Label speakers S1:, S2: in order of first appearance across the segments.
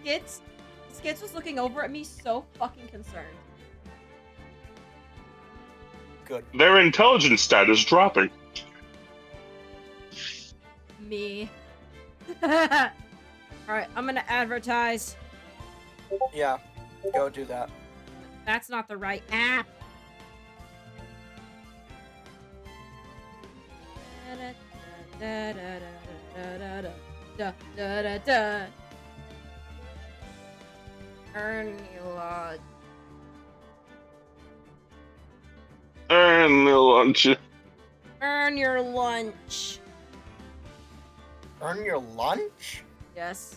S1: Skits was looking over at me so fucking concerned.
S2: Good.
S3: Their intelligence stat is dropping.
S1: Me. Alright, I'm gonna advertise.
S2: Yeah, go do that.
S1: That's not the right app. Earn your lunch.
S3: And the lunch.
S1: Earn your lunch.
S2: Earn your lunch?
S1: Yes.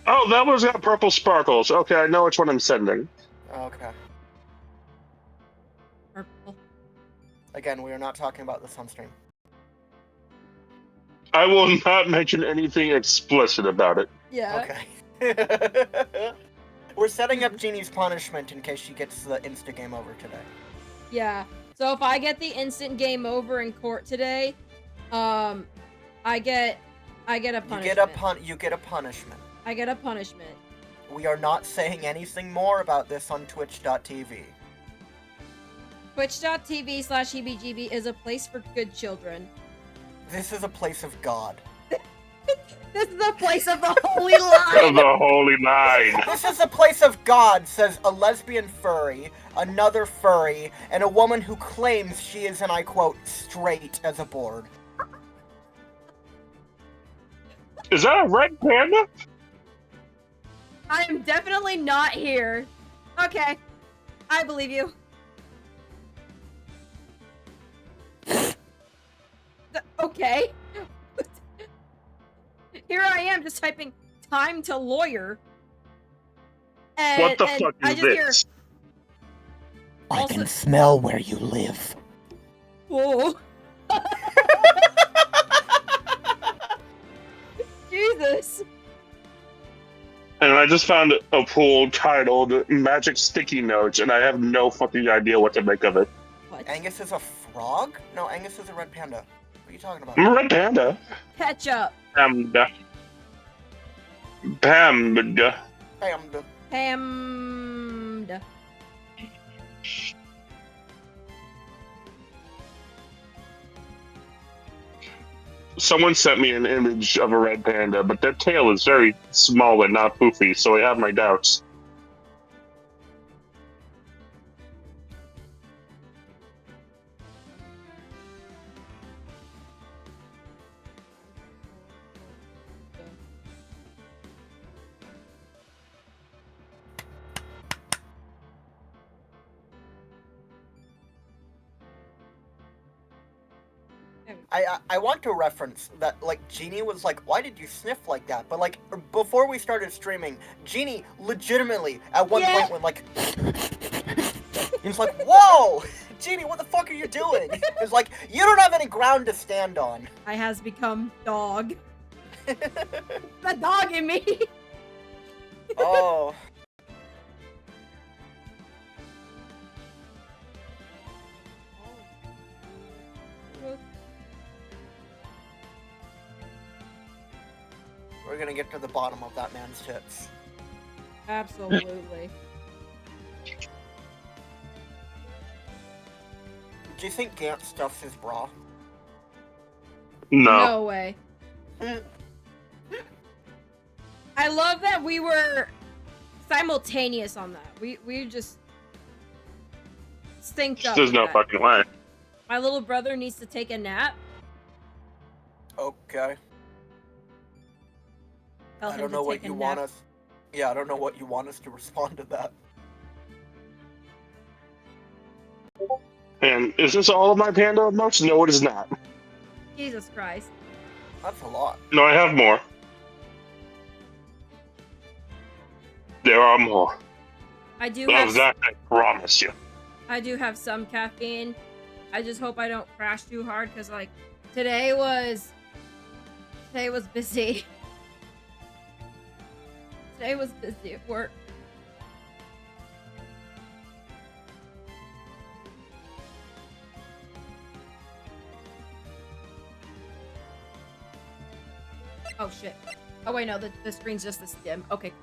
S3: Oh, that one's got purple sparkles. Okay, I know which one I'm sending.
S2: Okay.
S1: Purple.
S2: Again, we are not talking about this on stream.
S3: I will not mention anything explicit about it.
S1: Yeah.
S2: Okay. We're setting up Jeannie's punishment in case she gets the insta game over today.
S1: Yeah. So if I get the instant game over in court today, I get a punishment.
S2: You get a punishment.
S1: I get a punishment.
S2: We are not saying anything more about this on Twitch.tv.
S1: Twitch.tv/EBGB is a place for good children.
S2: This is a place of God.
S1: This is a place of the holy line.
S3: The holy line.
S2: This is a place of God, says a lesbian furry, another furry, and a woman who claims she is, and I quote, straight as a board.
S3: Is that a red panda?
S1: I am definitely not here. Okay. I believe you. Okay. Here I am just typing time to lawyer. And,
S3: What the
S1: and
S3: fuck
S1: I
S3: is
S1: just
S3: this?
S2: I
S1: Also-
S2: can smell where you live.
S1: Whoa. Jesus.
S3: And I just found a pool titled Magic Sticky Notes, and I have no fucking idea what to make of it.
S1: What?
S2: Angus is a frog? No, Angus is a red panda. What are you talking about?
S3: I'm a red panda.
S1: Ketchup.
S3: Panda. Panda.
S2: Panda.
S1: Pammed.
S3: Someone sent me an image of a red panda, but their tail is very small and not poofy, so I have my doubts.
S2: I want to reference that, like, Jeannie was like, why did you sniff like that? But, like, before we started streaming, Jeannie legitimately, at one point, went like... It's like, whoa! Jeannie, what the fuck are you doing? It's like, you don't have any ground to stand on.
S1: I has become dog. The dog in me.
S2: Oh. We're gonna get to the bottom of that man's tits.
S1: Absolutely.
S2: Do you think Gant stuffs his bra?
S3: No.
S1: No way. I love that we were simultaneous on that. We just synced up.
S3: There's
S1: with
S3: no
S1: that.
S3: fucking way.
S1: My little brother needs to take a nap.
S2: Okay.
S1: Tell
S2: I
S1: him
S2: don't
S1: to
S2: know what
S1: take a
S2: you
S1: nap.
S2: want us... Yeah, I don't know what you want us to respond to that.
S3: And is this all of my panda emotes? No, it is not.
S1: Jesus Christ.
S2: That's a lot.
S3: No, I have more. There are more.
S1: I do
S3: Of
S1: have
S3: that, I promise you.
S1: I do have some caffeine. I just hope I don't crash too hard because, like, today was busy. Today was busy at work. Oh shit. Oh wait, no, the screen's just this dim. Okay, cool.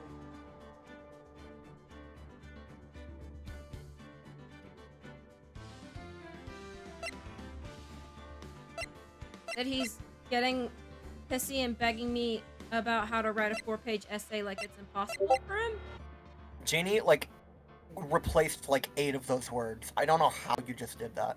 S1: That he's getting pissy and begging me about how to write a 4-page essay like it's impossible for him.
S2: Jeannie, like, replaced like 8 of those words. I don't know how you just did that.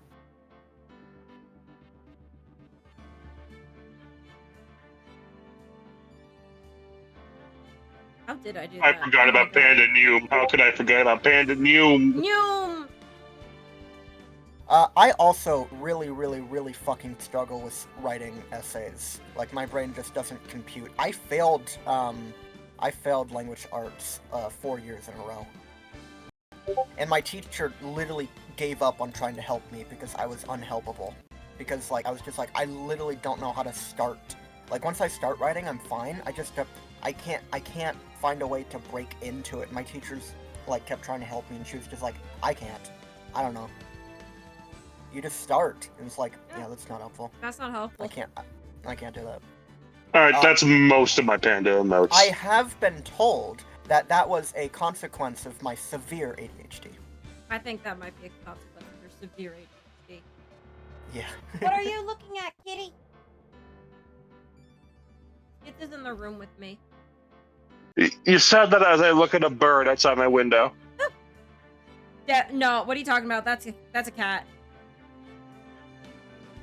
S1: How did I do
S3: I
S1: that?
S3: forgot
S1: Oh my
S3: about
S1: God.
S3: Panda Noom. How could I forget about Panda Noom?
S1: Noom!
S2: I also really fucking struggle with writing essays. Like, my brain just doesn't compute. I failed language arts 4 years in a row. And my teacher literally gave up on trying to help me because I was unhelpable. Because, like, I was just like, I literally don't know how to start. Like, once I start writing, I'm fine. I can't find a way to break into it. My teachers, like, kept trying to help me, and she was just like, I can't. I don't know. You just start. And it's like, yeah, that's not helpful.
S1: That's not helpful.
S2: I can't do that.
S3: Alright, that's most of my Panda emotes.
S2: I have been told that that was a consequence of my severe ADHD.
S1: I think that might be a consequence of your severe ADHD.
S2: Yeah.
S1: What are you looking at, kitty? It is in the room with me.
S3: You said that as I look at a bird outside my window.
S1: No, what are you talking about? That's a cat.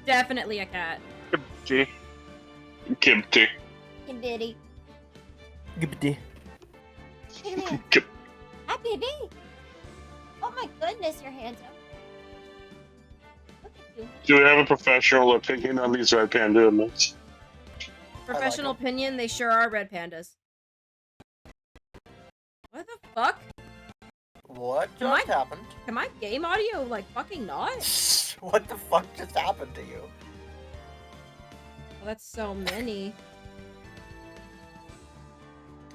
S1: Definitely a cat.
S3: Kimchi. Kimchi.
S1: Kitty.
S2: Gibbity.
S3: Kim-
S1: Hi, baby. Oh my goodness, your hands up. Look at you.
S3: Do we have a professional opinion on these red panda emotes?
S1: Professional opinion, they sure are red pandas. What the fuck?
S2: What
S1: Am
S2: just happened?
S1: Can my game audio, like, fucking not?
S2: What the fuck just happened to you?
S1: Well, that's so many.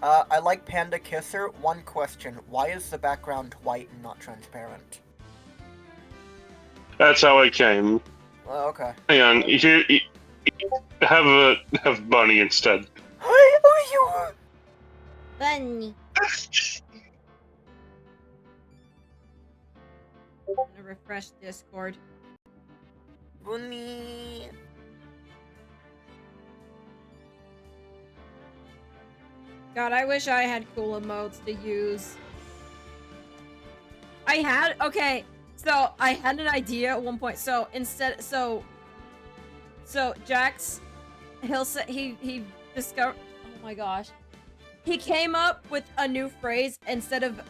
S2: I like Panda Kisser. One question. Why is the background white and not transparent?
S3: That's how I came.
S2: Okay.
S3: Hang on, have Bunny instead.
S1: Bunny. I'm gonna refresh Discord.
S2: Bunny.
S1: God, I wish I had cool emotes to use. Okay, so I had an idea at one point. So instead, so Jax, he discovered, oh my gosh. He came up with a new phrase. Instead of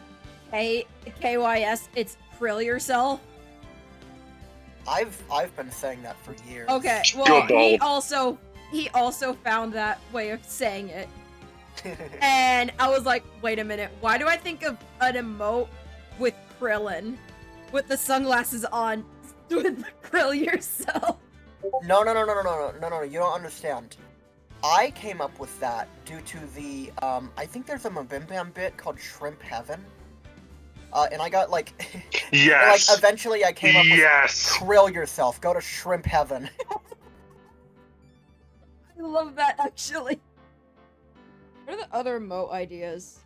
S1: KYS, it's krill yourself.
S2: I've been saying that for years.
S1: Okay, well, he also found that way of saying it. And I was like, wait a minute, why do I think of an emote with Krillin with the sunglasses on with krill yourself?
S2: No, you don't understand. I came up with that due to the, I think there's a Mabim Bam bit called Shrimp Heaven. And I got, like,
S3: Yes.
S2: like, eventually I came up with krill yourself, go to Shrimp Heaven.
S1: I love that, actually. What are the other emote ideas?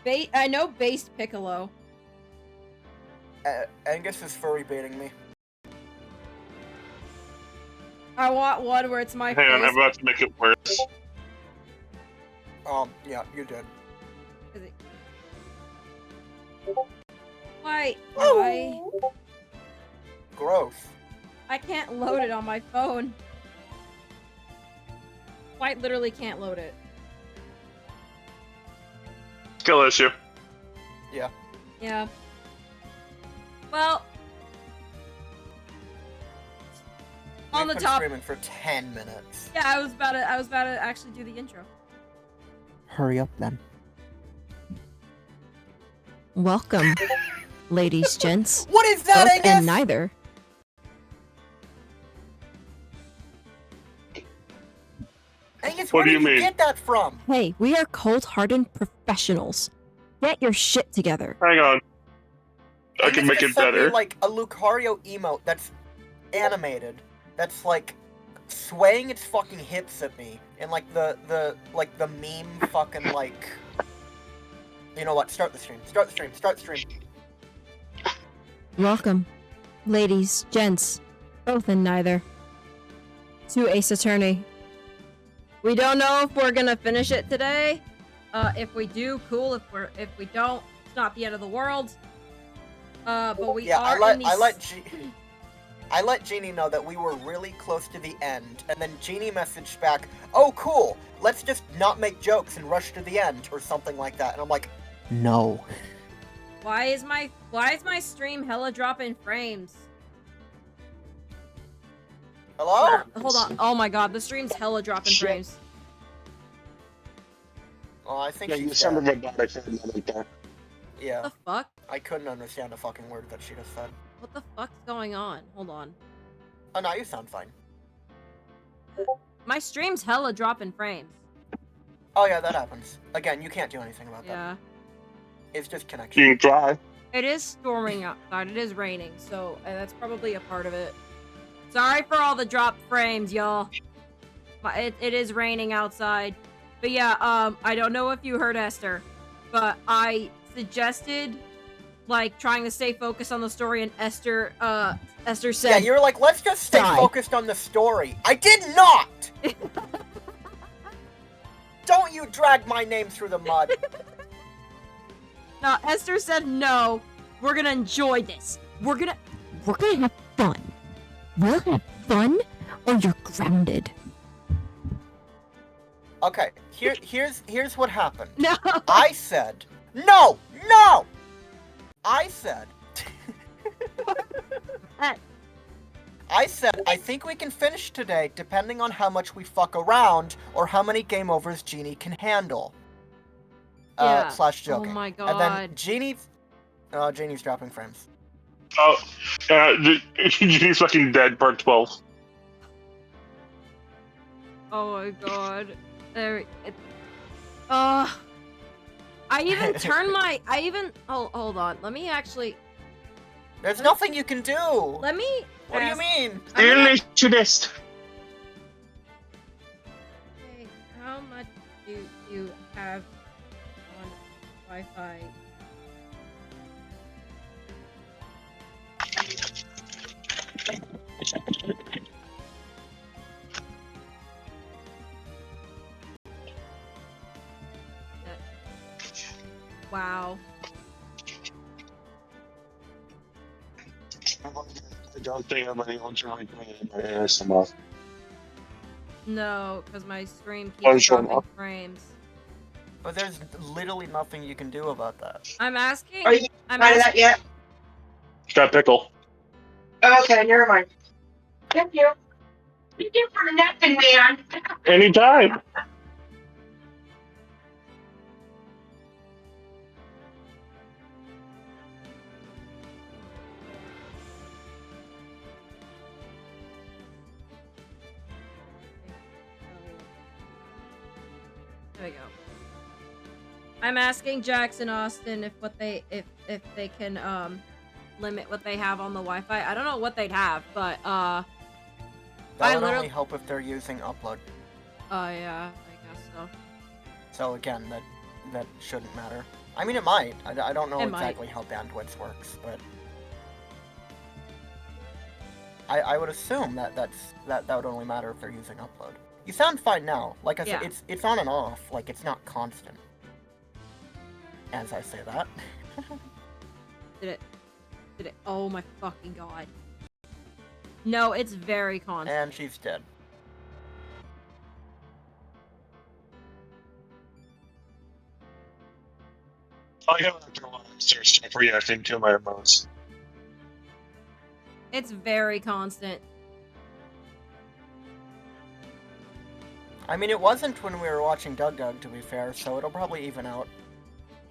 S1: I know based Piccolo.
S2: Angus is furry baiting me.
S1: I want one where it's my
S3: Hang on,
S1: face.
S3: I'm about to make it worse.
S2: Yeah, you did.
S1: Why?
S2: Gross.
S1: I can't load it on my phone. Quite literally can't load it.
S3: Skill issue.
S2: Yeah.
S1: Yeah. Well, on the
S2: We've been
S1: top.
S2: streaming for 10 minutes.
S1: Yeah, I was about to actually do the intro.
S2: Hurry up then.
S4: Welcome, ladies, gents,
S2: What is that,
S4: both
S2: Angus?
S4: and neither.
S2: Angus,
S3: What
S2: where
S3: do
S2: did
S3: you
S2: you
S3: mean?
S2: get that from?
S4: Hey, we are cold-hardened professionals. Get your shit together.
S3: Hang on. I
S2: Angus
S3: can make
S2: just
S3: it
S2: sent me,
S3: better.
S2: like, a Lucario emote that's animated. That's, like, swaying its fucking hips at me in like the meme fucking like. You know what? Start the stream. Start the stream. Start the stream.
S4: Welcome, ladies, gents, both and neither, to Ace Attorney.
S1: We don't know if we're gonna finish it today. If we do, cool. If we don't, it's not the end of the world. But we are
S2: I let Jeannie know that we were really close to the end, and then Jeannie messaged back, "Oh, cool. Let's just not make jokes and rush to the end," or something like that. And I'm like, no.
S1: Why is my stream hella dropping frames?
S2: Hello?
S1: Hold on. Oh my god, the stream's hella dropping frames.
S2: Oh, I think
S3: Yeah, you
S2: she's
S3: sounded
S2: dead.
S3: robotic for a minute there.
S2: Yeah,
S1: What the fuck?
S2: I couldn't understand a fucking word that she just said.
S1: What the fuck's going on? Hold on.
S2: Oh, no, you sound fine.
S1: My stream's hella dropping frames.
S2: Oh, yeah, that happens. Again, you can't do anything about that.
S1: Yeah.
S2: It's just connection.
S3: You can try.
S1: It is storming outside. It is raining, so that's probably a part of it. Sorry for all the dropped frames, y'all. It is raining outside. But yeah, I don't know if you heard Esther, but I suggested, like, trying to stay focused on the story, and Esther said...
S2: Yeah, you were like, let's just stay
S4: Die.
S2: focused on the story. I did not! Don't you drag my name through the mud.
S1: No, Esther said no. We're gonna enjoy this. We're gonna
S4: have fun. We'll have fun, or you're grounded.
S2: Okay, here's what happened.
S1: No.
S2: I said, no! I said, I said, I think we can finish today depending on how much we fuck around or how many game overs Jeannie can handle.
S1: Yeah.
S2: Slash joking.
S1: Oh my
S2: And
S1: god.
S2: then Jeannie's dropping frames.
S3: Oh, he's fucking dead, part 12.
S1: Oh my god. I even turned my... hold on. Let me actually...
S2: There's nothing you can do!
S1: Let me...
S2: What do you mean?
S3: Illusionist.
S1: Okay, how much do you have on Wi-Fi? Wow.
S3: I don't think I'm anyone trying to play my ASMR.
S1: No, because my stream
S3: Oh,
S1: keeps
S3: sure
S1: dropping
S3: enough.
S1: frames.
S2: But there's literally nothing you can do about that.
S1: I'm asking...
S5: Are you
S1: I'm
S5: out of
S1: asking...
S5: that yet?
S3: Got pickle.
S5: Okay, never mind. Thank you. Thank you for nothing, man.
S3: Anytime.
S1: There we go. I'm asking Jackson Austin if they can limit what they have on the Wi-Fi. I don't know what they'd have, but
S2: That
S1: I
S2: would
S1: literally-
S2: only help if they're using upload.
S1: oh yeah, I guess so.
S2: So again, that shouldn't matter. I mean, it might. I don't know
S1: It might.
S2: exactly how bandwidth works, but I would assume that would only matter if they're using upload. You sound fine now. Like I said,
S1: Yeah.
S2: it's on and off. Like it's not constant. As I say that.
S1: Did it? Oh my fucking god. No, it's very constant.
S2: And she's dead.
S3: I have after a while I start reacting to my emotes.
S1: It's very constant.
S2: I mean, it wasn't when we were watching Doug, to be fair, so it'll probably even out.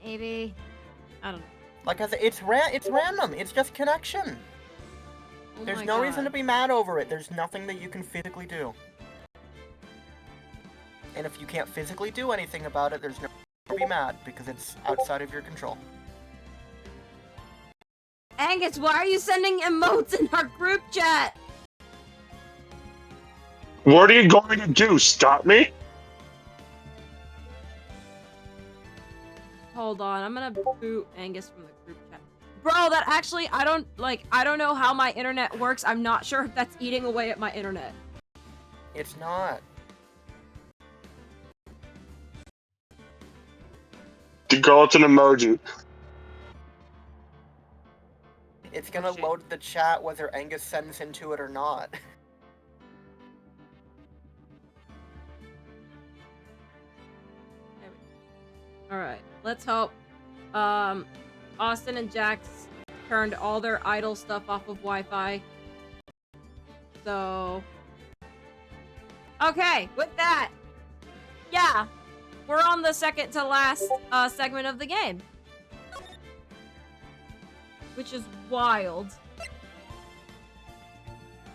S1: Maybe. I don't know.
S2: Like I said, it's random. It's just connection.
S1: Oh
S2: There's
S1: my
S2: no reason
S1: God.
S2: to be mad over it. There's nothing that you can physically do. And if you can't physically do anything about it, there's no reason to be mad because it's outside of your control.
S1: Angus, why are you sending emotes in our group chat?
S3: What are you going to do? Stop me?
S1: Hold on, I'm gonna boot Angus from the group chat. Bro, that actually, I don't know how my internet works. I'm not sure if that's eating away at my internet.
S2: It's not.
S3: Go to an emoji.
S2: It's gonna load the chat whether Angus sends into it or not.
S1: Alright, let's hope. Austin and Jax turned all their idle stuff off of Wi-Fi. So... Okay, with that, yeah, we're on the second to last segment of the game. Which is wild.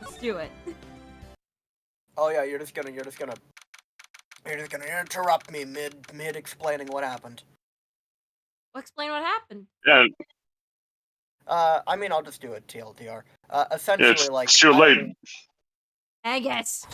S1: Let's do it.
S2: Oh yeah, you're just gonna interrupt me mid explaining what happened.
S1: Explain what happened.
S3: Yeah,
S2: I mean, I'll just do it TLDR. Essentially, like,
S3: it's too late.
S1: Angus!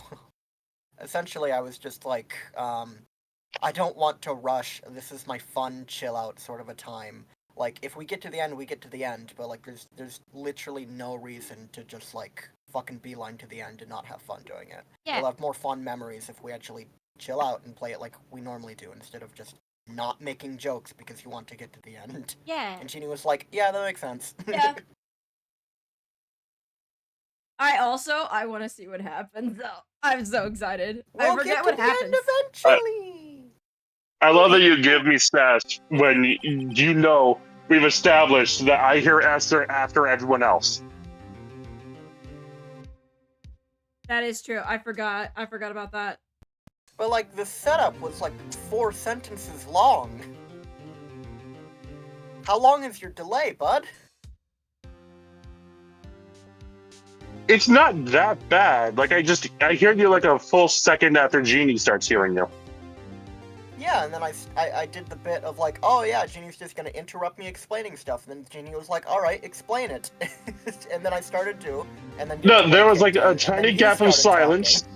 S2: Essentially, I was just like, I don't want to rush. This is my fun, chill out sort of a time. Like, if we get to the end, we get to the end. But like, there's literally no reason to just like fucking beeline to the end and not have fun doing it.
S1: Yeah.
S2: We'll have more fun memories if we actually chill out and play it like we normally do, instead of just not making jokes because you want to get to the end.
S1: Yeah.
S2: And Jeannie was like, yeah, that makes sense.
S1: Yeah. I want to see what happens, though. I'm so excited. I forget what happens.
S2: Eventually.
S3: I love that you give me stats when you know we've established that I hear Esther after everyone else.
S1: That is true. I forgot about that.
S2: But like, the setup was like 4 sentences long. How long is your delay, bud?
S3: It's not that bad. Like, I hear you like a full second after Jeannie starts hearing you.
S2: Yeah, and then I did the bit of like, oh yeah, Jeannie's just gonna interrupt me explaining stuff, and then Jeannie was like, alright, explain it. And then I started to, and then...
S3: No, there was like a tiny gap of silence.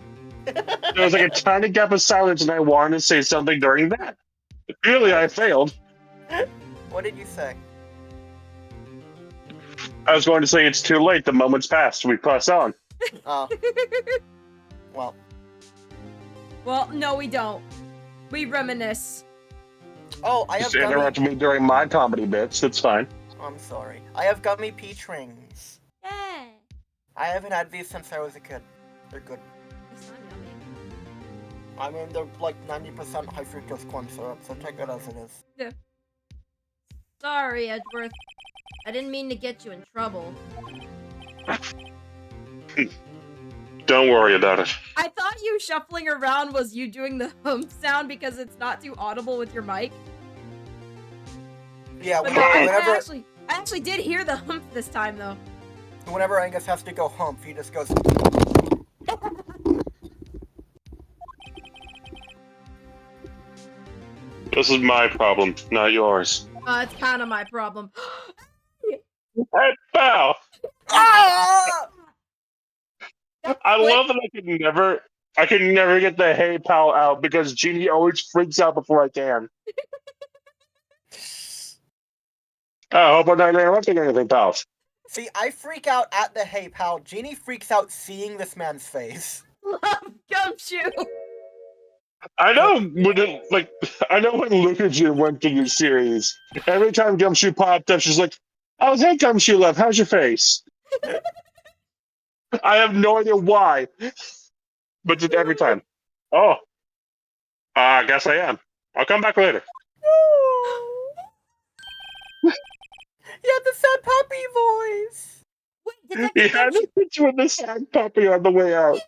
S3: There was like a tiny gap of silence, and I wanted to say something during that. Clearly, I failed.
S2: What did you say?
S3: I was going to say it's too late. The moment's passed. We press on.
S2: Oh. Well.
S1: Well, no, we don't. We reminisce.
S2: Oh, I have
S3: Just interrupt me during my comedy bits. It's fine.
S2: I'm sorry. I have gummy peach rings.
S1: Yeah.
S2: I haven't had these since I was a kid. They're good.
S1: It's not yummy.
S2: I mean, they're like 90% high fructose corn syrup, so take it as it is.
S1: Yeah. Sorry, Edgeworth. I didn't mean to get you in trouble.
S3: Don't worry about it.
S1: I thought you shuffling around was you doing the hump sound because it's not too audible with your mic.
S2: Yeah,
S1: But
S2: whenever,
S1: I actually did hear the hump this time, though.
S2: whenever Angus has to go hump, he just goes...
S3: This is my problem, not yours.
S1: It's kind of my problem.
S3: Hey, pal!
S2: Ah!
S3: I love that I can never get the hey pal out because Jeannie always freaks out before I can. I hope I'm not interrupting anything, pals.
S2: See, I freak out at the hey pal. Jeannie freaks out seeing this man's face.
S1: Love Gumshoe!
S3: I know when Lucas went through your series, every time Gumshoe popped up, she's like, oh, hey, Gumshoe love, how's your face? I have no idea why, but just every time. Oh, I guess I am. I'll come back later.
S2: You have the sad puppy voice.
S1: Wait, Detective
S3: Yeah, I
S1: Gumshoe!
S3: put you with the sad puppy on the way out.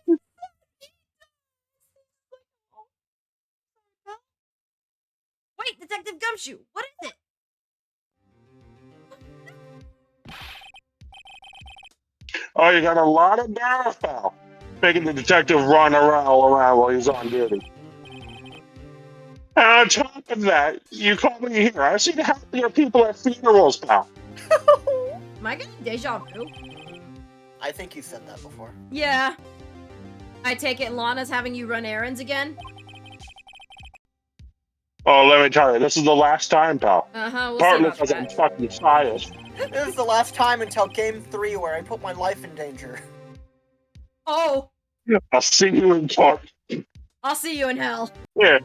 S1: Wait, Detective Gumshoe, what is it?
S3: Oh, you got a lot of nerve, pal. Making the detective run around while he's on duty. And on top of that, you call me here. I've seen happier people at funerals, pal.
S1: Am I getting deja vu?
S2: I think you said that before.
S1: Yeah. I take it Lana's having you run errands again?
S3: Oh, let me tell you, this is the last time, pal.
S1: Uh-huh, we'll see
S3: Partly
S1: about
S3: because I'm
S1: that.
S3: fucking tired.
S2: This is the last time until game 3 where I put my life in danger.
S1: Oh,
S3: I'll see you in court.
S1: I'll see you in hell.
S3: Here.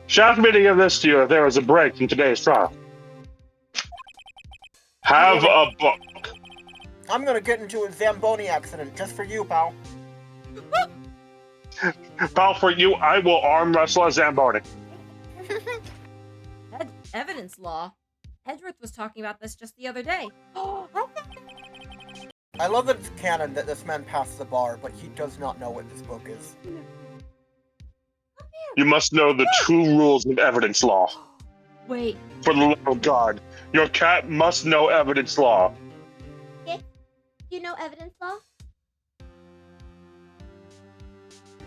S3: Shout me to give this to you if there was a break in today's trial. Have a book.
S2: I'm gonna get into a Zamboni accident just for you, pal.
S3: Pal, for you, I will arm wrestle a Zamboni.
S1: Evidence law. Edgeworth was talking about this just the other day.
S2: I love that it's canon that this man passed the bar, but he does not know what this book is.
S3: You must know the true rules of evidence law.
S1: Wait.
S3: For the love of God, your cat must know evidence law.
S1: You know evidence law?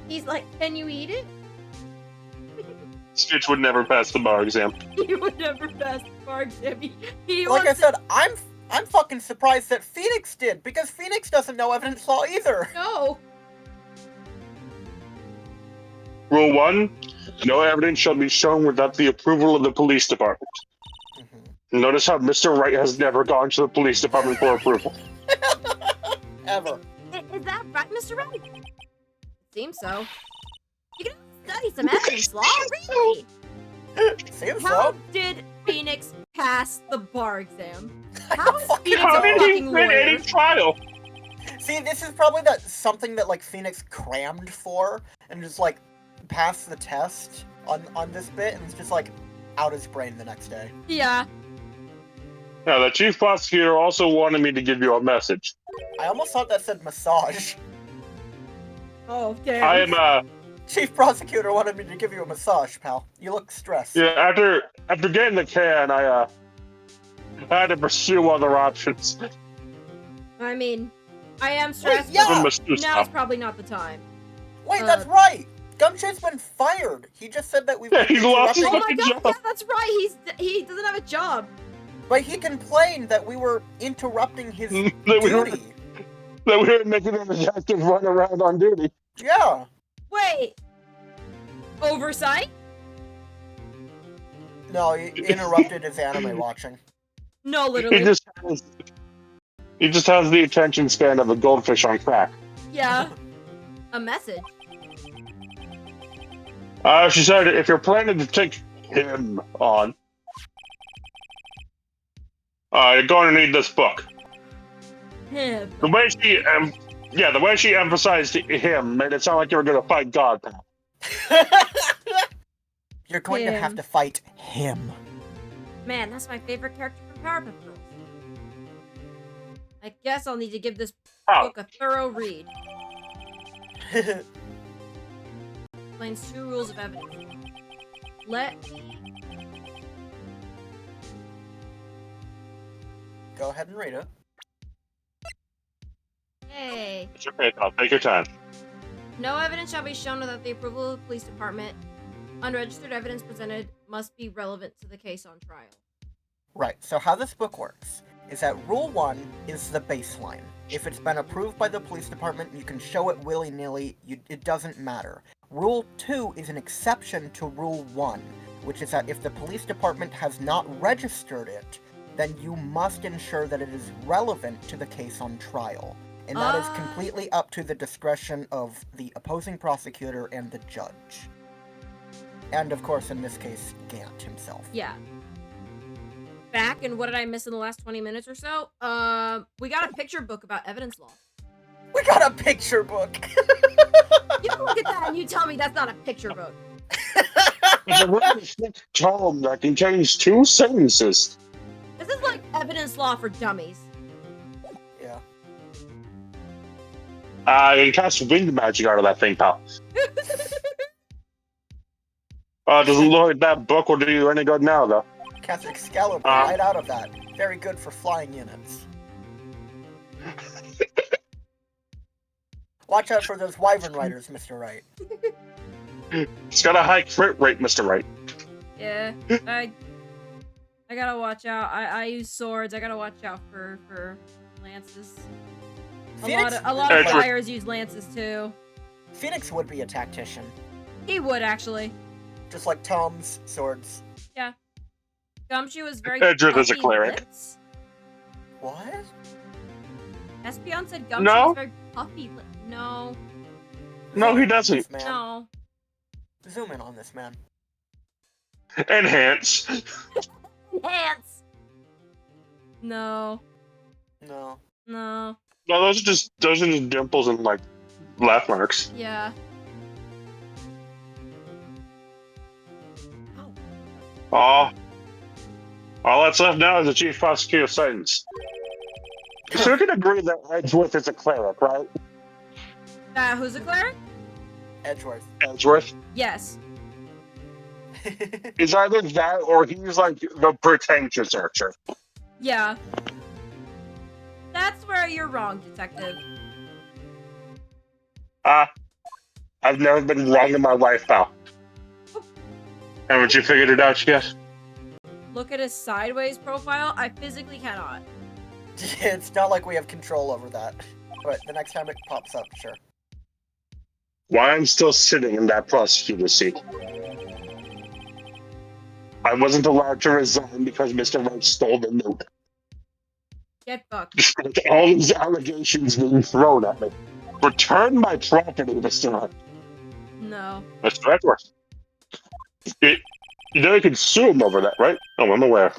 S1: He's like, can you eat it?
S3: Stitch would never pass the bar exam.
S1: He would never pass the bar exam. He
S2: Like I
S1: wants
S2: said, I'm fucking surprised that Phoenix did, because Phoenix doesn't know evidence law either.
S1: No.
S3: Rule 1, no evidence shall be shown without the approval of the police department. Notice how Mr. Wright has never gone to the police department for approval.
S2: Ever.
S1: Is that right, Mr. Wright? Seems so. You can study some evidence law, really?
S2: Seems
S1: How
S2: so.
S1: did Phoenix pass the bar exam? How is
S2: fucking
S1: Phoenix
S3: How
S1: a
S3: did he
S1: fucking
S3: win
S1: lawyer?
S3: any trial?
S2: See, this is probably something that like Phoenix crammed for and just like passed the test on this bit and it's just like out his brain the next day.
S1: Yeah.
S3: Now, the chief prosecutor also wanted me to give you a message.
S2: I almost thought that said massage.
S1: Oh, damn.
S3: I am,
S2: Chief prosecutor wanted me to give you a massage, pal. You look stressed.
S3: yeah, after getting the can, I had to pursue other options.
S1: I mean, I am stressed.
S2: Wait, yeah.
S1: But now's probably not the time.
S2: Wait, that's right! Gumshoe's been fired! He just said that we've been
S3: He lost his
S1: Oh my
S3: fucking
S1: god,
S3: job.
S1: yeah, that's right. He doesn't have a job.
S2: But he complained that we were interrupting his
S3: that we were
S2: duty.
S3: making a detective run around on duty.
S2: Yeah.
S1: Wait. Oversight?
S2: No, he interrupted his anime watching.
S1: No,
S3: He
S1: literally.
S3: just has the attention span of a goldfish on crack.
S1: Yeah. A message.
S3: She said, if you're planning to take him on, you're going to need this book.
S1: Him.
S3: The way she emphasized him made it sound like you were going to fight God, pal.
S2: You're going to have
S1: Him.
S2: to fight him.
S1: Man, that's my favorite character from Powerpuff Girls. I guess I'll need to give this book a thorough read. Explains 2 rules of evidence.
S2: Go ahead and read it.
S1: Hey.
S3: It's okay, pal. Take your time.
S1: No evidence shall be shown without the approval of the police department. Unregistered evidence presented must be relevant to the case on trial.
S2: Right, so how this book works is that Rule 1 is the baseline. If it's been approved by the police department, you can show it willy-nilly, it doesn't matter. Rule 2 is an exception to Rule 1, which is that if the police department has not registered it, then you must ensure that it is relevant to the case on trial. And that is completely up to the discretion of the opposing prosecutor and the judge. And of course, in this case, Gant himself.
S1: Yeah. Back, and what did I miss in the last 20 minutes or so? We got a picture book about evidence law.
S2: We got a picture book!
S1: You look at that and you tell me that's not a picture book.
S3: It's a really thick tome that contains 2 sentences.
S1: This is like evidence law for dummies.
S2: Yeah.
S3: You can cast wind magic out of that thing, pal. Doesn't look like that book will do you any good now, though.
S2: Cast Excalibur right out of that. Very good for flying units. Watch out for those wyvern riders, Mr. Wright.
S3: It's got a high crit rate, Mr. Wright.
S1: Yeah, I gotta watch out. I use swords. I gotta watch out for lances. A lot of
S3: Edgeworth.
S1: flyers use lances too.
S2: Phoenix would be a tactician.
S1: He would actually.
S2: Just like Tom's swords.
S1: Yeah. Gumshoe is very
S3: Edgeworth is a
S1: puffy
S3: cleric.
S1: lips.
S2: What?
S1: Espion said Gumshoe
S3: No.
S1: is very puffy lips. No.
S3: No, he
S2: Zoom in on
S3: doesn't.
S2: this man.
S1: No.
S2: Zoom in on this man.
S3: Enhance.
S1: Enhance. No.
S2: No.
S1: No.
S3: No, those are just dimples and like laugh marks.
S1: Yeah.
S3: All that's left now is the chief prosecutor's sentence. So we can agree that Edgeworth is a cleric, right?
S1: Who's a cleric?
S2: Edgeworth.
S3: Edgeworth
S1: Yes.
S3: is either that or he's like the pretentious archer.
S1: Yeah. That's where you're wrong, detective.
S3: I've never been wrong in my life, pal. Haven't you figured it out yet?
S1: Look at his sideways profile. I physically cannot.
S2: It's not like we have control over that. But the next time it pops up, sure.
S3: Why I'm still sitting in that prosecutor's seat. I wasn't allowed to resign because Mr. Wright stole the note.
S1: Get fucked.
S3: Despite all these allegations being thrown at me. Return my property, Mr. Wright.
S1: No.
S3: Mr. Edgeworth. You know you can sue him over that, right? Oh, I'm aware.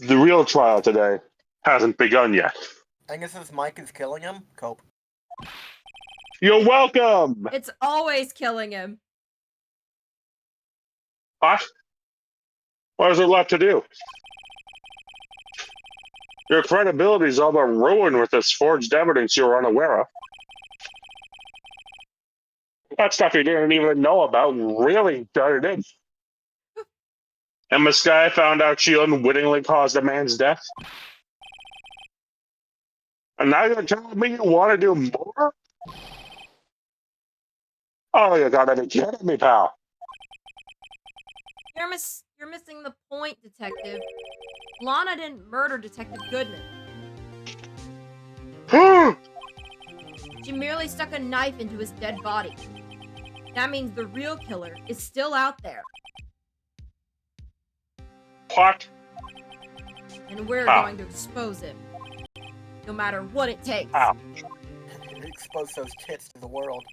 S3: The real trial today hasn't begun yet.
S2: Angus's mic is killing him. Cope.
S3: You're welcome!
S1: It's always killing him.
S3: What? What is it left to do? Your credibility is all but ruined with this forged evidence you were unaware of. That stuff you didn't even know about really done it in. And Miss Sky found out she unwittingly caused a man's death. And now you're telling me you want to do more? Oh, you gotta be kidding me, pal.
S1: You're missing the point, detective. Lana didn't murder Detective Goodman. She merely stuck a knife into his dead body. That means the real killer is still out there.
S3: What?
S1: And we're going to expose him. No matter what it takes.
S3: Ow.
S2: Expose those tits to the world.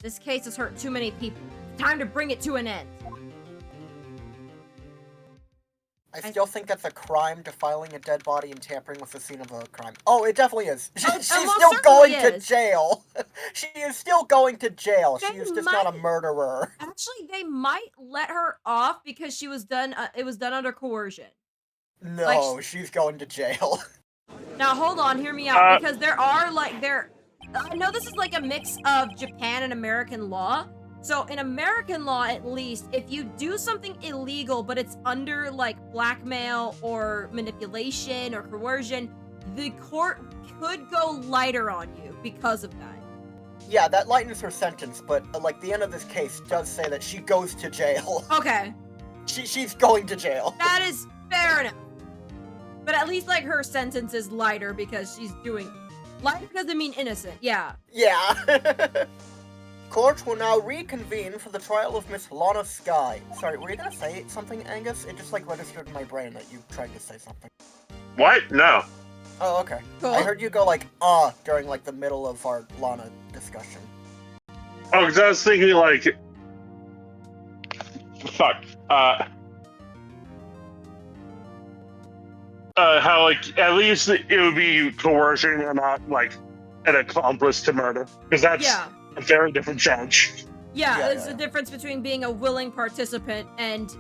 S1: This case has hurt too many people. It's time to bring it to an end.
S2: I still think that's a crime, defiling a dead body and tampering with the scene of a crime. Oh, it definitely is. She's
S1: most
S2: still
S1: certainly
S2: going to
S1: is.
S2: jail. She is still going to jail. She
S1: They
S2: is just not a
S1: might-
S2: murderer.
S1: Actually, they might let her off because she was done. It was done under coercion.
S2: No,
S1: Like,
S2: she's going to jail.
S1: Now hold on, hear me out, because there are I know this is like a mix of Japan and American law. So in American law, at least, if you do something illegal, but it's under like blackmail or manipulation or coercion, the court could go lighter on you because of that.
S2: Yeah, that lightens her sentence, but like the end of this case does say that she goes to jail.
S1: Okay,
S2: She's going to jail.
S1: that is fair enough. But at least like her sentence is lighter because she's doing lighter doesn't mean innocent. Yeah.
S2: Yeah. Court will now reconvene for the trial of Miss Lana Sky. Sorry, were you gonna say something, Angus? It just like registered in my brain that you tried to say something.
S3: What? No.
S2: Oh, okay.
S1: Cool.
S2: I heard you go like, during like the middle of our Lana discussion.
S3: Oh, because I was thinking like... Fuck. How like, at least it would be coercion and not like an accomplice to murder. Because that's
S1: Yeah.
S3: a very different charge.
S1: Yeah,
S2: Yeah,
S1: there's
S2: yeah,
S1: a
S2: yeah.
S1: difference between being a willing participant and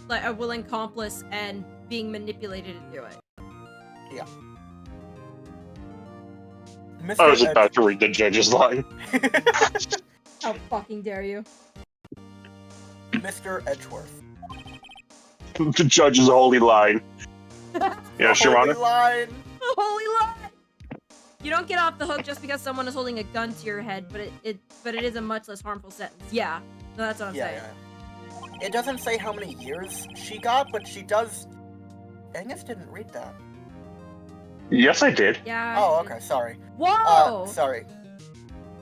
S1: like a willing accomplice and being manipulated to do it.
S2: Mr.
S3: I was about to read the judge's line.
S1: How fucking dare you?
S2: Mr. Edgeworth.
S3: The judge's holy line. Yes, Your
S2: Holy
S3: Honor.
S2: line.
S1: Holy lie! You don't get off the hook just because someone is holding a gun to your head, but it is a much less harmful sentence. Yeah, no, that's what I'm saying.
S2: Yeah. It doesn't say how many years she got, but she does. Angus didn't read that.
S3: Yes, I did.
S1: Yeah.
S2: Oh, okay, sorry.
S1: Whoa!
S2: Sorry.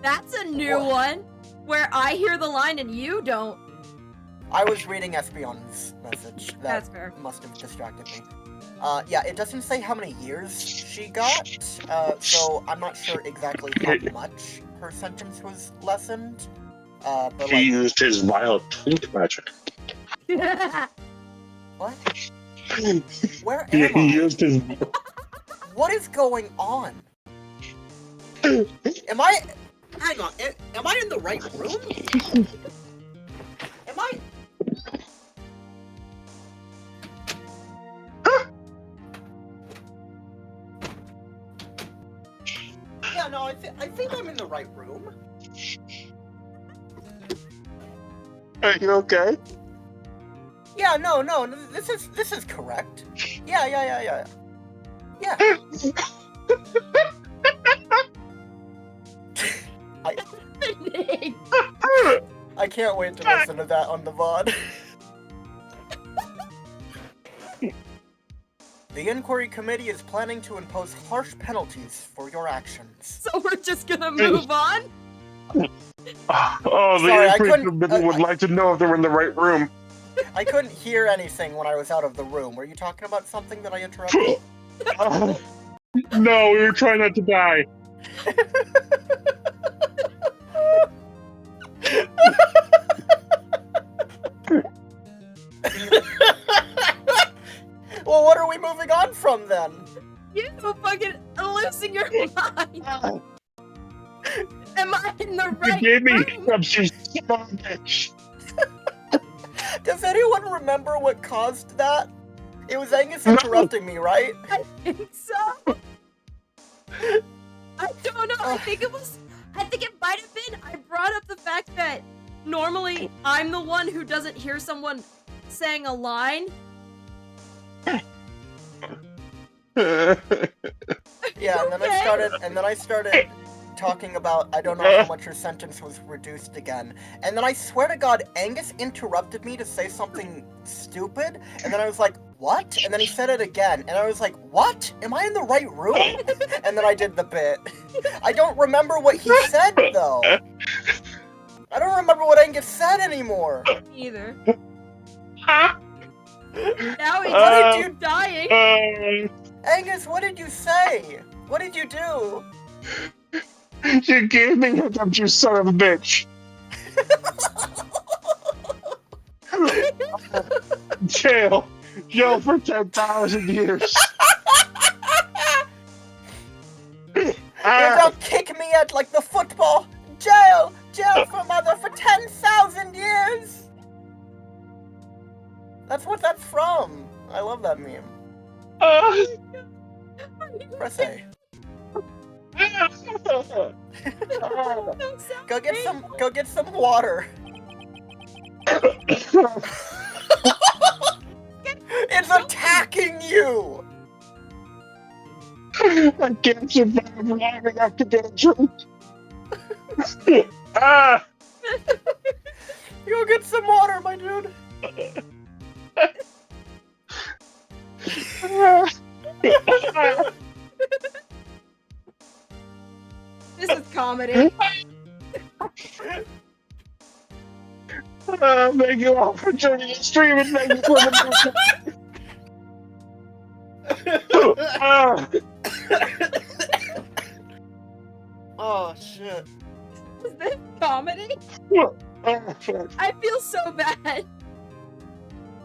S1: That's a new
S2: What?
S1: one, where I hear the line and you don't.
S2: I was reading Espion's message.
S1: That's fair.
S2: Must have distracted me. Yeah, it doesn't say how many years she got, so I'm not sure exactly how much her sentence was lessened. But
S3: He used his vile twink magic.
S2: what? Where
S3: He
S2: am I?
S3: used his.
S2: What is going on? Am I? Hang on. Am I in the right room? Am I? Yeah, no, I think I'm in the right room.
S3: Are you okay?
S2: Yeah, no, this is correct. Yeah. Yeah. I can't wait to listen to that on the VOD. The Inquiry Committee is planning to impose harsh penalties for your actions.
S1: So we're just gonna move on?
S3: Oh, the
S2: Sorry, I
S3: Inquiry
S2: couldn't-
S3: Committee would like to know if they're in the right room.
S2: I couldn't hear anything when I was out of the room. Were you talking about something that I interrupted?
S3: No, we were trying not to die.
S2: Well, what are we moving on from then?
S1: You fucking losing your mind. Am I in the
S3: You
S1: right
S3: gave me
S1: room?
S3: hiccups, you son of a bitch.
S2: Does anyone remember what caused that? It was Angus interrupting me, right?
S1: I think so. I don't know. I think it might have been. I brought up the fact that normally I'm the one who doesn't hear someone saying a line.
S2: Yeah, and then I started talking about I don't know how much her sentence was reduced again. And then I swear to God, Angus interrupted me to say something stupid, and then I was like, what? And then he said it again, and I was like, what? Am I in the right room? And then I did the bit. I don't remember what he said, though. I don't remember what Angus said anymore.
S1: Either. Now he's you dying.
S2: Angus, what did you say? What did you do?
S3: You gave me hiccups, you son of a bitch. Jail for 10,000 years.
S2: You don't kick me at like the football. Jail for 10,000 years. That's what that's from. I love that meme. Press A. Go get some water. It's attacking you.
S3: I can't survive long enough to get a drink.
S2: Go get some water, my dude.
S1: This is comedy.
S3: Thank you all for joining the stream and thank you for the
S2: Oh shit.
S1: Is this comedy? I feel so bad.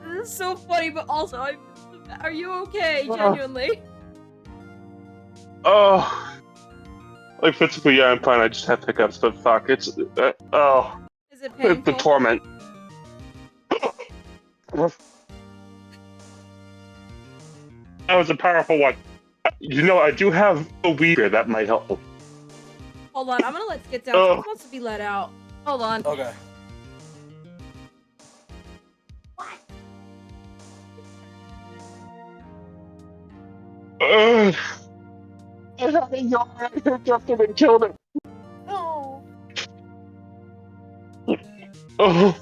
S1: This is so funny, but also I feel so bad. Are you okay, genuinely?
S3: Like physically, yeah, I'm fine. I just have hiccups, but fuck, it's
S1: Is it
S3: it's the
S1: painful?
S3: torment. That was a powerful one. You know, I do have a weed here that might help.
S1: Hold on, I'm gonna let Skit down. Skit wants to be let out. Hold on.
S2: Okay.
S3: I had a yawn, I hiccuped him and killed him.
S2: No.
S3: Oh.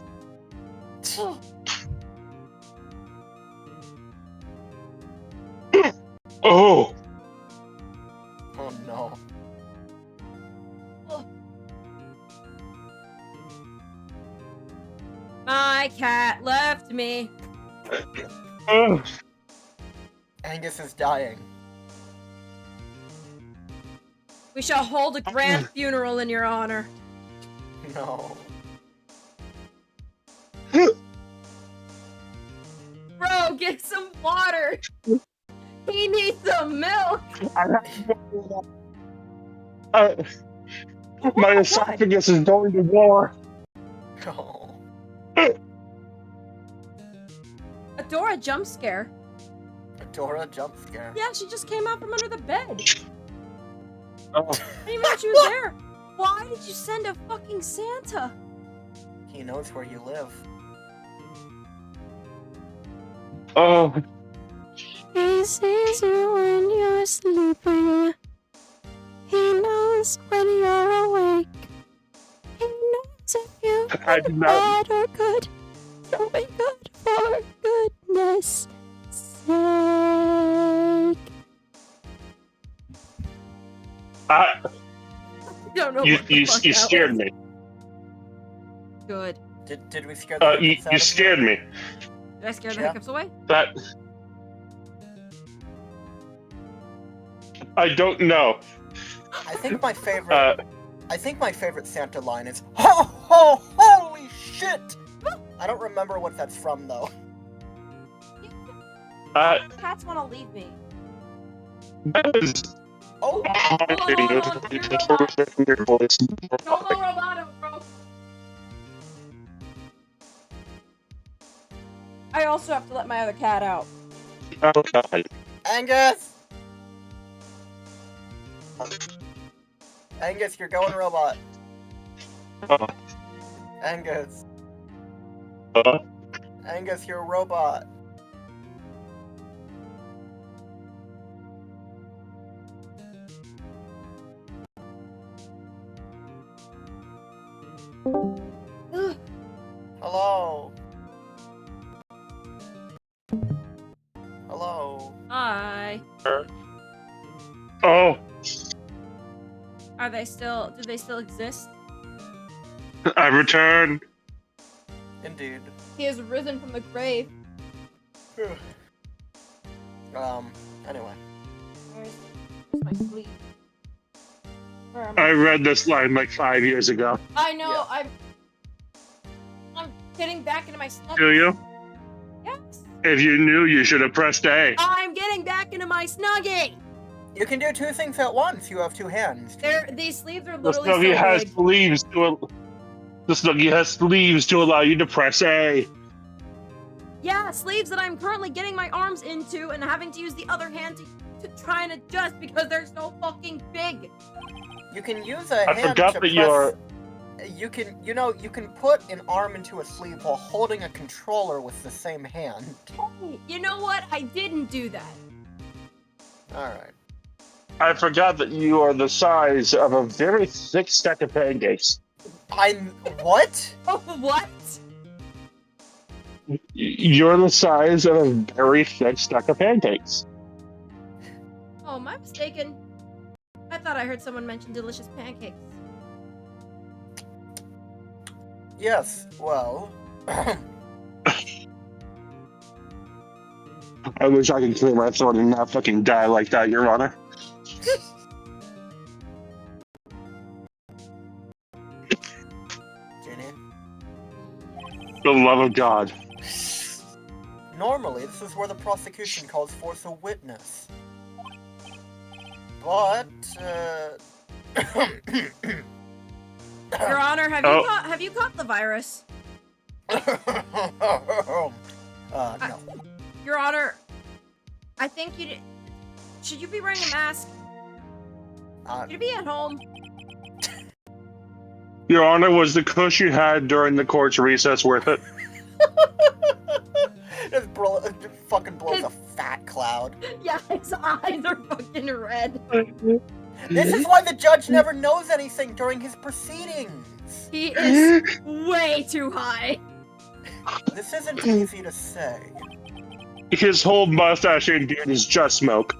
S3: Oh.
S1: My cat left me.
S3: Ugh.
S2: Angus is dying.
S1: We shall hold a grand funeral in your honor.
S2: No.
S1: Bro, get some water. He needs some milk.
S3: My esophagus is going to war.
S2: No.
S1: Adora jump scare.
S2: Adora jump scare.
S1: Yeah, she just came out from under the bed.
S3: Oh.
S1: I didn't even know she was there. Why did you send a fucking Santa?
S2: He knows where you live.
S3: Oh.
S4: He sees you when you're sleeping. He knows when you're awake. He knows if you're
S3: I did not.
S4: bad or good. So be good for goodness sake.
S1: I don't know
S3: You
S1: what the fuck that
S3: scared
S1: was.
S3: me.
S1: Good.
S2: Did we scare the hiccups out
S3: You
S2: of
S3: scared me.
S1: Did I scare the
S2: Yeah.
S1: hiccups away?
S3: That. I don't know.
S2: I think my favorite.
S3: Uh,
S2: I think my favorite Santa line is "Ho ho holy shit." I don't remember what that's from though.
S1: Cats want to leave me.
S3: that is.
S2: Oh,
S1: Don't go Roboto, bro. I also have to let my other cat out.
S3: Oh, God.
S2: Angus! Angus, you're going robot. Angus. Angus, you're a robot. Hello. Hello.
S1: Hi.
S3: Oh,
S1: Are they still? Do they still exist?
S3: I returned.
S2: Indeed.
S1: He has risen from the grave.
S2: Anyway.
S1: Where's my sleep? Where am
S3: I read this line like 5 years ago.
S1: I know.
S2: Yeah.
S1: I'm getting back into my snuggie.
S3: Do you?
S1: Yes.
S3: If you knew, you should have pressed A.
S1: I'm getting back into my snuggie.
S2: You can do two things at once. You have two hands.
S1: These sleeves are
S3: The
S1: literally
S3: snuggie
S1: so
S3: has
S1: big.
S3: sleeves The snuggie has sleeves to allow you to press A.
S1: Yeah, sleeves that I'm currently getting my arms into and having to use the other hand to try and adjust because they're so fucking big.
S2: You can use a
S3: I
S2: hand
S3: forgot
S2: to
S3: that
S2: press.
S3: you're.
S2: You can put an arm into a sleeve while holding a controller with the same hand.
S1: You know what? I didn't do that.
S2: Alright.
S3: I forgot that you are the size of a very thick stack of pancakes.
S2: What?
S1: Oh, what?
S3: You're the size of a very thick stack of pancakes.
S1: Oh, am I mistaken? I thought I heard someone mention delicious pancakes.
S2: Yes, well.
S3: I wish I could clear my throat and not fucking die like that, Your Honor.
S2: Jenny?
S3: The love of God.
S2: Normally, this is where the prosecution calls forth a witness. But,
S1: Your Honor, have you caught the virus?
S2: no.
S1: Your Honor, I think you did. Should you be wearing a mask? Should you be at home?
S3: Your Honor, was the kush you had during the court's recess worth it?
S2: It fucking blows a fat cloud.
S1: Yeah, his eyes are fucking red.
S2: This is why the judge never knows anything during his proceedings.
S1: He is way too high.
S2: This isn't easy to say.
S3: His whole mustache and beard is just smoke.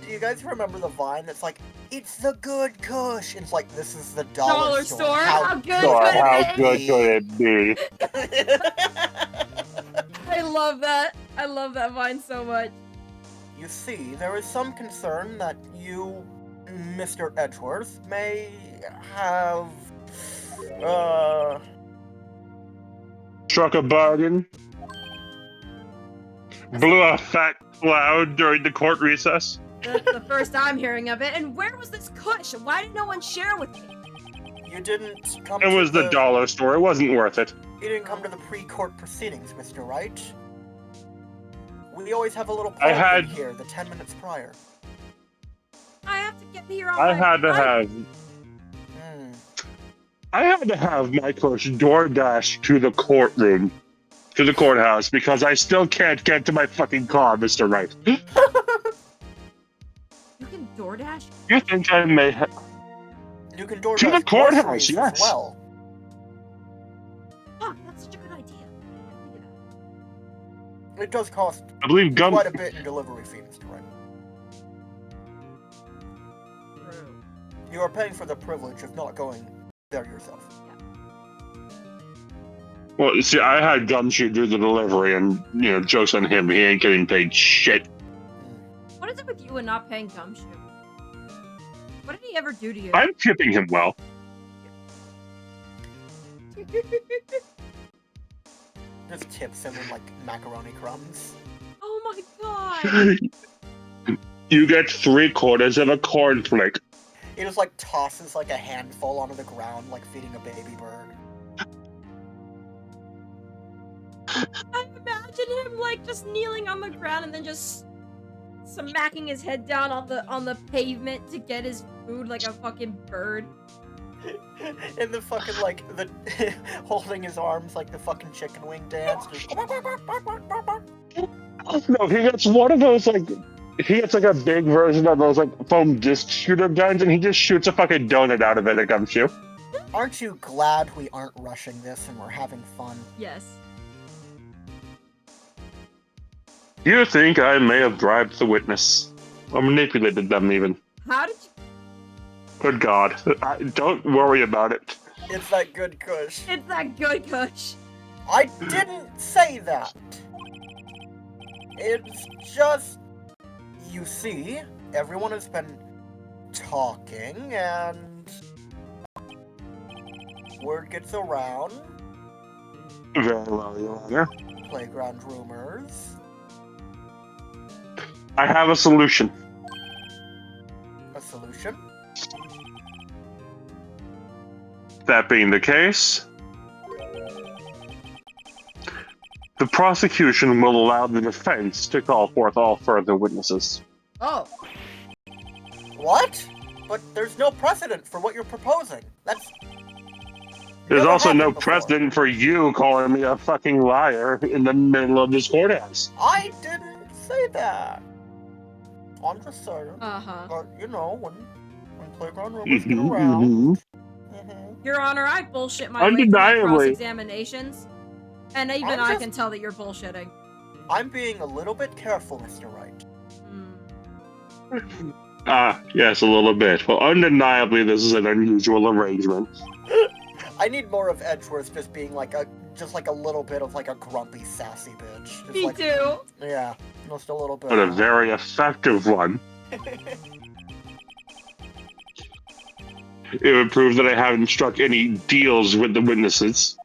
S2: Do you guys remember the Vine that's like, it's the good Kush? And it's like, this is the
S1: Dollar store? How good
S3: God,
S1: could
S3: how
S1: it
S3: good
S1: be?
S3: could it be?
S1: I love that. I love that Vine so much.
S2: You see, there is some concern that you, Mr. Edgeworth, may have,
S3: Struck a bargain. Blew a fat cloud during the court recess.
S1: That's the first I'm hearing of it. And where was this Kush? Why did no one share with me?
S2: you didn't come
S3: It
S2: to
S3: was the dollar store. It wasn't worth it.
S2: You didn't come to the pre-court proceedings, Mr. Wright. We always have a little
S3: I
S2: party
S3: had-
S2: here the 10 minutes prior.
S1: I have to get here on
S3: I
S1: my
S3: had to
S1: bike.
S3: have.
S2: Hmm.
S3: I had to have my coach DoorDash to the courtroom, to the courthouse, because I still can't get to my fucking car, Mr. Wright.
S1: You can DoorDash?
S3: You think I may have?
S2: You can DoorDash
S3: To the courthouse,
S2: groceries
S3: yes.
S2: as well.
S1: Fuck, that's such a good idea.
S2: It does cost
S3: I believe Gum.
S2: quite a bit in delivery fee, Mr. Wright.
S1: True.
S2: You are paying for the privilege of not going there yourself.
S3: Well, see, I had Gumshoe do the delivery, and jokes on him. He ain't getting paid shit.
S1: What is it with you and not paying Gumshoe? What did he ever do to you?
S3: I'm tipping him well.
S2: Just tips him in, like, macaroni crumbs.
S1: Oh my god!
S3: You get 3/4 of a cornflake.
S2: He just, like, tosses, like, a handful onto the ground, like feeding a baby bird.
S1: I imagine him like just kneeling on the ground and then just smacking his head down on the pavement to get his food like a fucking bird.
S2: And the fucking, like, the holding his arms like the fucking chicken wing dance. Just...
S3: No, he gets one of those, like, he gets, like, a big version of those, like, foam disc shooter guns, and he just shoots a fucking donut out of it at Gumshoe.
S2: Aren't you glad we aren't rushing this and we're having fun?
S1: Yes.
S3: You think I may have bribed the witness? Or manipulated them, even.
S1: How did you?
S3: Good God. Don't worry about it.
S2: It's that good Kush.
S1: It's that good Kush.
S2: I didn't say that. It's just... You see, everyone has been talking, and... word gets around.
S3: Very well, Your Honor.
S2: Playground rumors.
S3: I have a solution.
S2: A solution?
S3: That being the case, the prosecution will allow the defense to call forth all further witnesses.
S1: Oh.
S2: What? But there's no precedent for what you're proposing. That's...
S3: There's
S2: never
S3: also no
S2: happened before.
S3: precedent for you calling me a fucking liar in the middle of this courthouse.
S2: I didn't say that. I'm just saying.
S1: Uh-huh.
S2: But, when playground rumors get around...
S1: Your Honor, I bullshit my way through
S3: Undeniably.
S1: cross-examinations. And even I can tell that you're bullshitting.
S2: I'm being a little bit careful, Mr. Wright.
S3: Yes, a little bit. Well, undeniably, this is an unusual arrangement.
S2: I need more of Edgeworth just being like a little bit of like a grumpy, sassy bitch. Just
S1: Me
S2: like,
S1: too.
S2: Yeah, just a little bit.
S3: But a very effective one. It would prove that I haven't struck any deals with the witnesses.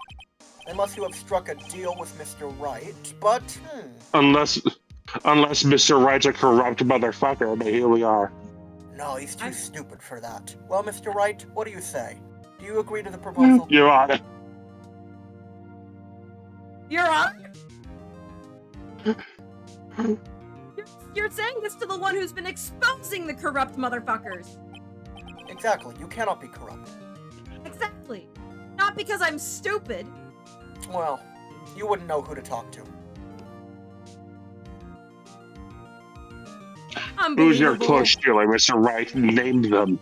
S2: Unless you have struck a deal with Mr. Wright, but
S3: Unless Mr. Wright's a corrupt motherfucker, but here we are.
S2: No, he's too stupid for that. Well, Mr. Wright, what do you say? Do you agree to the proposal?
S3: Your Honor.
S1: Your Honor? You're saying this to the one who's been exposing the corrupt motherfuckers.
S2: Exactly, you cannot be corrupt.
S1: Exactly. Not because I'm stupid.
S2: Well, you wouldn't know who to talk to.
S3: Who's your
S1: Unbelievable.
S3: close dealer, Mr. Wright? Name them.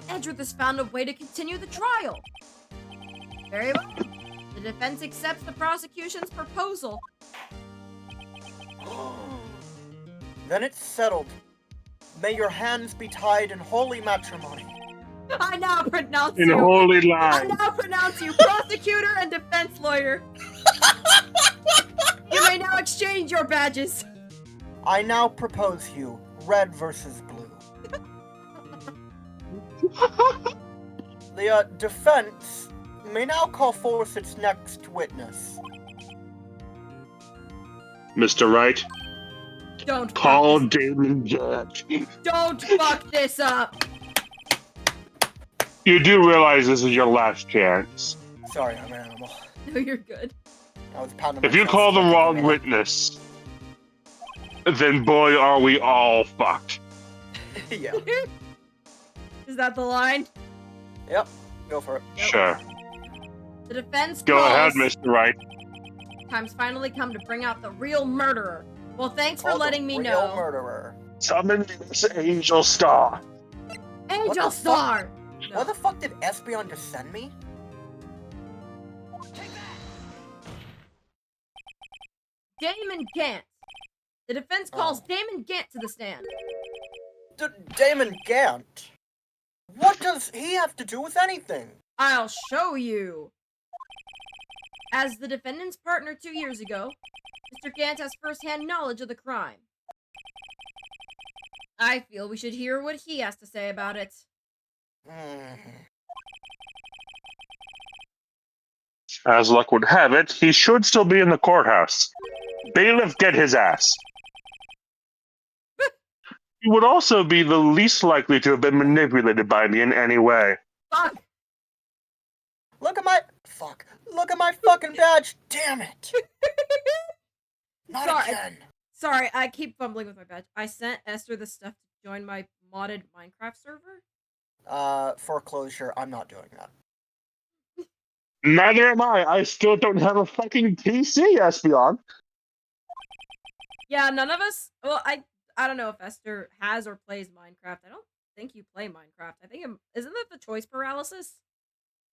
S1: Edgeworth has found a way to continue the trial. Very well. The defense accepts the prosecution's proposal.
S2: Then it's settled. may your hands be tied in holy matrimony.
S1: I now pronounce
S3: In
S1: you.
S3: holy
S1: I
S3: line.
S1: now pronounce you prosecutor and defense lawyer. You may now exchange your badges.
S2: I now propose you red versus blue. The defense may now call forth its next witness.
S3: Mr. Wright,
S1: Don't
S3: call
S1: fuck this.
S3: Damon Gant.
S1: Don't fuck this up.
S3: You do realize this is your last chance.
S2: Sorry, I'm an animal.
S1: No, you're good.
S2: I was pounding
S3: If
S2: my
S3: you
S2: chest
S3: call the
S2: like a
S3: wrong
S2: gorilla.
S3: witness, then boy, are we all fucked.
S2: Yeah.
S1: Is that the line?
S2: Yep. Go for it.
S3: Sure.
S1: The defense
S3: Go
S1: calls.
S3: ahead, Mr. Wright.
S1: Time's finally come to bring out the real murderer. Well, thanks for
S2: Call the
S1: letting me
S2: real
S1: know.
S2: murderer.
S3: Summon this angel star.
S2: What
S1: Angel
S2: the
S1: Star! No.
S2: Why the fuck did Espeon just send me?
S1: Damon Gant. The defense calls Damon Gant to the stand.
S2: Damon Gant? What does he have to do with anything?
S1: I'll show you. As the defendant's partner 2 years ago, Mr. Gant has first-hand knowledge of the crime. I feel we should hear what he has to say about it.
S3: As luck would have it, he should still be in the courthouse. Bailiff, get his ass. He would also be the least likely to have been manipulated by me in any way.
S1: Fuck!
S2: Look at my fucking badge. Damn it. Not
S1: Sorry.
S2: again.
S1: Sorry, I keep fumbling with my badge. I sent Esther the stuff to join my modded Minecraft server.
S2: Foreclosure, I'm not doing that.
S3: Neither am I. I still don't have a fucking PC, Espeon.
S1: Yeah, none of us. Well, I don't know if Esther has or plays Minecraft. I don't think you play Minecraft. I think isn't that the choice paralysis?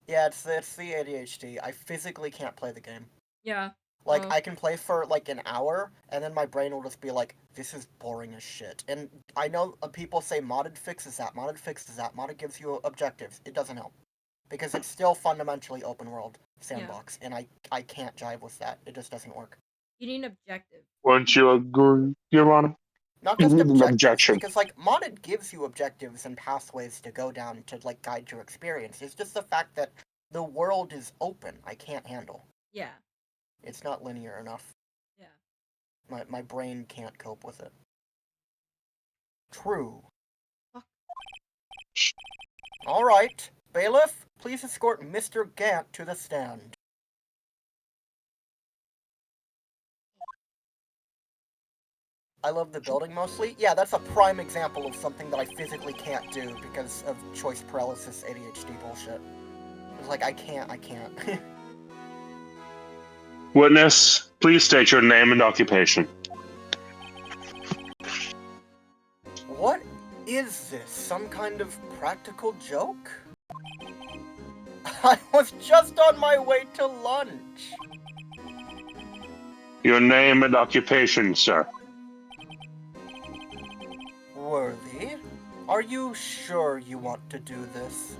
S2: Yeah, it's the ADHD. I physically can't play the game.
S1: Yeah.
S2: Like,
S1: Oh.
S2: I can play for, like, an hour, and then my brain will just be like, this is boring as shit. And I know people say modded fixes that, modded gives you objectives. It doesn't help. Because it's still fundamentally open world sandbox, and I can't jive with that. It just doesn't work.
S1: You need an objective.
S3: Wouldn't you agree, Your Honor?
S2: Not just
S3: You need an
S2: objectives,
S3: objection.
S2: because, like, modded gives you objectives and pathways to go down to, like, guide your experience. It's just the fact that the world is open. I can't handle.
S1: Yeah.
S2: It's not linear enough.
S1: Yeah.
S2: My brain can't cope with it. True.
S1: Fuck.
S2: Alright. Bailiff, please escort Mr. Gant to the stand. I love the building mostly. Yeah, that's a prime example of something that I physically can't do because of choice paralysis ADHD bullshit. It's like, I can't.
S3: Witness, please state your name and occupation.
S2: What is this? Some kind of practical joke? I was just on my way to lunch.
S3: Your name and occupation, sir.
S2: Worthy, are you sure you want to do this?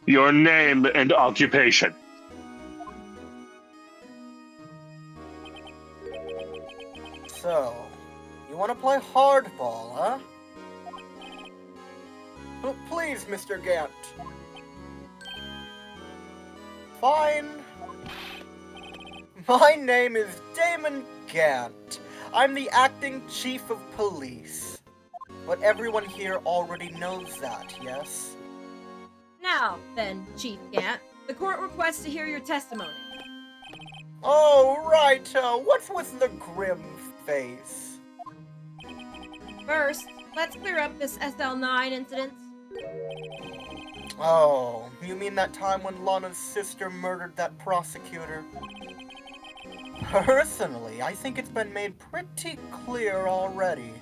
S3: Your name and occupation.
S2: So, you want to play hardball, huh? Oh, please, Mr. Gant. Fine. My name is Damon Gant. I'm the acting chief of police. But everyone here already knows that, yes?
S1: Now, then, Chief Gant, the court requests to hear your testimony.
S2: Oh, right. What's with the grim face?
S1: First, let's clear up this SL9 incident.
S2: Oh, you mean that time when Lana's sister murdered that prosecutor? Personally, I think it's been made pretty clear already.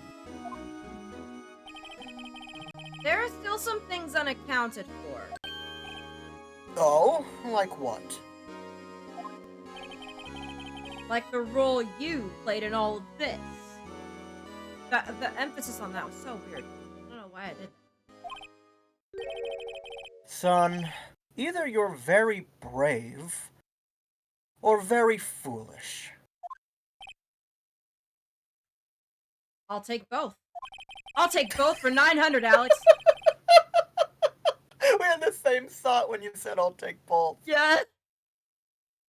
S1: There are still some things unaccounted for.
S2: Oh? Like what?
S1: Like the role you played in all of this. the emphasis on that was so weird. I don't know why I did that.
S2: Son, either you're very brave or very foolish.
S1: I'll take both. I'll take both for 900, Alex.
S2: We had the same thought when you said I'll take both.
S1: Yeah.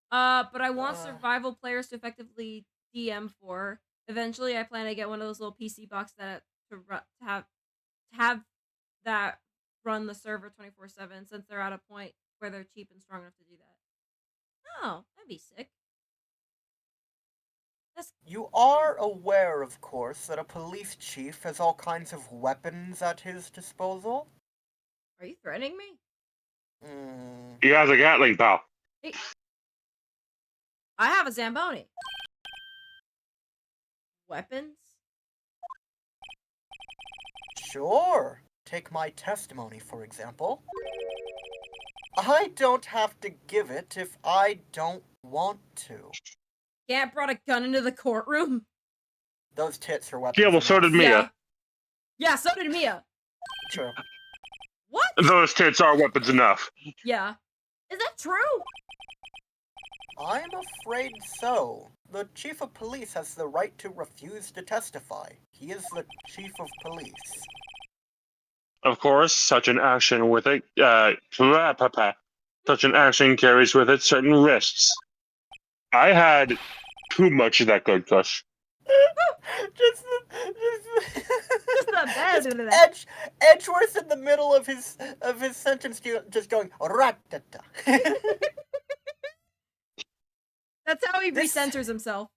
S1: But I want survival players to effectively DM for. Eventually, I plan to get one of those little PC boxes that to have that run the server 24/7 since they're at a point where they're cheap and strong enough to do that. Oh, that'd be sick.
S2: You are aware, of course, that a police chief has all kinds of weapons at his disposal?
S1: Are you threatening me?
S3: He has a Gatling, pal.
S1: Hey. I have a Zamboni. Weapons?
S2: Sure. Take my testimony, for example. I don't have to give it if I don't want to.
S1: Gant brought a gun into the courtroom?
S2: Those tits are weapons.
S3: Yeah, well, so did Mia.
S1: Yeah, so did Mia.
S2: True.
S1: What?
S3: Those tits are weapons enough.
S1: Yeah. Is that true?
S2: I'm afraid so. The chief of police has the right to refuse to testify. He is the chief of police.
S3: Of course, such an action with it, such an action carries with it certain risks. I had too much of that good kush.
S2: just Edgeworth in the middle of his sentence, just going ratata.
S1: That's how he recenters himself.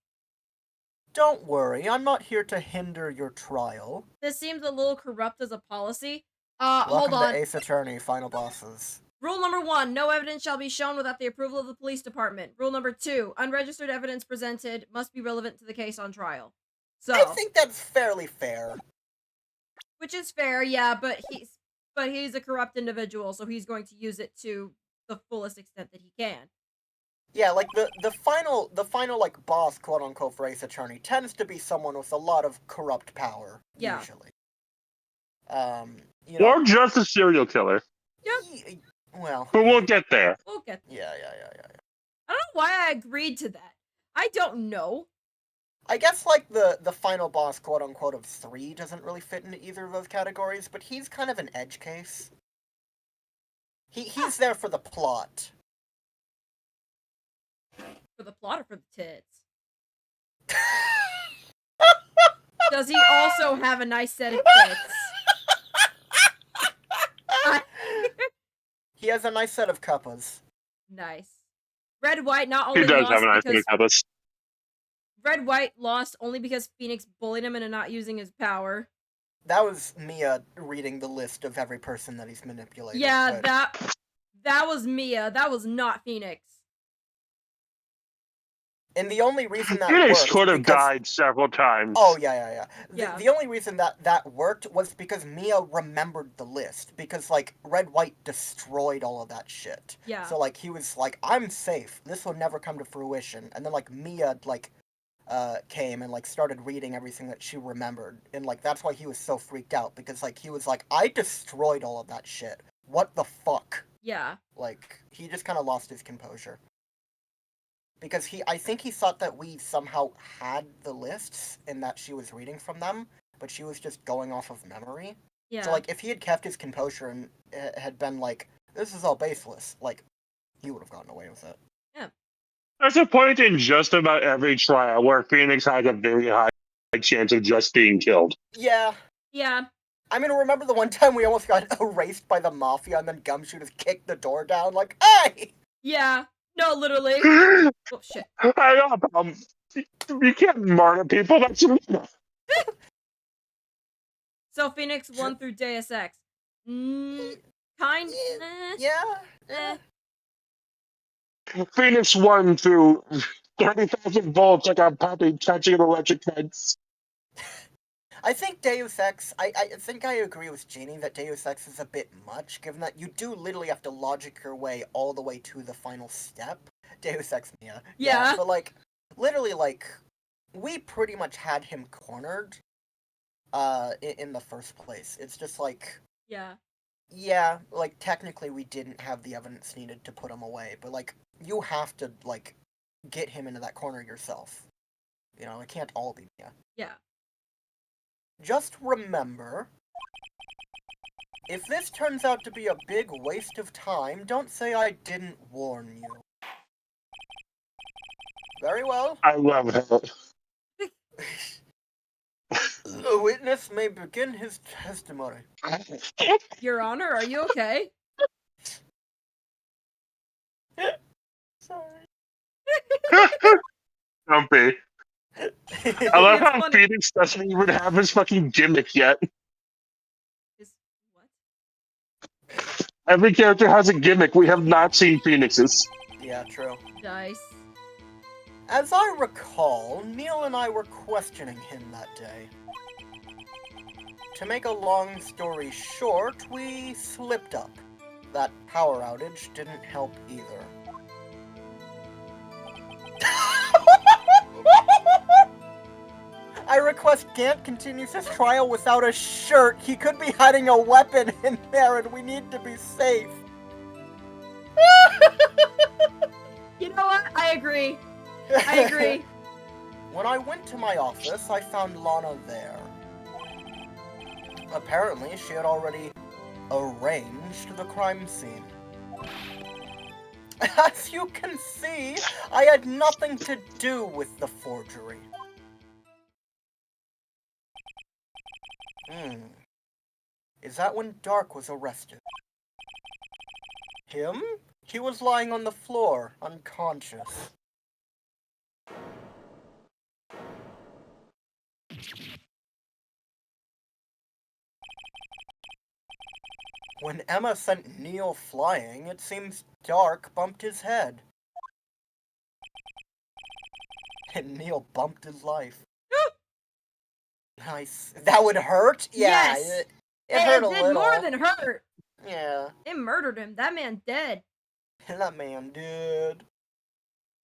S2: Don't worry, I'm not here to hinder your trial.
S1: This seems a little corrupt as a policy.
S2: Welcome
S1: Hold on.
S2: to Ace Attorney, Final Bosses.
S1: Rule number 1, no evidence shall be shown without the approval of the police department. Rule number 2, unregistered evidence presented must be relevant to the case on trial. So
S2: I think that's fairly fair.
S1: Which is fair, yeah, but he's a corrupt individual, so he's going to use it to the fullest extent that he can.
S2: Yeah, like the final like boss, quote unquote, for Ace Attorney tends to be someone with a lot of corrupt power.
S1: Yeah.
S2: Usually. You know,
S3: Or just a serial killer.
S1: Yeah.
S2: Well.
S3: But we'll get there.
S1: We'll get there.
S2: Yeah.
S1: I don't know why I agreed to that. I don't know.
S2: I guess like the final boss, quote unquote, of 3 doesn't really fit into either of those categories, but he's kind of an edge case. He's there for the plot.
S1: For the plot or for the tits? Does he also have a nice set of tits?
S2: He has a nice set of cuppas.
S1: Nice. Red White not only
S3: He does
S1: lost
S3: have a nice
S1: because
S3: cups.
S1: Red White lost only because Phoenix bullied him into not using his power.
S2: That was Mia reading the list of every person that he's manipulated.
S1: Yeah,
S2: but...
S1: that was Mia. That was not Phoenix.
S2: And the only reason that
S3: Phoenix
S2: worked
S3: could have
S2: because...
S3: died several times.
S2: Oh, yeah. The only reason that worked was because Mia remembered the list. Because, like, Red White destroyed all of that shit.
S1: Yeah.
S2: So, like, he was like, I'm safe. This will never come to fruition. And then, like, Mia, like, came and, like, started reading everything that she remembered. And, like, that's why he was so freaked out. Because, like, he was like, I destroyed all of that shit. What the fuck?
S1: Yeah.
S2: Like, he just kind of lost his composure. Because I think he thought that we somehow had the lists and that she was reading from them, but she was just going off of memory.
S1: Yeah.
S2: So, like, if he had kept his composure and had been like, this is all baseless, like, he would have gotten away with it.
S1: Yeah.
S3: There's a point in just about every trial where Phoenix has a very high chance of just being killed.
S2: Yeah.
S1: Yeah.
S2: I mean, remember the one time we almost got erased by the Mafia and then Gumshoe just kicked the door down, like, hey!
S1: Yeah. No, literally. Oh, shit.
S3: I know, you can't murder people, that's illegal.
S1: So, Phoenix won through Deus Ex.
S2: Yeah.
S3: Phoenix won through 30,000 volts like a puppy touching an electric fence.
S2: I think Deus Ex, I think I agree with Jeannie that Deus Ex is a bit much, given that you do literally have to logic your way all the way to the final step. Deus Ex Mia.
S1: Yeah.
S2: But, like, literally, like, we pretty much had him cornered. in the first place. It's just like,
S1: Yeah.
S2: yeah, like, technically we didn't have the evidence needed to put him away, but, like, you have to, like, get him into that corner yourself. You know, it can't all be Mia.
S1: Yeah.
S2: Just remember, if this turns out to be a big waste of time, don't say I didn't warn you. Very well.
S3: I love it.
S2: The witness may begin his testimony.
S1: Your Honor, are you okay?
S2: Sorry.
S3: Don't be. I love how Phoenix doesn't even have his fucking gimmick yet.
S1: Is what?
S3: Every character has a gimmick. We have not seen Phoenix's.
S2: Yeah, true.
S1: Dice.
S2: As I recall, Neil and I were questioning him that day. To make a long story short, we slipped up. That power outage didn't help either. I request Gant continues his trial without a shirt. He could be hiding a weapon in there and we need to be safe.
S1: You know what? I agree. I agree.
S2: When I went to my office, I found Lana there. Apparently, she had already arranged the crime scene. As you can see, I had nothing to do with the forgery. Is that when Dark was arrested? Him? He was lying on the floor, unconscious. When Emma sent Neil flying, it seems Dark bumped his head. And Neil bumped his life. Nice. That would hurt? Yeah.
S1: Yes.
S2: It hurt a
S1: did
S2: little.
S1: more than hurt.
S2: Yeah.
S1: It murdered him. That man dead.
S2: That man did.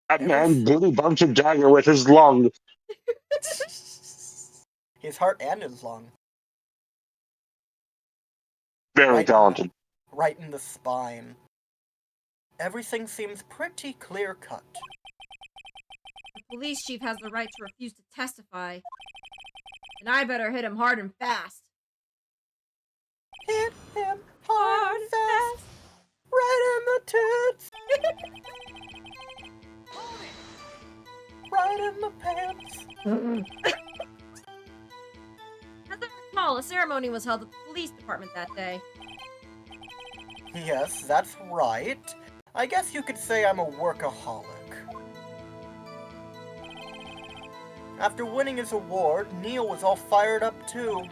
S3: That man really bumped a dagger with his lung.
S2: His heart and his lung.
S3: Very talented.
S2: Right in the spine. Everything seems pretty clear-cut.
S1: The police chief has the right to refuse to testify. And I better hit him hard and fast.
S2: Hit him hard and fast. Right in the tits. Right in the pants.
S1: As I recall, a ceremony was held at the police department that day.
S2: Yes, that's right. I guess you could say I'm a workaholic. After winning his award, Neil was all fired up too.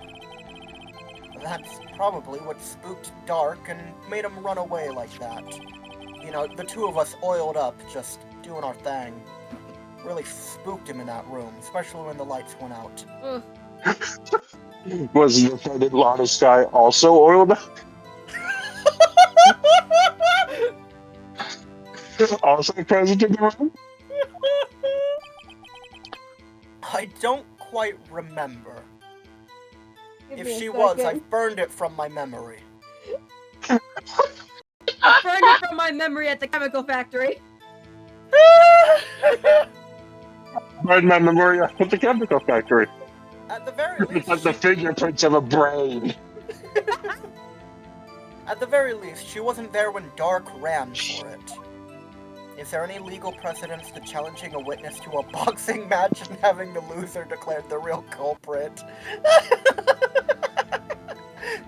S2: That's probably what spooked Dark and made him run away like that. You know, the two of us oiled up, just doing our thing. Really spooked him in that room, especially when the lights went out.
S1: Ugh.
S3: Was the defendant Lana Sky also oiled up? Also present in the room?
S2: I don't quite remember.
S1: Give
S2: If
S1: me a
S2: she was,
S1: second.
S2: I've burned it from my memory.
S1: I burned it from my memory at the chemical factory.
S3: Right, my memory at the chemical factory.
S2: At the very
S3: It's
S2: least,
S3: like the fingerprints of a brain.
S2: At the very least, she wasn't there when Dark ran for it. Is there any legal precedence to challenging a witness to a boxing match and having the loser declared the real culprit?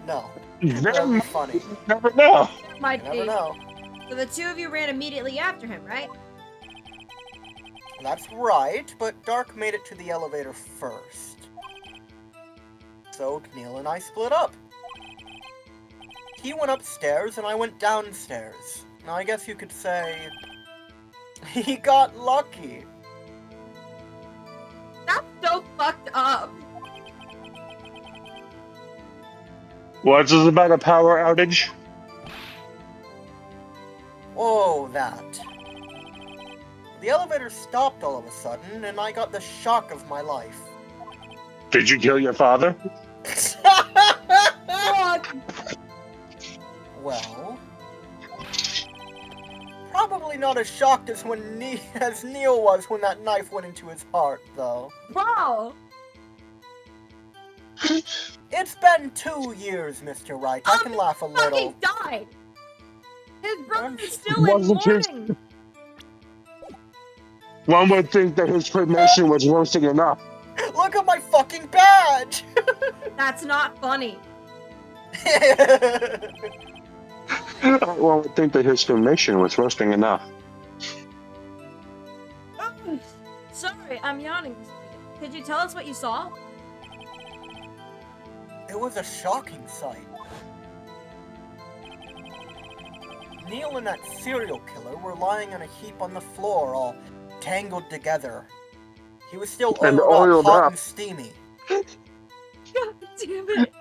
S2: No. That'd be funny.
S3: Never know.
S1: Might
S2: You never
S1: be.
S2: know.
S1: So the two of you ran immediately after him, right?
S2: That's right, but Dark made it to the elevator first. So Neil and I split up. He went upstairs and I went downstairs. Now I guess you could say he got lucky.
S1: That's so fucked up.
S3: What's this about a power outage?
S2: Oh, that. The elevator stopped all of a sudden, and I got the shock of my life.
S3: Did you kill your father?
S2: definitely not as shocked as as Neil was when that knife went into his heart, though.
S1: Wow!
S2: It's been 2 years, Mr. Wright. I can laugh a little.
S1: Fucking died! His brother is still in
S3: Wasn't his-
S1: mourning!
S3: One would think that his cremation was roasting enough.
S2: Look at my fucking badge!
S1: That's not funny.
S3: One would think that his cremation was roasting enough.
S1: Sorry, I'm yawning. Could you tell us what you saw?
S2: It was a shocking sight. Neil and that serial killer were lying on a heap on the floor, all tangled together. He was still
S3: And
S2: oiled
S3: oiled
S2: up, hot
S3: up.
S2: and steamy.
S1: God damn it.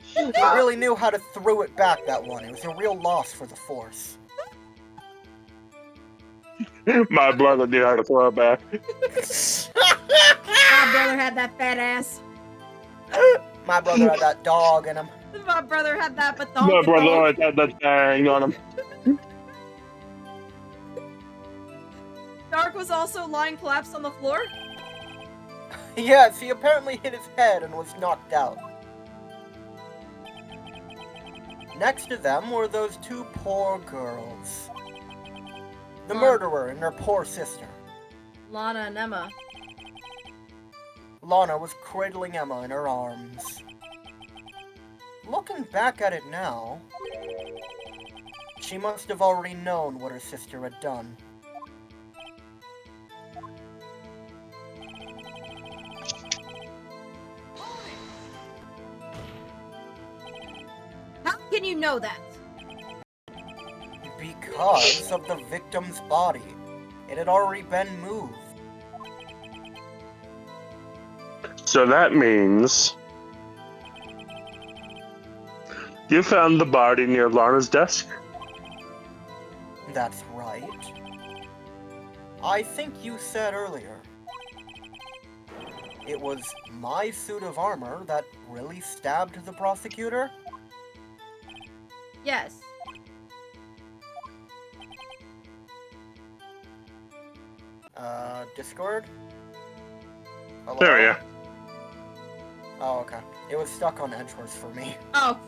S2: He really knew how to throw it back, that one. It was a real loss for the Force.
S3: My brother knew how to throw it back.
S1: My brother had that fat ass.
S2: My brother had that dog in him.
S1: My brother had that
S3: My
S1: bathonk.
S3: brother had that thing on him.
S1: Dark was also lying collapsed on the floor?
S2: Yes, he apparently hit his head and was knocked out. Next to them were those 2 poor girls. The murderer and her poor sister.
S1: Lana and Emma.
S2: Lana was cradling Emma in her arms. Looking back at it now, she must have already known what her sister had done.
S1: How can you know that?
S2: Because of the victim's body. It had already been moved.
S3: So that means you found the body near Lana's desk?
S2: That's right. I think you said earlier. It was my suit of armor that really stabbed the prosecutor?
S1: Yes.
S2: Discord? Hello?
S3: There you are.
S2: Oh, okay. It was stuck on Edgeworth for me.
S1: Oh,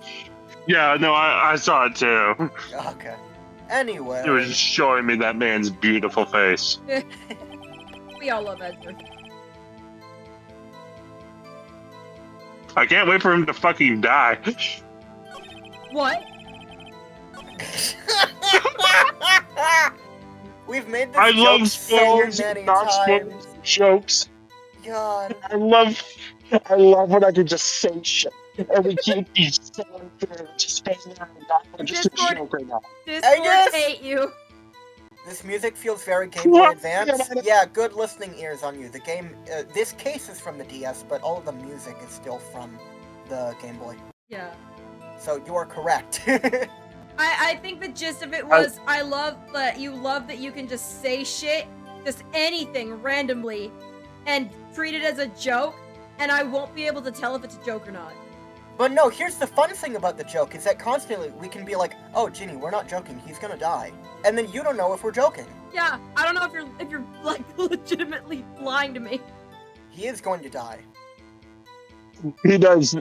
S3: Yeah, no, I saw it too.
S2: Okay. Anyway.
S3: It was just showing me that man's beautiful face.
S1: we all love Edward.
S3: I can't wait for him to fucking die.
S1: What?
S2: We've made this
S3: I
S2: joke
S3: love
S2: so
S3: spells,
S2: many
S3: not
S2: times.
S3: spells, jokes.
S2: God.
S3: I love when I can just say shit. And we keep these songs there, just spelling out and just a
S1: Discord-
S3: joke right now.
S1: Discord
S2: Angus!
S1: hate you.
S2: This music feels very Game Boy Advance. Yeah, good listening ears on you. The game, this case is from the DS, but all of the music is still from the Game Boy.
S1: Yeah.
S2: So you are correct.
S1: I think the gist of it was I love that you can just say shit, just anything randomly, and treat it as a joke, and I won't be able to tell if it's a joke or not.
S2: But no, here's the fun thing about the joke, is that constantly we can be like, oh, Ginny, we're not joking, he's gonna die. And then you don't know if we're joking.
S1: Yeah, I don't know if you're like legitimately lying to me.
S2: He is going to die.
S3: He does.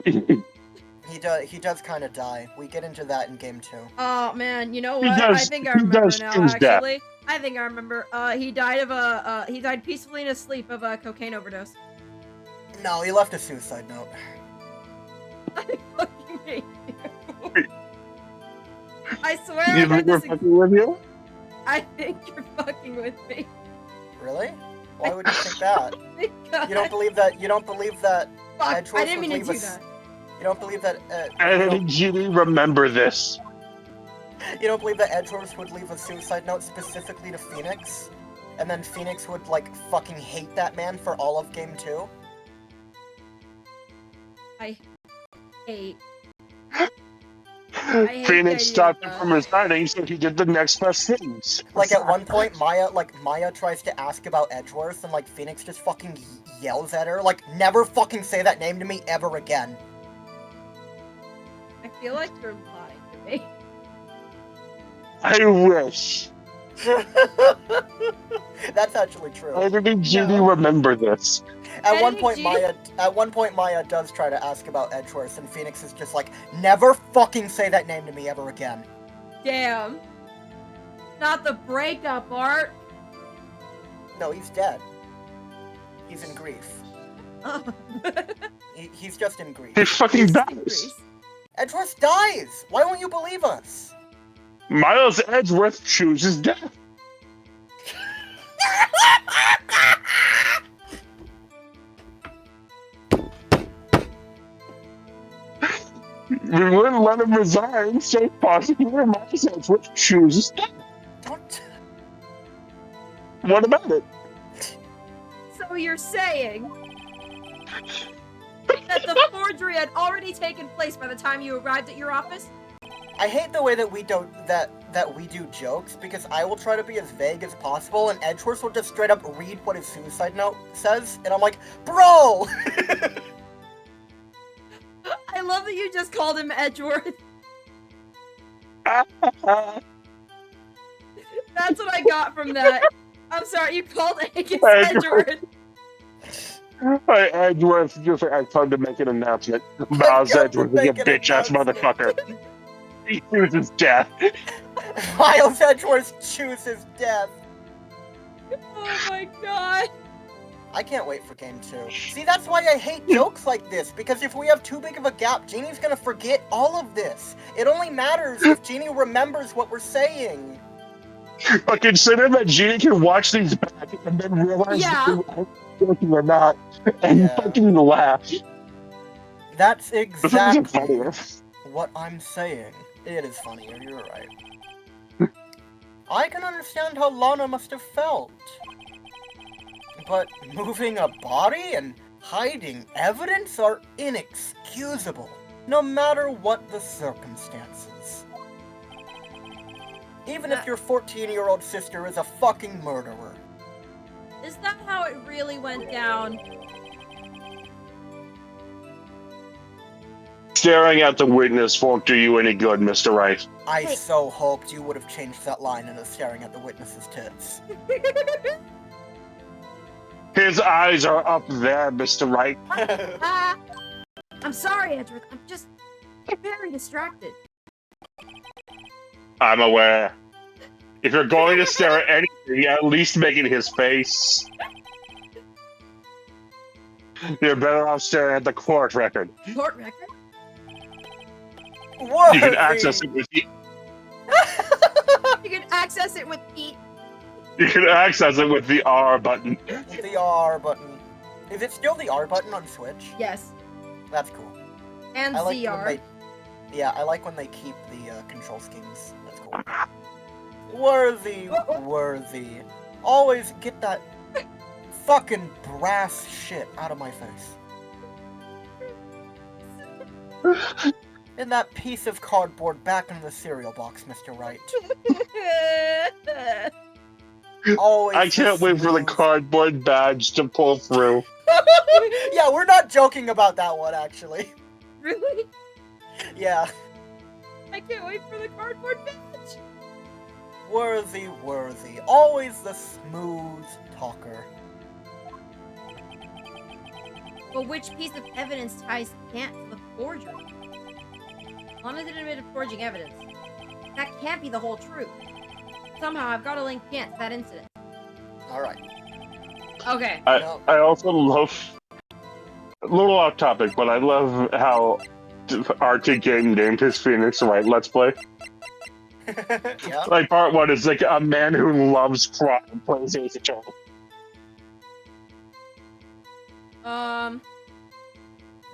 S2: He does kind of die. We get into that in game 2.
S1: Oh man, you know
S3: He
S1: what?
S3: does-
S1: I think I
S3: he
S1: remember
S3: does
S1: now.
S3: choose death.
S1: Actually, I think I remember. He died peacefully in his sleep of a cocaine overdose.
S2: No, he left a suicide note.
S1: I fucking hate you. I swear
S3: You
S1: I heard
S3: think we're
S1: this.
S3: fucking with you?
S1: I think you're fucking with me.
S2: Really? Why would you think that?
S1: Because
S2: You don't believe that? You don't believe that?
S1: fuck,
S2: Edgeworth
S1: I didn't mean to
S2: would
S1: do
S2: leave
S1: that.
S2: You don't believe that?
S3: And Ginny, remember this.
S2: You don't believe that Edgeworth would leave a suicide note specifically to Phoenix, and then Phoenix would like fucking hate that man for all of game 2?
S1: I hate. hate the
S3: Phoenix
S1: idea
S3: stopped
S1: of
S3: him
S1: that.
S3: from resigning, so he did the next best things.
S2: Like at one point, Maya tries to ask about Edgeworth, and like Phoenix just fucking yells at her, like, never fucking say that name to me ever again.
S1: I feel like you're lying to me.
S3: I wish.
S2: That's actually true.
S3: How did Judy
S1: No.
S3: remember this?
S2: At one
S1: Editing
S2: point, Maya does try to ask about Edgeworth, and Phoenix is just like, never fucking say that name to me ever again.
S1: Damn. Not the breakup, Art.
S2: No, he's dead. He's in grief.
S1: Oh.
S2: He's just in grief.
S3: He fucking
S1: He's
S3: dies.
S1: increased.
S2: Edgeworth dies! Why won't you believe us?
S3: Miles Edgeworth chooses death. We wouldn't let him resign, so possibly Miles Edgeworth chooses death.
S2: Don't...
S3: What about it?
S1: So you're saying that the forgery had already taken place by the time you arrived at your office?
S2: I hate the way that we don't that we do jokes, because I will try to be as vague as possible, and Edgeworth will just straight up read what his suicide note says, and I'm like, bro!
S1: I love that you just called him Edgeworth. That's what I got from that. I'm sorry, you called Agus Edgeworth.
S3: Edgeworth just had time to make an announcement. Miles
S2: come to
S3: Edgeworth is a
S2: make an
S3: bitch-ass
S2: announcement.
S3: motherfucker. He chooses death.
S2: Miles Edgeworth chooses death.
S1: Oh my god.
S2: I can't wait for game 2. See, that's why I hate jokes like this, because if we have too big of a gap, Jeannie's gonna forget all of this. It only matters if Jeannie remembers what we're saying.
S3: But consider that Jeannie can watch these back and then realize
S1: Yeah.
S3: that they were joking or not, and
S2: Yeah.
S3: fucking laugh.
S2: That's
S3: This isn't
S2: exactly
S3: funnier.
S2: what I'm saying. It is funnier, you're right. I can understand how Lana must have felt. But moving a body and hiding evidence are inexcusable, no matter what the circumstances. Even if your 14-year-old sister is a fucking murderer.
S1: Is that how it really went down?
S3: Staring at the witness won't do you any good, Mr. Wright.
S2: I
S1: Hey.
S2: so hoped you would have changed that line into staring at the witness's tits.
S3: His eyes are up there, Mr. Wright.
S1: I'm sorry, Edgeworth. I'm just very distracted.
S3: I'm aware. If you're going to stare at anything, at least make it his face. You're better off staring at the court record.
S1: Court record?
S2: Worthy.
S3: You can access it with
S1: You can access it with Pete.
S3: You can access it with the R button.
S2: The R button. Is it still the R button on Switch?
S1: Yes.
S2: That's cool.
S1: And
S2: I like
S1: ZR.
S2: when yeah, I like when they keep the control schemes. That's cool. Worthy, worthy. Always get that fucking brass shit out of my face. And that piece of cardboard back in the cereal box, Mr. Wright. Always.
S3: I can't wait for the
S2: smooth-
S3: cardboard badge to pull through.
S2: Yeah, we're not joking about that one, actually.
S1: Really?
S2: Yeah.
S1: I can't wait for the cardboard badge.
S2: Worthy, worthy. Always the smooth talker.
S1: But which piece of evidence ties Gant to the forgery? Lana didn't admit to forging evidence. That can't be the whole truth. Somehow I've got to link Gant to that incident.
S2: Alright.
S1: Okay.
S2: No.
S3: I also love, a little off topic, but I love how Arctic Game named his Phoenix Wright Let's Play.
S2: Yeah.
S3: Like part 1 is like a man who loves crime and plays Ace Attorney.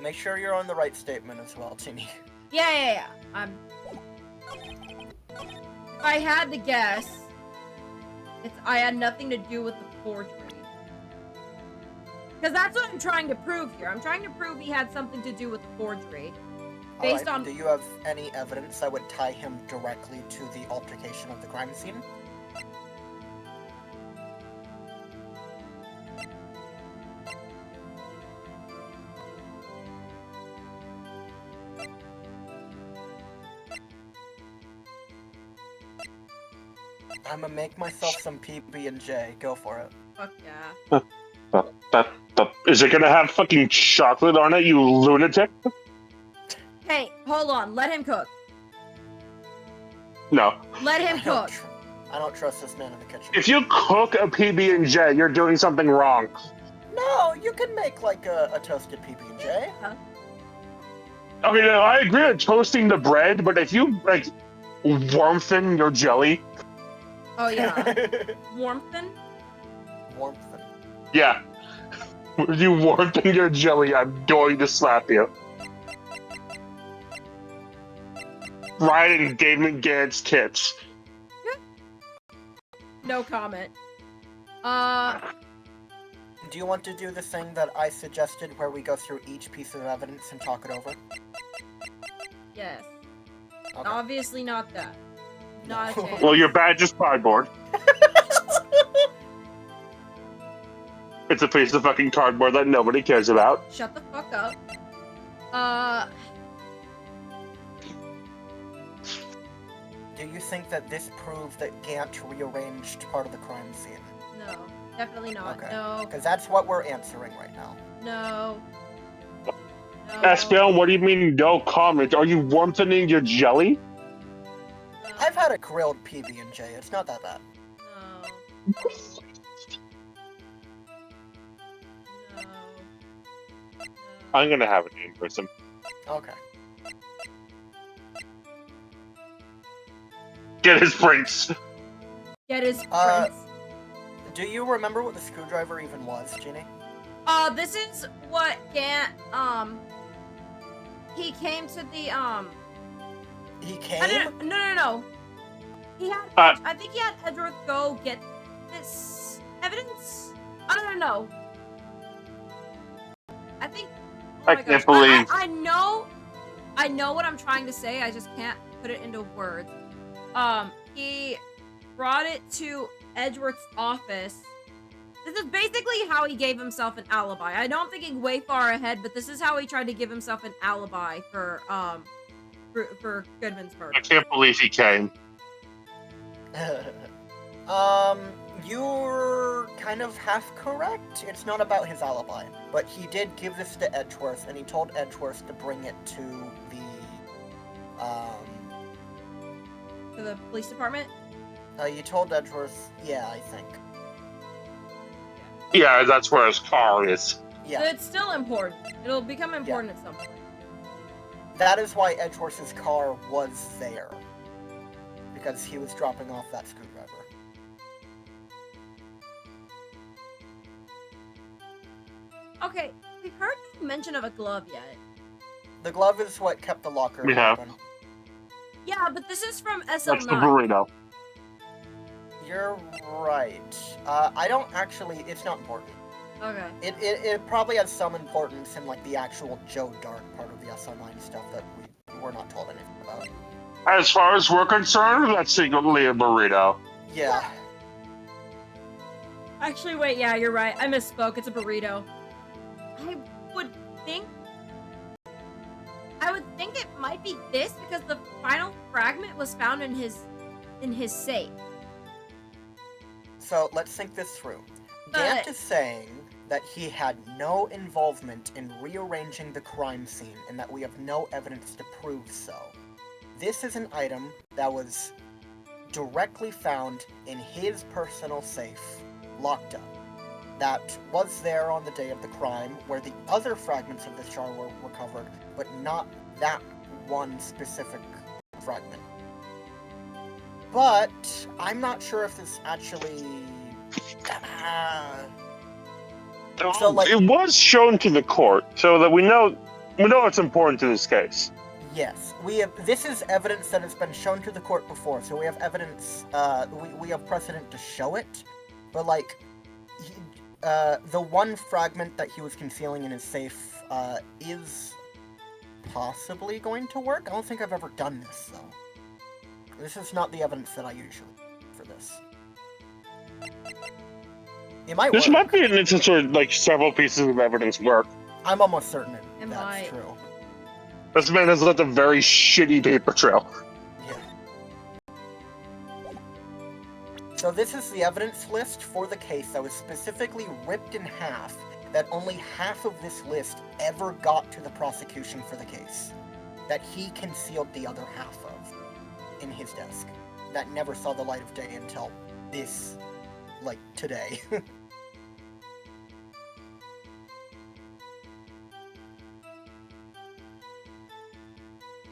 S2: Make sure you're on the right statement as well, Tinny.
S1: Yeah. If I had to guess, I had nothing to do with the forgery. Because that's what I'm trying to prove here. I'm trying to prove he had something to do with the forgery. Based
S2: Alright,
S1: on...
S2: do you have any evidence that would tie him directly to the altercation of the crime scene? I'm gonna make myself some PB&J. Go for it.
S1: Fuck yeah.
S3: Is it gonna have fucking chocolate on it, you lunatic?
S1: Hey, hold on. Let him cook.
S3: No.
S1: Let him cook.
S2: I don't trust this man in the kitchen.
S3: If you cook a PB&J, you're doing something wrong.
S2: No, you can make like a toasted PB&J.
S1: Huh?
S3: Okay, no, I agree with toasting the bread, but if you, like, warmthen your jelly...
S1: Oh yeah. Warmthen?
S2: Warmthen.
S3: Yeah. If you warmthen your jelly, I'm going to slap you. Right in David Gant's tits.
S1: No comment.
S2: Do you want to do the thing that I suggested where we go through each piece of evidence and talk it over?
S1: Yes.
S2: Okay.
S1: Obviously not that. Not a chance.
S3: Well, your badge is cardboard. It's a piece of fucking cardboard that nobody cares about.
S1: Shut the fuck up.
S2: Do you think that this proves that Gant rearranged part of the crime scene?
S1: No. Definitely not.
S2: Okay.
S1: No.
S2: Because that's what we're answering right now.
S1: No. No.
S3: Espion, what do you mean no comment? Are you warmthening your jelly?
S1: No.
S2: I've had a grilled PB&J. It's not that bad.
S1: No. No.
S3: I'm gonna have it in person.
S2: Okay.
S3: Get his prints.
S1: Get his
S2: Uh,
S1: prints.
S2: Do you remember what the screwdriver even was, Jeannie?
S1: This is what Gant, he came to the,
S2: He came?
S1: No. He had, I think he had Edgeworth go get this evidence? I don't know. I think, oh
S3: I
S1: my
S3: can't
S1: gosh.
S3: believe.
S1: I know what I'm trying to say, I just can't put it into words. He brought it to Edgeworth's office. This is basically how he gave himself an alibi. I don't think he's way far ahead, but this is how he tried to give himself an alibi for Goodman's murder.
S3: I can't believe he came.
S2: You're kind of half correct. It's not about his alibi, but he did give this to Edgeworth, and he told Edgeworth to bring it to
S1: To the police department?
S2: you told Edgeworth, yeah, I think.
S3: Yeah, that's where his car is.
S2: Yeah.
S1: It's still important. It'll become important at some point.
S2: That is why Edgeworth's car was there. Because he was dropping off that screwdriver.
S1: Okay, we've heard no mention of a glove yet.
S2: The glove is what kept the locker
S3: We have.
S2: open.
S1: Yeah, but this is from SL9.
S3: That's the burrito.
S2: You're right. I don't actually... It's not important.
S1: Okay.
S2: It probably has some importance in, like, the actual Joe Dart part of the SL9 stuff that we're not told anything about.
S3: As far as we're concerned, that's secretly a burrito.
S2: Yeah.
S1: Actually, wait, yeah, you're right. I misspoke. It's a burrito. I would think it might be this because the final fragment was found in his safe.
S2: So, let's think this through.
S1: But-
S2: Gant is saying that he had no involvement in rearranging the crime scene and that we have no evidence to prove so. This is an item that was directly found in his personal safe, locked up. That was there on the day of the crime, where the other fragments of this jar were recovered, but not that one specific fragment. But I'm not sure if this actually... So, like-
S3: it was shown to the court, so that we know it's important to this case.
S2: Yes, this is evidence that has been shown to the court before, so we have evidence, we have precedent to show it, but, like, the one fragment that he was concealing in his safe, is possibly going to work. I don't think I've ever done this, though. This is not the evidence that I usually for this. It might
S3: This
S2: work.
S3: might be an instance where, like, several pieces of evidence work.
S2: I'm almost certain
S1: It
S2: that's
S1: might.
S2: true.
S3: This man has left a very shitty paper trail.
S2: Yeah. So this is the evidence list for the case that was specifically ripped in half, that only half of this list ever got to the prosecution for the case. That he concealed the other half of in his desk. That never saw the light of day until this, like, today.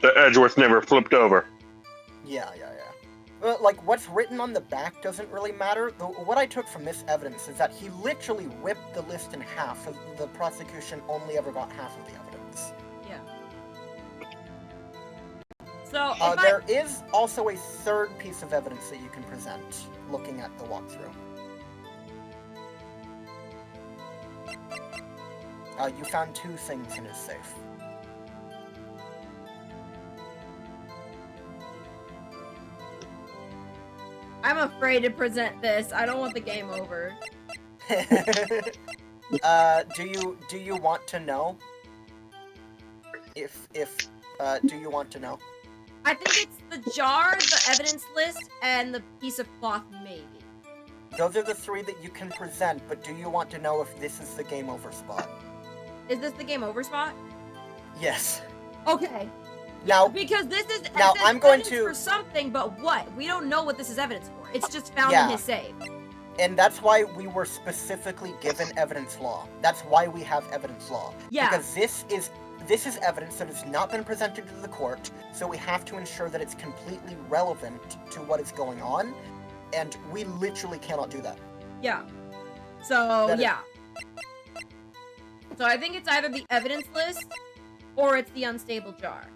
S3: The Edgeworth never flipped over.
S2: Yeah. Like, what's written on the back doesn't really matter. What I took from this evidence is that he literally ripped the list in half, so the prosecution only ever got half of the evidence.
S1: Yeah. So,
S2: There is also a third piece of evidence that you can present, looking at the walkthrough. You found 2 things in his safe.
S1: I'm afraid to present this. I don't want the game over.
S2: Do you want to know? Do you want to know?
S1: I think it's the jar, the evidence list, and the piece of cloth, maybe.
S2: Those are the 3 that you can present, but do you want to know if this is the game over spot?
S1: Is this the game over spot?
S2: Yes.
S1: Okay.
S2: Now,
S1: Because this is
S2: Now,
S1: it says
S2: I'm going
S1: evidence
S2: to-
S1: for something, but what? We don't know what this is evidence for. It's just found
S2: Yeah.
S1: in his safe.
S2: and that's why we were specifically given evidence law. That's why we have evidence law.
S1: Yeah.
S2: Because this is evidence that has not been presented to the court, so we have to ensure that it's completely relevant to what is going on, and we literally cannot do that.
S1: Yeah. So,
S2: That is-
S1: yeah. So I think it's either the evidence list or it's the unstable jar.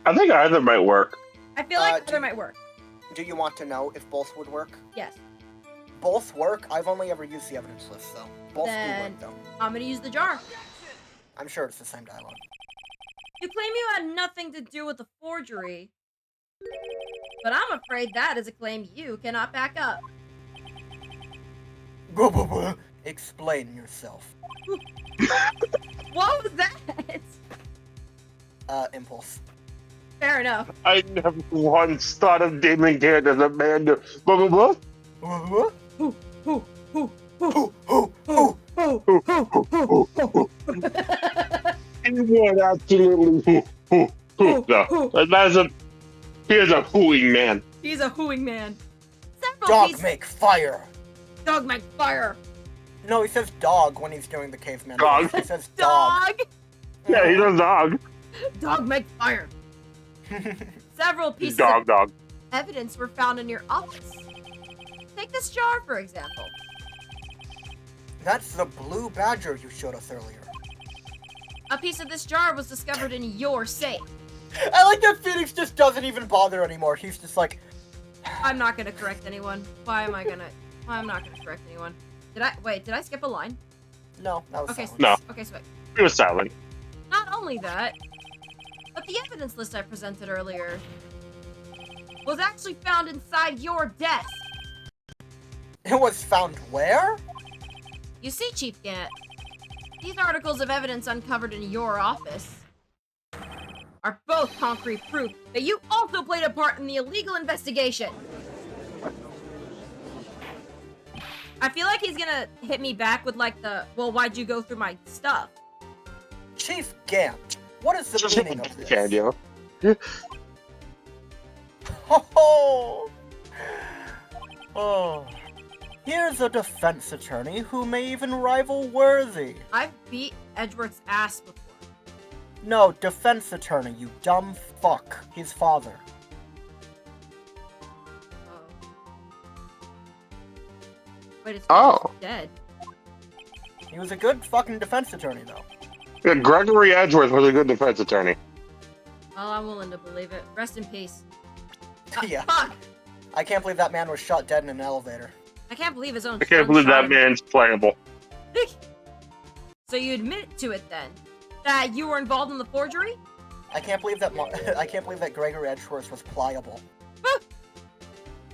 S3: I think either might work.
S1: I feel like
S2: do-
S1: either might work.
S2: Do you want to know if both would work?
S1: Yes.
S2: Both work. I've only ever used the evidence list, though. Both
S1: Then-
S2: do work, though.
S1: I'm gonna use the jar.
S2: I'm sure it's the same dialogue.
S1: You claim you had nothing to do with the forgery, but I'm afraid that is a claim you cannot back up.
S2: Explain yourself.
S1: What was that?
S2: Impulse.
S1: Fair enough.
S3: I never once thought of Damon Gant as a man to blah blah blah.
S2: Who?
S1: Who?
S3: He would absolutely no. He is a hooing man.
S1: He's a hooing man. Several
S2: Dog
S1: pieces-
S2: make fire.
S1: Dog make fire.
S2: No, he says dog when he's doing the caveman.
S3: Dog.
S2: He says dog.
S1: Dog.
S3: Yeah, he's a dog.
S1: Dog make fire. Several pieces
S3: Dog,
S1: of
S3: dog.
S1: evidence were found in your office. Take this jar, for example.
S2: That's the blue badger you showed us earlier.
S1: A piece of this jar was discovered in your safe.
S2: I like that Phoenix just doesn't even bother anymore. He's just like,
S1: I'm not gonna correct anyone. I'm not gonna correct anyone. Did I skip a line?
S2: no, that was
S1: Okay,
S2: silence.
S3: No.
S1: Okay, sweet.
S3: He was silent.
S1: Not only that, but the evidence list I presented earlier was actually found inside your desk.
S2: It was found where?
S1: You see, Chief Gant, these articles of evidence uncovered in your office are both concrete proof that you also played a part in the illegal investigation. I feel like he's gonna hit me back with like well, why'd you go through my stuff?
S2: Chief Gant. What is the meaning of this?
S3: Can you?
S2: Oh. Oh. Here's a defense attorney who may even rival Worthy.
S1: I've beat Edgeworth's ass before.
S2: No, defense attorney, you dumb fuck. His father.
S1: Oh. Wait, it's
S3: Oh.
S1: dead.
S2: He was a good fucking defense attorney, though.
S3: Yeah, Gregory Edgeworth was a good defense attorney.
S1: Well, I'm willing to believe it. Rest in peace.
S2: Yeah.
S1: Fuck!
S2: I can't believe that man was shot dead in an elevator.
S1: I can't believe his own
S3: I can't
S1: son
S3: believe
S1: shot
S3: that
S1: him.
S3: man's playable.
S1: So you admit to it then? That you were involved in the forgery?
S2: I can't believe that I can't believe that Gregory Edgeworth was pliable.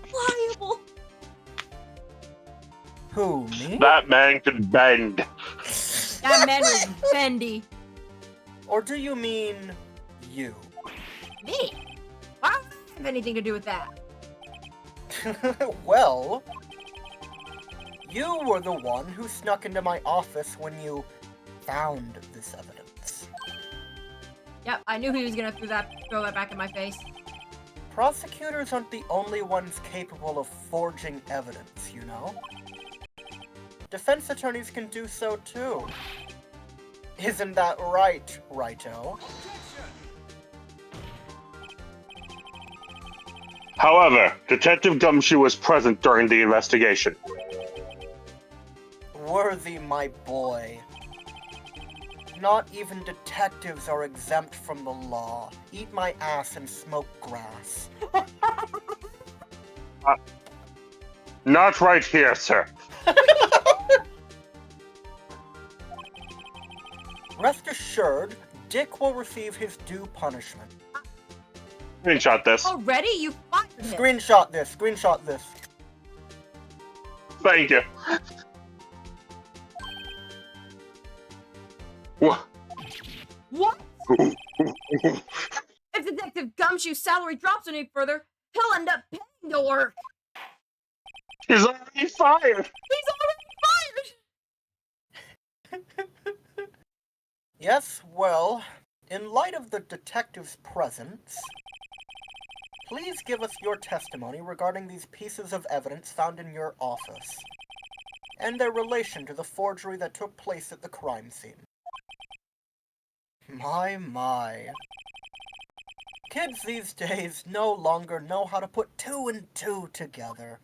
S1: Pliable!
S2: Who, me?
S3: That man could bend.
S1: That man was bendy.
S2: Or do you mean you?
S1: Me? Why would I have anything to do with that?
S2: Well, you were the one who snuck into my office when you found this evidence.
S1: Yep, I knew he was gonna throw that back in my face.
S2: Prosecutors aren't the only ones capable of forging evidence, you know? Defense attorneys can do so too. Isn't that right, Righto?
S3: However, Detective Gumshoe was present during the investigation.
S2: Worthy, my boy. Not even detectives are exempt from the law. Eat my ass and smoke grass.
S3: Not right here, sir.
S2: Rest assured, Dick will receive his due punishment.
S3: Screenshot this.
S1: Already? You fired him.
S2: Screenshot this.
S3: Thank you. What?
S1: What? If Detective Gumshoe's salary drops any further, he'll end up paying to work.
S3: He's already fired.
S1: He's already fired!
S2: Yes, well, in light of the detective's presence, please give us your testimony regarding these pieces of evidence found in your office, and their relation to the forgery that took place at the crime scene. My. Kids these days no longer know how to put two and two together.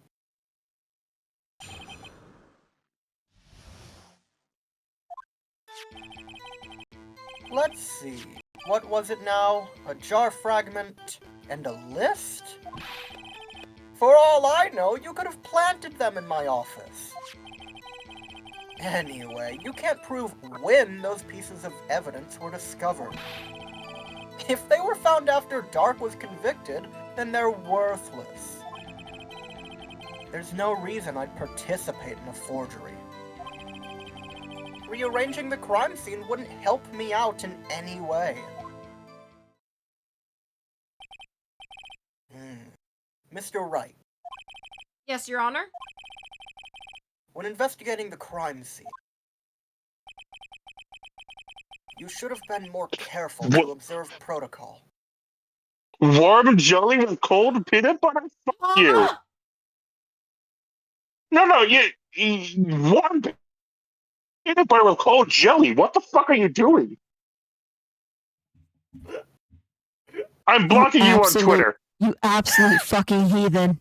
S2: Let's see. What was it now? A jar fragment and a list? For all I know, you could have planted them in my office. Anyway, you can't prove when those pieces of evidence were discovered. If they were found after Dark was convicted, then they're worthless. There's no reason I'd participate in a forgery. Rearranging the crime scene wouldn't help me out in any way. Mr. Wright,
S1: Yes, Your Honor?
S2: when investigating the crime scene, you should have been more careful to observe protocol.
S3: Warm jelly with cold peanut butter? Fuck you.
S1: Ah!
S3: No, you warm peanut butter with cold jelly. What the fuck are you doing? I'm blocking you on Twitter.
S4: You absolute fucking heathen.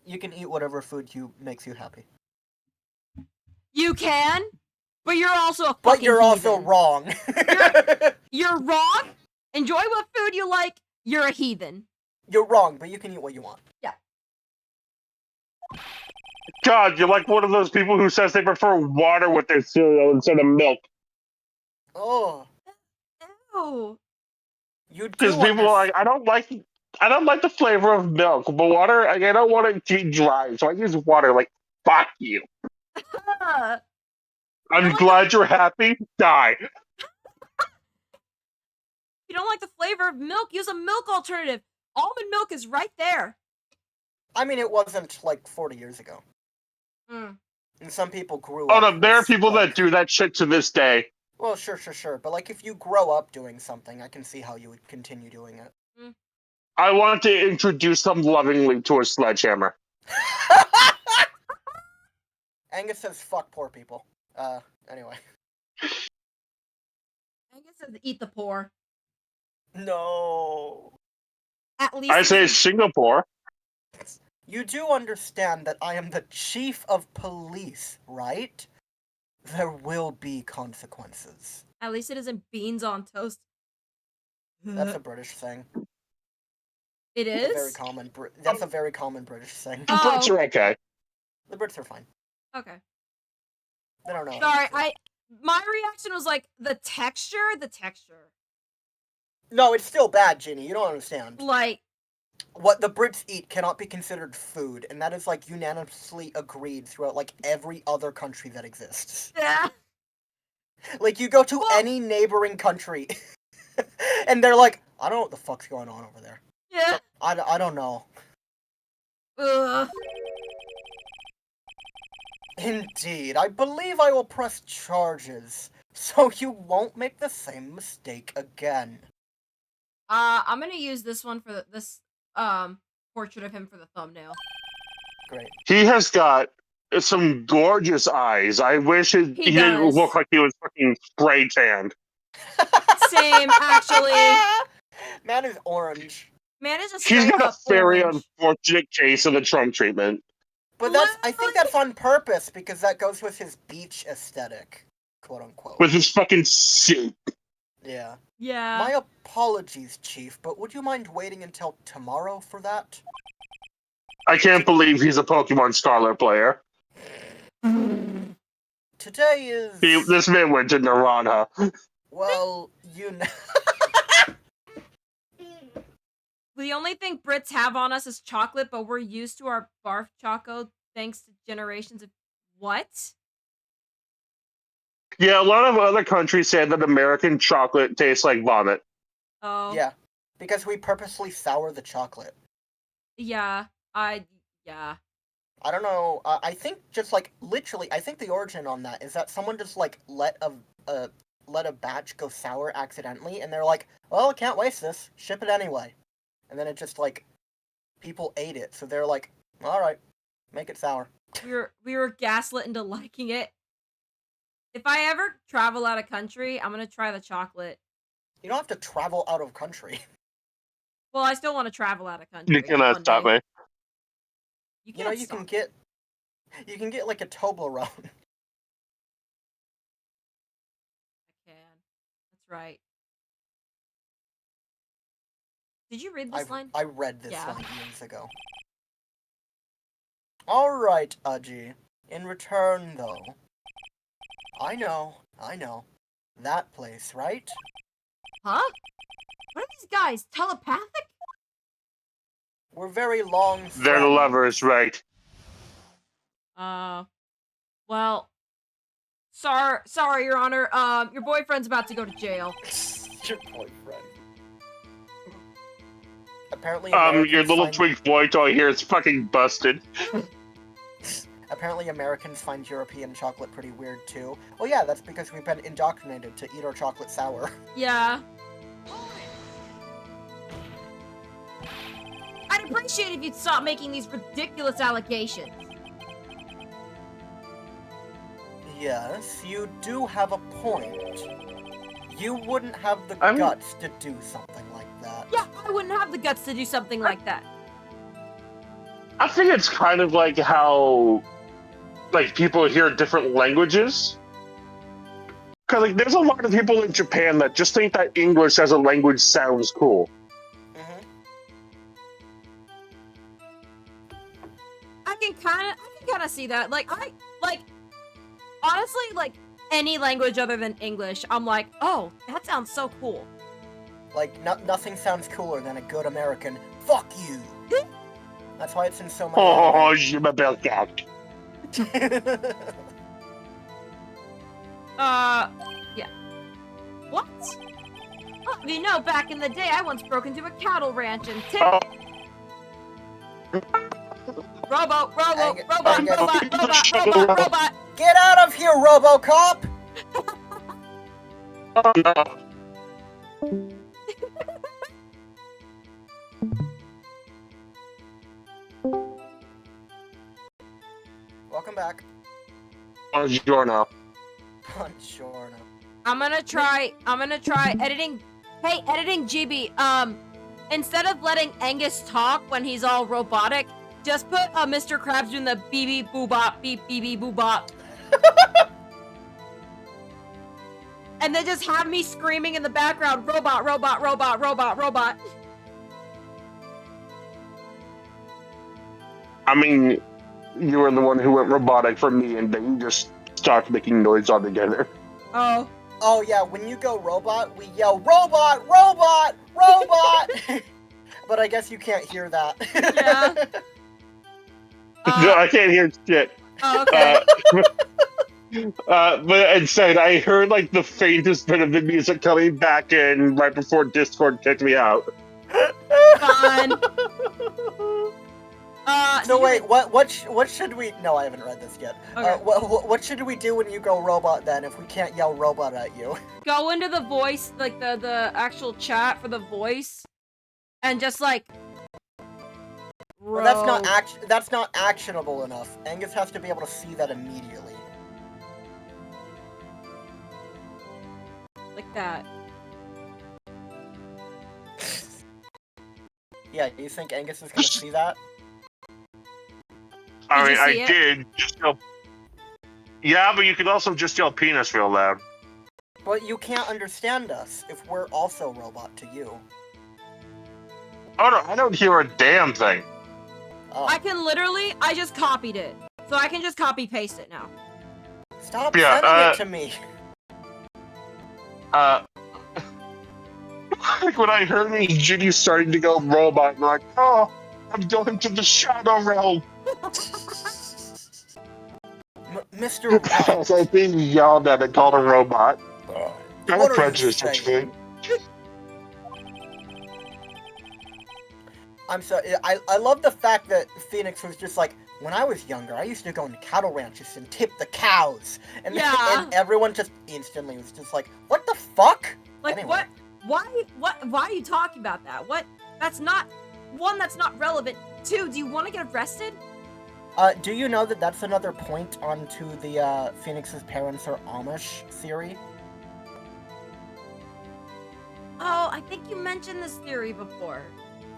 S2: You can eat whatever food makes you happy.
S1: You can, but you're also a fucking
S2: But you're also
S1: heathen.
S2: wrong.
S1: You're wrong. Enjoy what food you like. You're a heathen.
S2: You're wrong, but you can eat what you want.
S1: Yeah.
S3: God, you're like one of those people who says they prefer water with their cereal instead of milk.
S2: Oh,
S1: Ew.
S2: you do
S3: Because people are like, I don't like the flavor of milk, but water, I don't want it to be dry, so I use water. Like, fuck you.
S1: Ah.
S3: I'm
S1: like
S3: glad you're happy. Die.
S1: If you don't like the flavor of milk, use a milk alternative. Almond milk is right there.
S2: I mean, it wasn't like 40 years ago.
S1: Mm.
S2: And some people grew
S3: Oh
S2: up.
S3: no, there are
S2: with,
S3: people
S2: like...
S3: that do that shit to this day.
S2: Well, sure. But like, if you grow up doing something, I can see how you would continue doing it.
S3: I want to introduce them lovingly to a sledgehammer.
S2: Angus says, fuck poor people. Anyway.
S1: Angus says eat the poor.
S2: No.
S1: At least
S3: I say Singapore.
S2: You do understand that I am the chief of police, right? There will be consequences.
S1: At least it isn't beans on toast.
S2: That's a British thing.
S1: It
S2: It's a very
S1: is?
S2: common. That's a very common British thing.
S3: The Brits are okay.
S2: The Brits are fine.
S1: Okay.
S2: They don't know.
S1: Sorry, my reaction was like the texture.
S2: No, it's still bad, Ginny. You don't understand.
S1: Like,
S2: What the Brits eat cannot be considered food, and that is like unanimously agreed throughout like every other country that exists.
S1: yeah.
S2: Like you go to any neighboring country, and they're like, I don't know what the fuck's going on over there.
S1: Yeah.
S2: I don't know.
S1: Ugh.
S2: Indeed, I believe I will press charges, so you won't make the same mistake again.
S1: I'm gonna use this one for this portrait of him for the thumbnail.
S2: Great.
S3: He has got some gorgeous eyes. I wish he didn't
S1: does.
S3: look like he was fucking spray tanned.
S1: Same, actually.
S2: Man is orange.
S1: Man is a
S3: He's
S1: straight
S3: got a
S1: up
S3: very
S1: orange.
S3: unfortunate case of the Trump treatment.
S2: But I think that's on purpose, because that goes with his beach aesthetic, quote unquote.
S3: With his fucking suit.
S2: Yeah.
S1: Yeah.
S2: My apologies, Chief, but would you mind waiting until tomorrow for that?
S3: I can't believe he's a Pokemon Scarlet player.
S2: Today is...
S3: This man went to Nirvana.
S2: Well, you know...
S1: The only thing Brits have on us is chocolate, but we're used to our barf choco thanks to generations of... What?
S3: Yeah, a lot of other countries say that American chocolate tastes like vomit.
S1: Oh.
S2: Yeah, because we purposely sour the chocolate.
S1: Yeah. Yeah.
S2: I don't know, I think just, like, literally, I think the origin on that is that someone just, like, let a batch go sour accidentally, and they're like, well, I can't waste this, ship it anyway. And then it just, like, people ate it, so they're like, alright, make it sour.
S1: We were gaslit into liking it. If I ever travel out of country, I'm gonna try the chocolate.
S2: You don't have to travel out of country.
S1: Well, I still want to travel out of country.
S3: You cannot
S1: one
S3: stop
S1: day.
S3: me.
S1: You
S2: You know,
S1: can't
S2: you
S1: stop
S2: can
S1: me.
S2: get like a Toblerone.
S1: I can. That's right. Did you read this line?
S2: I read this
S1: Yeah.
S2: line years ago. Alright, Aji. In return, though. I know. That place, right?
S1: Huh? What are these guys? Telepathic?
S2: We're very long
S3: They're
S2: friends.
S3: lovers, right?
S1: Well, sorry, Your Honor. Your boyfriend's about to go to jail.
S2: Your boyfriend. Apparently,
S3: Your
S2: Americans
S3: little
S2: find...
S3: twink boy toy here is fucking busted.
S2: Apparently, Americans find European chocolate pretty weird, too. Well, yeah, that's because we've been indoctrinated to eat our chocolate sour.
S1: Yeah. I'd appreciate if you'd stop making these ridiculous allegations.
S2: Yes, you do have a point. You wouldn't have the guts to do something like that.
S1: Yeah, I wouldn't have the guts to do something like that.
S3: I think it's kind of like how, like, people hear different languages. Because, like, there's a lot of people in Japan that just think that English as a language sounds cool.
S1: I can kind of see that. Honestly, like, any language other than English, I'm like, oh, that sounds so cool.
S2: Like, nothing sounds cooler than a good American, fuck you! That's why it's in so many...
S3: Oh, je m'appelle Gant.
S1: Yeah. What? Well, you know, back in the day, I once broke into a cattle ranch and Robot!
S2: Get out of here, RoboCop!
S3: Oh, no.
S2: Welcome back.
S3: Buongiorno.
S2: Buongiorno.
S1: I'm gonna try editing. Hey, editing GB. Instead of letting Angus talk when he's all robotic, just put Mr. Krabs doing the beep beep boo bop beep beep beep boo bop. And then just have me screaming in the background, robot, robot, robot, robot, robot.
S3: I mean, you were the one who went robotic for me, and then you just stopped making noise altogether.
S1: Oh.
S2: Oh yeah, when you go robot, we yell, robot, robot, robot! But I guess you can't hear that.
S1: Yeah.
S3: No, I can't hear shit.
S1: Oh, okay.
S3: But instead, I heard like the faintest bit of the music coming back in right before Discord kicked me out.
S1: Fun.
S2: So
S1: did you
S2: wait,
S1: read-
S2: what should we? No, I haven't read this yet.
S1: Okay.
S2: What should we do when you go robot then? If we can't yell robot at you?
S1: Go into the voice, like the actual chat for the voice, and just like.
S2: Well, that's not actionable enough. Angus has to be able to see that immediately.
S1: Like that.
S2: Yeah, do you think Angus is gonna see that?
S3: I
S1: Did
S3: mean,
S1: you
S3: I
S1: see it?
S3: did just yell. Yeah, but you could also just yell penis real loud.
S2: But you can't understand us if we're also robot to you.
S3: Oh no, I don't hear a damn thing.
S2: Oh.
S1: I can literally, I just copied it. So I can just copy paste it now.
S2: Stop
S3: Yeah,
S2: sending it to me.
S3: Like when I heard me, Ginny starting to go robot, I'm like, oh, I'm going to the shadow realm.
S2: Mr.
S3: I was like being yelled at and called a robot. Kind
S2: What
S3: of
S2: are you
S3: prejudiced,
S2: saying?
S3: actually.
S2: I'm sorry. I love the fact that Phoenix was just like, when I was younger, I used to go into cattle ranches and tip the cows, and,
S1: Yeah.
S2: and everyone just instantly was just like, what the fuck?
S1: Like,
S2: Anyway.
S1: what? Why are you talking about that? What? That's not, one, that's not relevant. Two, do you want to get arrested?
S2: Do you know that that's another point onto the Phoenix's parents are Amish theory?
S1: Oh, I think you mentioned this theory before.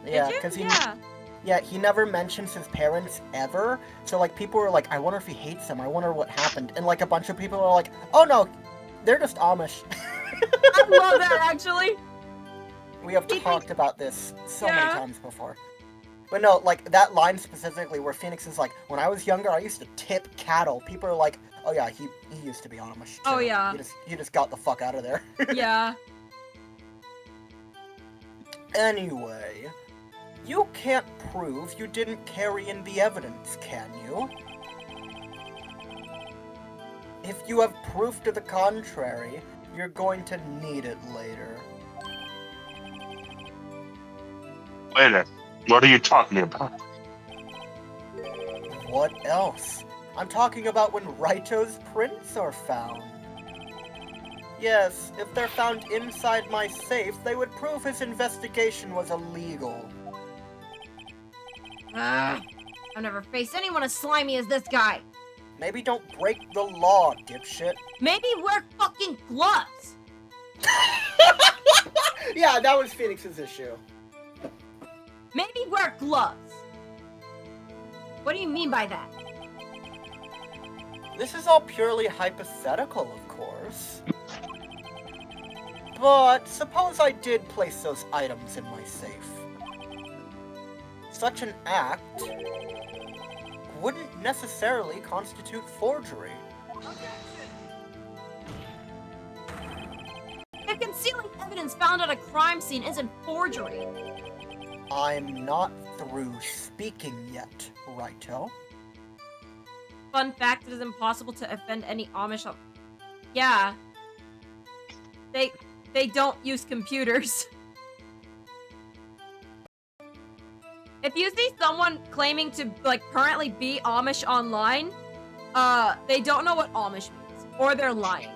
S2: Yeah,
S1: Did you?
S2: because he never mentions his parents ever. So like people were like, I wonder if he hates them. I wonder what happened. And like a bunch of people are like, oh no, they're just Amish.
S1: I love that, actually.
S2: We have
S1: He
S2: talked about this so many
S1: Yeah.
S2: times before. But no, like that line specifically where Phoenix is like, when I was younger, I used to tip cattle. People are like, oh yeah, he used to be Amish too.
S1: Oh, yeah.
S2: He just got the fuck out of there.
S1: Yeah.
S2: Anyway, you can't prove you didn't carry in the evidence, can you? If you have proof to the contrary, you're going to need it later.
S3: Wait a minute. What are you talking about?
S2: What else? I'm talking about when Raito's prints are found. Yes, if they're found inside my safe, they would prove his investigation was illegal.
S1: I've never faced anyone as slimy as this guy.
S2: Maybe don't break the law, dipshit.
S1: Maybe wear fucking gloves.
S2: Yeah, that was Phoenix's issue.
S1: Maybe wear gloves. What do you mean by that?
S2: This is all purely hypothetical, of course. But suppose I did place those items in my safe. Such an act wouldn't necessarily constitute forgery.
S1: If concealing evidence found at a crime scene isn't forgery.
S2: I'm not through speaking yet, Righto.
S1: Fun fact, it is impossible to offend any Amish. Yeah. They don't use computers. If you see someone claiming to, like, currently be Amish online, they don't know what Amish means. Or they're lying.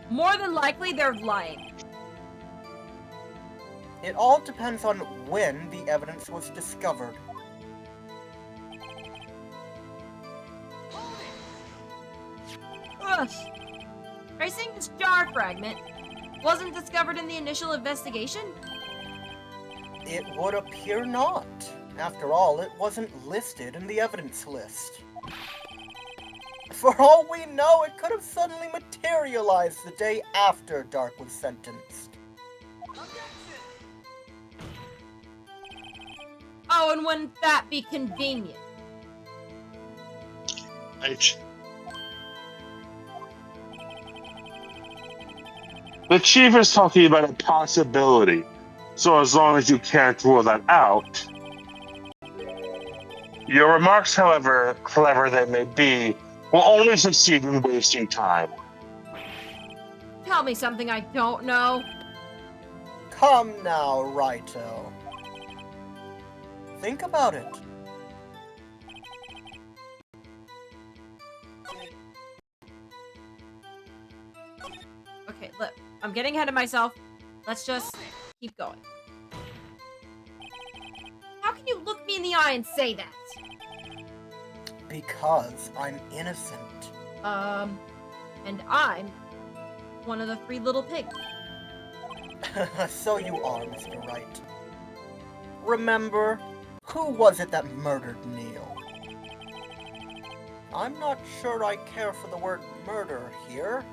S1: More than likely, they're lying.
S2: It all depends on when the evidence was discovered.
S1: Ugh. Tracing this jar fragment wasn't discovered in the initial investigation?
S2: It would appear not. After all, it wasn't listed in the evidence list. For all we know, it could have suddenly materialized the day after Dark was sentenced.
S1: Oh, and wouldn't that be convenient?
S3: The chief is talking about a possibility. So as long as you can't rule that out. Your remarks, however clever they may be, will only succeed in wasting time.
S1: Tell me something I don't know.
S2: Come now, Righto. Think about it.
S1: I'm getting ahead of myself. Let's just keep going. How can you look me in the eye and say that?
S2: Because I'm innocent.
S1: And I'm one of the 3 little pigs.
S2: So you are, Mr. Wright. Remember, who was it that murdered Neil? I'm not sure I care for the word murder here.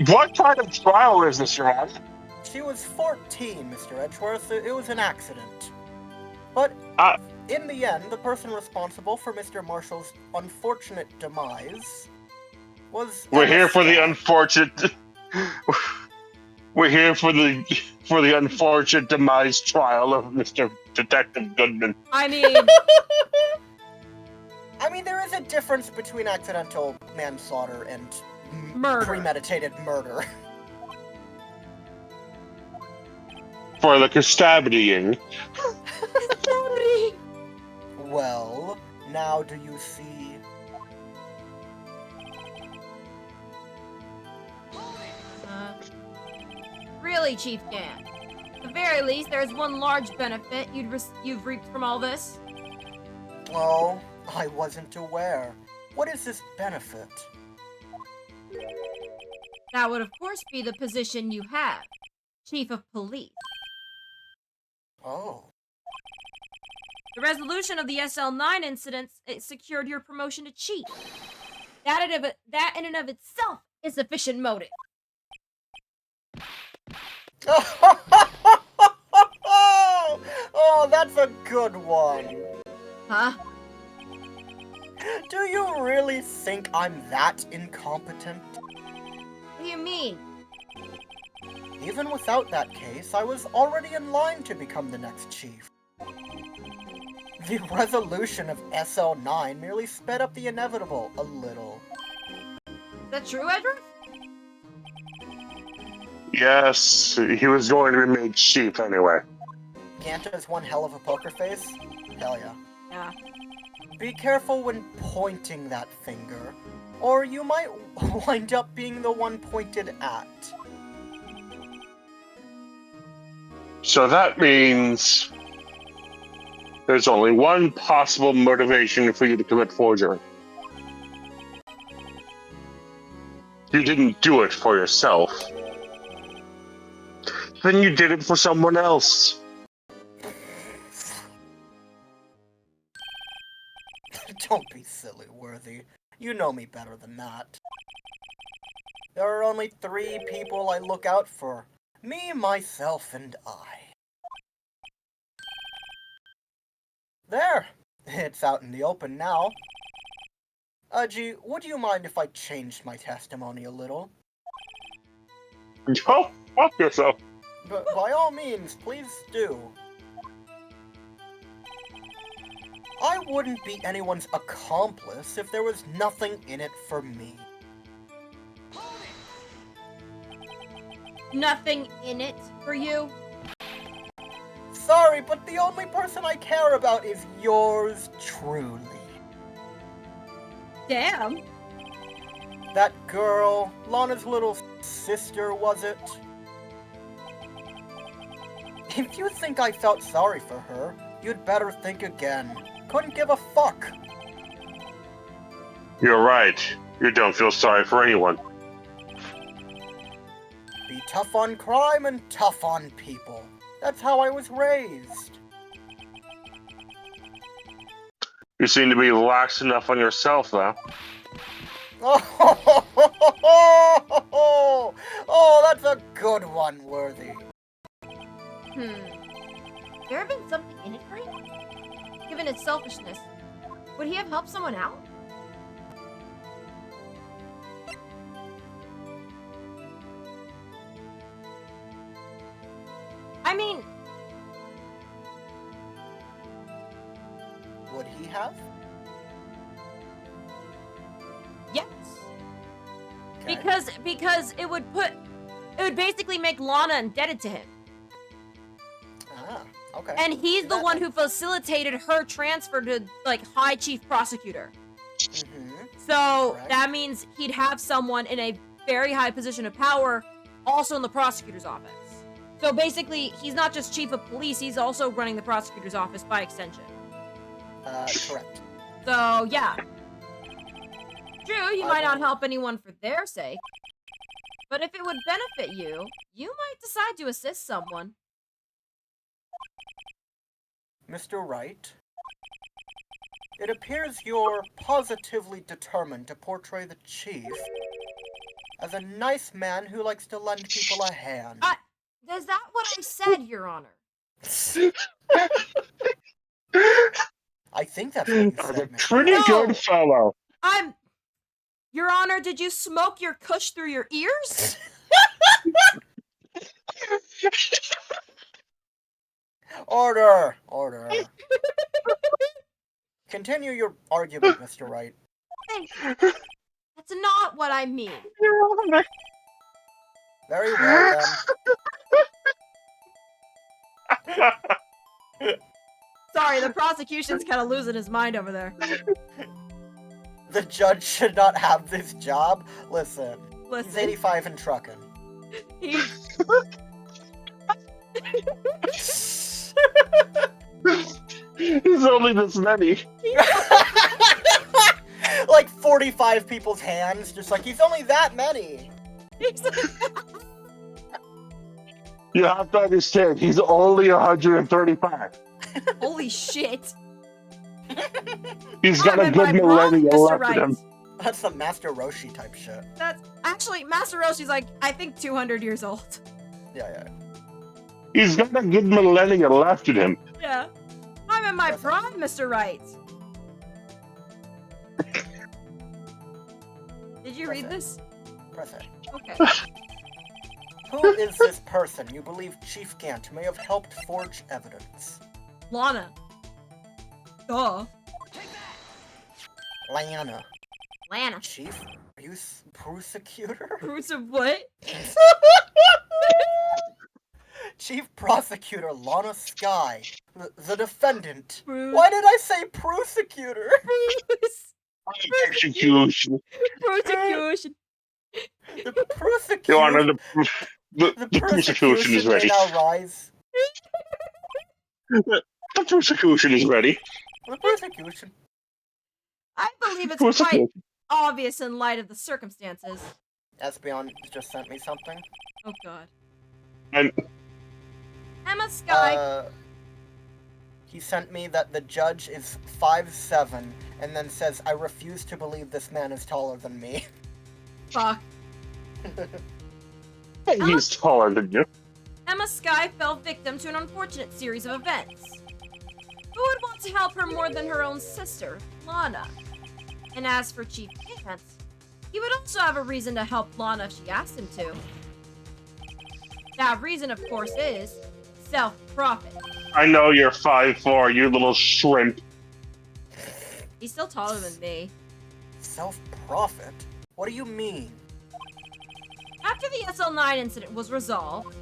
S3: What kind of trial is this, Your Honor?
S2: She was 14, Mr. Edgeworth. It was an accident. But in the end, the person responsible for Mr. Marshall's unfortunate demise was
S3: We're
S2: Emma
S3: here for the
S2: Scott.
S3: unfortunate. We're here for the unfortunate demise trial of Mr. Detective Goodman.
S1: I mean,
S2: I mean, there is a difference between accidental manslaughter and
S1: Murder.
S2: premeditated murder.
S3: For the custodian.
S2: Well, now do you see?
S1: Really, Chief Gant. At the very least, there's one large benefit you've reaped from all this.
S2: Oh, I wasn't aware. What is this benefit?
S1: That would, of course, be the position you have, Chief of Police.
S2: Oh.
S1: The resolution of the SL9 incidents secured your promotion to Chief. That in and of itself is sufficient motive.
S2: Oh, that's a good one.
S1: Huh?
S2: Do you really think I'm that incompetent?
S1: What do you mean?
S2: Even without that case, I was already in line to become the next chief. The resolution of SL9 merely sped up the inevitable a little.
S1: Is that true, Edward?
S3: Yes, he was going to be made chief anyway.
S2: Gant has one hell of a poker face? Hell yeah.
S1: Yeah.
S2: Be careful when pointing that finger, or you might wind up being the one pointed at.
S3: So that means there's only one possible motivation for you to commit forgery. You didn't do it for yourself. Then you did it for someone else.
S2: Don't be silly, Worthy. You know me better than that. There are only 3 people I look out for. Me, myself, and I. There! It's out in the open now. Gee, would you mind if I changed my testimony a little?
S3: Oh, fuck yourself.
S2: But by all means, please do. I wouldn't be anyone's accomplice if there was nothing in it for me.
S1: Nothing in it for you?
S2: Sorry, but the only person I care about is yours truly.
S1: Damn.
S2: That girl, Lana's little sister, was it? If you think I felt sorry for her, you'd better think again. Couldn't give a fuck.
S3: You're right. You don't feel sorry for anyone.
S2: Be tough on crime and tough on people. That's how I was raised.
S3: You seem to be lax enough on yourself, though.
S2: Oh, that's a good one, Worthy.
S1: There have been something in it for him? Given his selfishness, would he have helped someone out? I mean...
S2: Would he have?
S1: Yes.
S2: Okay.
S1: Because it would basically make Lana indebted to him.
S2: Ah, okay.
S1: And he's the one who facilitated her transfer to, like, High Chief Prosecutor.
S2: Mm-hmm.
S1: So
S2: Correct.
S1: that means he'd have someone in a very high position of power also in the prosecutor's office. So basically, he's not just chief of police, he's also running the prosecutor's office by extension.
S2: Correct.
S1: So, yeah. True, you might not help anyone for their sake. But if it would benefit you, you might decide to assist someone.
S2: Mr. Wright, it appears you're positively determined to portray the chief as a nice man who likes to lend people a hand.
S1: Is that what I said, Your Honor?
S2: I think that's what you
S3: That's a
S2: said, Mr.
S3: pretty
S2: Wright.
S3: good fellow.
S1: Your Honor, did you smoke your kush through your ears?
S2: Order! Order. Continue your argument, Mr. Wright.
S1: Thank you. That's not what I mean.
S2: Very well, then.
S1: Sorry, the prosecution's kind of losing his mind over there.
S2: The judge should not have this job? Listen. He's 85 and trucking.
S3: He's only this many.
S2: Like 45 people's hands, just like, he's only that many.
S3: You have to understand, he's only 135.
S1: Holy shit.
S3: He's got a
S1: Am
S3: good
S1: I wrong,
S3: millennial
S1: Mr.
S3: left
S1: Wright?
S3: in him.
S2: That's the Master Roshi type shit.
S1: That's actually Master Roshi's like, I think 200 years old.
S2: Yeah.
S3: He's got a good millennial left in him.
S1: Yeah. I'm in my prime, Mr. Wright. Did you read this?
S2: Press it.
S1: Okay.
S2: Who is this person you believe Chief Gant may have helped forge evidence?
S1: Lana. Duh.
S2: Lana.
S1: Lana.
S2: Chief? Are you prosecutor?
S1: Fruits of what?
S2: Chief Prosecutor Lana Sky, the defendant.
S1: Bruce.
S2: Why did I say prosecutor?
S3: Execution.
S1: Prosecution.
S2: The prosecution.
S3: Your Honor,
S2: the
S3: the prosecution is ready.
S2: may now rise.
S3: The prosecution is ready.
S2: The prosecution.
S1: I believe it's quite obvious in light of the circumstances.
S2: Espeon just sent me something.
S1: Oh god.
S3: And
S1: Emma Sky.
S2: He sent me that the judge is 5'7", and then says, I refuse to believe this man is taller than me.
S1: Fuck.
S3: he's taller than you.
S1: Emma Sky fell victim to an unfortunate series of events. Who would want to help her more than her own sister, Lana? And as for Chief Gant, he would also have a reason to help Lana if she asked him to. That reason, of course, is self-profit.
S3: I know you're 5'4", you little shrimp.
S1: He's still taller than me.
S2: Self-profit? What do you mean?
S1: After the SL9 incident was resolved,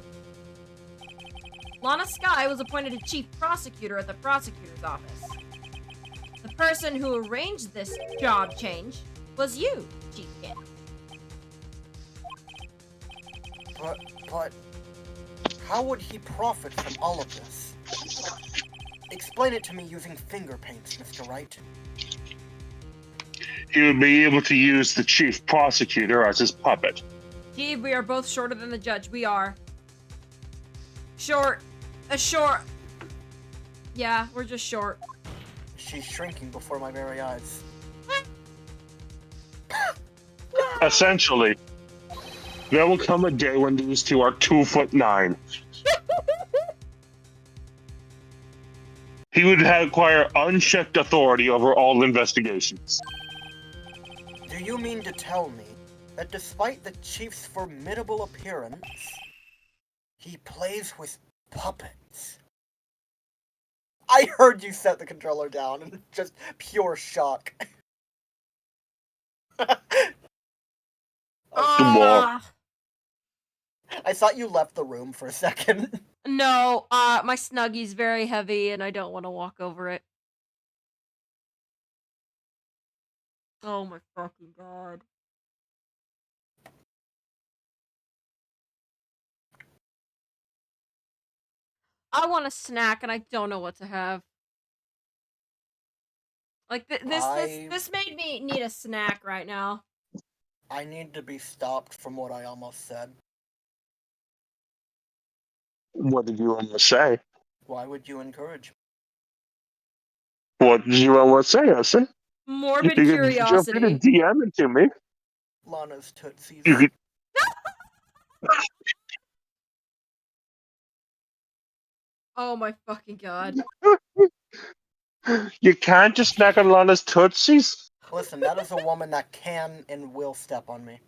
S1: Lana Sky was appointed a chief prosecutor at the prosecutor's office. The person who arranged this job change was you, Chief Gant.
S2: But, how would he profit from all of this? Explain it to me using finger paints, Mr. Wright.
S3: He would be able to use the chief prosecutor as his puppet.
S1: Gee, we are both shorter than the judge. We are. Short. Short. Yeah, we're just short.
S2: She's shrinking before my very eyes.
S3: Essentially, there will come a day when these two are 2'9". He would acquire unchecked authority over all investigations.
S2: Do you mean to tell me that despite the chief's formidable appearance, he plays with puppets? I heard you set the controller down in just pure shock.
S1: Ah.
S2: I thought you left the room for a second.
S1: No, my Snuggie's very heavy and I don't want to walk over it. Oh my fucking god. I want a snack and I don't know what to have. Like this made me need a snack right now.
S2: I need to be stopped from what I almost said.
S3: What did you almost say?
S2: Why would you encourage?
S3: What did you almost say, Esther?
S1: Morbid
S3: You could jump in and
S1: curiosity.
S3: DM it to me.
S2: Lana's tootsies.
S3: You could.
S1: Oh my fucking god.
S3: You can't just snack on Lana's tootsies.
S2: Listen, that is a woman that can and will step on me.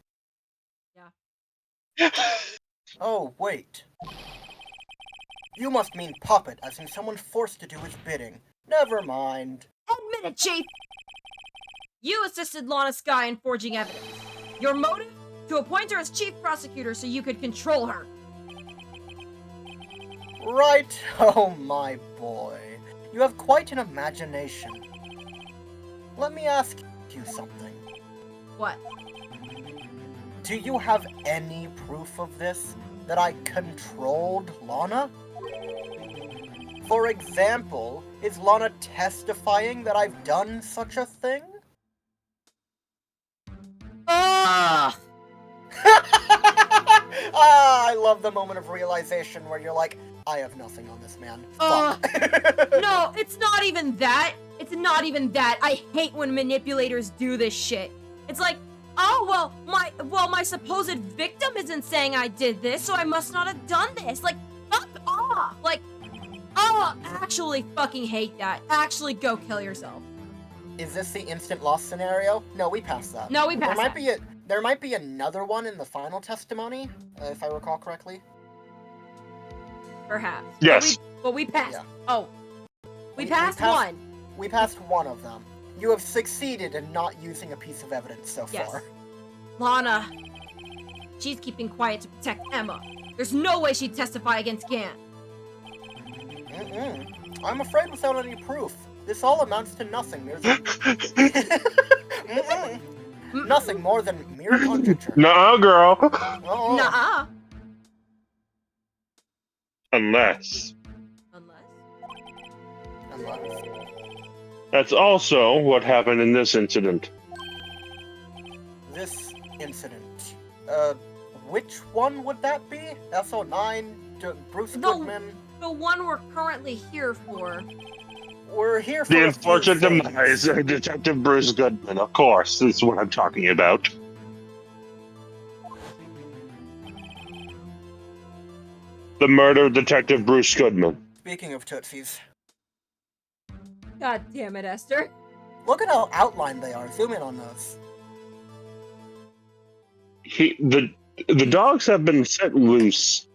S1: Yeah.
S2: Oh, wait. You must mean puppet, as in someone forced to do his bidding. Never mind.
S1: Admit it, Chief! You assisted Lana Sky in forging evidence. Your motive? To appoint her as chief prosecutor so you could control her.
S2: Right, oh my boy. You have quite an imagination. Let me ask you something.
S1: What?
S2: Do you have any proof of this? That I controlled Lana? For example, is Lana testifying that I've done such a thing?
S1: Ugh!
S2: I love the moment of realization where you're like, I have nothing on this man. Fuck.
S1: No, it's not even that. It's not even that. I hate when manipulators do this shit. It's like, oh, my supposed victim isn't saying I did this, so I must not have done this. Like, fuck off. Like, oh, actually fucking hate that. Actually go kill yourself.
S2: Is this the instant loss scenario? No, we passed that.
S1: No, we passed that.
S2: There might be another one in the final testimony, if I recall correctly.
S1: Perhaps.
S3: Yes.
S1: But we passed.
S2: Yeah.
S1: Oh. We passed one.
S2: We passed one of them. You have succeeded in not using a piece of evidence so far.
S1: Lana. She's keeping quiet to protect Emma. There's no way she'd testify against Gant.
S2: I'm afraid without any proof. This all amounts to nothing. Nothing more than mere conjecture.
S3: Nuh-uh, girl.
S2: Oh.
S1: Nuh-uh.
S3: Unless.
S2: Unless.
S3: That's also what happened in this incident.
S2: This incident. Which one would that be? SO9? Bruce Goodman?
S1: The one we're currently here for.
S2: We're here for
S3: The
S2: a few
S3: unfortunate
S2: things.
S3: demise of Detective Bruce Goodman, of course. That's what I'm talking about. The murder of Detective Bruce Goodman.
S2: Speaking of tootsies,
S1: God damn it, Esther.
S2: look at how outlined they are. Zoom in on those.
S3: The dogs have been set loose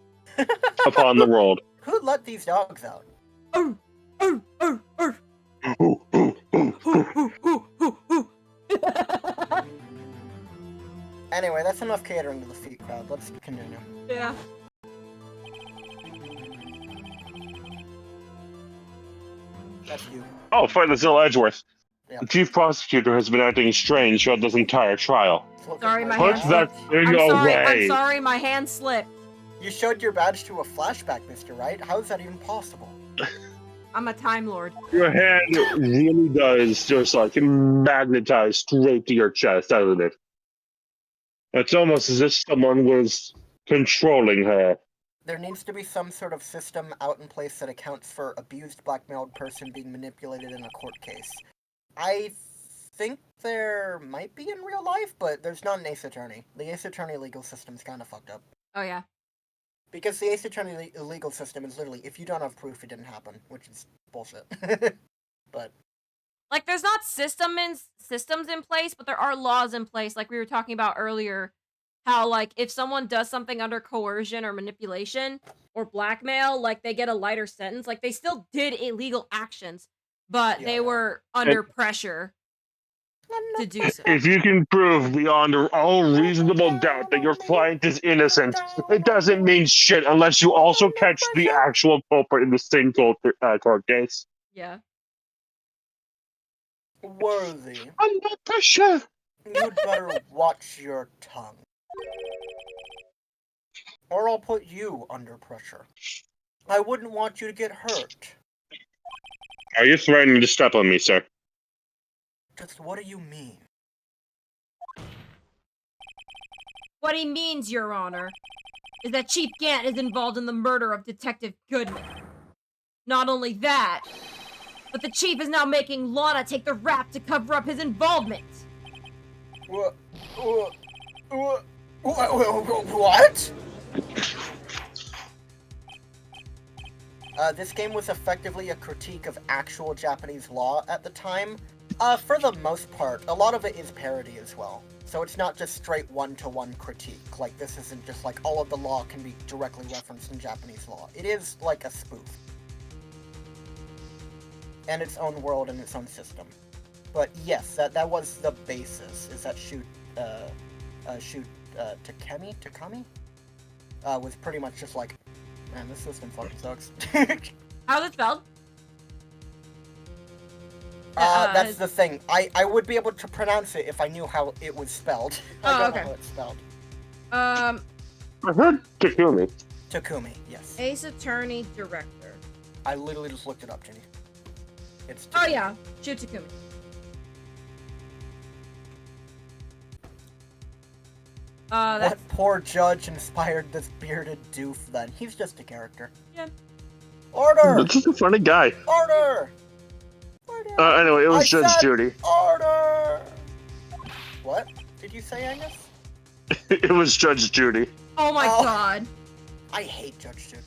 S3: upon the world.
S2: Who let these dogs out? Anyway, that's enough catering to the feet crowd. Let's continue.
S1: Yeah.
S2: That's you.
S3: Oh, Farthazil Edgeworth.
S2: Yeah.
S3: The chief prosecutor has been acting strange throughout this entire trial.
S1: Sorry, my
S3: Put
S1: hand
S3: that
S1: slipped.
S3: thing
S1: I'm
S3: away.
S1: sorry, my hand slipped.
S2: You showed your badge to a flashback, Mr. Wright. How is that even possible?
S1: I'm a Time Lord.
S3: Your hand really does just like magnetize straight to your chest, doesn't it? It's almost as if someone was controlling her.
S2: There needs to be some sort of system out in place that accounts for abused, blackmailed person being manipulated in a court case. I think there might be in real life, but there's not an Ace Attorney. The Ace Attorney legal system's kind of fucked up.
S1: Oh, yeah.
S2: Because the Ace Attorney legal system is literally, if you don't have proof, it didn't happen, which is bullshit. But
S1: Like, there's not systems in place, but there are laws in place, like we were talking about earlier. How, like, if someone does something under coercion or manipulation or blackmail, like, they get a lighter sentence. Like, they still did illegal actions, but they were under pressure to do so.
S3: If you can prove beyond all reasonable doubt that your client is innocent, it doesn't mean shit unless you also catch the actual culprit in the same court case.
S1: Yeah.
S2: Worthy,
S3: Under pressure.
S2: you'd better watch your tongue. Or I'll put you under pressure. I wouldn't want you to get hurt.
S3: Are you threatening to step on me, sir?
S2: Just what do you mean?
S1: What he means, Your Honor, is that Chief Gant is involved in the murder of Detective Goodman. Not only that, but the Chief is now making Lana take the rap to cover up his involvement.
S2: What? What? This game was effectively a critique of actual Japanese law at the time. For the most part, a lot of it is parody as well. So it's not just straight one-to-one critique. Like, this isn't just like all of the law can be directly referenced in Japanese law. It is like a spoof. And its own world and its own system. But yes, that was the basis, is that Takami? Was pretty much just like, man, this system fucking sucks.
S1: How's it spelled?
S2: That's the thing. I would be able to pronounce it if I knew how it was spelled. I don't know how it's spelled.
S3: I heard Takumi.
S2: Takumi, yes.
S1: Ace Attorney Director.
S2: I literally just looked it up, Jenny. It's
S1: Oh
S2: Takumi.
S1: yeah, Shu Takumi. That's...
S2: What poor judge inspired this bearded doof then? He's just a character.
S1: Yeah.
S2: Order!
S3: This is a funny guy.
S2: Order! Order!
S3: Anyway, it was
S2: I
S3: Judge
S2: said
S3: Judy.
S2: Order! What did you say, Angus?
S3: It was Judge Judy.
S1: Oh my
S2: Oh.
S1: god.
S2: I hate Judge Judy.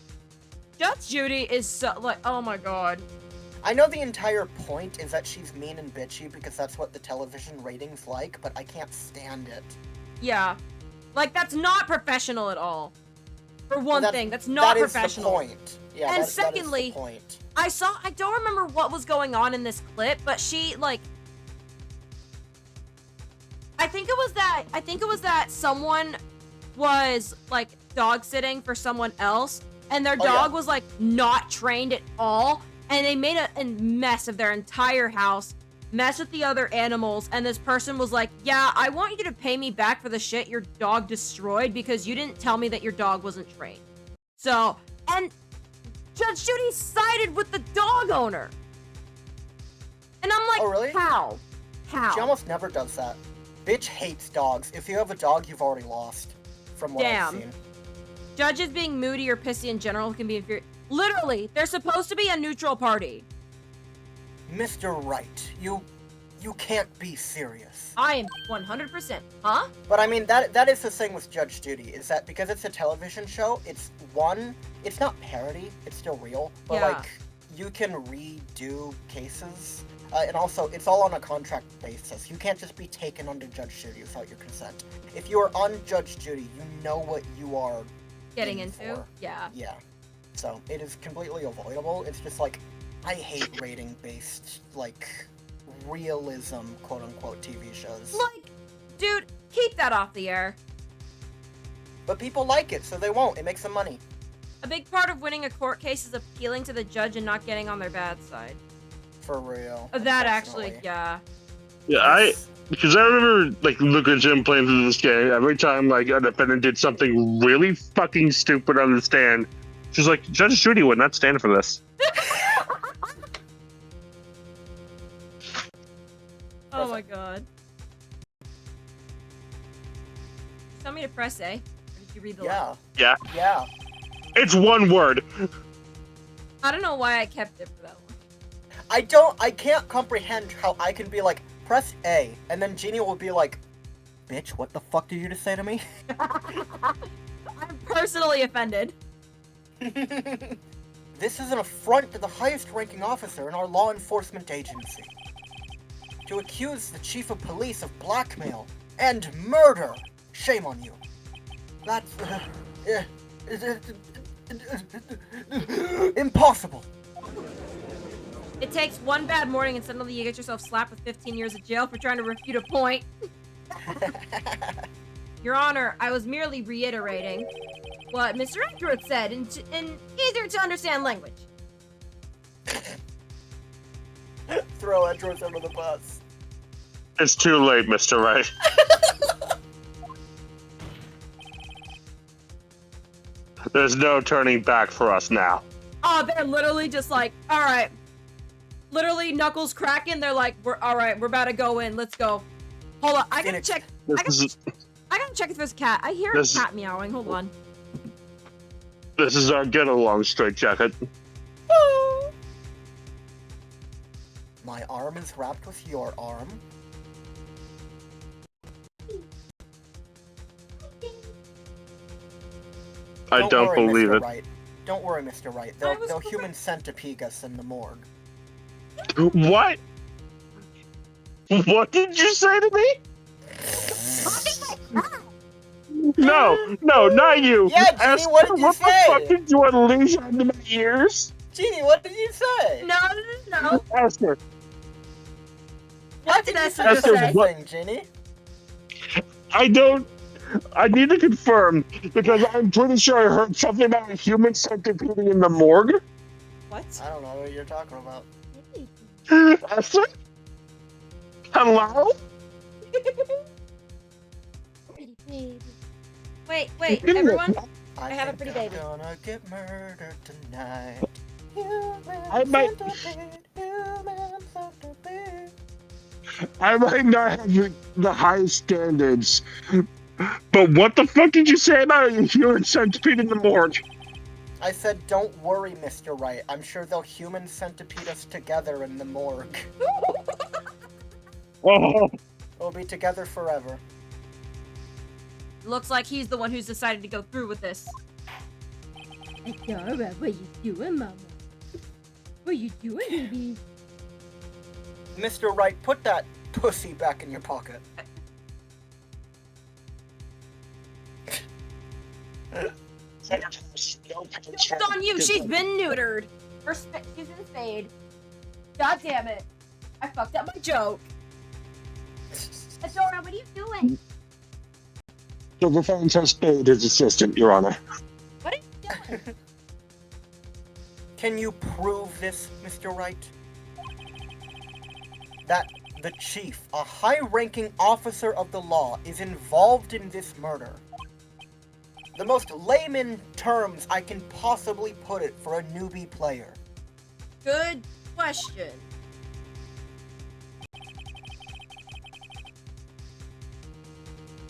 S1: Judge Judy is so, like, oh my god.
S2: I know the entire point is that she's mean and bitchy because that's what the television ratings like, but I can't stand it.
S1: Yeah. Like, that's not professional at all. For one
S2: Well,
S1: thing, that's not
S2: that is
S1: professional.
S2: the point. Yeah,
S1: And
S2: that is
S1: secondly,
S2: the point.
S1: I don't remember what was going on in this clip, but she, like, I think it was that someone was, like, dog sitting for someone else, and their dog was, like, not trained at all, and they made a mess of their entire house, mess with the other animals, and this person was like, yeah, I want you to pay me back for the shit your dog destroyed because you didn't tell me that your dog wasn't trained. So, and Judge Judy sided with the dog owner. And I'm like,
S2: Oh, really?
S1: How? How?
S2: She almost never does that. Bitch hates dogs. If you have a dog, you've already lost. From what I've seen.
S1: Judges being moody or pissy in general can be infuriating. Literally, they're supposed to be a neutral party.
S2: Mr. Wright, you can't be serious.
S1: I am 100%. Huh?
S2: But I mean, that is the thing with Judge Judy, is that because it's a television show, it's not parody, it's still real, but
S1: Yeah.
S2: like, you can redo cases, and also, it's all on a contract basis. You can't just be taken under Judge Judy without your consent. If you are on Judge Judy, you know what you are
S1: Getting
S2: in
S1: into?
S2: for.
S1: Yeah.
S2: Yeah. So, it is completely avoidable. It's just like, I hate rating-based, like, realism, quote-unquote, TV shows.
S1: Like, dude, keep that off the air.
S2: But people like it, so they won't. It makes them money.
S1: A big part of winning a court case is appealing to the judge and not getting on their bad side.
S2: For real.
S1: That actually,
S2: unfortunately.
S1: yeah.
S3: Yeah, because I remember, like, looking at Jim playing through this game, every time, like, a defendant did something really fucking stupid on the stand, she's like, Judge Judy would not stand for this.
S1: Oh my god. Tell me to press A. Or did you read the line?
S2: Yeah.
S3: Yeah.
S2: Yeah.
S3: It's one word.
S1: I don't know why I kept it for that one.
S2: I can't comprehend how I can be like, press A, and then Genie will be like, bitch, what the fuck did you just say to me?
S1: I'm personally offended.
S2: This is an affront to the highest ranking officer in our law enforcement agency. To accuse the chief of police of blackmail and murder. Shame on you. That's impossible.
S1: It takes one bad morning and suddenly you get yourself slapped with 15 years of jail for trying to refute a point. Your Honor, I was merely reiterating what Mr. Edgeworth said in easier to understand language.
S2: Throw Edgeworth under the bus.
S3: It's too late, Mr. Wright. There's no turning back for us now.
S1: Oh, they're literally just like, all right. Literally, knuckles cracking. They're like, all right. We're about to go in. Let's go. Hold on. I gotta
S2: Phoenix.
S1: check.
S3: This
S1: I gotta check if there's a cat. I hear a
S3: This-
S1: cat meowing. Hold on.
S3: is our get along straight jacket.
S2: My arm is wrapped with your arm.
S3: I don't
S2: worry,
S3: believe
S2: Mr.
S3: it.
S2: Wright. Don't worry, Mr. Wright.
S1: I was
S2: They'll
S1: correct.
S2: human centipede us in the morgue.
S3: What? What did you say to me? No, not you.
S2: Yeah, Jeannie,
S3: Esther,
S2: what did you
S3: what
S2: say?
S3: the fuck did you unleash onto my ears?
S2: Jeannie, what did you say?
S1: No.
S3: Esther,
S2: What
S1: did
S2: did you
S1: Esther
S2: say
S3: just
S2: to
S3: say?
S2: this thing, Jeannie?
S3: I need to confirm because I'm pretty sure I heard something about a human centipede in the morgue.
S1: What?
S2: I don't know what you're talking about.
S3: Esther? Hello?
S1: Wait, everyone.
S2: I
S1: have a
S2: think
S1: pretty
S2: I'm
S1: baby.
S2: gonna get murdered tonight.
S3: I might-
S2: Human centipede.
S3: I might not have the highest standards, but what the fuck did you say about a human centipede in the morgue?
S2: I said, don't worry, Mr. Wright. I'm sure they'll human centipede us together in the morgue.
S3: Oh,
S2: We'll be together forever.
S1: Looks like he's the one who's decided to go through with this.
S4: Adora, what you doing, Mama? What you doing, baby?
S2: Mr. Wright, put that pussy back in your pocket.
S1: It's on you. She's been neutered. She's in spade. God damn it! I fucked up my joke. Adora, what are you doing?
S3: The defense has paid his assistant, Your Honor.
S1: What are you doing?
S2: Can you prove this, Mr. Wright? That the chief, a high-ranking officer of the law, is involved in this murder. The most layman terms I can possibly put it for a newbie player.
S1: Good question.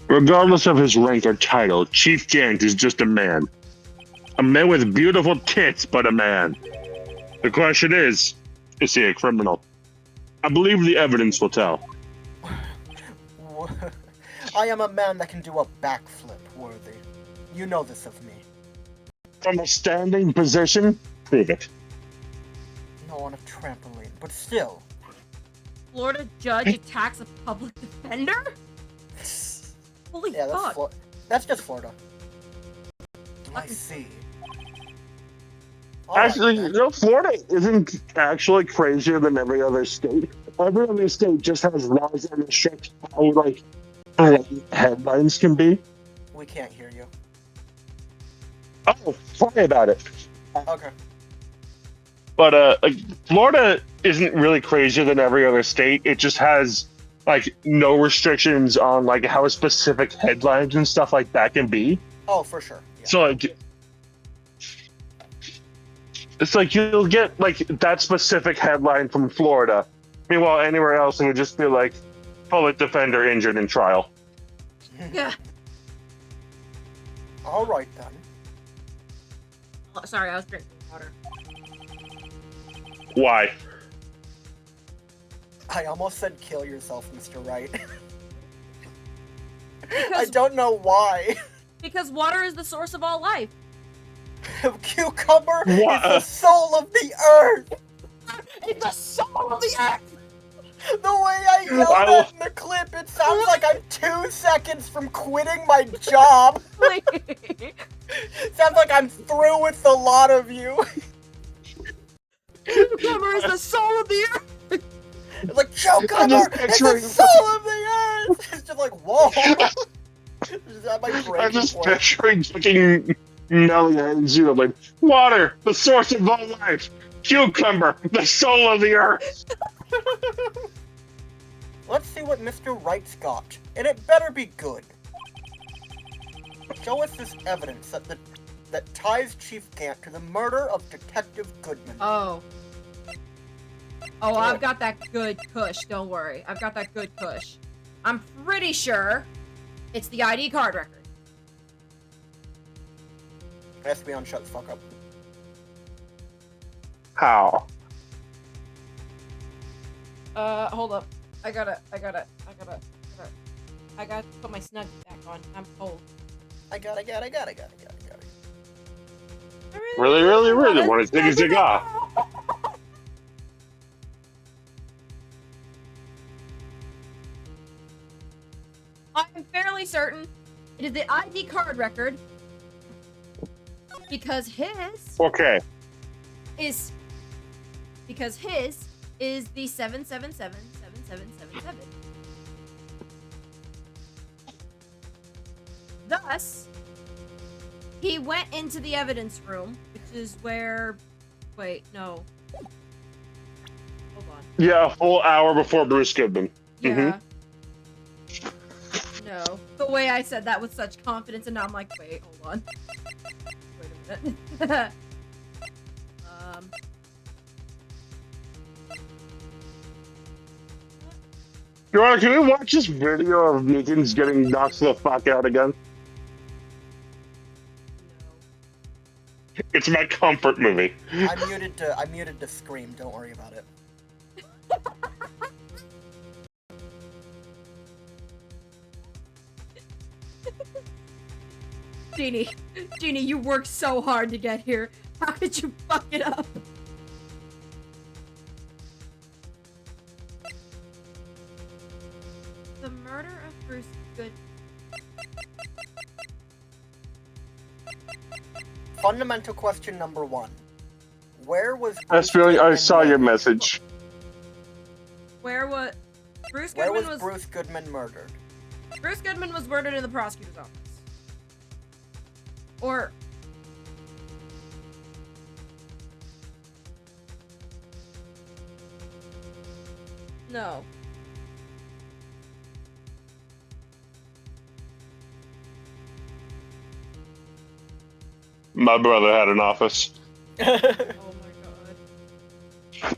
S3: Regardless of his rank or title, Chief Gant is just a man. A man with beautiful tits, but a man. The question is he a criminal? I believe the evidence will tell.
S2: I am a man that can do a backflip, Worthy. You know this of me.
S3: From a standing position, prove it.
S2: No, on a trampoline, but still.
S1: Florida judge attacks a public defender? Holy
S2: Yeah,
S1: fuck.
S2: that's just Florida. I see. All right,
S3: Actually,
S2: then.
S3: Florida isn't actually crazier than every other state. Every other state just has laws that restrict how headlines can be.
S2: We can't hear you.
S3: Oh, sorry about it.
S2: Okay.
S3: But Florida isn't really crazier than every other state. It just has no restrictions on how specific headlines and stuff like that can be.
S2: Oh, for sure. Yeah.
S3: So it's you'll get that specific headline from Florida. Meanwhile, anywhere else it would just be public defender injured in trial.
S1: Yeah.
S2: All right then.
S1: Oh, sorry, I was drinking water.
S3: Why?
S2: I almost said kill yourself, Mr. Wright. I
S1: Because,
S2: don't know why.
S1: because water is the source of all life.
S2: Cucumber
S3: What?
S2: is the soul of the earth.
S1: It's the soul of the earth!
S2: The way I yelled that in the clip, it sounds like I'm 2 seconds from quitting my job. Sounds like I'm through with the lot of you.
S1: Cucumber is the soul of the earth!
S2: It's like, cucumber is the soul of the earth. It's just like, whoa. Is that my
S3: I'm
S2: breaking
S3: just
S2: point?
S3: picturing fucking Melia and Zero water, the source of all life. Cucumber, the soul of the earth.
S2: Let's see what Mr. Wright's got, and it better be good. Show us this evidence that the that ties Chief Gant to the murder of Detective Goodman.
S1: Oh. Oh, I've got that good kush, don't worry. I've got that good kush. I'm pretty sure it's the ID card record.
S2: Espion, shut the fuck up.
S3: How?
S1: Hold up. I gotta put my snug back on. I'm cold.
S2: I got it.
S3: Really want to take a cigar.
S1: I'm fairly certain it is the ID card record because his
S3: Okay.
S1: is the 7777777. Thus, he went into the evidence room, which is where. Wait, no. Hold on.
S3: Yeah, a full hour before Bruce Goodman.
S1: Yeah. No. The way I said that with such confidence, and now I'm like, wait, hold on. Wait a minute.
S3: Can we watch this video of Meekins getting knocked the fuck out again?
S1: No.
S3: It's my comfort movie.
S2: I muted to scream. Don't worry about it.
S1: Jeannie, you worked so hard to get here. How could you fuck it up? The murder of Bruce Good.
S2: Fundamental question number 1. Where was
S3: I saw your message.
S1: Where was Bruce
S2: Where
S1: Goodman
S2: was Bruce Goodman murdered?
S1: Bruce Goodman was murdered in the prosecutor's office. Or no.
S3: My brother had an office.
S1: Oh my god.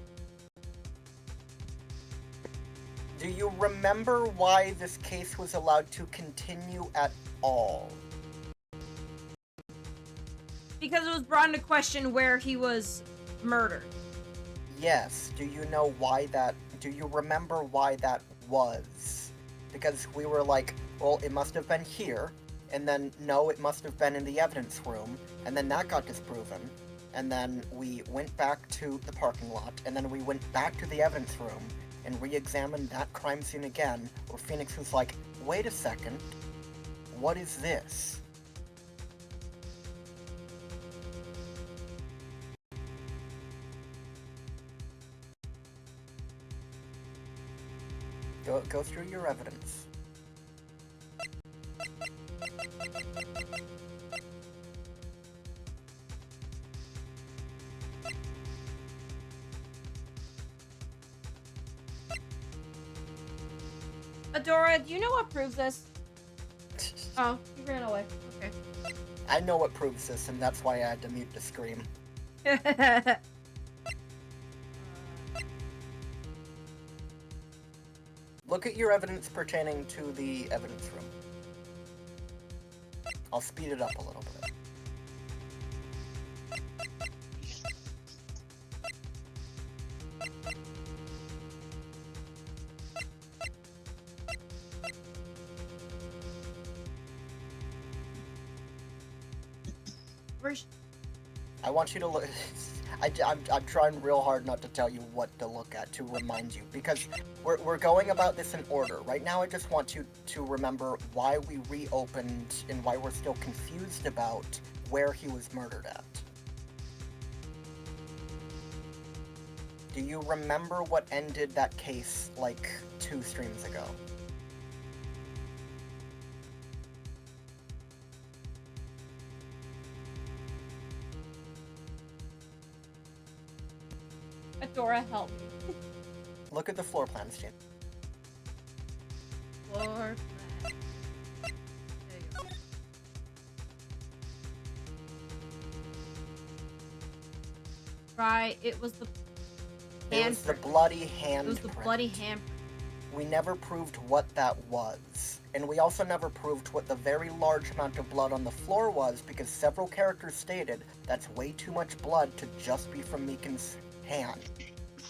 S2: Do you remember why this case was allowed to continue at all?
S1: Because it was brought into question where he was murdered.
S2: Yes. Do you know why that? Do you remember why that was? Because we were like, well, it must have been here, and then no, it must have been in the evidence room, and then that got disproven, and then we went back to the parking lot, and then we went back to the evidence room and re-examined that crime scene again, where Phoenix was like, wait a second, what is this? Go through your evidence.
S1: Adora, do you know what proves this? Oh, he ran away. Okay.
S2: I know what proves this, and that's why I had to mute the scream. Look at your evidence pertaining to the evidence room. I'll speed it up a little bit. I want you to look. I'm trying real hard not to tell you what to look at to remind you, because we're going about this in order. Right now I just want you to remember why we reopened and why we're still confused about where he was murdered at. Do you remember what ended that case like 2 streams ago?
S1: Adora, help me.
S2: Look at the floor plans, Jane.
S1: Floor plan. There you go. try. It was the
S2: It was the
S1: handprint.
S2: bloody
S1: It was the
S2: handprint.
S1: bloody handprint.
S2: We never proved what that was. And we also never proved what the very large amount of blood on the floor was because several characters stated that's way too much blood to just be from Meekin's hand.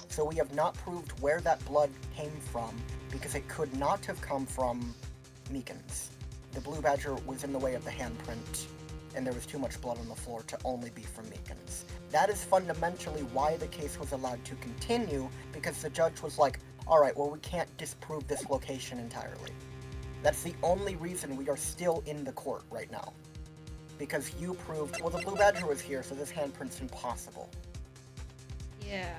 S2: So we have not proved where that blood came from because it could not have come from Meekin's. The blue badger was in the way of the handprint, and there was too much blood on the floor to only be from Meekin's. That is fundamentally why the case was allowed to continue, because the judge was like, alright, well we can't disprove this location entirely. That's the only reason we are still in the court right now. Because you proved, well the blue badger was here, so this handprint's impossible.
S1: Yeah.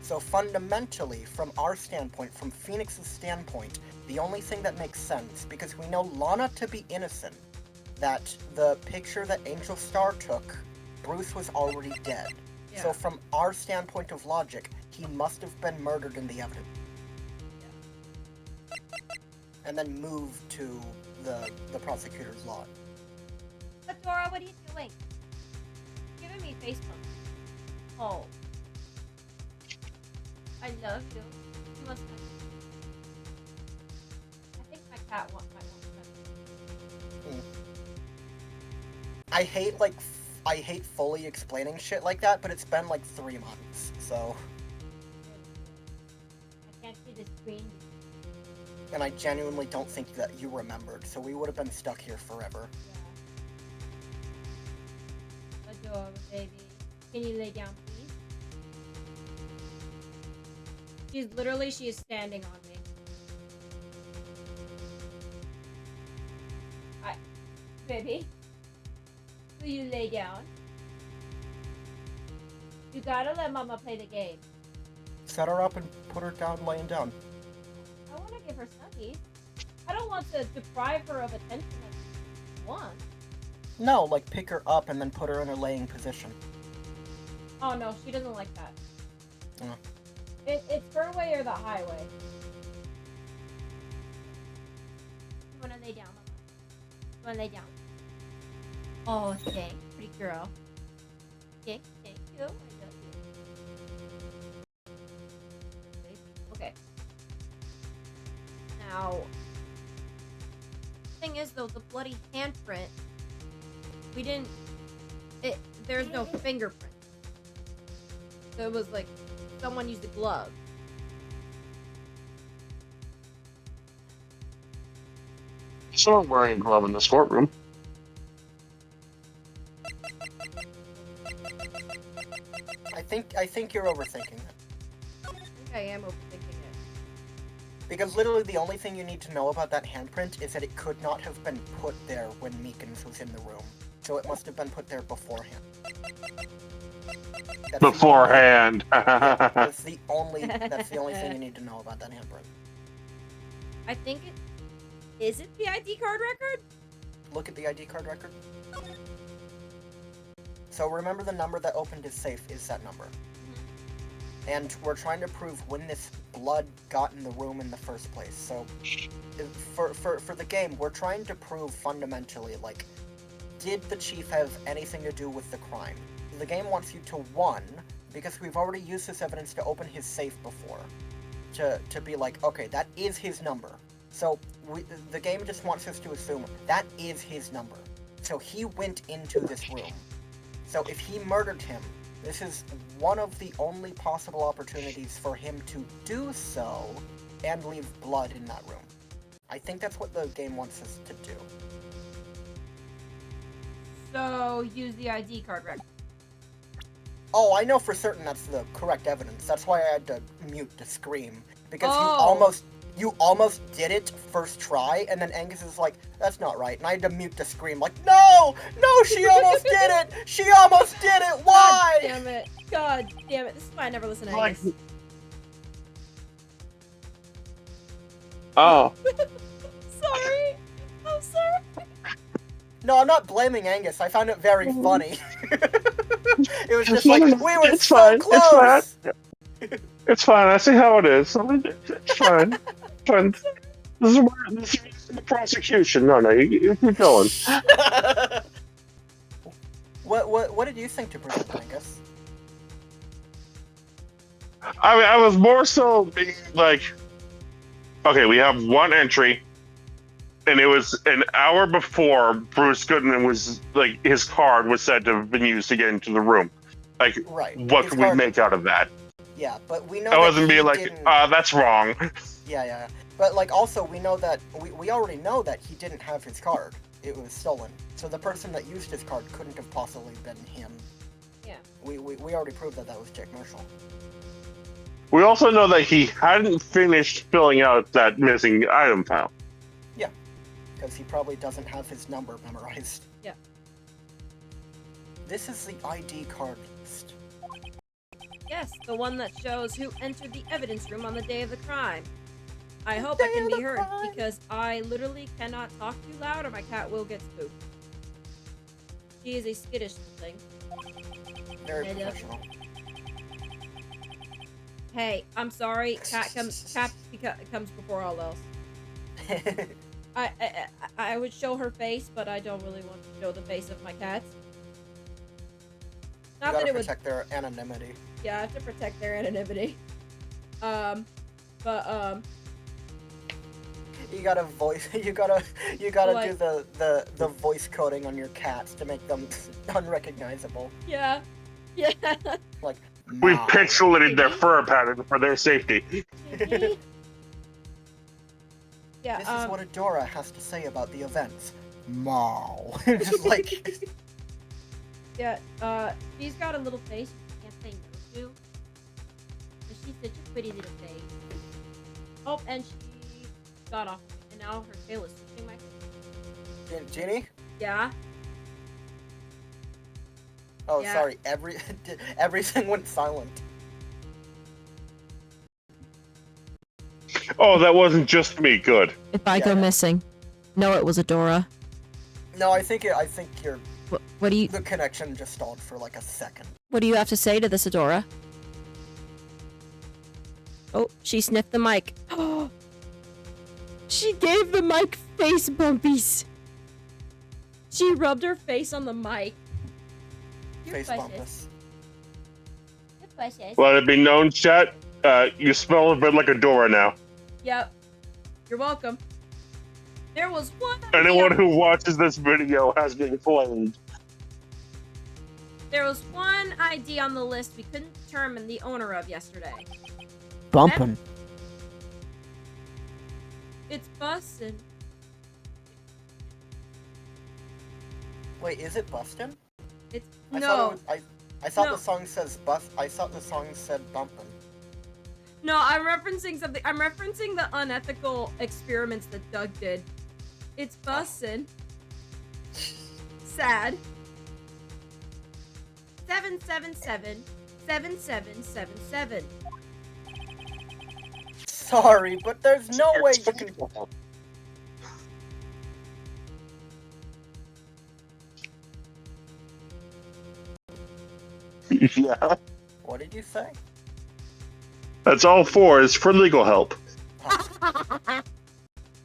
S2: So fundamentally, from our standpoint, from Phoenix's standpoint, the only thing that makes sense, because we know Lana to be innocent, that the picture that Angel Star took, Bruce was already dead.
S1: Yeah.
S2: So from our standpoint of logic, he must have been murdered in the evidence.
S1: Yeah.
S2: And then moved to the prosecutor's lot.
S1: But Dora, what are you doing? Giving me face bumps. Oh. I love you. You must have. I think my cat might want to.
S2: I hate fully explaining shit like that, but it's been like 3 months, so.
S1: I can't see the screen.
S2: And I genuinely don't think that you remembered, so we would have been stuck here forever.
S1: Yeah. Adore, baby. Can you lay down, please? She is standing on me. Hi. Baby. Will you lay down? You gotta let Mama play the game.
S2: Set her up and put her down laying down.
S1: I wanna give her Snuggies. I don't want to deprive her of attention at once.
S2: No, like pick her up and then put her in a laying position.
S1: Oh no, she doesn't like that.
S2: Oh.
S1: It's her way or the highway. You wanna lay down, Mama? You wanna lay down? Oh, thanks, pretty girl. Thank you. I love you. Okay. Now, thing is though, the bloody handprint. We didn't. There's no fingerprint. So it was like someone used a glove.
S3: Someone wearing a glove in this courtroom.
S2: I think you're overthinking it.
S1: I think I am overthinking it.
S2: Because literally the only thing you need to know about that handprint is that it could not have been put there when Meekins was in the room. So it must have been put there beforehand.
S3: Beforehand.
S2: That's the only thing you need to know about that handprint.
S1: I think it. Is it the ID card record?
S2: Look at the ID card record. So remember the number that opened his safe is that number. And we're trying to prove when this blood got in the room in the first place. So for the game, we're trying to prove fundamentally, like, did the chief have anything to do with the crime? The game wants you to, one, because we've already used this evidence to open his safe before, to be like, okay, that is his number. So the game just wants us to assume that is his number. So he went into this room. So if he murdered him, this is one of the only possible opportunities for him to do so and leave blood in that room. I think that's what the game wants us to do.
S1: So use the ID card record.
S2: Oh, I know for certain that's the correct evidence. That's why I had to mute the scream. Because
S1: Oh.
S2: you almost did it first try, and then Angus is like, that's not right. And I had to mute the scream, like, no, she almost did it! She almost did it! Why?
S1: God damn it. God damn it. This is why I never listen to
S3: Like-
S1: Angus.
S3: Oh.
S1: Sorry. I'm sorry.
S2: No, I'm not blaming Angus. I found it very funny. It was just
S3: No,
S2: like,
S3: no, no,
S2: we were
S3: it's
S2: so
S3: fine, it's
S2: close!
S3: It's fine. I see how it is. It's fine. Fine. This is the prosecution. No, you keep going.
S2: What did you think to present, Angus?
S3: I mean, I was more so being like, okay, we have one entry, and it was an hour before Bruce Goodman was like his card was said to have been used to get into the room. Like,
S2: Right.
S3: what
S2: His
S3: can we
S2: card-
S3: make out of that?
S2: Yeah, but we know
S3: I
S2: that
S3: wasn't
S2: he
S3: being like,
S2: didn't...
S3: that's wrong.
S2: Yeah. But like, also, we know that we already know that he didn't have his card. It was stolen. So the person that used his card couldn't have possibly been him.
S1: Yeah.
S2: We already proved that was Jake Marshall.
S3: We also know that he hadn't finished filling out that missing item file.
S2: Yeah, because he probably doesn't have his number memorized.
S1: Yeah.
S2: This is the ID card list.
S1: Yes, the one that shows who entered the evidence room on the day of the crime. I hope I can be heard, because I literally cannot talk too loud or my cat will get spooked. She is a skittish thing.
S2: Very
S1: Hello.
S2: professional.
S1: Hey, I'm sorry, cat comes before all else. I would show her face, but I don't really want to show the face of my cats.
S2: You
S1: Not
S2: gotta
S1: that it would.
S2: protect their anonymity.
S1: Yeah, I have to protect their anonymity.
S2: You gotta voice. You gotta
S1: Like-
S2: do the voice coding on your cats to make them unrecognizable.
S1: Yeah.
S2: Like
S3: We
S2: Meow.
S3: pixelated their fur pattern for their safety.
S1: Yeah.
S2: This is what Adora has to say about the events. Meow. Just like.
S1: Yeah. She's got a little face you can't say no to. But she's such a pretty little face. Oh, and she got off, and now her tail is touching my face.
S2: Ginny?
S1: Yeah.
S2: Oh,
S1: Yeah.
S2: sorry. Everything went silent.
S3: Oh, that wasn't just me. Good.
S4: If I
S2: Yeah,
S4: go
S2: yeah.
S4: missing, no, it was Adora.
S2: No, I think your
S4: What do you
S2: the connection just stalled for like a second.
S4: What do you have to say to this, Adora? Oh, she sniffed the mic. She gave the mic face bumpies.
S1: She rubbed her face on the mic.
S2: Face bumpus.
S3: Let it be known, chat. You smell a bit like a Dora now.
S1: Yep. You're welcome. There was one.
S3: Anyone who watches this video has been flamed.
S1: There was one ID on the list we couldn't determine the owner of yesterday.
S2: Bumpin'.
S1: It's bussin'.
S2: Wait, is it bustin'?
S1: It's
S2: I
S1: no.
S2: thought it was, I thought
S1: No.
S2: the song says bus. I thought the song said bumpin'.
S1: No, I'm referencing something. I'm referencing the unethical experiments that Doug did. It's bussin'. Sad. 777 7777.
S2: Sorry, but there's no way you can.
S3: Yeah.
S2: What did you say?
S3: That's all four is for legal help.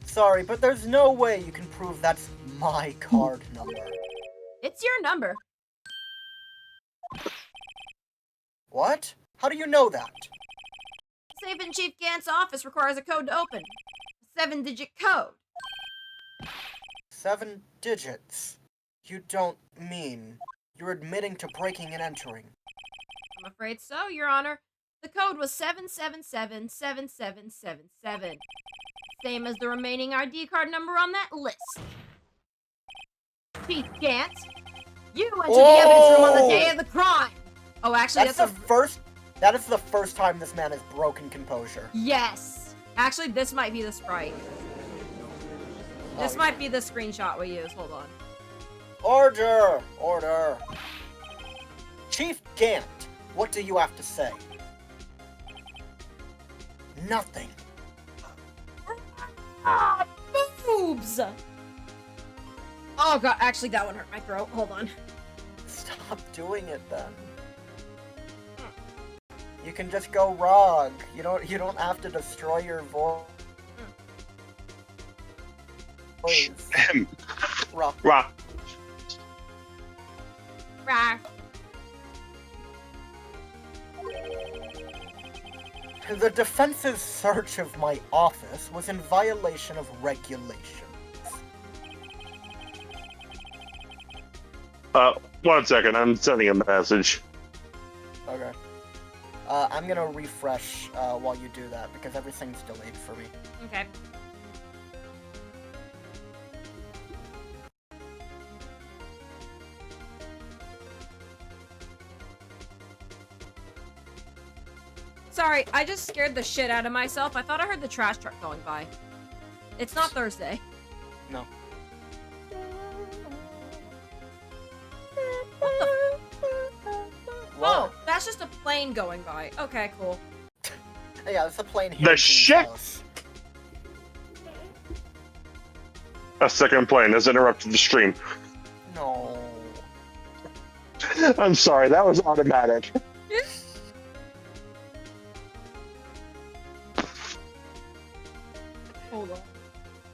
S2: Sorry, but there's no way you can prove that's my card number.
S1: It's your number.
S2: What? How do you know that?
S1: Safe in Chief Gant's office requires a code to open. A 7-digit code.
S2: 7 digits. You don't mean you're admitting to breaking and entering.
S1: I'm afraid so, Your Honor. The code was 7777777. Same as the remaining ID card number on that list. Chief Gant, you entered the evidence room on the day of the crime. Oh, actually,
S2: That is the first time this man has broken composure.
S1: Yes. Actually, this might be the sprite. This might be the screenshot we use. Hold on.
S2: Order! Order! Chief Gant, what do you have to say? Nothing.
S1: Ah, boobs! Oh god, actually that one hurt my throat. Hold on.
S2: Stop doing it then. You can just go wrong. You don't have to destroy your voice. Rock.
S3: Rock.
S1: Rah.
S2: The defense's search of my office was in violation of regulations.
S3: 1 second, I'm sending a message.
S2: Okay. I'm gonna refresh while you do that because everything's delayed for me.
S1: Okay. Sorry, I just scared the shit out of myself. I thought I heard the trash truck going by. It's not Thursday.
S2: No.
S1: Oh, that's just a plane going by. Okay, cool.
S2: Yeah, it's a plane here.
S3: The
S2: in Gene's
S3: shit?
S2: house.
S3: A second plane has interrupted the stream.
S2: No.
S3: I'm sorry, that was automatic.
S1: Hold on.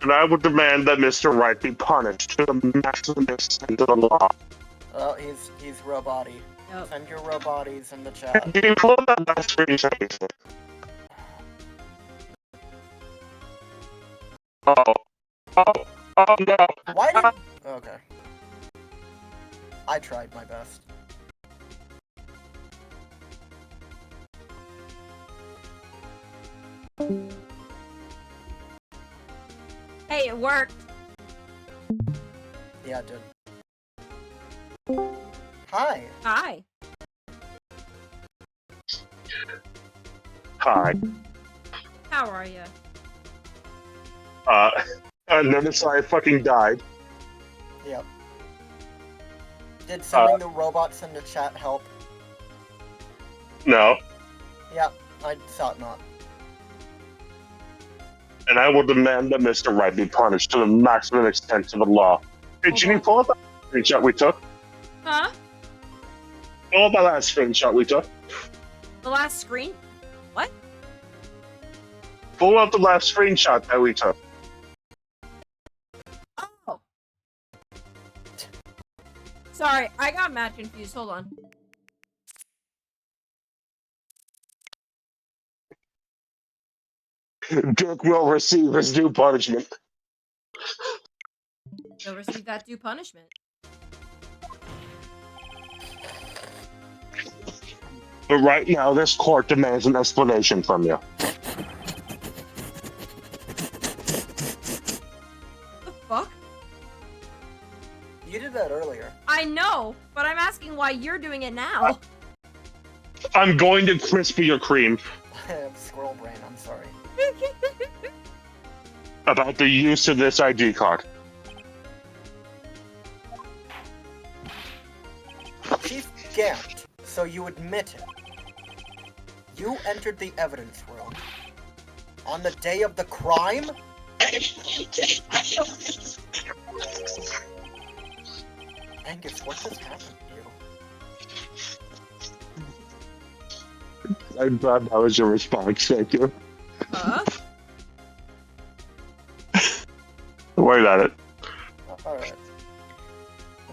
S3: And I would demand that Mr. Wright be punished to the maximum extent of the law.
S2: Oh, he's robot-y.
S1: Yep.
S2: Send your robot-ys in the chat.
S3: Can you pull that last screenshot? Oh no.
S2: Why did... Okay. I tried my best.
S1: Hey, it worked.
S2: Yeah, it did. Hi.
S1: Hi.
S3: Hi.
S1: How are you?
S3: Notice I fucking died.
S2: Yep. Did sending the robots in the chat help?
S3: No.
S2: Yep, I thought not.
S3: And I will demand that Mr. Wright be punished to the maximum extent of the law. Hey,
S1: Hold
S3: Ginny,
S1: on.
S3: pull up that screenshot we took.
S1: Huh?
S3: Pull up that last screenshot we took.
S1: The last screen? What?
S3: Pull up the last screenshot that we took.
S1: Oh. Sorry, I got mad confused. Hold on.
S3: Dirk will receive his due punishment.
S1: He'll receive that due punishment.
S3: But right now, this court demands an explanation from you.
S1: The fuck?
S2: You did that earlier.
S1: I know, but I'm asking why you're doing it now.
S3: I'm going to crispy your cream
S2: I have squirrel brain, I'm sorry.
S3: about the use of this ID card.
S2: Chief Gant, so you admit it. You entered the evidence room on the day of the crime? Angus, what just happened to you?
S3: I'm glad that was your response, thank you.
S1: Huh?
S3: Wait at it.
S2: Alright.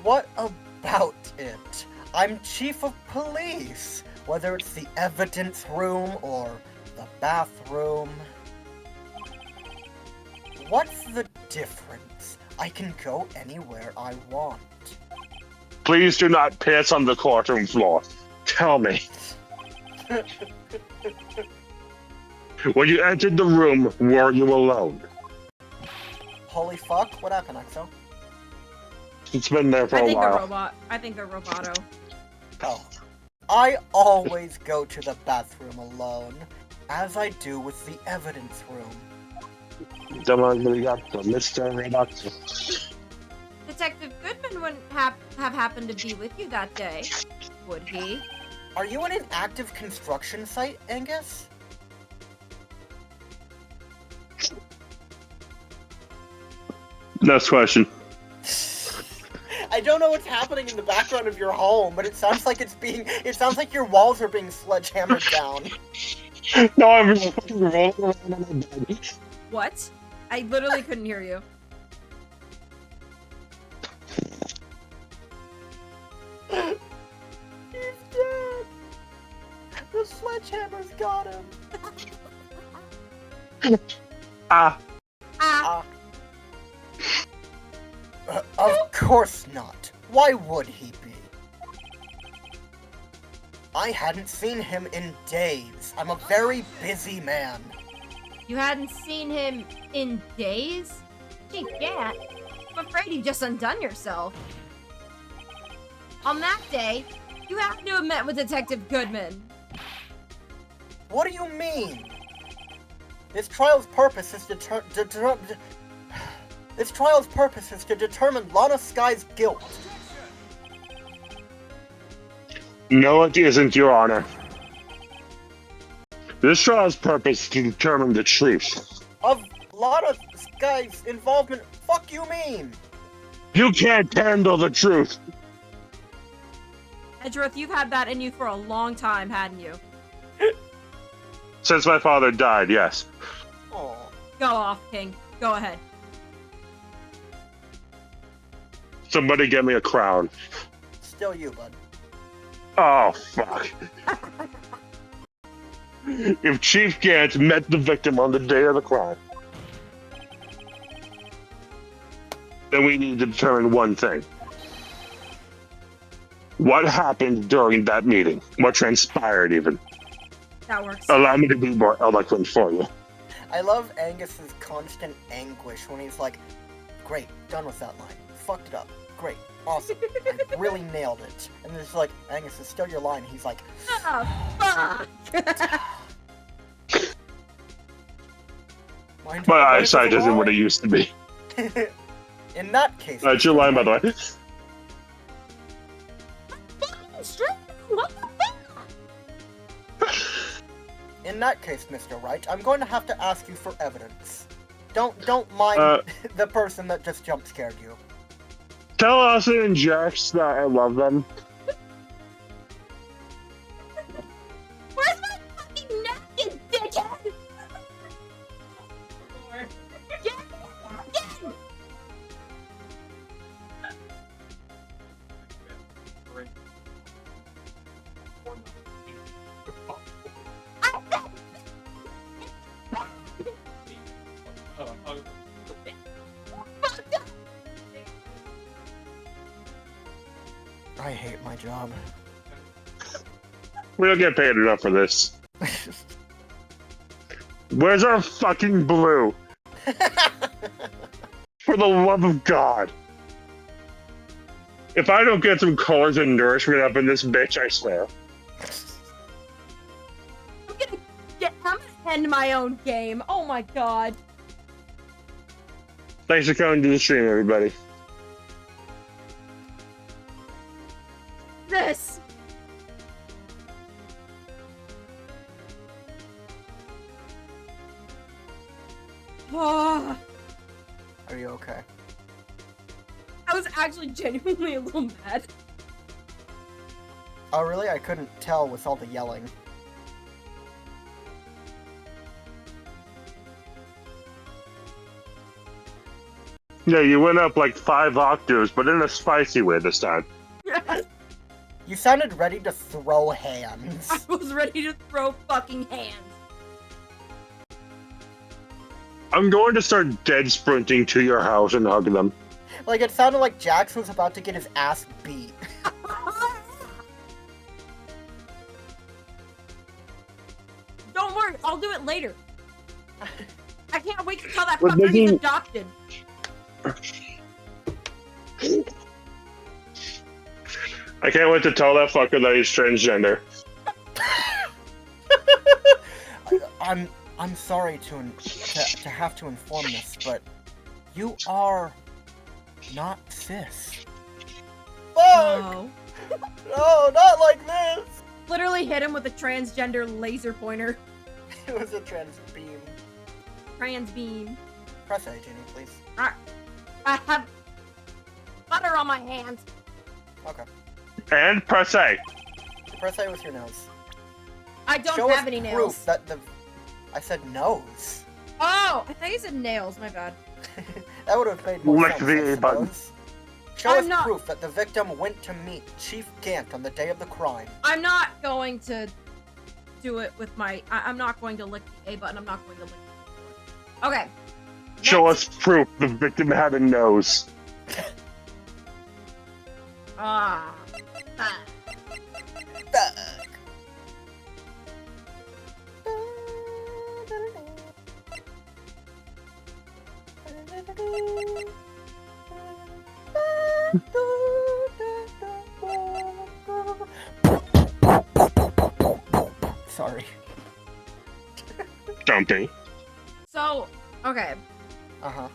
S2: What about it? I'm chief of police. Whether it's the evidence room or the bathroom. What's the difference? I can go anywhere I want.
S3: Please do not piss on the courtroom floor. Tell me. When you entered the room, were you alone?
S2: Holy fuck, what happened, Exo?
S3: It's been there for
S1: I
S3: a
S1: think
S3: while.
S1: the robot. I think the roboto.
S2: Oh. I always go to the bathroom alone, as I do with the evidence room.
S3: Mr. Roboto.
S1: Detective Goodman wouldn't have happened to be with you that day, would he?
S2: Are you in an active construction site, Angus?
S3: Next question.
S2: I don't know what's happening in the background of your home, but it sounds like it sounds like your walls are being sledgehammered down.
S3: No, I'm rolling around on my bed.
S1: What? I literally couldn't hear you.
S2: sledgehammer's got him. Of course not. Why would he be? I hadn't seen him in days. I'm a very busy man.
S1: You hadn't seen him in days? Gee, Gant, I'm afraid you just undone yourself. On that day, you happened to have met with Detective Goodman.
S2: What do you mean? This trial's purpose is to determine Lana Sky's guilt.
S3: No, it isn't, Your Honor. This trial's purpose is to determine the truth.
S2: Of Lana Sky's involvement? Fuck you mean?
S3: You can't handle the truth.
S1: Edgeworth, you've had that in you for a long time, hadn't you?
S3: Since my father died, yes.
S2: Aw.
S1: Go off, King. Go ahead.
S3: Somebody get me a crown.
S2: Still you, bud.
S3: Oh, fuck. If Chief Gant met the victim on the day of the crime, then we need to determine one thing. What happened during that meeting? What transpired, even?
S1: That works.
S3: Allow me to be more eloquent for you.
S2: I love Angus's constant anguish when he's like, great, done with that line. Fucked it up. Great. Awesome. I really nailed it. And it's like, Angus, it's still your line. He's like,
S1: Oh, fuck!
S3: My eyesight isn't what it used to be.
S2: In that case...
S3: That's your line, by the way.
S1: What the fuck?
S2: In that case, Mr. Wright, I'm going to have to ask you for evidence. Don't mind the person that just jump scared you.
S3: Tell Austin and Jax that I love them.
S1: Where's my fucking napkin, dickhead? Get napkin!
S2: I hate my job.
S3: We don't get paid enough for this. Where's our fucking blue? For the love of God. If I don't get some colors and nourishment up in this bitch, I swear.
S1: I'm gonna end my own game. Oh my god.
S3: Thanks for coming to the stream, everybody.
S1: This. Oh,
S2: Are you okay?
S1: I was actually genuinely a little mad.
S2: Oh, really? I couldn't tell with all the yelling.
S3: Yeah, you went up like 5 octaves, but in a spicy way this time.
S2: You sounded ready to throw hands.
S1: I was ready to throw fucking hands.
S3: I'm going to start dead sprinting to your house and hug them.
S2: Like, it sounded like Jax was about to get his ass beat.
S1: Don't worry, I'll do it later. I can't wait to tell that
S3: We're
S1: fucker he's
S3: making-
S1: adopted.
S3: I can't wait to tell that fucker that he's transgender.
S2: I'm sorry to have to inform this, but you are not cis. Fuck!
S1: No.
S2: No, not like this!
S1: Literally hit him with a transgender laser pointer.
S2: It was a trans beam.
S1: Trans beam.
S2: Press A, Ginny, please.
S1: I have butter on my hands.
S2: Okay.
S3: And press A.
S2: Press A with your nose.
S1: I don't
S2: Show
S1: have
S2: us
S1: any
S2: proof
S1: nails.
S2: that the... I said nose.
S1: Oh, I thought you said nails. My bad.
S2: That would have made more
S3: Lick
S2: sense,
S3: the
S2: I
S3: A button.
S2: suppose. Show
S1: I'm
S2: us
S1: not-
S2: proof that the victim went to meet Chief Gant on the day of the crime.
S1: I'm not going to do it with my... I'm not going to lick the A button. I'm not going to lick the keyboard. Okay.
S3: Show
S1: Next.
S3: us proof the victim had a nose.
S1: Ah.
S2: Sorry.
S3: Don't they?
S1: So, okay.
S2: Uh-huh.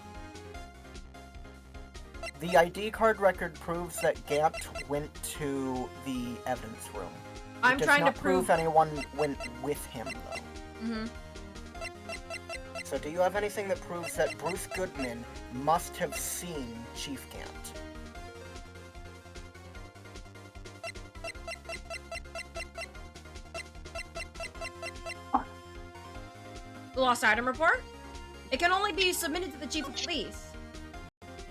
S2: The ID card record proves that Gant went to the evidence room.
S1: I'm trying to prove...
S2: anyone went with him, though.
S1: Mm-hmm.
S2: So do you have anything that proves that Bruce Goodman must have seen Chief Gant?
S1: The lost item report? It can only be submitted to the chief of police.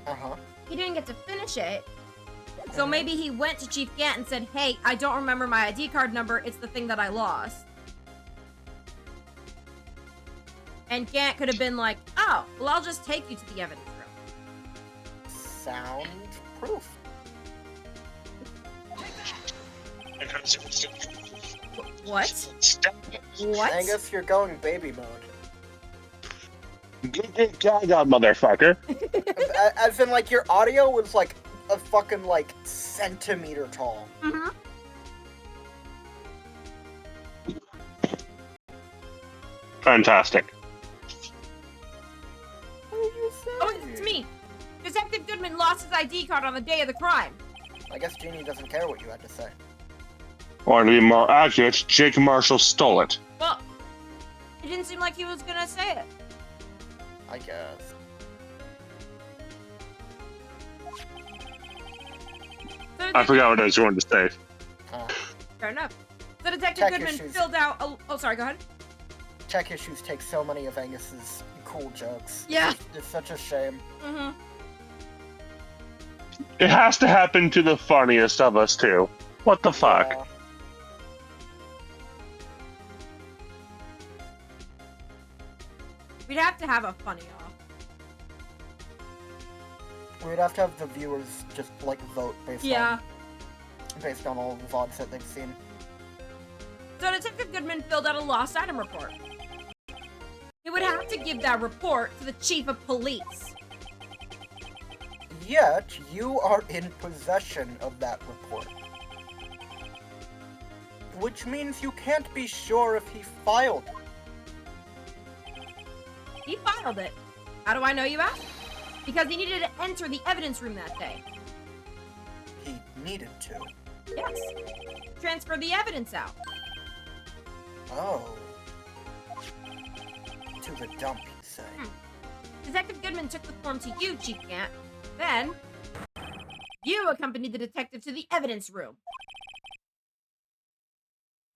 S2: Uh-huh.
S1: He didn't get to finish it. So maybe he went to Chief Gant and said, hey, I don't remember my ID card number. It's the thing that I lost. And Gant could have been like, oh, well, I'll just take you to the evidence room.
S2: Sound proof.
S1: What? What?
S2: Angus, you're going baby mode.
S3: Good Gaga, motherfucker.
S2: As in, like, your audio was, like, a fucking, like, centimeter tall.
S1: Mm-hmm.
S3: Fantastic.
S2: What did you say?
S1: Oh, it's me. Detective Goodman lost his ID card on the day of the crime.
S2: I guess Jeannie doesn't care what you had to say.
S3: Or to be more accurate, Jake Marshall stole it.
S1: Well, it didn't seem like he was gonna say it.
S2: I guess.
S3: I forgot what I was going to say.
S1: Fair enough. The Detective
S2: Tech
S1: Goodman
S2: issues.
S1: filled out... Oh, sorry, go ahead.
S2: Tech issues take so many of Angus's cool jokes.
S1: Yeah.
S2: It's such a shame.
S1: Mm-hmm.
S3: It has to happen to the funniest of us, too. What the fuck?
S2: Yeah.
S1: We'd have to have a funny off.
S2: We'd have to have the viewers just, like, vote based on all the VODs that they've seen.
S1: So Detective Goodman filled out a lost item report. He would have to give that report to the chief of police.
S2: Yet, you are in possession of that report. Which means you can't be sure if he filed it.
S1: He filed it. How do I know, you ask? Because he needed to enter the evidence room that day.
S2: He needed to.
S1: Yes. Transfer the evidence out.
S2: Oh. To the dump, you say.
S1: Detective Goodman took the form to you, Chief Gant. Then, you accompanied the detective to the evidence room.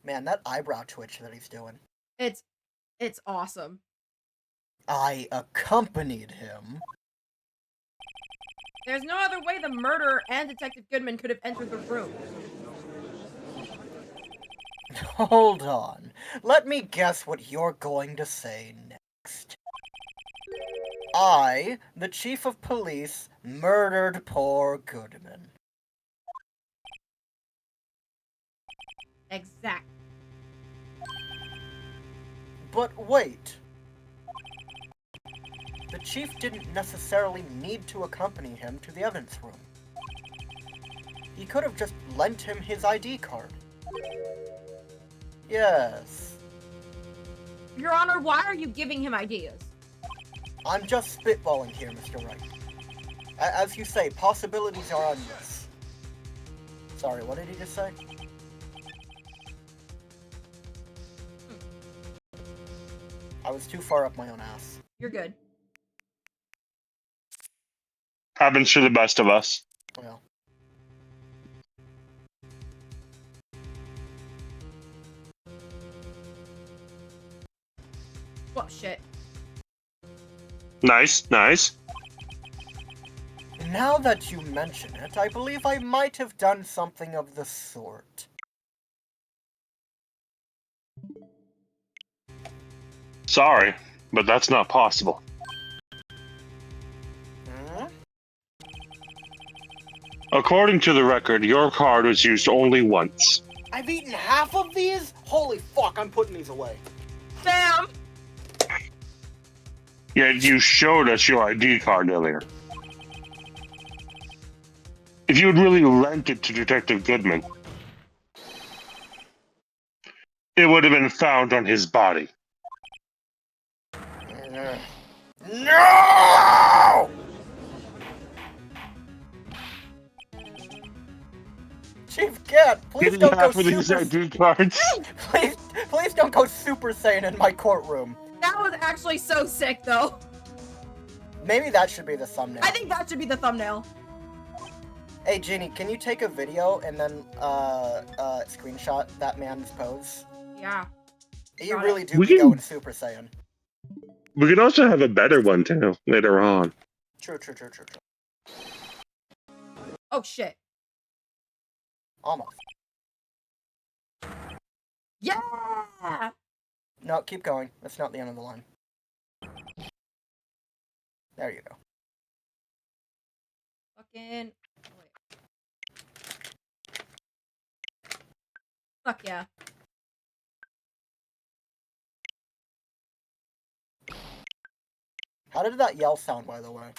S2: Man, that eyebrow twitch that he's doing.
S1: It's awesome.
S2: I accompanied him.
S1: There's no other way the murderer and Detective Goodman could have entered the room.
S2: Hold on. Let me guess what you're going to say next. I, the chief of police, murdered poor Goodman.
S1: Exactly.
S2: But wait. The chief didn't necessarily need to accompany him to the evidence room. He could have just lent him his ID card. Yes.
S1: Your Honor, why are you giving him ideas?
S2: I'm just spitballing here, Mr. Wright. As you say, possibilities are endless. Sorry, what did he just say? I was too far up my own ass.
S1: You're good.
S3: Happens to the best of us.
S2: Well.
S1: Well, shit.
S3: Nice, nice.
S2: Now that you mention it, I believe I might have done something of the sort.
S3: Sorry, but that's not possible.
S2: Hmm?
S3: According to the record, your card was used only once.
S2: I've eaten half of these? Holy fuck, I'm putting these away.
S1: Damn!
S3: Yet you showed us your ID card earlier. If you had really lent it to Detective Goodman, it would have been found on his body.
S2: No! Chief Gant, please
S3: Getting
S2: don't go
S3: half of these
S2: super...
S3: ID cards.
S2: Please don't go Super Saiyan in my courtroom.
S1: That was actually so sick, though.
S2: Maybe that should be the thumbnail.
S1: I think that should be the thumbnail.
S2: Hey, Jeannie, can you take a video and then, screenshot that man's pose?
S1: Yeah.
S2: You
S1: Got
S2: really
S1: it.
S2: do
S3: We
S2: be
S3: can-
S2: going Super Saiyan.
S3: We could also have a better one too later on.
S2: True.
S1: Oh, shit.
S2: Almost.
S1: Yeah!
S2: No, keep going. That's not the end of the line. There you go.
S1: Fucking... Wait. Fuck yeah.
S2: How did that yell sound, by the way?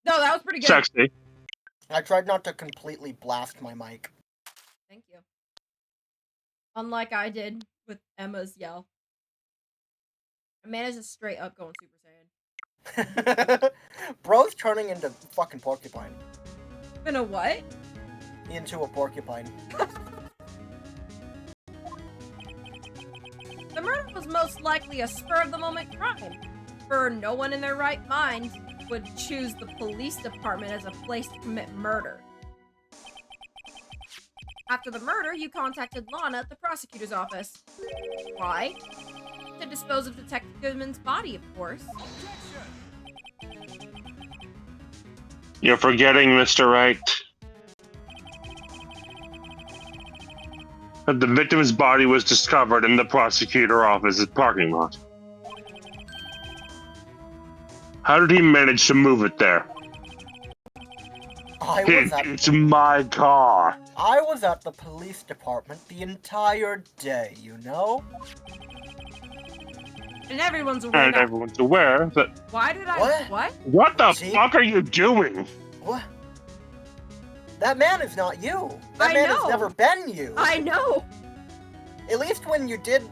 S1: No, that was pretty good.
S3: Sexy.
S2: I tried not to completely blast my mic.
S1: Thank you. Unlike I did with Emma's yell. Amanda's just straight up going Super Saiyan.
S2: Bro's turning into fucking porcupine.
S1: Been a what?
S2: Into a porcupine.
S1: The murder was most likely a spur-of-the-moment crime, for no one in their right mind would choose the police department as a place to commit murder. After the murder, you contacted Lana at the prosecutor's office. Why? To dispose of Detective Goodman's body, of course.
S3: You're forgetting, Mr. Wright, that the victim's body was discovered in the prosecutor's office's parking lot. How did he manage to move it there? It's my car.
S2: I was at the police department the entire day, you know?
S1: And everyone's aware
S3: And
S1: now.
S3: everyone's aware that...
S1: Why did I...
S2: What?
S3: What the
S2: See?
S3: fuck are you doing?
S2: What? That man is not you. That
S1: I
S2: man
S1: know.
S2: has never been you.
S1: I know!
S2: At least when you did,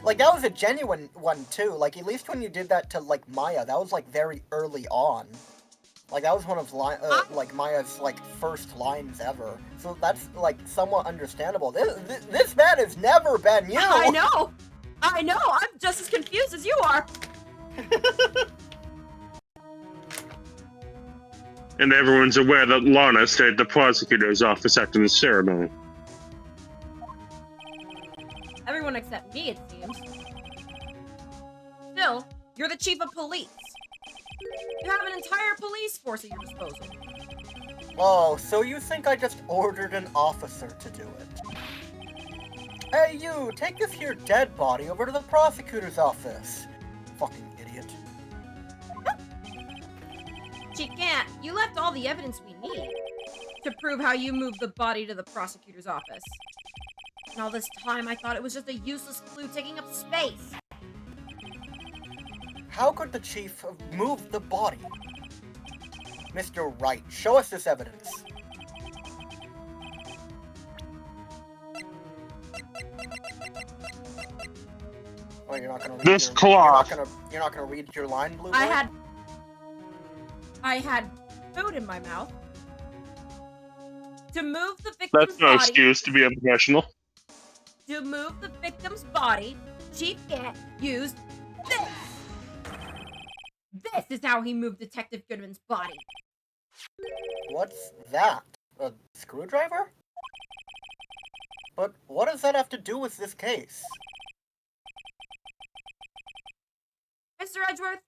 S2: like, that was a genuine one, too. Like, at least when you did that to, like, Maya, that was, like, very early on. Like, that was one of, like, Maya's, like, first lines ever. So that's, like, somewhat understandable. This man has never been you!
S1: I know! I know! I'm just as confused as you are!
S3: And everyone's aware that Lana stayed at the prosecutor's office after the ceremony.
S1: Everyone except me, it seems. Still, you're the chief of police. You have an entire police force at your disposal.
S2: Oh, so you think I just ordered an officer to do it? Hey, you! Take this here dead body over to the prosecutor's office. Fucking idiot.
S1: Chief Gant, you left all the evidence we need to prove how you moved the body to the prosecutor's office. And all this time, I thought it was just a useless clue taking up space.
S2: How could the chief have moved the body? Mr. Wright, show us this evidence. Oh, you're not gonna read
S3: This
S2: your,
S3: cloth.
S2: You're not gonna read your line, Blue Boy?
S1: I had food in my mouth. To move the victim's
S3: That's no
S1: body.
S3: excuse to be a professional.
S1: To move the victim's body, Chief Gant used this. This is how he moved Detective Goodman's body.
S2: What's that? A screwdriver? But what does that have to do with this case?
S1: Mr. Edgeworth,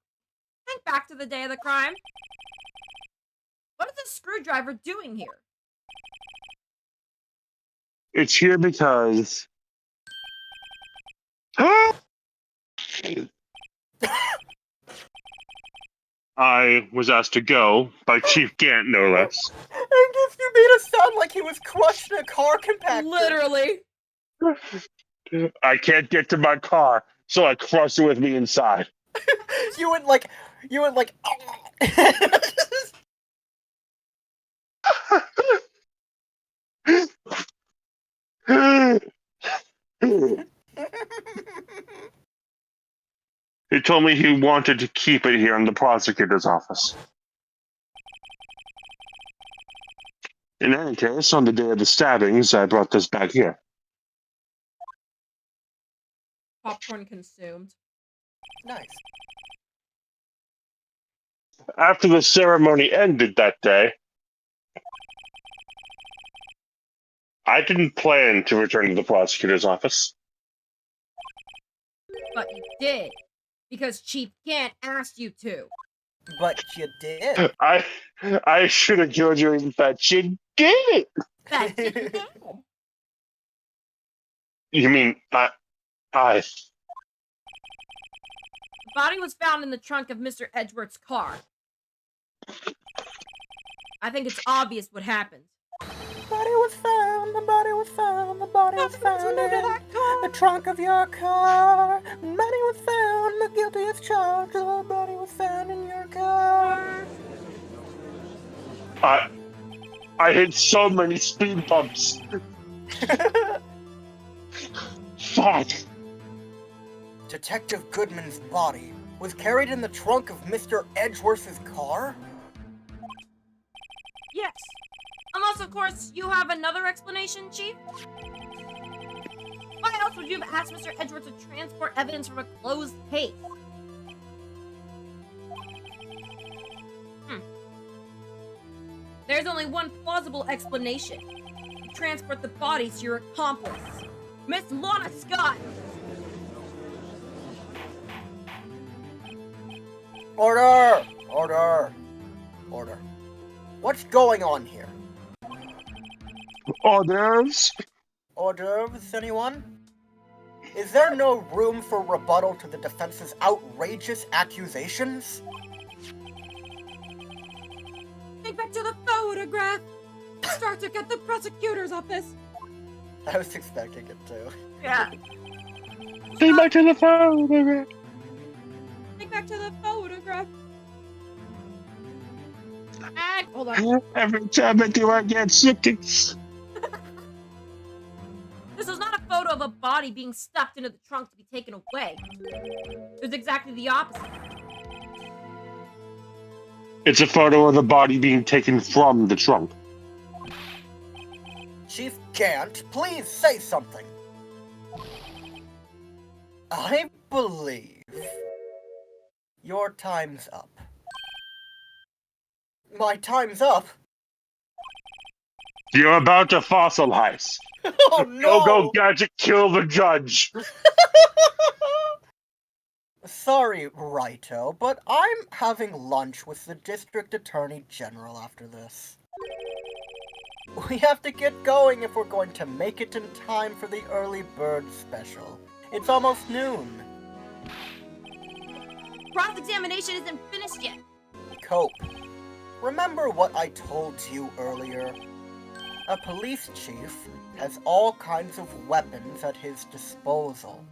S1: think back to the day of the crime. What is this screwdriver doing here?
S3: It's here because I was asked to go by Chief Gant, no less.
S2: I guess you made it sound like he was crushed in a car compactor.
S1: Literally.
S3: I can't get to my car, so I crushed it with me inside.
S2: You went like.
S3: He told me he wanted to keep it here in the prosecutor's office. In any case, on the day of the stabbings, I brought this back here.
S1: Popcorn consumed.
S2: Nice.
S3: After the ceremony ended that day, I didn't plan to return to the prosecutor's office.
S1: But you did. Because Chief Gant asked you to.
S2: But you did.
S3: I should have killed you, but you did.
S1: That you did.
S3: You mean I?
S1: The body was found in the trunk of Mr. Edgeworth's car. I think it's obvious what happened.
S2: The body was found in the trunk of your car. The body was found, the guiltiest charge. The body was found in your car.
S3: I hit so many speed bumps. Fuck.
S2: Detective Goodman's body was carried in the trunk of Mr. Edgeworth's car?
S1: Yes. Unless, of course, you have another explanation, Chief? Why else would you have asked Mr. Edgeworth to transport evidence from a closed case? There's only one plausible explanation. You transport the body to your accomplice, Miss Lana Scott!
S2: Order! What's going on here?
S3: Orders?
S2: Orders, anyone? Is there no room for rebuttal to the defense's outrageous accusations?
S1: Take back to the photograph! Start to get the prosecutor's office!
S2: I was expecting it to.
S1: Yeah.
S3: Take back to the photograph.
S1: Take back to the photograph. Hold on.
S3: Every time I do, I get sick.
S1: This was not a photo of a body being stuffed into the trunk to be taken away. It was exactly the opposite.
S3: It's a photo of the body being taken from the trunk.
S2: Chief Gant, please say something. I believe your time's up. My time's up?
S3: You're about to fossilize.
S2: Oh no!
S3: Go, Gadget, kill the judge.
S2: Sorry, Righto, but I'm having lunch with the District Attorney General after this. We have to get going if we're going to make it in time for the early bird special. It's almost noon.
S1: Cross-examination isn't finished yet.
S2: Cope, remember what I told you earlier? A police chief has all kinds of weapons at his disposal.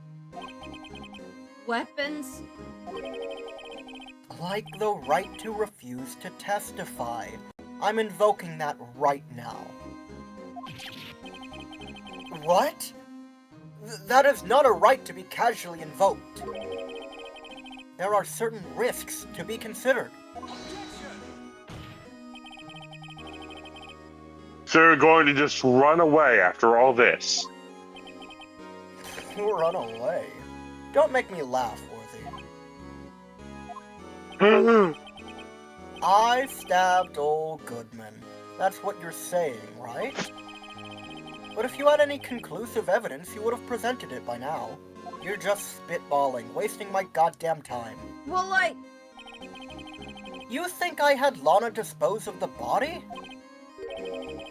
S1: Weapons?
S2: Like the right to refuse to testify. I'm invoking that right now. What? That is not a right to be casually invoked. There are certain risks to be considered.
S3: So you're going to just run away after all this?
S2: Run away? Don't make me laugh, Worthy. I stabbed old Goodman. That's what you're saying, right? But if you had any conclusive evidence, you would have presented it by now. You're just spitballing, wasting my goddamn time.
S1: Well, like...
S2: You think I had Lana dispose of the body?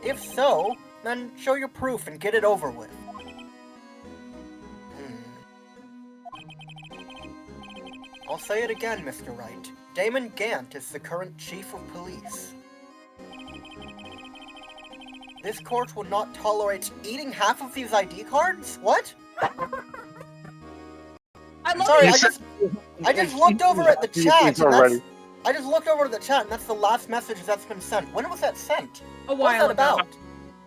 S2: If so, then show your proof and get it over with. I'll say it again, Mr. Wright. Damon Gant is the current chief of police. This court will not tolerate eating half of these ID cards? What?
S1: I love
S2: Sorry,
S1: you.
S2: I just looked over at the chat, and
S3: already.
S2: I just looked over at the chat, and that's the last message that's been sent. When was that sent?
S1: A
S2: What was
S1: while
S2: that
S1: ago.
S2: about?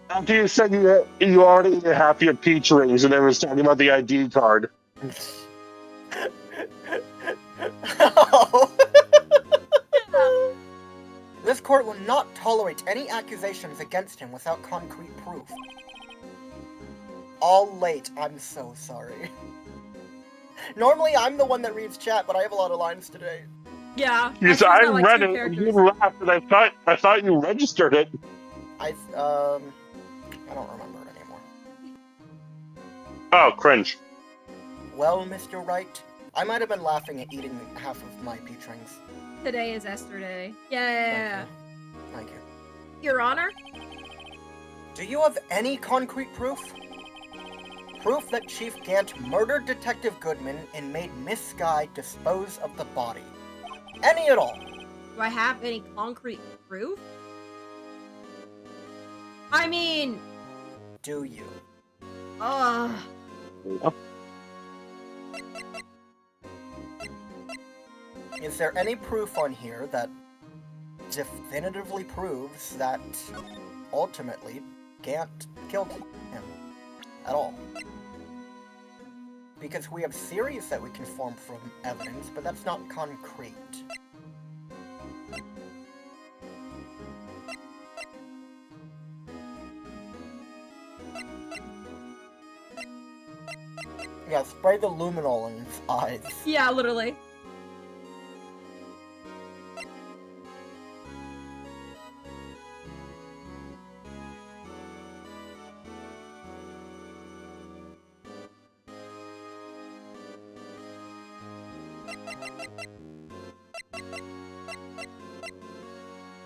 S3: After you said you already ate half your peach rings, and it was talking about the ID card.
S2: This court will not tolerate any accusations against him without concrete proof. All late, I'm so sorry. Normally I'm the one that reads chat, but I have a lot of lines today.
S1: Yeah.
S3: Yes, I read it, and you laughed, and I thought you registered it.
S2: I don't remember it anymore.
S3: Oh, cringe.
S2: Well, Mr. Wright, I might have been laughing at eating half of my peach rings.
S1: Today is Esther Day. Yeah.
S2: Thank you.
S1: Your Honor?
S2: Do you have any concrete proof? Proof that Chief Gant murdered Detective Goodman and made Miss Sky dispose of the body. Any at all.
S1: Do I have any concrete proof? I mean...
S2: Do you? Is there any proof on here that definitively proves that ultimately Gant killed him at all? Because we have theories that we can form from evidence, but that's not concrete. Yeah, spray the luminol in his eyes.
S1: Yeah, literally.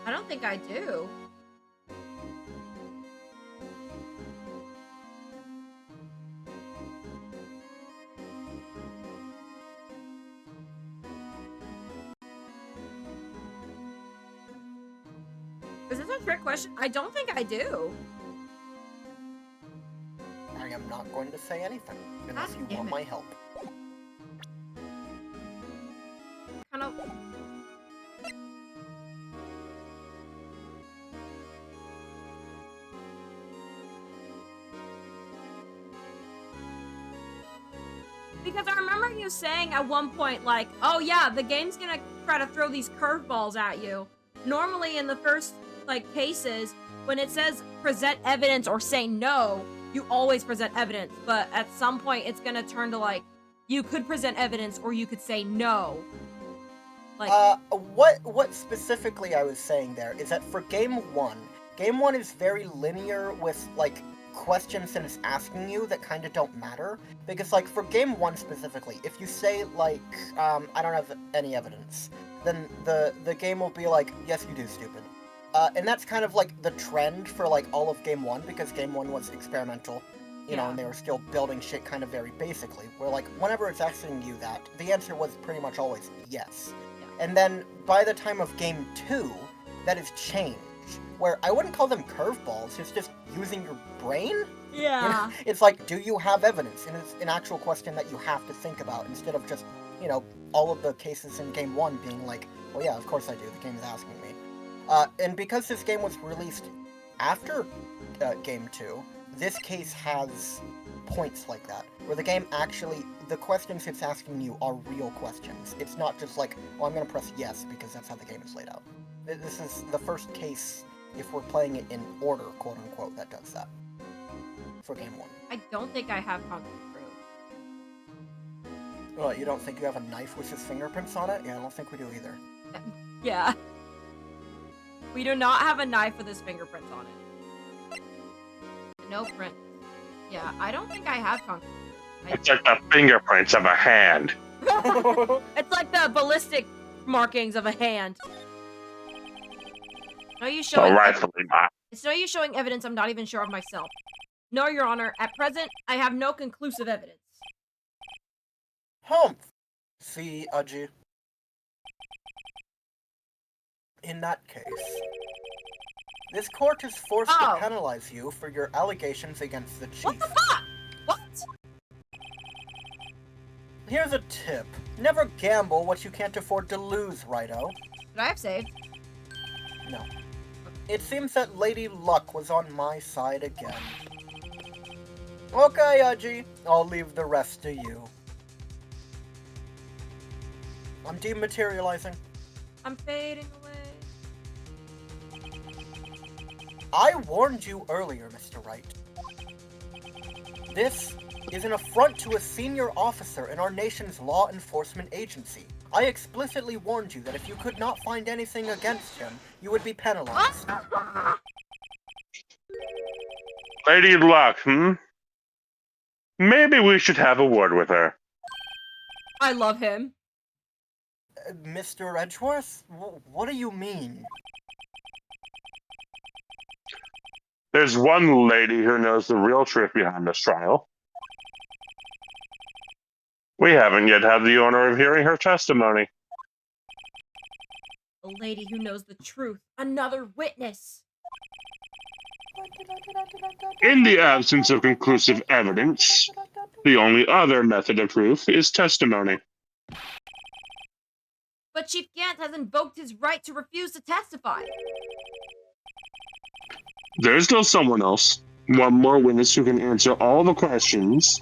S1: I don't think I do. Is this a trick question? I don't think I do.
S2: I am not going to say anything unless
S1: God
S2: you
S1: damn
S2: want
S1: it.
S2: my help.
S1: Kind of. Because I remember you saying at one point, like, oh yeah, the game's gonna try to throw these curveballs at you. Normally in the first, like, cases, when it says present evidence or say no, you always present evidence. But at some point, it's gonna turn to, like, you could present evidence or you could say no. Like,
S2: What specifically I was saying there is that for Game 1 is very linear with, like, questions that it's asking you that kind of don't matter. Because, like, for Game 1 specifically, if you say, like, I don't have any evidence, then the game will be like, yes, you do, stupid. And that's kind of, like, the trend for, like, all of Game 1, because Game 1 was experimental, you know, and they were still building shit kind of very basically, where, like, whenever it's asking you that, the answer was pretty much always yes. And then, by the time of Game 2, that has changed, where I wouldn't call them curveballs, it's just using your brain?
S1: yeah.
S2: You know? It's like, do you have evidence? And it's an actual question that you have to think about, instead of just, you know, all of the cases in Game 1 being like, well, yeah, of course I do, the game is asking me. And because this game was released after Game 2, this case has points like that, where the game actually, the questions it's asking you are real questions. It's not just like, oh, I'm gonna press yes because that's how the game is laid out. This is the first case, if we're playing it in order, quote unquote, that does that. For Game 1.
S1: I don't think I have concrete proof.
S2: Well, you don't think you have a knife with his fingerprints on it? Yeah, I don't think we do either.
S1: Yeah. We do not have a knife with his fingerprints on it. No print. Yeah, I don't think I have concrete proof.
S3: It's like the fingerprints of a hand.
S1: It's like the ballistic markings of a hand. No use
S3: So
S1: showing
S3: rightfully not.
S1: It's no use showing evidence I'm not even sure of myself. No, Your Honor, at present, I have no conclusive evidence.
S2: See, Aji, In that case, this court is forced to penalize you for your allegations against the chief.
S1: What the fuck? What?
S2: Here's a tip. Never gamble what you can't afford to lose, Righto.
S1: Did I have saved?
S2: No. It seems that Lady Luck was on my side again. Okay, Udgy. I'll leave the rest to you. I'm dematerializing.
S1: I'm fading away.
S2: I warned you earlier, Mr. Wright. This is an affront to a senior officer in our nation's law enforcement agency. I explicitly warned you that if you could not find anything against him, you would be penalized.
S3: Lady Luck, Maybe we should have a word with her.
S1: I love him.
S2: Mr. Edgeworth? What do you mean?
S3: There's one lady who knows the real truth behind this trial. We haven't yet had the honor of hearing her testimony.
S1: A lady who knows the truth. Another witness.
S3: In the absence of conclusive evidence, the only other method of proof is testimony.
S1: But Chief Gant has invoked his right to refuse to testify.
S3: There's still someone else. One more witness who can answer all the questions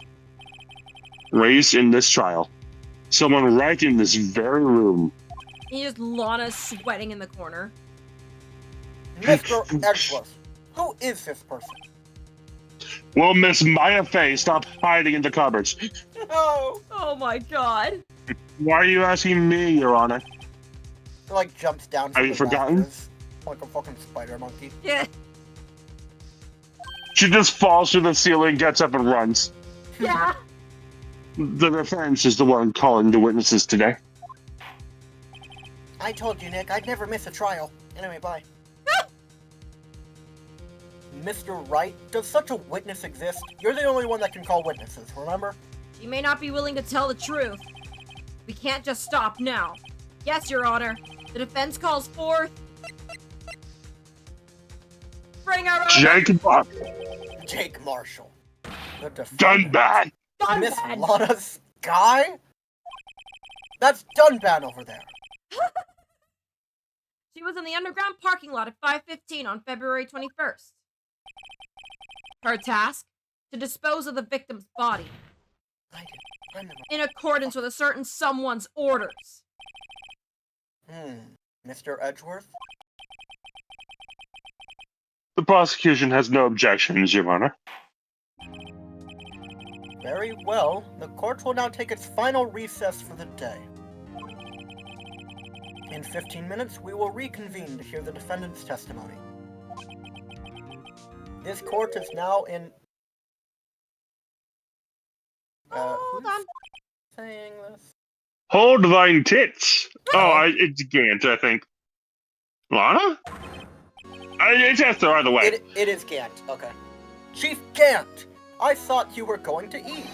S3: raised in this trial. Someone right in this very room.
S1: Here's Lana sweating in the corner.
S2: Mr. Edgeworth, who is this person?
S3: Well, Miss Maya Fey, stop hiding in the cupboards.
S2: No!
S1: Oh my god.
S3: Why are you asking me, Your Honor?
S2: He, like, jumps down from
S3: Have you
S2: the
S3: forgotten?
S2: rafters, like a fucking spider monkey.
S1: Yeah.
S3: She just falls through the ceiling, gets up, and runs.
S1: Yeah.
S3: The defense is the one calling the witnesses today.
S2: I told you, Nick, I'd never miss a trial. Anyway, bye. Mr. Wright, does such a witness exist? You're the only one that can call witnesses, remember?
S1: She may not be willing to tell the truth. We can't just stop now. Yes, Your Honor. The defense calls forth... Bring her over!
S2: Jake Marshall. The
S3: Done
S2: defendant.
S3: bad.
S2: Miss
S1: Dunban!
S2: Lana Sky? That's Dunban over there.
S1: She was in the underground parking lot at 5:15 on February 21st. Her task? To dispose of the victim's body. In accordance with a certain someone's orders.
S2: Mr. Edgeworth?
S3: The prosecution has no objections, Your Honor.
S2: Very well. The court will now take its final recess for the day. In 15 minutes, we will reconvene to hear the defendant's testimony. This court is now in...
S1: Hold on.
S2: Saying this?
S3: Hold thine tits. It's Gant, I think. Lana? It's Esther, either way.
S2: It is Gant, okay. Chief Gant, I thought you were going to eat.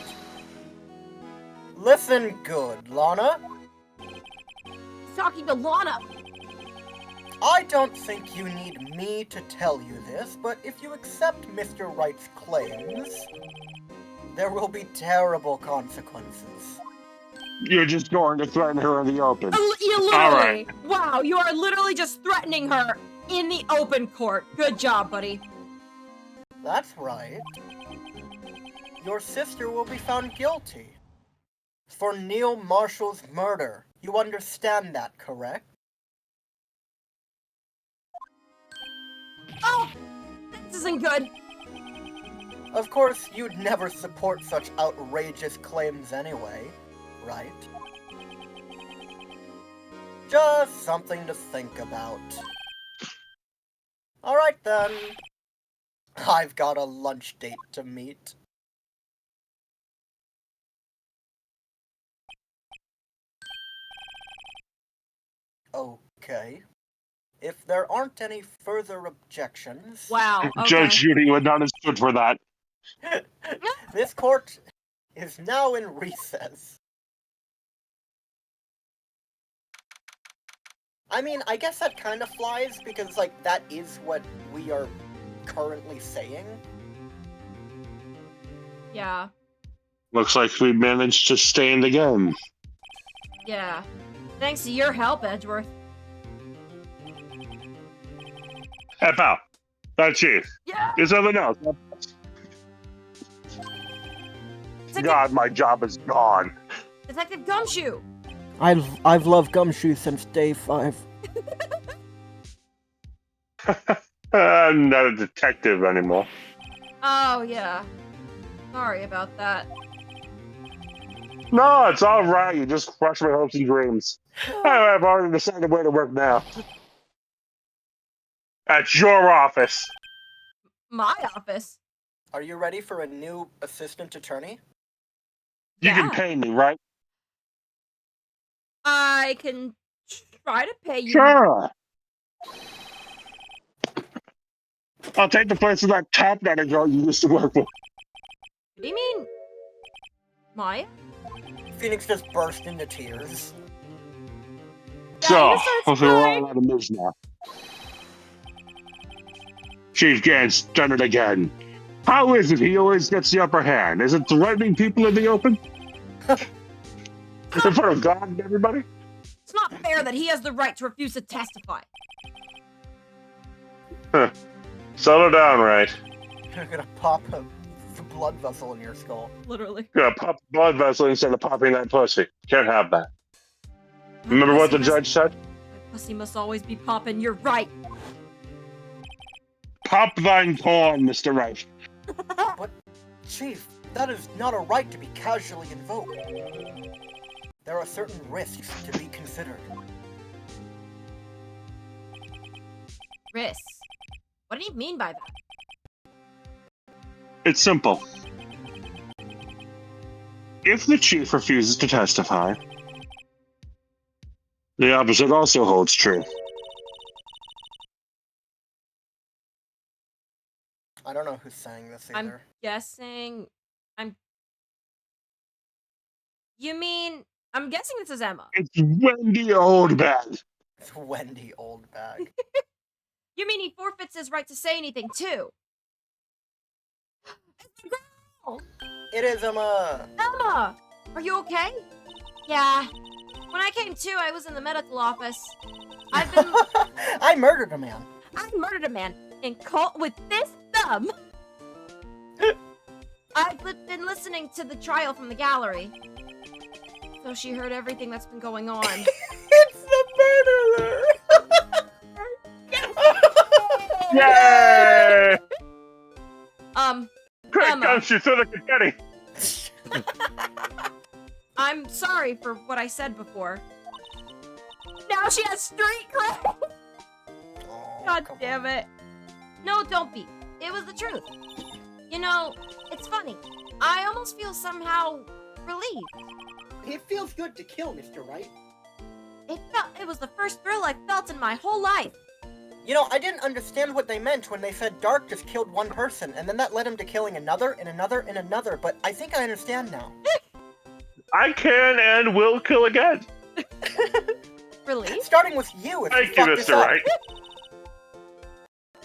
S2: Listen good, Lana.
S1: He's talking to Lana.
S2: I don't think you need me to tell you this, but if you accept Mr. Wright's claims, there will be terrible consequences.
S3: You're just going to threaten her in the open.
S1: You literally.
S3: All right.
S1: Wow, you are literally just threatening her in the open court. Good job, buddy.
S2: That's right. Your sister will be found guilty for Neil Marshall's murder. You understand that, correct?
S1: Oh, this isn't good.
S2: Of course, you'd never support such outrageous claims anyway, right? Just something to think about. Alright then. I've got a lunch date to meet. Okay. If there aren't any further objections...
S1: Wow, okay.
S3: Judge Judy would not have stood for that.
S2: This court is now in recess. I mean, I guess that kind of flies because, like, that is what we are currently saying.
S1: Yeah.
S3: Looks like we managed to stay in the game.
S1: Yeah. Thanks to your help, Edgeworth.
S3: Hey, pal. That chief.
S1: Yeah.
S3: Is something else? God, my job is gone.
S1: Detective Gumshoe.
S2: I've loved Gumshoe since day 5.
S3: I'm not a detective anymore.
S1: Oh, yeah. Sorry about that.
S3: No, it's all right. You just crushed my hopes and dreams. I've already decided where to work now. At your office.
S1: My office?
S2: Are you ready for a new assistant attorney?
S3: You can
S1: Yeah.
S3: pay me, right?
S1: I can try to pay you.
S3: Sure. I'll take the place of that top daddy girl you used to work with.
S1: What do you mean? Maya?
S2: Phoenix just burst into tears.
S3: So,
S1: he starts
S3: we're all
S1: crying.
S3: out of news now. Chief Gant's done it again. How is it he always gets the upper hand? Is it threatening people in the open? In front of God and everybody?
S1: It's not fair that he has the right to refuse to testify.
S3: Settle down, Wright.
S2: You're gonna pop a blood vessel in your skull.
S1: Literally.
S3: You're gonna pop a blood vessel instead of popping that pussy. Can't have that. Remember what the judge said?
S1: My pussy must always be popping. You're right.
S3: Pop thine corn, Mr. Wright.
S2: But, Chief, that is not a right to be casually invoked. There are certain risks to be considered.
S1: Risks? What do you mean by that?
S3: It's simple. If the chief refuses to testify, the opposite also holds true.
S2: I don't know who's saying this either.
S1: I'm guessing. I'm guessing this is Emma.
S3: It's Wendy Oldbag.
S2: It's Wendy Oldbag.
S1: You mean he forfeits his right to say anything, too? It's the girl!
S2: It is Emma!
S1: Emma! Are you okay? Yeah. When I came to, I was in the medical office. I've been...
S2: I murdered a man.
S1: I murdered a man in cold with this thumb. I've been listening to the trial from the gallery. So she heard everything that's been going on.
S2: It's the murderer!
S3: Yay! Quick,
S1: Emma.
S3: don't you throw the confetti!
S1: I'm sorry for what I said before. Now she has street cred!
S2: Oh,
S1: God
S2: come
S1: damn
S2: on.
S1: it. No, don't be. It was the truth. You know, it's funny. I almost feel somehow relieved.
S2: It feels good to kill, Mr. Wright.
S1: It was the first thrill I felt in my whole life.
S2: You know, I didn't understand what they meant when they said Dark just killed one person, and then that led him to killing another, and another, and another, but I think I understand now.
S3: I can and will kill again.
S1: Relieved?
S2: Starting with you if
S3: Thank
S2: you
S3: you,
S2: fuck this
S3: Mr.
S2: up.
S3: Wright.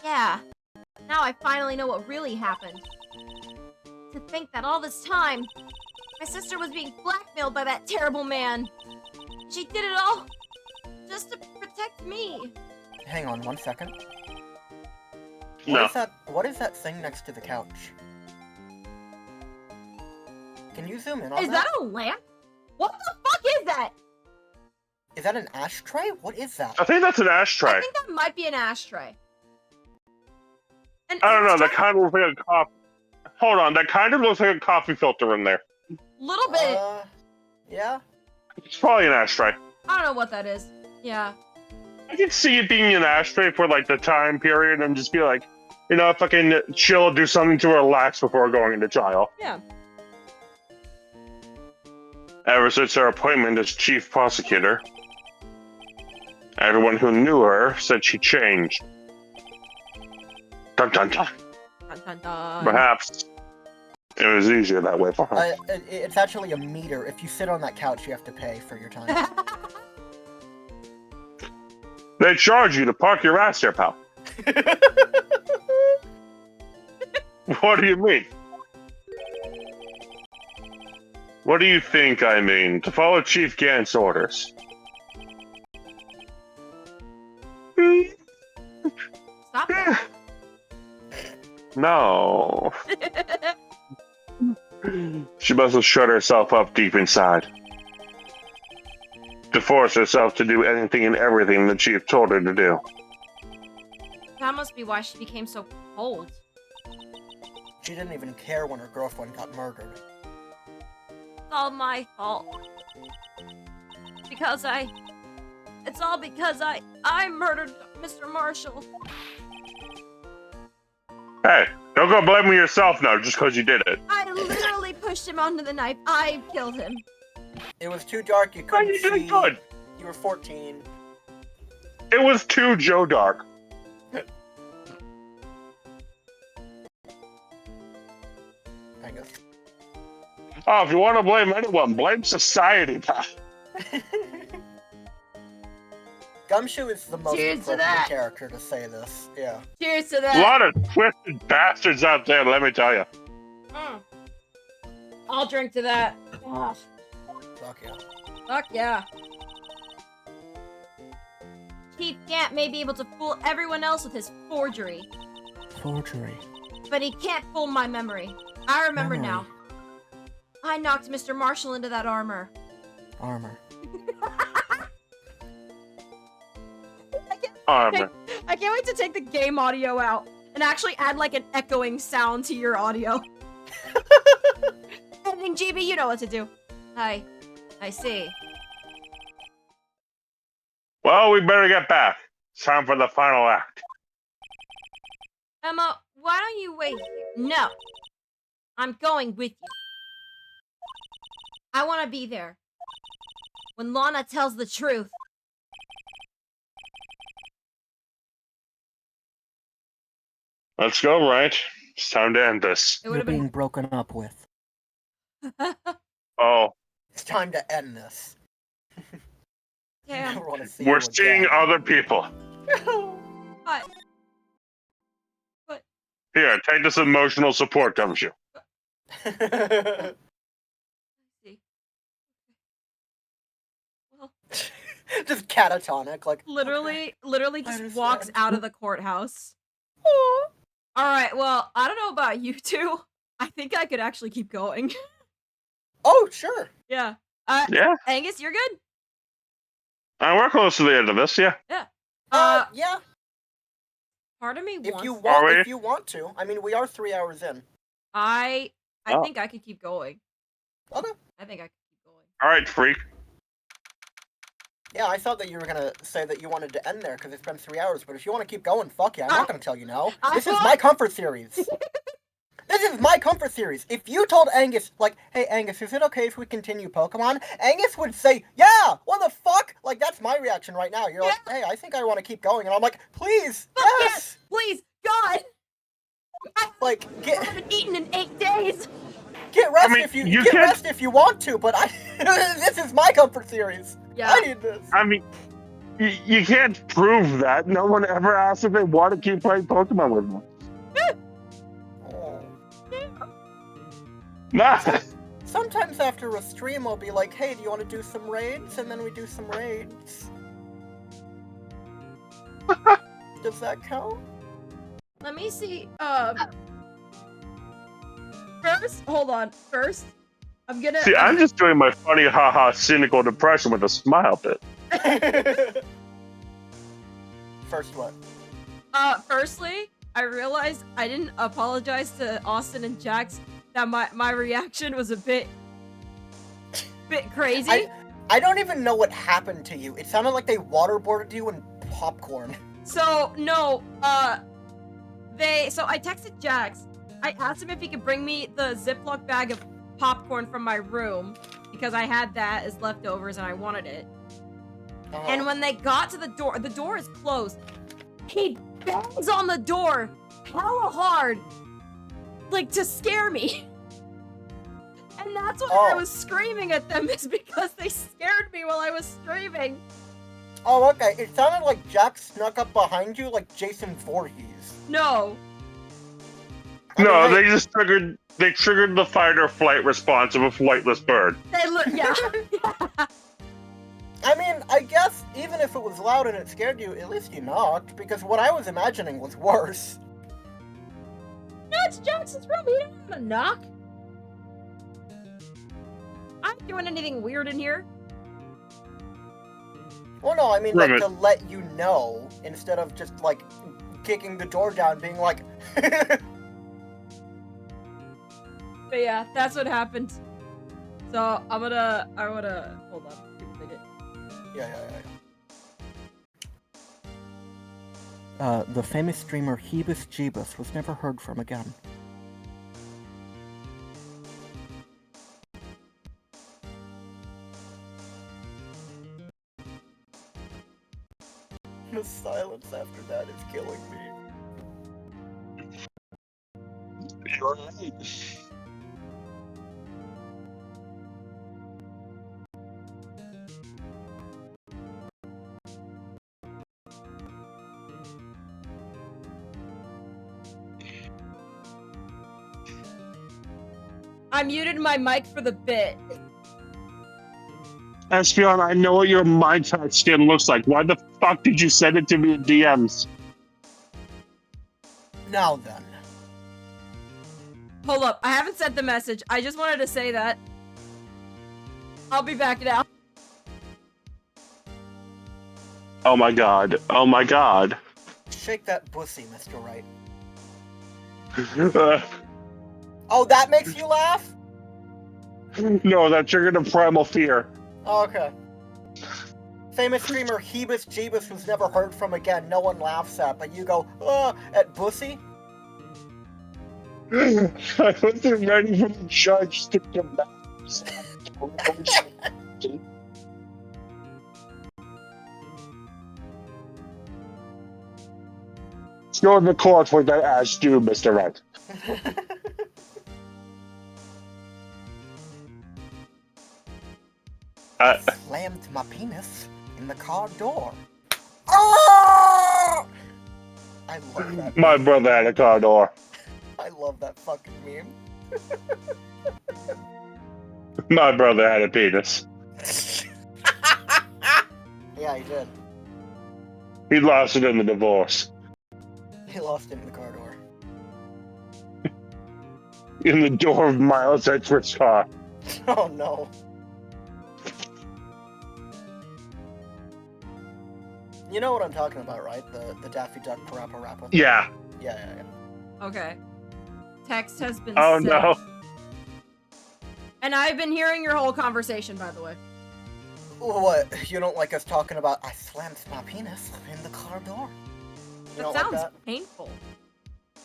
S1: Yeah. Now I finally know what really happened. To think that all this time, my sister was being blackmailed by that terrible man. She did it all just to protect me.
S2: Hang on 1 second.
S3: No.
S2: What is that thing next to the couch? Can you zoom in on
S1: Is that a lamp? What the fuck is that?
S2: Is that an ashtray? What is that?
S3: I think that's an
S1: I
S3: ashtray.
S1: think that might be an ashtray. An
S3: I don't know, that
S1: ashtray?
S3: kind of looks like a coffee... Hold on, that kind of looks like a coffee filter in there.
S1: Little bit.
S2: Yeah?
S3: It's probably an ashtray.
S1: I don't know what that is. Yeah.
S3: I can see it being an ashtray for, like, the time period and just be like, you know, fucking chill, do something to relax before going into trial.
S1: Yeah.
S3: Ever since her appointment as chief prosecutor, everyone who knew her said she changed. Dun dun dun.
S1: Dun, dun, dun.
S3: Perhaps it was easier that way for her.
S2: It's actually a meter. If you sit on that couch, you have to pay for your time.
S3: They charge you to park your ass there, pal. What do you mean? What do you think I mean? To follow Chief Gant's orders.
S1: Stop that.
S3: No. She must have shut herself up deep inside. To force herself to do anything and everything the chief told her to do.
S1: That must be why she became so cold.
S2: She didn't even care when her girlfriend got murdered.
S1: It's all my fault. It's all because I murdered Mr. Marshall.
S3: Hey, don't go blaming yourself now just because you did it.
S1: I literally pushed him onto the knife. I killed him.
S2: It was too dark, you
S3: Oh,
S2: couldn't
S3: you
S2: see.
S3: did good.
S2: You were 14.
S3: It was too Joe Dark.
S2: I guess.
S3: Oh, if you want to blame anyone, blame society, pal.
S2: Gumshoe is the most
S1: Cheers to
S2: appropriate
S1: that.
S2: character to say this. Yeah.
S1: Cheers to
S3: A
S1: that.
S3: lot of twisted bastards out there, let me tell you.
S1: I'll drink to that. Gosh.
S2: Fuck yeah.
S1: Fuck yeah. Chief Gant may be able to fool everyone else with his forgery,
S2: Forgery.
S1: but he can't fool my memory. I remember
S2: Memory.
S1: now. I knocked Mr. Marshall into that armor.
S2: Armor.
S3: Armor.
S1: I can't wait to take the game audio out and actually add like an echoing sound to your audio. Editing GB, you know what to do. I see.
S3: Well, we better get back. It's time for the final act.
S1: Emma, why don't you wait here? No. I'm going with you. I want to be there. When Lana tells the truth.
S3: Let's go, Wright. It's time to end this.
S1: It would
S2: You're
S1: have been.
S2: being broken up with.
S3: Oh,
S2: It's time to end this.
S1: Damn.
S2: Never wanna see
S3: we're
S2: you
S3: seeing
S2: again.
S3: other people.
S1: What?
S3: Here, take this emotional support, don't you?
S1: See. Well,
S2: Just catatonic, like
S1: literally just
S2: understand.
S1: walks out of the courthouse. All right. Well, I don't know about you two. I think I could actually keep going.
S2: Oh, sure.
S1: Yeah.
S3: Yeah.
S1: Angus, you're good.
S3: We're close to the end of this, yeah.
S1: Yeah.
S2: Yeah.
S1: Part of me
S2: If
S1: wants.
S2: you
S3: Are
S2: want,
S3: we?
S2: if you want to. I mean, we are 3 hours in.
S1: I
S3: Oh.
S1: think I could keep going.
S2: Okay.
S1: I think I could keep going.
S3: All right, freak.
S2: Yeah, I thought that you were gonna say that you wanted to end there because it's been 3 hours. But if you want to keep going, fuck yeah. I'm not gonna tell you no. This is my comfort series. This is my comfort series. If you told Angus, like, hey Angus, is it okay if we continue Pokemon? Angus would say, yeah. What the fuck? Like, that's my reaction right now. You're like, hey, I think I want to keep going, and I'm like, please,
S1: Fuck
S2: yes.
S1: Please, God.
S2: Like,
S1: I haven't eaten in 8 days.
S2: get rest
S3: I mean,
S2: if you
S3: you
S2: get
S3: can't-
S2: rest if you want to. But this is my comfort series.
S1: Yeah.
S2: I need this.
S3: I mean, you can't prove that. No one ever asked if they want to keep playing Pokemon with me.
S2: Oh.
S3: Nah.
S2: Sometimes after a stream, I'll be like, hey, do you want to do some raids? And then we do some raids. Does that count?
S1: Let me see. First, hold on. First, I'm gonna.
S3: See, I'm just doing my funny, haha, cynical depression with a smile bit.
S2: First what?
S1: Firstly, I realized I didn't apologize to Austin and Jax. That my reaction was a bit crazy.
S2: I don't even know what happened to you. It sounded like they waterboarded you in popcorn.
S1: So no, so I texted Jax. I asked him if he could bring me the Ziploc bag of popcorn from my room because I had that as leftovers and I wanted it. And when they got to the door is closed. He bangs on the door hella hard, like to scare me. And that's why I was screaming at them, is because they scared me while I was streaming.
S2: Oh, okay. It sounded like Jack snuck up behind you like Jason Voorhees.
S1: No.
S3: No,
S2: hey,
S3: they just triggered the fight or flight response of a flightless bird.
S1: They look. Yeah.
S2: I mean, I guess even if it was loud and it scared you, at least you knocked, because what I was imagining was worse.
S1: No, it's Jackson's room. He didn't have a knock. I'm not doing anything weird in here.
S2: Well, no, I mean,
S3: Right.
S2: like, to let you know, instead of just, like, kicking the door down, being like...
S1: But yeah, that's what happened. So I wanna hold on. Give me a minute.
S2: Yeah. The famous streamer Hebus Jeebus was never heard from again. The silence after that is killing me.
S3: You're right.
S1: I muted my mic for the bit.
S3: Espion, I know what your Minecraft skin looks like. Why the fuck did you send it to me in DMs?
S2: Now then.
S1: Hold up, I haven't sent the message. I just wanted to say that. I'll be back now.
S3: Oh my god. Oh my god.
S2: Shake that pussy, Mr. Wright. Oh, that makes you laugh?
S3: No, that triggered a primal fear.
S2: Oh, okay. Famous streamer Hebus Jeebus, who's never heard from again, no one laughs at, but you go, at pussy?
S3: I wasn't ready for the judge to come back. Let's go in the court for that ass due, Mr. Wright.
S2: Slammed my penis in the car door. Oh! I love that.
S3: My brother had a car door.
S2: I love that fucking meme.
S3: My brother had a penis.
S2: Yeah, he did.
S3: He lost it in the divorce.
S2: He lost it in the car door.
S3: In the door of Miles Edgeworth's car.
S2: Oh no. You know what I'm talking about, right? The Daffy Duck Parappa Rappa?
S3: Yeah.
S2: Yeah.
S1: Okay. Text has been
S3: Oh
S1: sent.
S3: no.
S1: And I've been hearing your whole conversation, by the way.
S2: What? You don't like us talking about I slammed my penis in the car door? You
S1: That
S2: don't
S1: sounds
S2: like that?
S1: painful.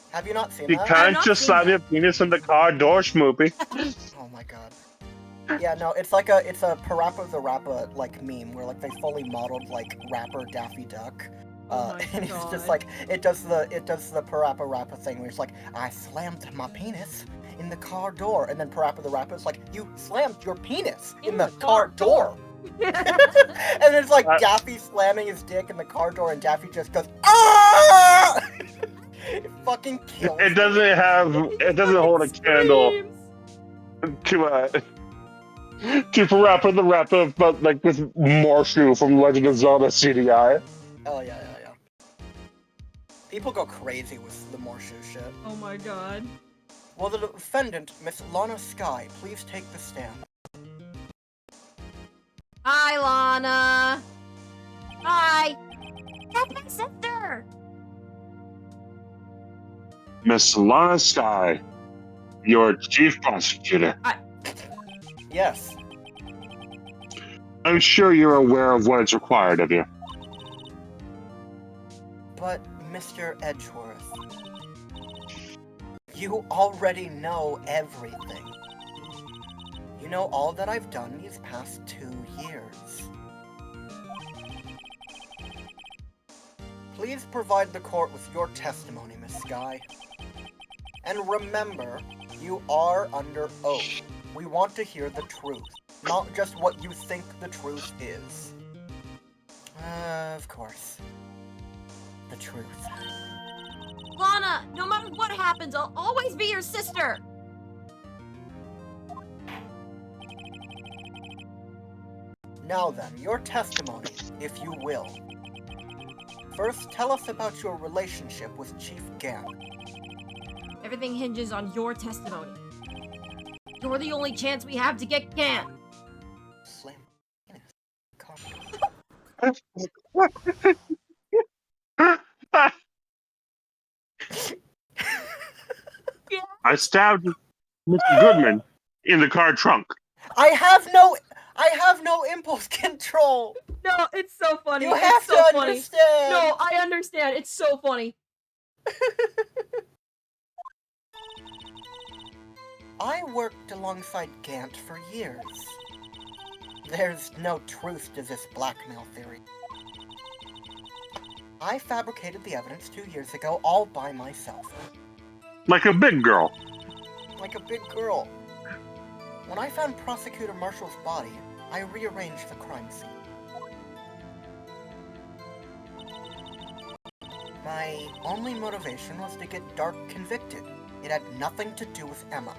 S2: Have you not seen
S3: You
S2: that?
S3: can't
S1: not
S3: just
S1: seen
S3: slam
S1: that.
S3: your penis in the car door, Schmoopy.
S2: Oh my god. Yeah, no, it's a Parappa the Rappa like meme where like they fully modeled like rapper Daffy Duck.
S1: Oh my
S2: and it's
S1: God.
S2: just like it does the Parappa Rappa thing where it's like I slammed my penis in the car door, and then Parappa the Rappa is like you slammed your penis in the car door. And it's like Daffy slamming his dick in the car door, and Daffy just goes ah! It fucking kills.
S3: It doesn't hold a candle to Parappa the Rappa, but like with Morshu from Legend of Zelda CDI.
S2: Oh yeah. People go crazy with the Morshu shit.
S1: Oh my god.
S2: Will the defendant, Miss Lana Sky, please take the stand?
S1: Hi, Lana. Hi. That's my sister.
S3: Miss Lana Sky, your chief prosecutor.
S2: Yes.
S3: I'm sure you're aware of what is required of you.
S2: But, Mr. Edgeworth, you already know everything. You know all that I've done these past 2 years. Please provide the court with your testimony, Miss Sky. And remember, you are under oath. We want to hear the truth, not just what you think the truth is. Of course. The truth.
S1: Lana, no matter what happens, I'll always be your sister.
S2: Now then, your testimony, if you will. First, tell us about your relationship with Chief Gant.
S1: Everything hinges on your testimony. You're the only chance we have to get Gant.
S2: Slam.
S3: I stabbed Mr. Goodman in the car trunk.
S2: I have no impulse control.
S1: No, it's so funny.
S2: You
S1: it's
S2: have
S1: so
S2: to
S1: funny.
S2: understand.
S1: No, I understand. It's so funny.
S2: I worked alongside Gant for years. There's no truth to this blackmail theory. I fabricated the evidence 2 years ago all by myself.
S3: Like a big girl.
S2: Like a big girl. When I found Prosecutor Marshall's body, I rearranged the crime scene. My only motivation was to get Dark convicted. It had nothing to do with Emma.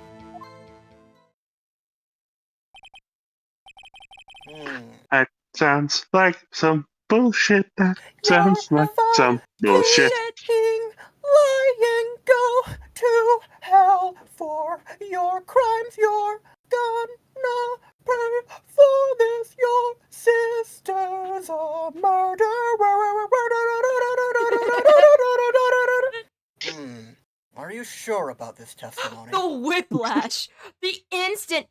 S3: That sounds like some bullshit. That sounds like some bullshit.
S2: Lying, go to hell for your crimes. You're gonna pay for this. Your sister's a murderer. Are you sure about this testimony?
S1: The whiplash. The instant.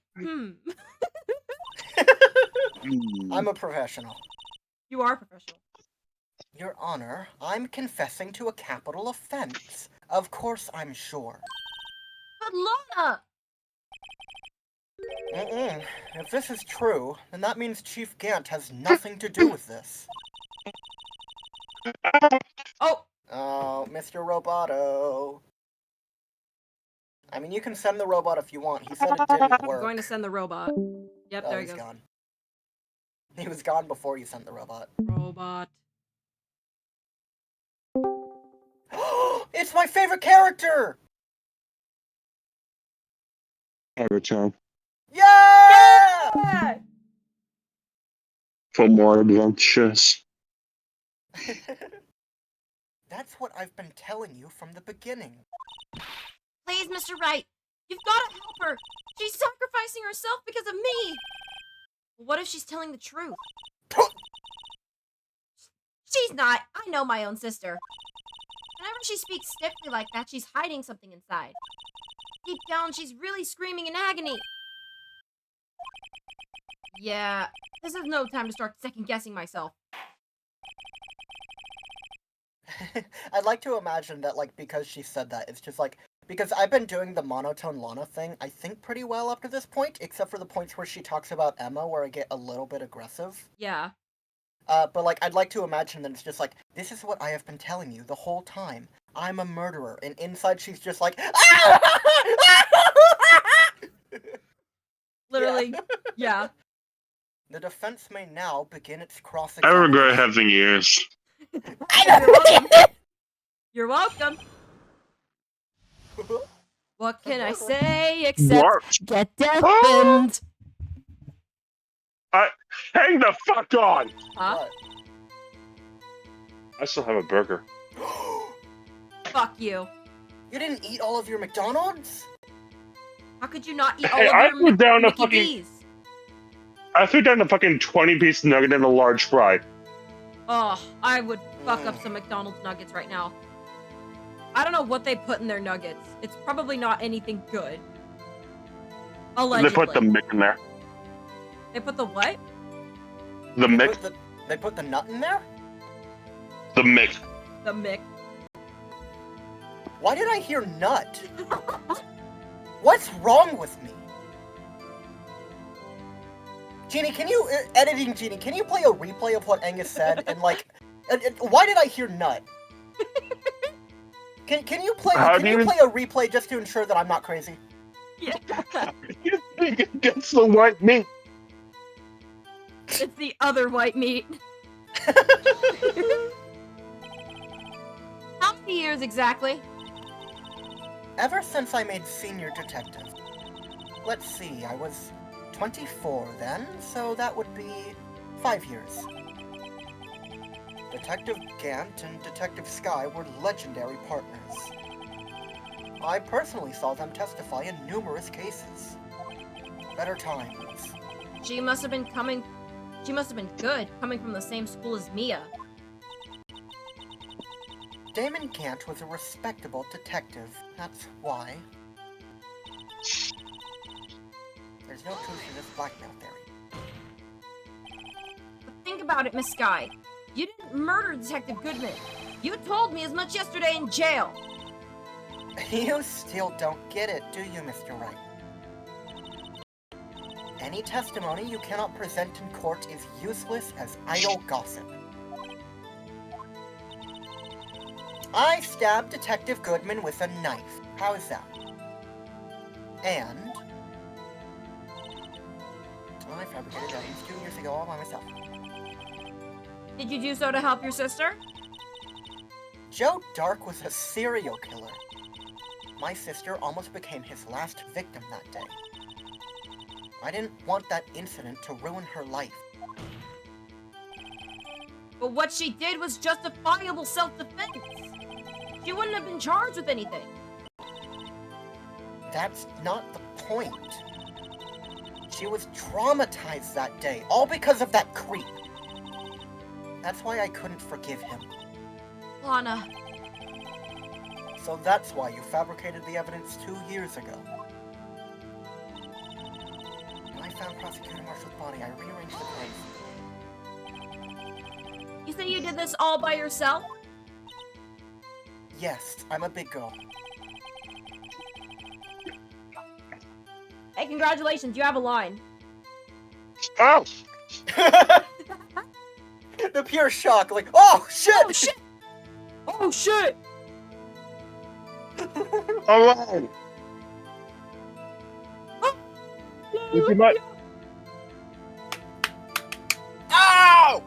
S2: I'm a professional.
S1: You are professional.
S2: Your Honor, I'm confessing to a capital offense. Of course I'm sure.
S1: But Lana!
S2: If this is true, then that means Chief Gant has nothing to do with this.
S1: Oh!
S2: Oh, Mr. Roboto. I mean, you can send the robot if you want. He said it didn't work.
S1: I'm going to send the robot. Yep,
S2: Oh,
S1: there he
S2: he's
S1: goes.
S2: gone. He was gone before you sent the robot.
S1: Robot.
S2: It's my favorite character!
S3: Every time.
S2: Yeah!
S1: Yeah!
S3: For more adventures.
S2: That's what I've been telling you from the beginning.
S1: Please, Mr. Wright. You've got to help her. She's sacrificing herself because of me. What if she's telling the truth? She's not. I know my own sister. Whenever she speaks stiffly like that, she's hiding something inside. Deep down, she's really screaming in agony. Yeah, this is no time to start second-guessing myself.
S2: I'd like to imagine that, like, because she said that, it's just like, because I've been doing the monotone Lana thing, I think, pretty well up to this point, except for the points where she talks about Emma, where I get a little bit aggressive.
S1: Yeah.
S2: But, like, I'd like to imagine that it's just like, this is what I have been telling you the whole time. I'm a murderer. And inside she's just like,
S1: Literally, yeah.
S2: The defense may now begin its
S3: I
S2: cross-examination.
S3: regret having ears.
S1: You're welcome. You're welcome. What can I say except
S3: What?
S1: get deafened?
S3: Hang the fuck on!
S1: Huh?
S2: What?
S3: I still have a burger.
S1: Fuck you.
S2: You didn't eat all of your McDonald's?
S1: How could you not eat all
S3: Hey,
S1: of
S3: I
S1: your
S3: put down a
S1: Mickey
S3: fucking-
S1: D's?
S3: I threw down a fucking 20-piece nugget and a large fry.
S1: Oh, I would fuck up some McDonald's nuggets right now. I don't know what they put in their nuggets. It's probably not anything good. Allegedly.
S3: They put the mick in there.
S1: They put the what?
S3: The mick.
S2: They put the nut in there?
S3: The mick.
S1: The Mick.
S2: Why did I hear nut? What's wrong with me? Jeannie, can you, editing Jeannie, can you play a replay of what Angus said? And like, why did I hear nut? Can you play
S3: How
S2: can
S3: do
S2: you
S3: you-
S2: play a replay just to ensure that I'm not crazy?
S1: Yeah.
S3: You think it gets the white meat?
S1: It's the other white meat. How many years exactly?
S2: Ever since I made senior detective. Let's see, I was 24 then, so that would be 5 years. Detective Gant and Detective Sky were legendary partners. I personally saw them testify in numerous cases. Better times.
S1: She must have been good, coming from the same school as Mia.
S2: Damon Gant was a respectable detective, that's why. There's no truth to this blackmail theory.
S1: But think about it, Miss Sky. You didn't murder Detective Goodman. You told me as much yesterday in jail.
S2: You still don't get it, do you, Mr. Wright? Any testimony you cannot present in court is useless as idle gossip. I stabbed Detective Goodman with a knife. How is that? And I fabricated evidence 2 years ago all by myself.
S1: Did you do so to help your sister?
S2: Joe Dark was a serial killer. My sister almost became his last victim that day. I didn't want that incident to ruin her life.
S1: But what she did was justifiable self-defense. She wouldn't have been charged with anything.
S2: That's not the point. She was traumatized that day, all because of that creep. That's why I couldn't forgive him.
S1: Lana,
S2: So that's why you fabricated the evidence 2 years ago. When I found Prosecutor Marshall's body, I rearranged the case.
S1: you said you did this all by yourself?
S2: Yes, I'm a big girl.
S1: Hey, congratulations, you have a line.
S3: Oh!
S2: The pure shock, like, oh shit!
S1: Oh shit! Oh shit!
S3: Alone! Would you mind?
S2: Ow!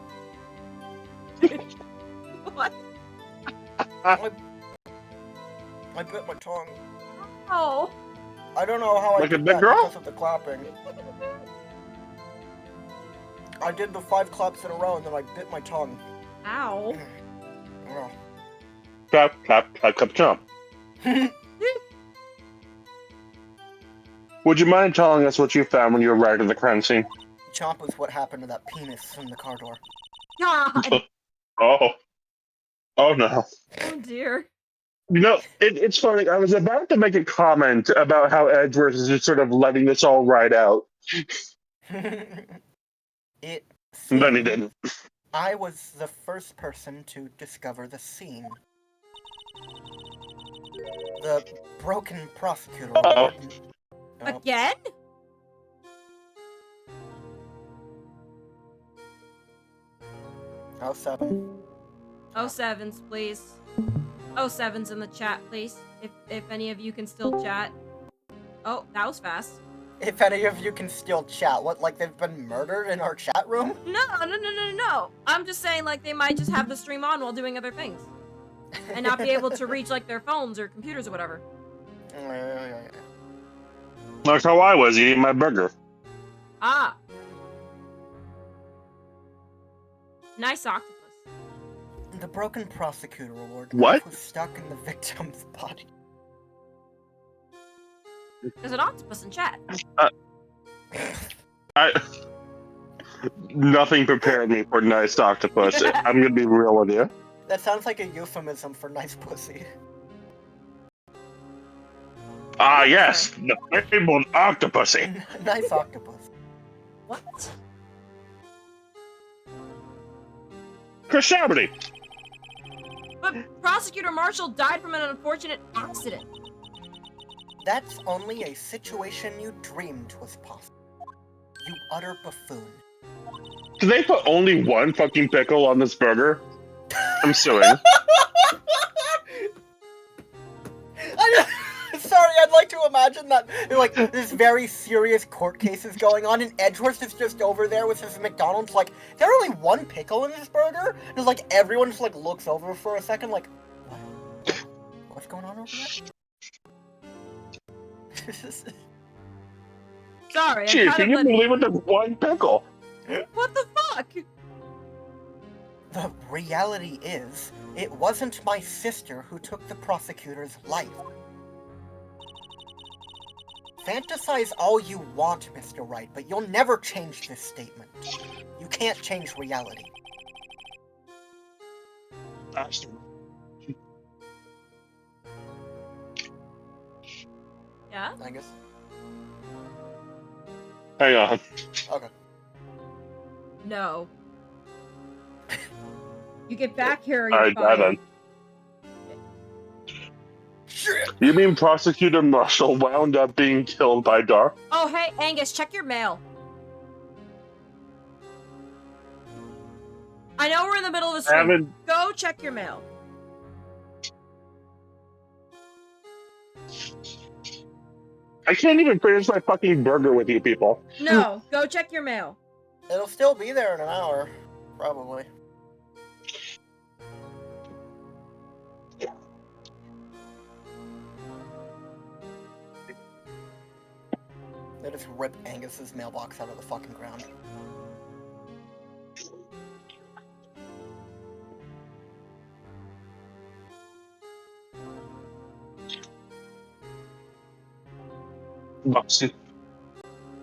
S1: What?
S2: I bit my tongue.
S1: Oh.
S2: I don't know how I
S3: Like a
S2: did
S3: big
S2: that
S3: girl?
S2: because of the clapping. I did the 5 claps in a row and then I bit my tongue.
S1: Ow.
S2: Oh.
S3: Clap, clap, clap, clap, jump. Would you mind telling us what you found when you arrived at the crime scene?
S2: Chomp was what happened to that penis in the car door.
S1: God.
S3: Oh. Oh no.
S1: Oh dear.
S3: You know, it's funny. I was about to make a comment about how Edgeworth is just sort of letting this all ride out.
S2: It
S3: And then he
S2: seems
S3: didn't.
S2: I was the first person to discover the scene. The broken prosecutor
S3: Uh-oh.
S2: award. Oh,
S1: Again?
S2: oh, 7.
S1: Oh, sevens, please. Oh, sevens in the chat, please. If any of you can still chat. Oh, that was fast.
S2: If any of you can still chat, what, like they've been murdered in our chat room?
S1: No. I'm just saying, like, they might just have the stream on while doing other things. And not be able to reach, like, their phones or computers or whatever.
S3: Like how I was eating my burger.
S1: Ah. Nice octopus.
S2: The broken prosecutor award
S3: What?
S2: was stuck in the victim's body.
S1: There's an octopus in chat.
S3: Nothing prepared me for nice octopus. I'm gonna be real with you.
S2: That sounds like a euphemism for nice pussy.
S3: Ah, yes, the fabled octopusy.
S2: Nice octopus.
S1: What?
S3: Creshabity.
S1: But Prosecutor Marshall died from an unfortunate accident.
S2: That's only a situation you dreamed was possible. You utter buffoon.
S3: Did they put only one fucking pickle on this burger? I'm suing.
S2: sorry, I'd like to imagine that, like, this very serious court case is going on, and Edgeworth is just over there with his McDonald's, like, is there only one pickle in this burger? And, like, everyone just, like, looks over for a second, like, what? What's going on over there?
S1: Sorry,
S3: Gee,
S1: I'm
S3: can
S1: kind
S3: you
S1: of
S3: believe it? There's one pickle.
S1: What the fuck?
S2: The reality is, it wasn't my sister who took the prosecutor's life. Fantasize all you want, Mr. Wright, but you'll never change this statement. You can't change reality.
S3: Esther.
S1: Yeah?
S2: I guess.
S3: Hang on.
S2: Okay.
S1: No. You get back here or you're
S3: Alright,
S1: fired.
S3: then.
S2: Shit!
S3: You mean Prosecutor Marshall wound up being killed by Dar?
S1: Oh, hey, Angus, check your mail. I know we're in the middle of a
S3: I
S1: stream.
S3: haven't.
S1: Go check your mail.
S3: I can't even finish my fucking burger with you people.
S1: No, go check your mail.
S2: It'll still be there in an hour. Probably. They just ripped Angus's mailbox out of the fucking ground.
S3: Buxy.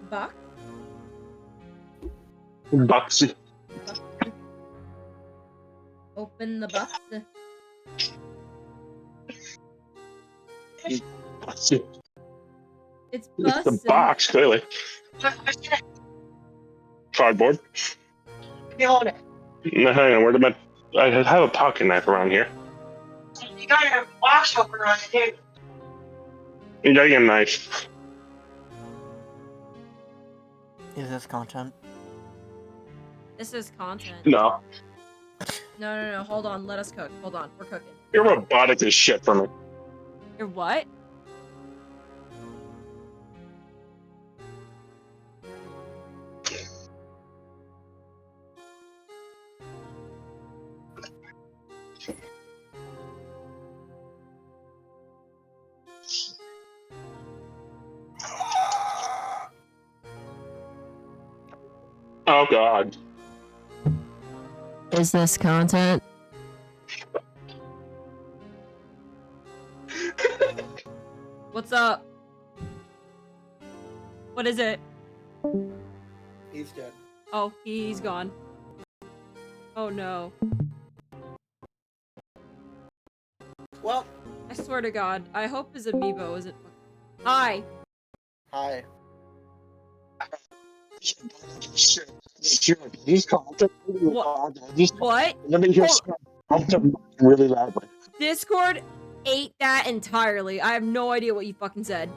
S1: Buck?
S3: Buxy.
S1: Open the box.
S3: Buxy.
S1: It's
S3: The
S1: bussin'.
S3: box, clearly. Cardboard.
S5: You hold it.
S3: No, hang on, where did my... I have a pocket knife around here.
S5: You got a box opener on the table.
S3: You gotta get a knife.
S2: Is this content?
S1: This is content.
S3: No.
S1: No, hold on, let us cook. Hold on, we're cooking.
S3: You're robotic as shit for me.
S1: You're what?
S3: Oh god.
S4: Is this content?
S1: What's up? What is it?
S2: He's dead.
S1: Oh, he's gone. Oh no.
S2: Well,
S1: I swear to God, I hope his amiibo isn't. Hi.
S2: hi.
S3: He's content.
S1: What? What?
S3: Let me hear content really loudly.
S1: Discord ate that entirely. I have no idea what you fucking said.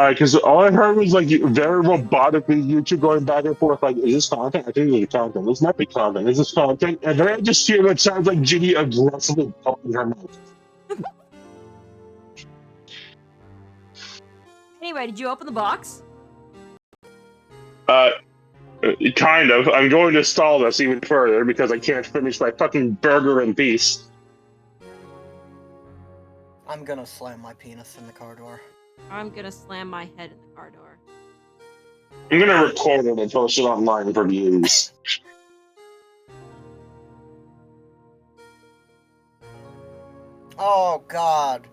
S3: Alright, because all I heard was like very robotically you two going back and forth like, is this content? I think it's content. This might be content. Is this content? And then I just hear what sounds like Ginny aggressively poking her mouth.
S1: Anyway, did you open the box?
S3: Kind of. I'm going to stall this even further because I can't finish my fucking burger in peace.
S2: I'm gonna slam my penis in the car door.
S1: I'm gonna slam my head in the car door.
S3: I'm gonna record it and post it online for views.
S2: Oh god.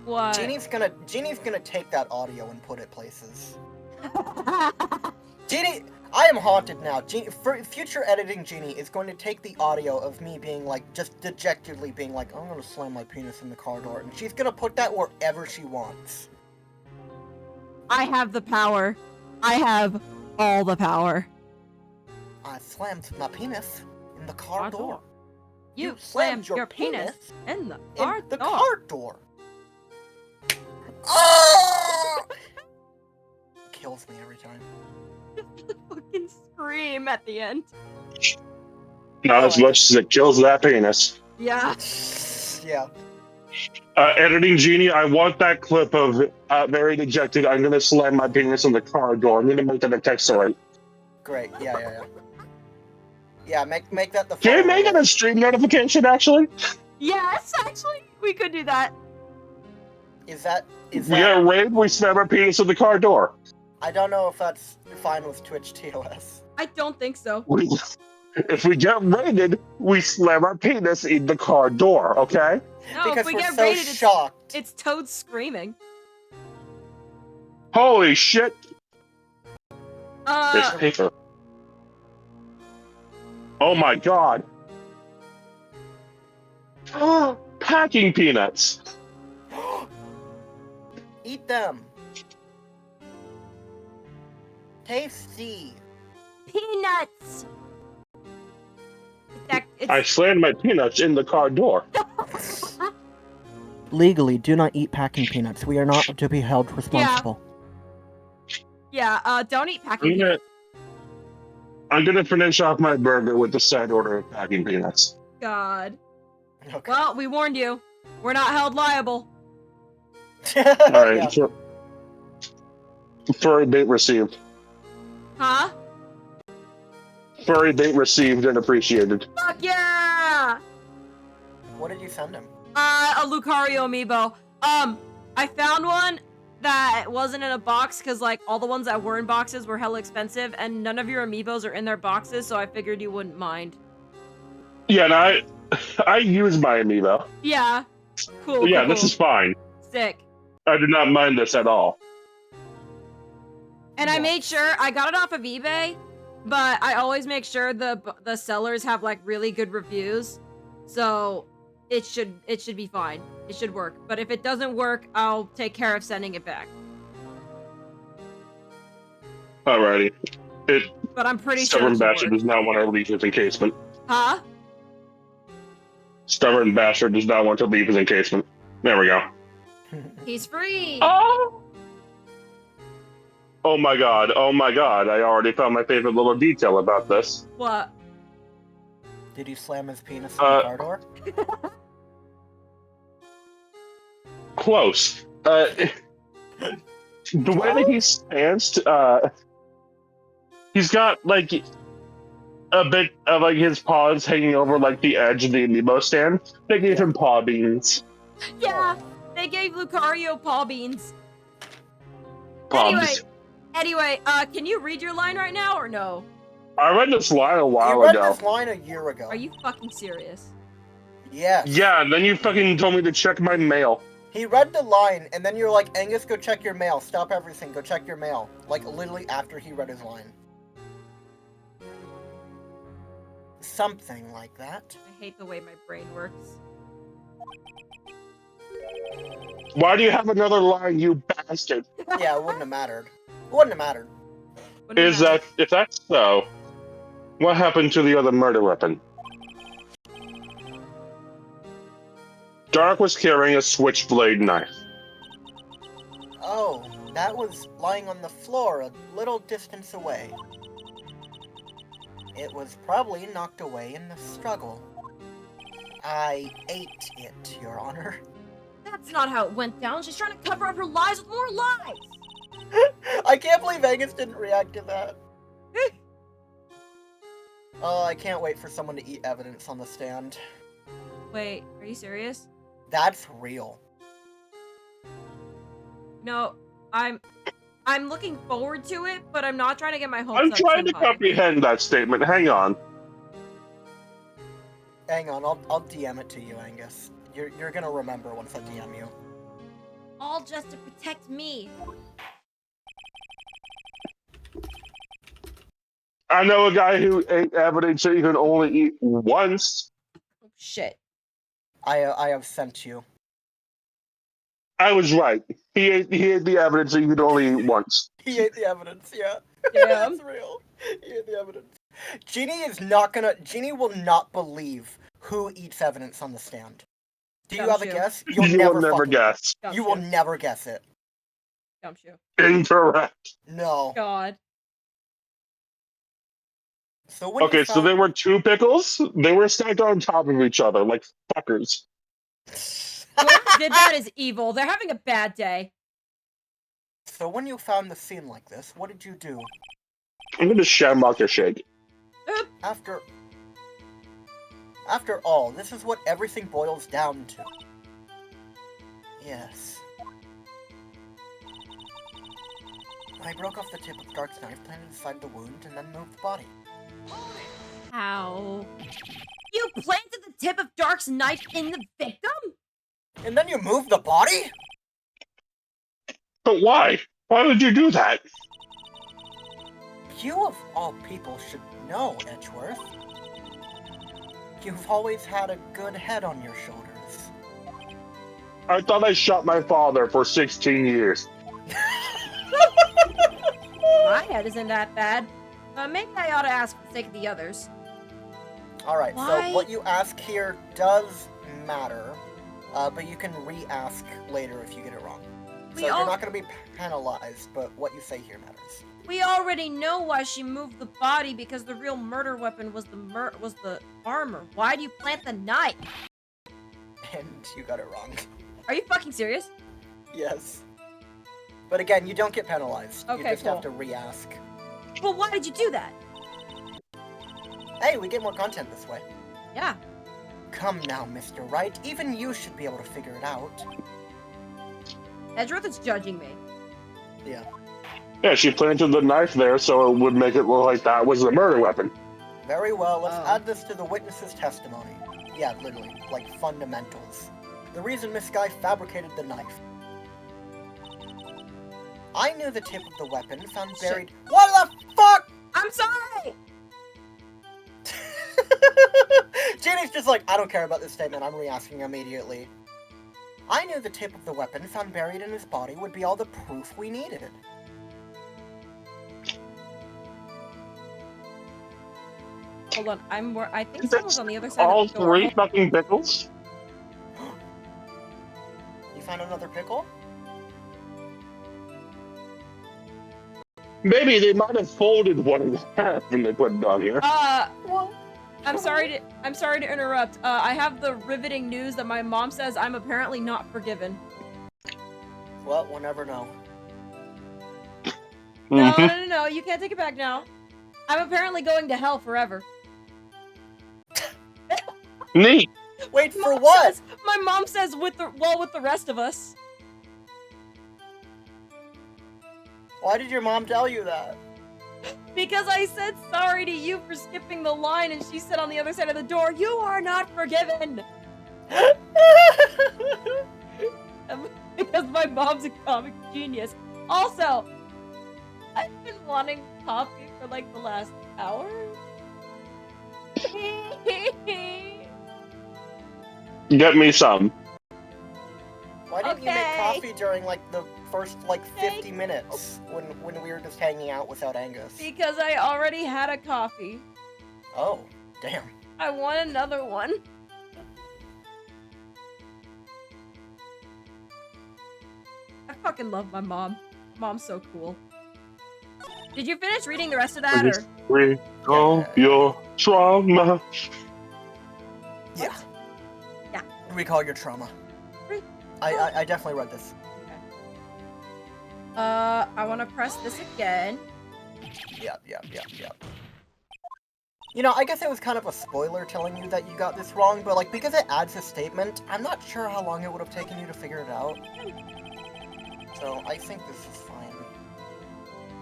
S1: What?
S2: Jeannie's gonna take that audio and put it places. Jeannie, I am haunted now. For future editing, Jeannie is going to take the audio of me being like, just dejectedly being like, I'm gonna slam my penis in the car door, and she's gonna put that wherever she wants.
S1: I have the power. I have all the power.
S2: I slammed my penis in the car door.
S1: You slammed your penis in the car
S2: in the
S1: door.
S2: car door. Oh! Kills me every time.
S1: Fucking scream at the end.
S3: Not as much as it kills that penis.
S1: Yeah.
S2: Yeah.
S3: Editing Genie, I want that clip of very dejected. I'm gonna slam my penis on the car door. I'm gonna make that a text story.
S2: Great. Yeah. Yeah, make that the
S3: Can you
S2: follow
S3: make it a stream notification? Actually,
S1: Yes, actually, we could do that.
S2: Is that
S3: we get
S2: that?
S3: raid. We slam our penis on the car door.
S2: I don't know if that's fine with Twitch TOS.
S1: I don't think so.
S3: If we get raided, we slam our penis in the car door. Okay.
S1: No,
S2: Because
S1: if we
S2: we're
S1: get
S2: so
S1: raided,
S2: shocked.
S1: it's Toad screaming.
S3: Holy shit! There's paper. Oh my god. Packing peanuts.
S2: Eat them. Tasty.
S1: Peanuts.
S3: I slammed my peanuts in the car door.
S2: Legally, do not eat packing peanuts. We are not to be held responsible.
S1: Yeah, don't eat packing
S3: I'm
S1: peanuts.
S3: gonna finish off my burger with the side order of packing peanuts.
S1: God.
S2: Okay.
S1: Well, we warned you. We're not held liable.
S3: Alright,
S2: Yeah.
S3: furry bait received.
S1: Huh?
S3: Furry bait received and appreciated.
S1: Fuck yeah!
S2: What did you send him?
S1: A Lucario amiibo. I found one that wasn't in a box because, like, all the ones that were in boxes were hella expensive, and none of your amiibos are in their boxes, so I figured you wouldn't mind.
S3: Yeah, and I use my amiibo.
S1: Yeah. Cool.
S3: Yeah,
S1: cool,
S3: this
S1: cool.
S3: is fine.
S1: Sick.
S3: I do not mind this at all.
S1: And I made sure I got it off of eBay, but I always make sure the sellers have like really good reviews, so it should be fine. It should work. But if it doesn't work, I'll take care of sending it back.
S3: Alrighty.
S1: But I'm pretty
S3: Stubborn
S1: sure
S3: bastard does not want to leave his encasement.
S1: Huh?
S3: Stubborn bastard does not want to leave his encasement. There we go.
S1: He's free.
S3: Oh! Oh my god, I already found my favorite little detail about this.
S1: What?
S2: Did he slam his penis in the car door?
S3: Close. The way that he stands, he's got, like, a bit of, like, his paws hanging over, like, the edge of the amiibo stand. They gave him paw beans.
S1: Yeah, they gave Lucario paw beans.
S3: Pubs.
S1: Anyway, can you read your line right now or no?
S3: I read this line a while
S2: He read
S3: ago.
S2: this line a year ago.
S1: Are you fucking serious?
S2: Yes.
S3: Yeah, and then you fucking told me to check my mail.
S2: He read the line, and then you're like, Angus, go check your mail. Stop everything. Go check your mail. Like, literally after he read his line. Something like that.
S1: I hate the way my brain works.
S3: Why do you have another line, you bastard?
S2: Yeah, it wouldn't have mattered. It wouldn't have mattered.
S3: Is that, if that's so, what happened to the other murder weapon? Dark was carrying a switchblade knife.
S2: Oh, that was lying on the floor a little distance away. It was probably knocked away in the struggle. I ate it, Your Honor.
S1: That's not how it went down. She's trying to cover up her lies with more lies.
S2: I can't believe Angus didn't react to that. Oh, I can't wait for someone to eat evidence on the stand.
S1: Wait, are you serious?
S2: That's real.
S1: No, I'm looking forward to it, but I'm not trying to get my hopes
S3: I'm
S1: up
S3: trying
S1: too
S3: to
S1: high.
S3: comprehend that statement. Hang on.
S2: Hang on, I'll DM it to you, Angus. You're gonna remember once I DM you.
S1: All just to protect me.
S3: I know a guy who ate evidence that you can only eat once.
S1: Oh, shit.
S2: I have sent you.
S3: I was right. He ate the evidence that you could only eat once.
S2: He ate the evidence, yeah.
S1: Damn.
S2: That's real. He ate the evidence. Genie will not believe who eats evidence on the stand. Do you have a
S1: Gumshoe.
S2: guess?
S3: You will never
S2: fucking-
S3: guess.
S2: You will never guess it.
S1: Gumshoe.
S3: Incorrect.
S2: No.
S1: God.
S2: So when
S3: Okay,
S2: you
S3: so
S2: found...
S3: there were two pickles. They were stacked on top of each other like fuckers.
S1: Whoever did that is evil. They're having a bad day.
S2: So when you found the scene like this, what did you do?
S3: I'm gonna shamrock your shake.
S2: After all, this is what everything boils down to. Yes. I broke off the tip of Dark's knife, planted inside the wound, and then moved the body.
S1: How? You planted the tip of Dark's knife in the victim?
S2: And then you moved the body?
S3: But why? Why would you do that?
S2: You of all people should know, Edgeworth. You've always had a good head on your shoulders.
S3: I thought I shot my father for 16 years.
S1: My head isn't that bad. Maybe I ought to ask for the sake of the others.
S2: Alright,
S1: Why?
S2: so what you ask here does matter, but you can re-ask later if you get it wrong. So you're not going to be penalized, but what you say here matters.
S1: We already know why she moved the body, because the real murder weapon was the armor. Why do you plant the knife?
S2: And you got it wrong.
S1: Are you fucking serious?
S2: Yes. But again, you don't get penalized.
S1: Okay,
S2: you just
S1: cool.
S2: have to re-ask.
S1: Well, why did you do that?
S2: Hey, we get more content this way.
S1: Yeah.
S2: Come now, Mr. Wright. Even you should be able to figure it out.
S1: Edgeworth is judging me.
S2: Yeah.
S3: Yeah, she planted the knife there so it would make it look like that was the murder weapon.
S2: Very well, let's
S1: Oh.
S2: add this to the witness's testimony. Yeah, literally, like fundamentals. The reason Miss Guy fabricated the knife. I knew the tip of the weapon found buried. What the fuck?
S1: I'm sorry!
S2: Janie's just like, I don't care about this statement, I'm re-asking immediately. I knew the tip of the weapon found buried in his body would be all the proof we needed.
S1: Hold on, I think someone's on the other side
S3: All
S1: of the door.
S3: three fucking pickles?
S2: You found another pickle?
S3: Maybe they might have folded one in half and they put it on here.
S2: What?
S1: I'm sorry to interrupt. I have the riveting news that my mom says I'm apparently not forgiven.
S2: Well, we'll never know.
S1: No, you can't take it back now. I'm apparently going to hell forever.
S3: Neat.
S2: Wait, for
S1: Mom
S2: what?
S1: says- my mom says with the rest of us.
S2: Why did your mom tell you that?
S1: Because I said sorry to you for skipping the line, and she said on the other side of the door, "You are not forgiven." Because my mom's a comic genius. Also, I've been wanting coffee for like the last hour.
S3: Get me some.
S2: Why didn't you make
S1: Okay.
S2: coffee during like the first like 50 minutes when we were just hanging out without Angus?
S1: Because I already had a coffee.
S2: Oh, damn.
S1: I want another one. I fucking love my mom. Mom's so cool. Did you finish reading the rest of that, or?
S3: Recall your trauma.
S2: Yeah.
S1: Yeah.
S2: Recall your trauma. I definitely read this.
S1: I want to press this again.
S2: Yep. You know, I guess it was kind of a spoiler telling you that you got this wrong, but like because it adds a statement, I'm not sure how long it would have taken you to figure it out. So I think this is fine.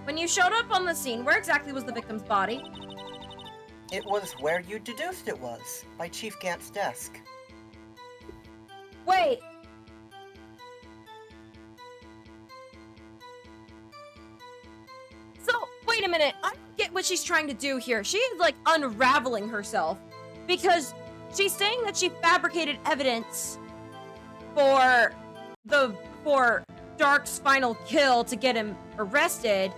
S1: When you showed up on the scene, where exactly was the victim's body?
S2: It was where you deduced it was, by Chief Gant's desk.
S1: Wait. So, wait a minute. I don't get what she's trying to do here. She is, like, unraveling herself. Because she's saying that she fabricated evidence for Dark's final kill to get him arrested,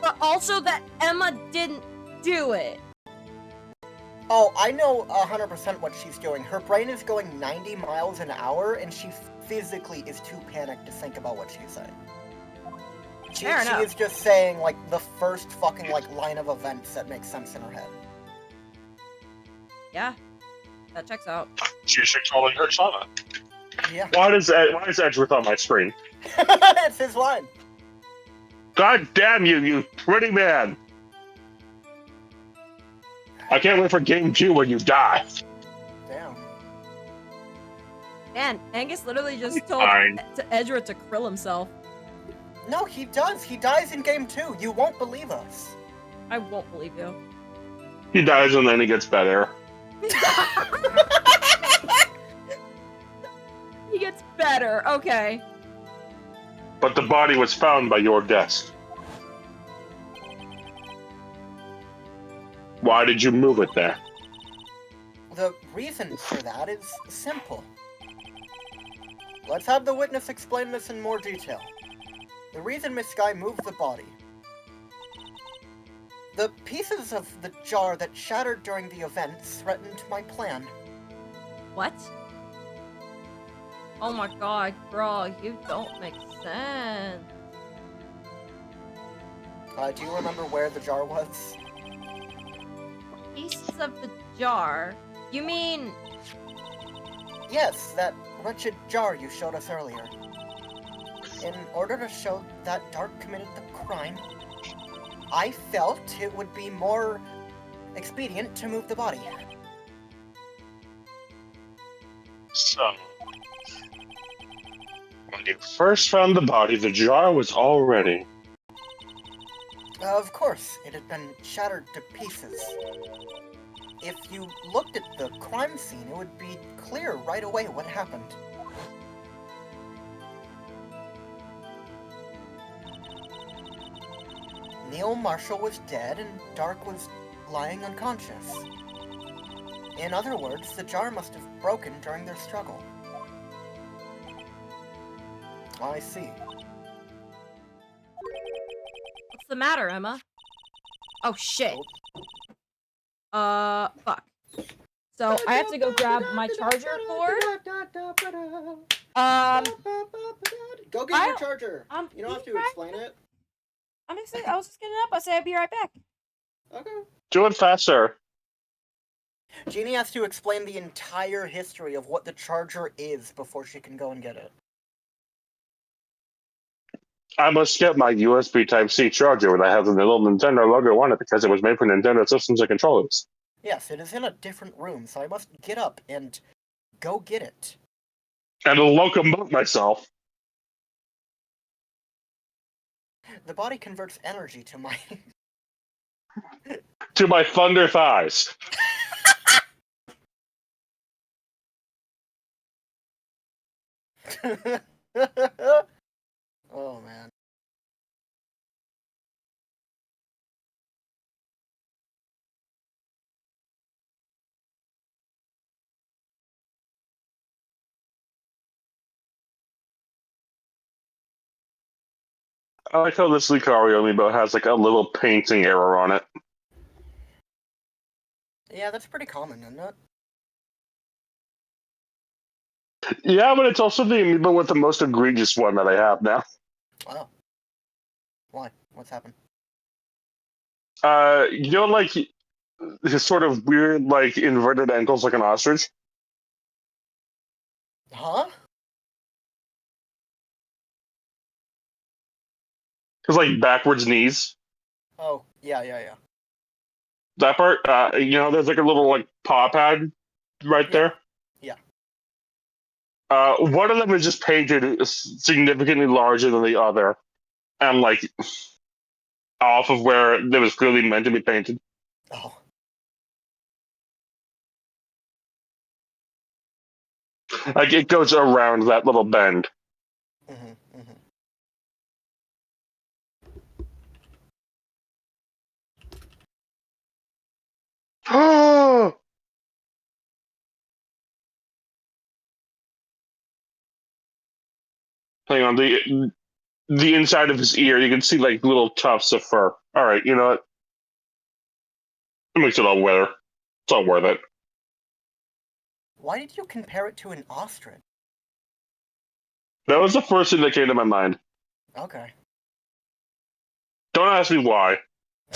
S1: but also that Emma didn't do it.
S2: Oh, I know 100% what she's doing. Her brain is going 90 miles an hour, and she physically is too panicked to think about what she's saying. She is just saying, like, the first fucking, like, line of events that makes sense in her head.
S1: Yeah, that checks out.
S3: She's recalling her trauma.
S2: Yeah.
S3: Why is Edgeworth on my screen?
S2: It's his line.
S3: God damn you, you pretty man! I can't wait for game 2 when you die.
S2: Damn.
S1: Man, Angus literally just told
S3: Fine.
S1: Edgeworth to krill himself.
S2: No, he does. He dies in game 2. You won't believe us.
S1: I won't believe you.
S3: He dies and then he gets better.
S1: He gets better. Okay.
S3: But the body was found by your desk. Why did you move it there?
S2: The reason for that is simple. Let's have the witness explain this in more detail. The reason Miss Sky moved the body. The pieces of the jar that shattered during the event threatened my plan.
S1: What? Oh my god, girl, you don't make sense.
S2: Do you remember where the jar was?
S1: Pieces of the jar? You mean...
S2: Yes, that wretched jar you showed us earlier. In order to show that Dark committed the crime, I felt it would be more expedient to move the body.
S3: So, when you first found the body, the jar was all ready.
S2: Of course, it had been shattered to pieces. If you looked at the crime scene, it would be clear right away what happened. Neil Marshall was dead and Dark was lying unconscious. In other words, the jar must have broken during their struggle. I see.
S1: What's the matter, Emma? Oh, shit. Fuck. So, I have to go grab my charger cord.
S2: Go
S1: I
S2: get your
S1: don't-
S2: charger. You don't have to explain it.
S1: I'm excited. I was just getting up. I said I'd be right back.
S2: Okay.
S3: Do it faster.
S2: Jeannie has to explain the entire history of what the charger is before she can go and get it.
S3: I must get my USB Type-C charger that has a little Nintendo logo on it because it was made for Nintendo systems and controllers.
S2: Yes, it is in a different room, so I must get up and go get it.
S3: And locomote myself.
S2: The body converts energy to my...
S3: To my thunder thighs.
S2: Oh, man.
S3: I like how this Lucario amiibo has like a little painting error on it.
S2: Yeah, that's pretty common, isn't it?
S3: Yeah, but it's also the amiibo with the most egregious one that I have now.
S2: Oh. Why? What's happened?
S3: You know, like his sort of weird, like inverted ankles, like an ostrich.
S2: Huh?
S3: His like backwards knees.
S2: Oh, yeah.
S3: That part, you know, there's like a little like paw pad right there.
S2: Yeah.
S3: One of them is just painted significantly larger than the other, and like off of where it was clearly meant to be painted.
S2: Oh.
S3: Like it goes around that little bend.
S2: Mm-hmm.
S3: Oh! Hang on, the inside of his ear, you can see like little tufts of fur. All right, you know what? It makes it all better. It's all worth it.
S2: Why did you compare it to an ostrich?
S3: That was the first thing that came to my mind.
S2: Okay.
S3: Don't ask me why.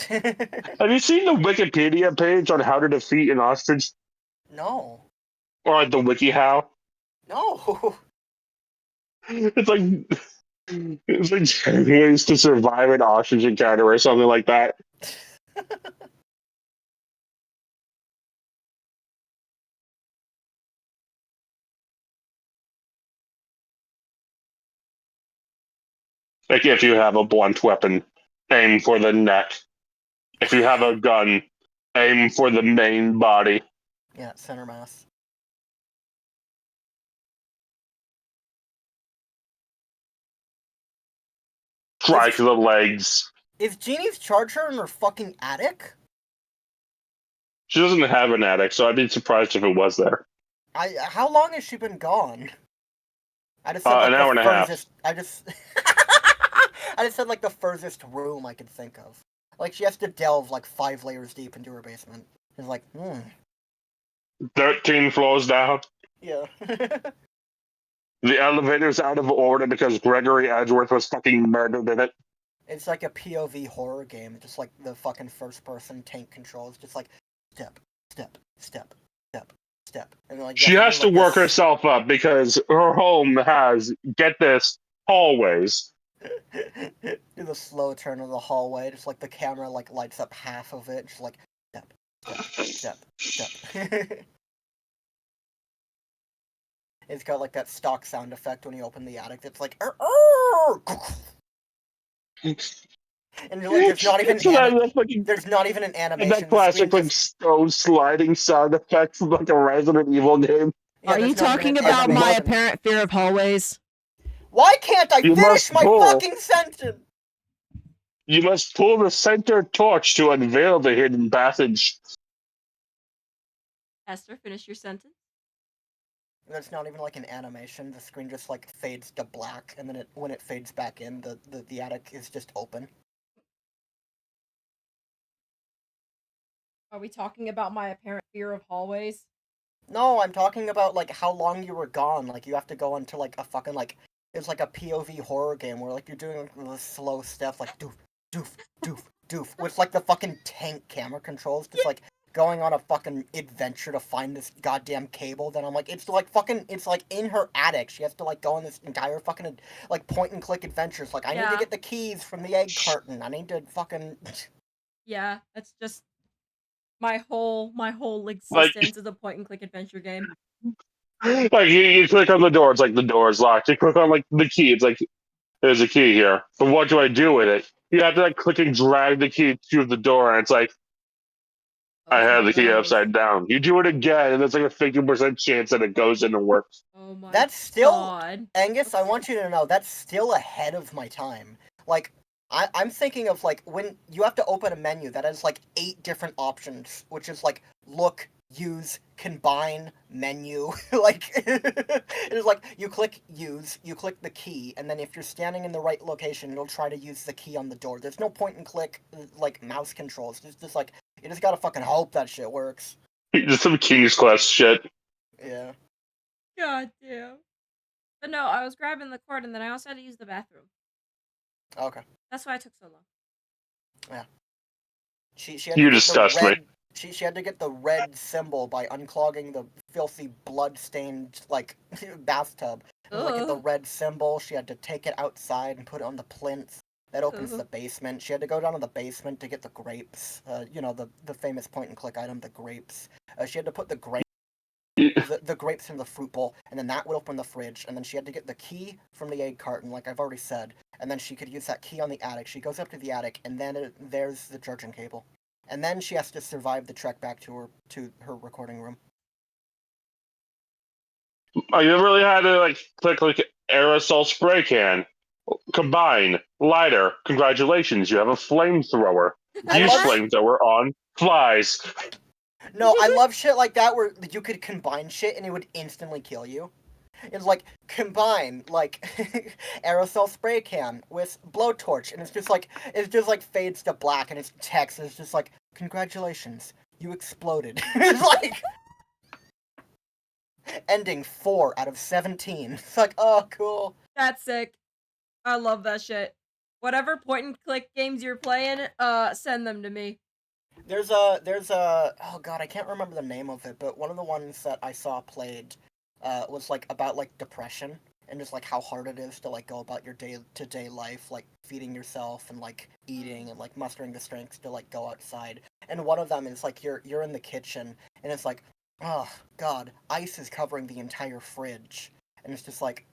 S3: Have you seen the Wikipedia page on how to defeat an ostrich?
S2: No.
S3: Or like the WikiHow?
S2: No.
S3: It's like 10 ways to survive an ostrich encounter or something like that. Like if you have a blunt weapon, aim for the neck. If you have a gun, aim for the main body.
S2: Yeah, center mass.
S3: Strike the legs.
S2: Is Jeannie's charger in her fucking attic?
S3: She doesn't have an attic, so I'd be surprised if it was there.
S2: How long has she been gone? I just said like
S3: An
S2: the
S3: hour and a half.
S2: furthest. I just said like the furthest room I could think of. Like she has to delve like 5 layers deep into her basement. It's like,
S3: 13 floors down.
S2: Yeah.
S3: The elevator's out of order because Gregory Edgeworth was fucking murdered in it.
S2: It's like a POV horror game, just like the fucking first person tank controls, just like step, step, step, step, step. And like
S3: She has to
S2: like
S3: work herself up because her home has, get this, hallways.
S2: Do the slow turn of the hallway, just like the camera like lights up half of it, just like step, step, step, step. It's got like that stock sound effect when you open the attic. It's like, and like, there's not even there's not even an animation.
S3: And that classic like stone sliding sound effect from like a Resident Evil game.
S1: Yeah, are you talking about my apparent fear of hallways?
S2: Why can't I finish my fucking sentence?
S3: You must pull the center torch to unveil the hidden passage.
S1: Esther, finish your sentence.
S2: There's not even like an animation. The screen just like fades to black, and then when it fades back in, the attic is just open.
S1: Are we talking about my apparent fear of hallways?
S2: No, I'm talking about like how long you were gone. Like you have to go into like a fucking like it's like a POV horror game where like you're doing like the slow steps like doof, doof, doof, doof, with like the fucking tank camera controls, just like going on a fucking adventure to find this goddamn cable. Then I'm like, it's like fucking, it's like in her attic. She has to like go on this entire fucking like point and click adventures. Like I need to get the keys from the egg carton. I need to fucking.
S1: Yeah, that's just my whole existence is a point and click adventure game.
S3: Like you click on the door, it's like the door is locked. You click on like the key, it's like there's a key here. But what do I do with it? You have to like click and drag the key to the door, and it's like I have the key upside down. You do it again, and there's like a 50% chance that it goes in and works.
S1: Oh my
S2: That's still
S1: God.
S2: Angus, I want you to know that's still ahead of my time. Like I'm thinking of like when you have to open a menu that has like 8 different options, which is like look, use, combine, menu. Like it's like you click use, you click the key, and then if you're standing in the right location, it'll try to use the key on the door. There's no point and click like mouse controls. It's just like you just gotta fucking hope that shit works.
S3: Just some King's Quest shit.
S2: Yeah.
S1: God damn. But no, I was grabbing the cord and then I also had to use the bathroom.
S2: Okay.
S1: That's why it took so long.
S2: Yeah. She had
S3: You
S2: to
S3: disgust
S2: get the red,
S3: me.
S2: She had to get the red symbol by unclogging the filthy blood-stained like bathtub. It was, like get the red symbol. She had to take it outside and put it on the plinth. That opens the basement. She had to go down to the basement to get the grapes. You know, the famous point-and-click item, the grapes. She had to put the grapes. The grapes in the fruit bowl, and then that would open the fridge, and then she had to get the key from the egg carton, like I've already said, and then she could use that key on the attic. She goes up to the attic, and then there's the charging cable. And then she has to survive the trek back to her recording room.
S3: Oh, you really had to like click like aerosol spray can. Combine. Lighter. Congratulations, you have a flamethrower. Use flamethrower on flies.
S2: No, I love shit like that where you could combine shit and it would instantly kill you. It's like, combine, like, aerosol spray can with blowtorch, and it's just like fades to black, and it's text, and it's just like, congratulations, you exploded. It's like, ending 4 out of 17. It's like, oh, cool.
S1: That's sick. I love that shit. Whatever point and click games you're playing, send them to me.
S2: There's a oh god, I can't remember the name of it, but one of the ones that I saw played was like about like depression, and just like how hard it is to like go about your day-to-day life, like feeding yourself and like eating and like mustering the strength to like go outside. And one of them is like you're in the kitchen and it's like, oh god, ice is covering the entire fridge, and it's just like,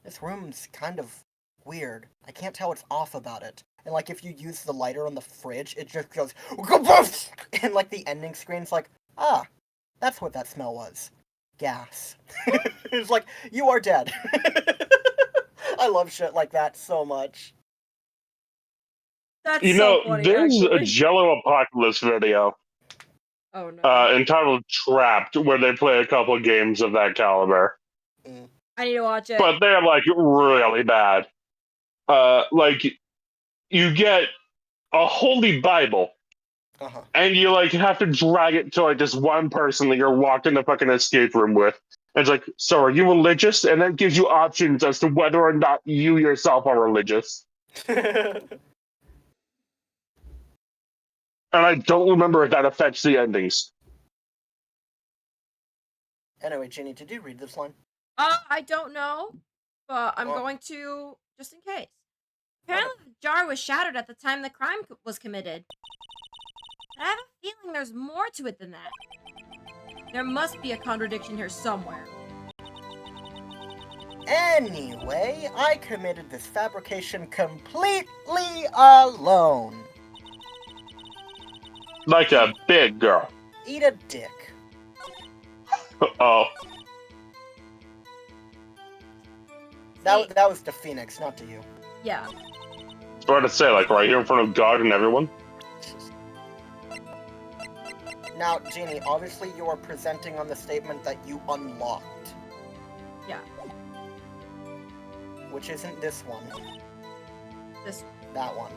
S2: this room's kind of weird. I can't tell what's off about it. And like if you use the lighter on the fridge, it just goes and like the ending screen's like, ah, that's what that smell was. Gas. It's like, you are dead. I love shit like that so much.
S1: That's so funny,
S3: there's a
S1: actually.
S3: Jello Apocalypse video
S1: Oh no.
S3: entitled Trapped, where they play a couple games of that caliber.
S1: I need to watch it.
S3: But they're like really bad. Like you get a holy Bible, and you like have to drag it to like this one person that you're locked in the fucking escape room with. And it's like, so are you religious? And that gives you options as to whether or not you yourself are religious. And I don't remember if that affects the endings.
S2: Anyway, Ginny, did you read this line?
S1: I don't know, but I'm going to, just in case. Apparently the jar was shattered at the time the crime was committed. But I have a feeling there's more to it than that. There must be a contradiction here somewhere.
S2: Anyway, I committed this fabrication completely alone.
S3: Like a big girl.
S2: Eat a dick.
S3: Oh.
S2: That was to Phoenix, not to you.
S1: Yeah.
S3: It's hard to say, like right here in front of God and everyone.
S2: Now, Jeannie, obviously you are presenting on the statement that you unlocked.
S1: Yeah.
S2: Which isn't this one.
S1: This one.
S2: That one.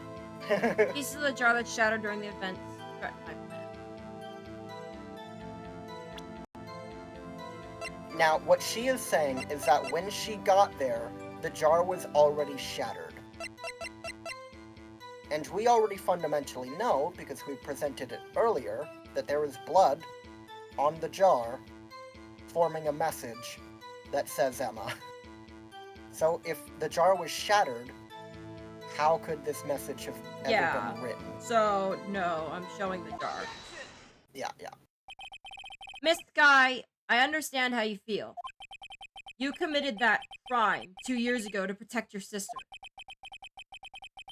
S1: Pieces of the jar that shattered during the events threatened my plan.
S2: Now, what she is saying is that when she got there, the jar was already shattered. And we already fundamentally know, because we presented it earlier, that there is blood on the jar forming a message that says Emma. So if the jar was shattered, how could this message have ever been written?
S1: So, no, I'm showing the jar.
S2: Yeah.
S1: Miss Guy, I understand how you feel. You committed that crime 2 years ago to protect your sister.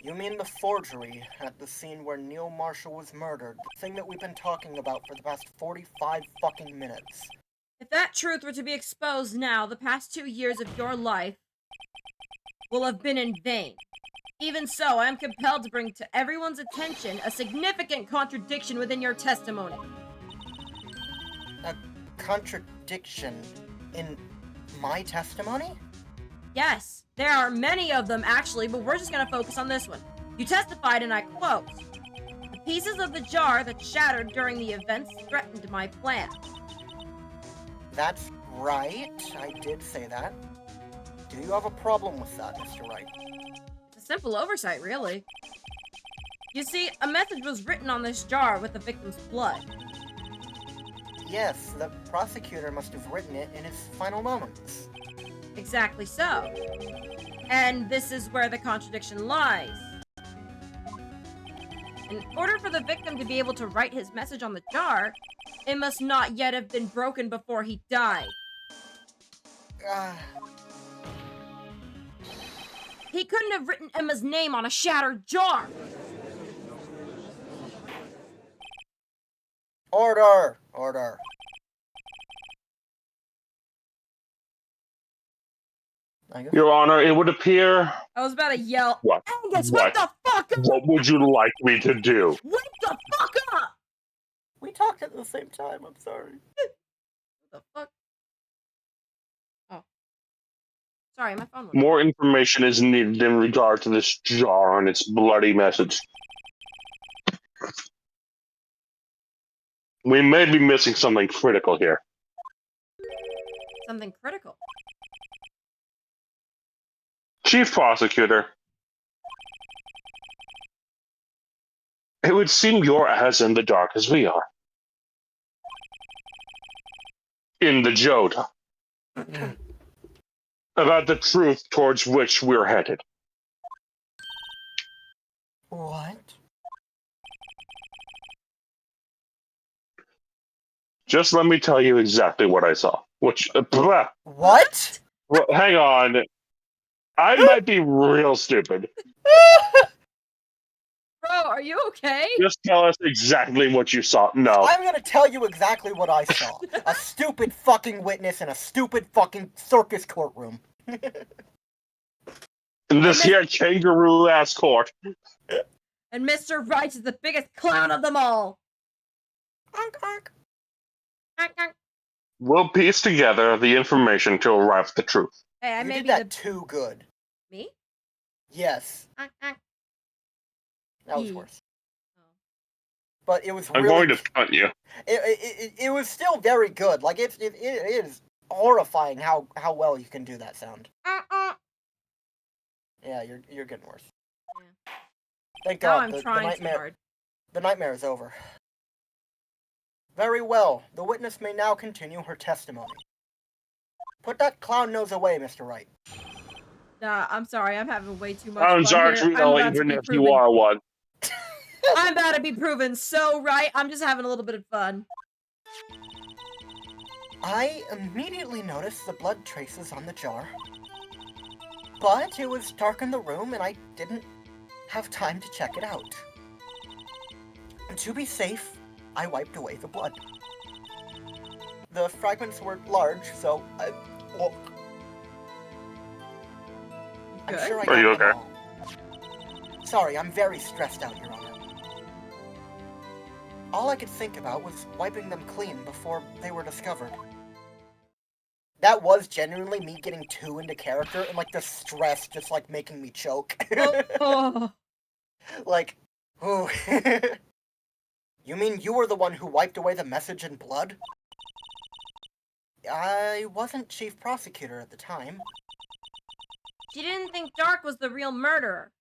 S2: You mean the forgery at the scene where Neil Marshall was murdered? The thing that we've been talking about for the past 45 fucking minutes.
S1: If that truth were to be exposed now, the past 2 years of your life will have been in vain. Even so, I am compelled to bring to everyone's attention a significant contradiction within your testimony.
S2: A contradiction in my testimony?
S1: Yes, there are many of them actually, but we're just going to focus on this one. You testified, and I quote, "The pieces of the jar that shattered during the events threatened my plan."
S2: That's right, I did say that. Do you have a problem with that, Mr. Wright?
S1: It's a simple oversight, really. You see, a message was written on this jar with the victim's blood.
S2: Yes, the prosecutor must have written it in his final moments.
S1: Exactly so. And this is where the contradiction lies. In order for the victim to be able to write his message on the jar, it must not yet have been broken before he died. He couldn't have written Emma's name on a shattered jar.
S2: Order!
S3: Your Honor, it would appear...
S1: I was about to yell,
S3: What?
S1: Angus, wake the fuck up!
S3: What would you like me to do?
S1: Wake the fuck up!
S2: We talked at the same time, I'm sorry.
S1: What the fuck? Oh. Sorry, my phone went.
S3: More information is needed in regard to this jar and its bloody message. We may be missing something critical here.
S1: Something critical.
S3: Chief Prosecutor, it would seem you're as in the dark as we are. In the Jota. about the truth towards which we're headed.
S2: What?
S3: Just let me tell you exactly what I saw. Which,
S2: What?
S3: well, hang on. I might be real stupid.
S1: Bro, are you okay?
S3: Just tell us exactly what you saw. No.
S2: I'm gonna tell you exactly what I saw. A stupid fucking witness in a stupid fucking circus courtroom.
S3: In this
S1: I
S3: here kangaroo-ass court.
S1: And Mr. Wright is the biggest clown of them all.
S2: Honk, honk.
S3: We'll piece together the information to arrive at the truth.
S1: Hey, I
S2: You
S1: may
S2: did
S1: be
S2: that too good.
S1: Me?
S2: Yes, that was
S1: Ye.
S2: worse. But it was
S3: I'm
S2: really...
S3: going to punt you.
S2: It was still very good. Like, it is horrifying how well you can do that sound. Yeah, you're getting worse.
S1: Yeah.
S2: Thank
S1: Now
S2: God,
S1: I'm
S2: the
S1: trying too
S2: nightmare...
S1: hard.
S2: The nightmare is over. Very well. The witness may now continue her testimony. Put that clown nose away, Mr. Wright.
S1: Nah, I'm sorry. I'm having way too much
S3: Sounds
S1: fun
S3: aren't
S1: here. I'm
S3: real,
S1: about to
S3: even
S1: be
S3: if you
S1: proven.
S3: are one.
S1: I'm about to be proven so right. I'm just having a little bit of fun.
S2: I immediately noticed the blood traces on the jar. But it was dark in the room and I didn't have time to check it out. To be safe, I wiped away the blood. The fragments were large, so well, I'm
S1: Good.
S2: sure I
S3: Are you
S2: got them
S3: okay?
S2: all. Sorry, I'm very stressed out, Your Honor. All I could think about was wiping them clean before they were discovered. That was genuinely me getting too into character and, like, the stress just, like, making me choke.
S1: Oh.
S2: Like, ooh. You mean you were the one who wiped away the message in blood? I wasn't chief prosecutor at the time.
S1: She didn't think Dark was the real murderer.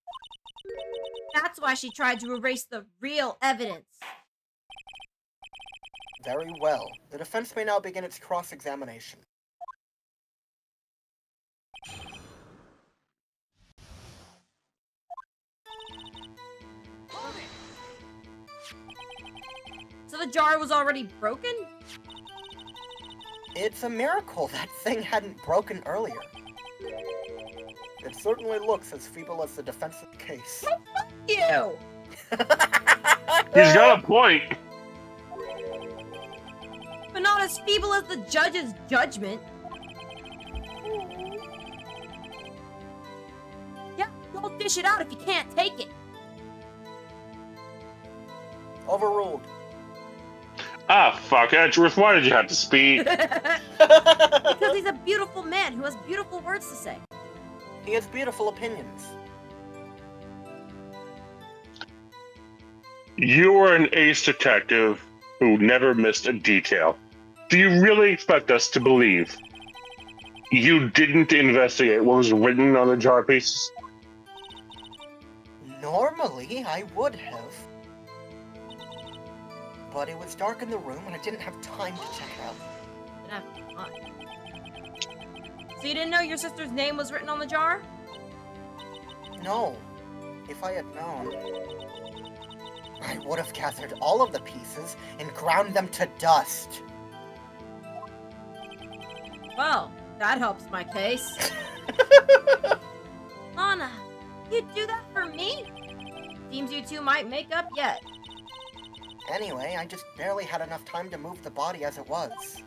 S1: That's why she tried to erase the real evidence.
S2: Very well. The defense may now begin its cross-examination.
S1: So the jar was already broken?
S2: It's a miracle that thing hadn't broken earlier. It certainly looks as feeble as the defense's case.
S1: Ew!
S3: He's got a point.
S1: But not as feeble as the judge's judgment. Yeah, don't dish it out if you can't take it.
S2: Overruled.
S3: Ah, fuck, Edgeworth, why did you have to speak?
S1: Because he's a beautiful man who has beautiful words to say.
S2: He has beautiful opinions.
S3: You were an ace detective who never missed a detail. Do you really expect us to believe you didn't investigate what was written on the jar pieces?
S2: Normally, I would have. But it was dark in the room and I didn't have time to check it out.
S1: Didn't have time. So you didn't know your sister's name was written on the jar?
S2: No. If I had known, I would have gathered all of the pieces and ground them to dust.
S1: Well, that helps my case. Lana, you'd do that for me? Seems you two might make up yet.
S2: Anyway, I just barely had enough time to move the body as it was.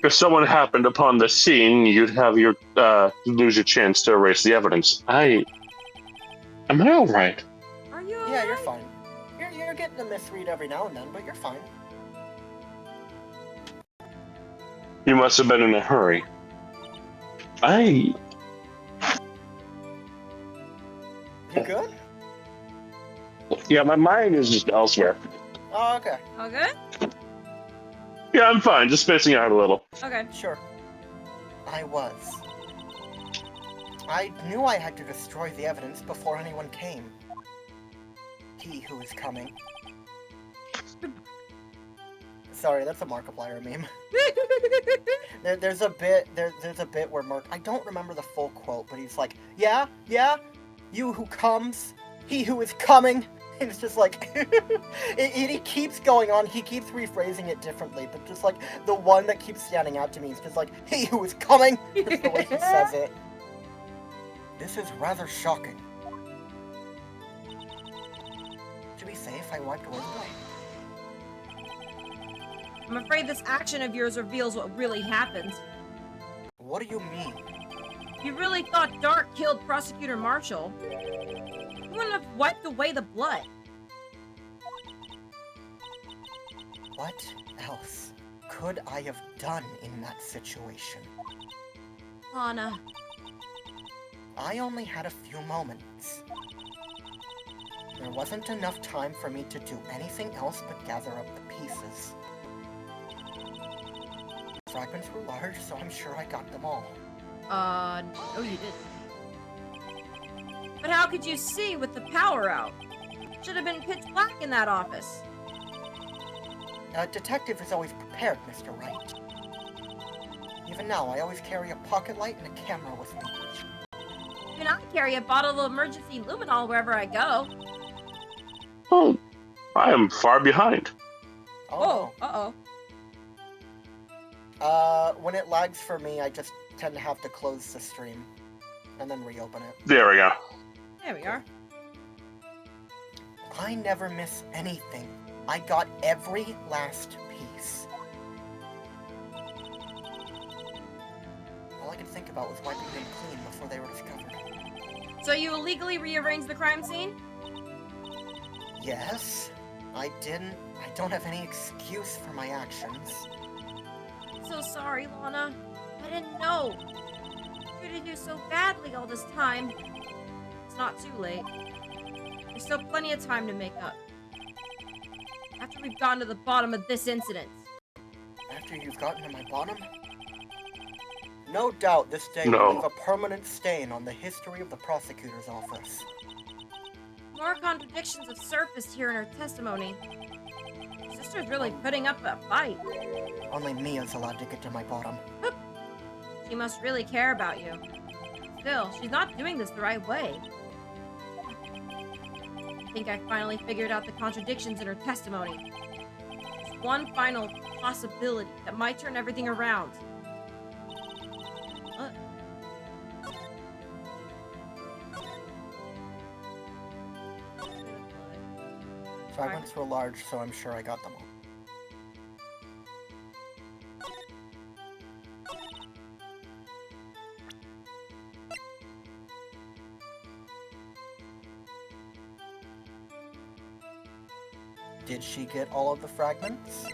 S3: If someone happened upon the scene, you'd have your lose your chance to erase the evidence. Am I all right?
S1: Are you
S2: Yeah,
S1: alright?
S2: you're fine. You're getting a misread every now and then, but you're fine.
S3: You must have been in a hurry.
S2: You good?
S3: Yeah, my mind is just elsewhere.
S2: Oh, okay.
S1: All good?
S3: Yeah, I'm fine, just spacing out a little.
S1: Okay.
S2: Sure. I was. I knew I had to destroy the evidence before anyone came. He who is coming. Sorry, that's a Markiplier meme. There's a bit where Mark, I don't remember the full quote, but he's like, yeah, you who comes, he who is coming. And it's just like, he keeps going on, he keeps rephrasing it differently, but just like, the one that keeps standing out to me is just like, he who is coming, is the way he says it. This is rather shocking. To be safe, I wiped away the blame.
S1: I'm afraid this action of yours reveals what really happened.
S2: What do you mean?
S1: You really thought Dark killed Prosecutor Marshall? You wouldn't have wiped away the blood.
S2: What else could I have done in that situation?
S1: Lana.
S2: I only had a few moments. There wasn't enough time for me to do anything else but gather up the pieces. Fragments were large, so I'm sure I got them all.
S1: No you didn't. But how could you see with the power out? Should have been pitch black in that office.
S2: A detective is always prepared, Mr. Wright. Even now, I always carry a pocket light and a camera with me.
S1: Even I carry a bottle of emergency luminol wherever I go.
S3: Oh, I am far behind.
S1: Oh, uh-oh.
S2: When it lags for me, I just tend to have to close the stream and then reopen it.
S3: There we go.
S1: There we are.
S2: I never miss anything. I got every last piece. All I could think about was wiping them clean before they were discovered.
S1: So you illegally rearranged the crime scene?
S2: Yes, I didn't. I don't have any excuse for my actions.
S1: So sorry, Lana. I didn't know. I treated you so badly all this time. It's not too late. There's still plenty of time to make up. After we've gotten to the bottom of this incident.
S2: After you've gotten to my bottom? No doubt this day
S3: No.
S2: will leave a permanent stain on the history of the prosecutor's office.
S1: More contradictions have surfaced here in her testimony. Your sister's really putting up a fight.
S2: Only Mia's allowed to get to my bottom.
S1: She must really care about you. Still, she's not doing this the right way. I think I finally figured out the contradictions in her testimony. There's one final possibility that might turn everything around. What?
S2: Fragments were large, so I'm sure I got them all. Did she get all of the fragments?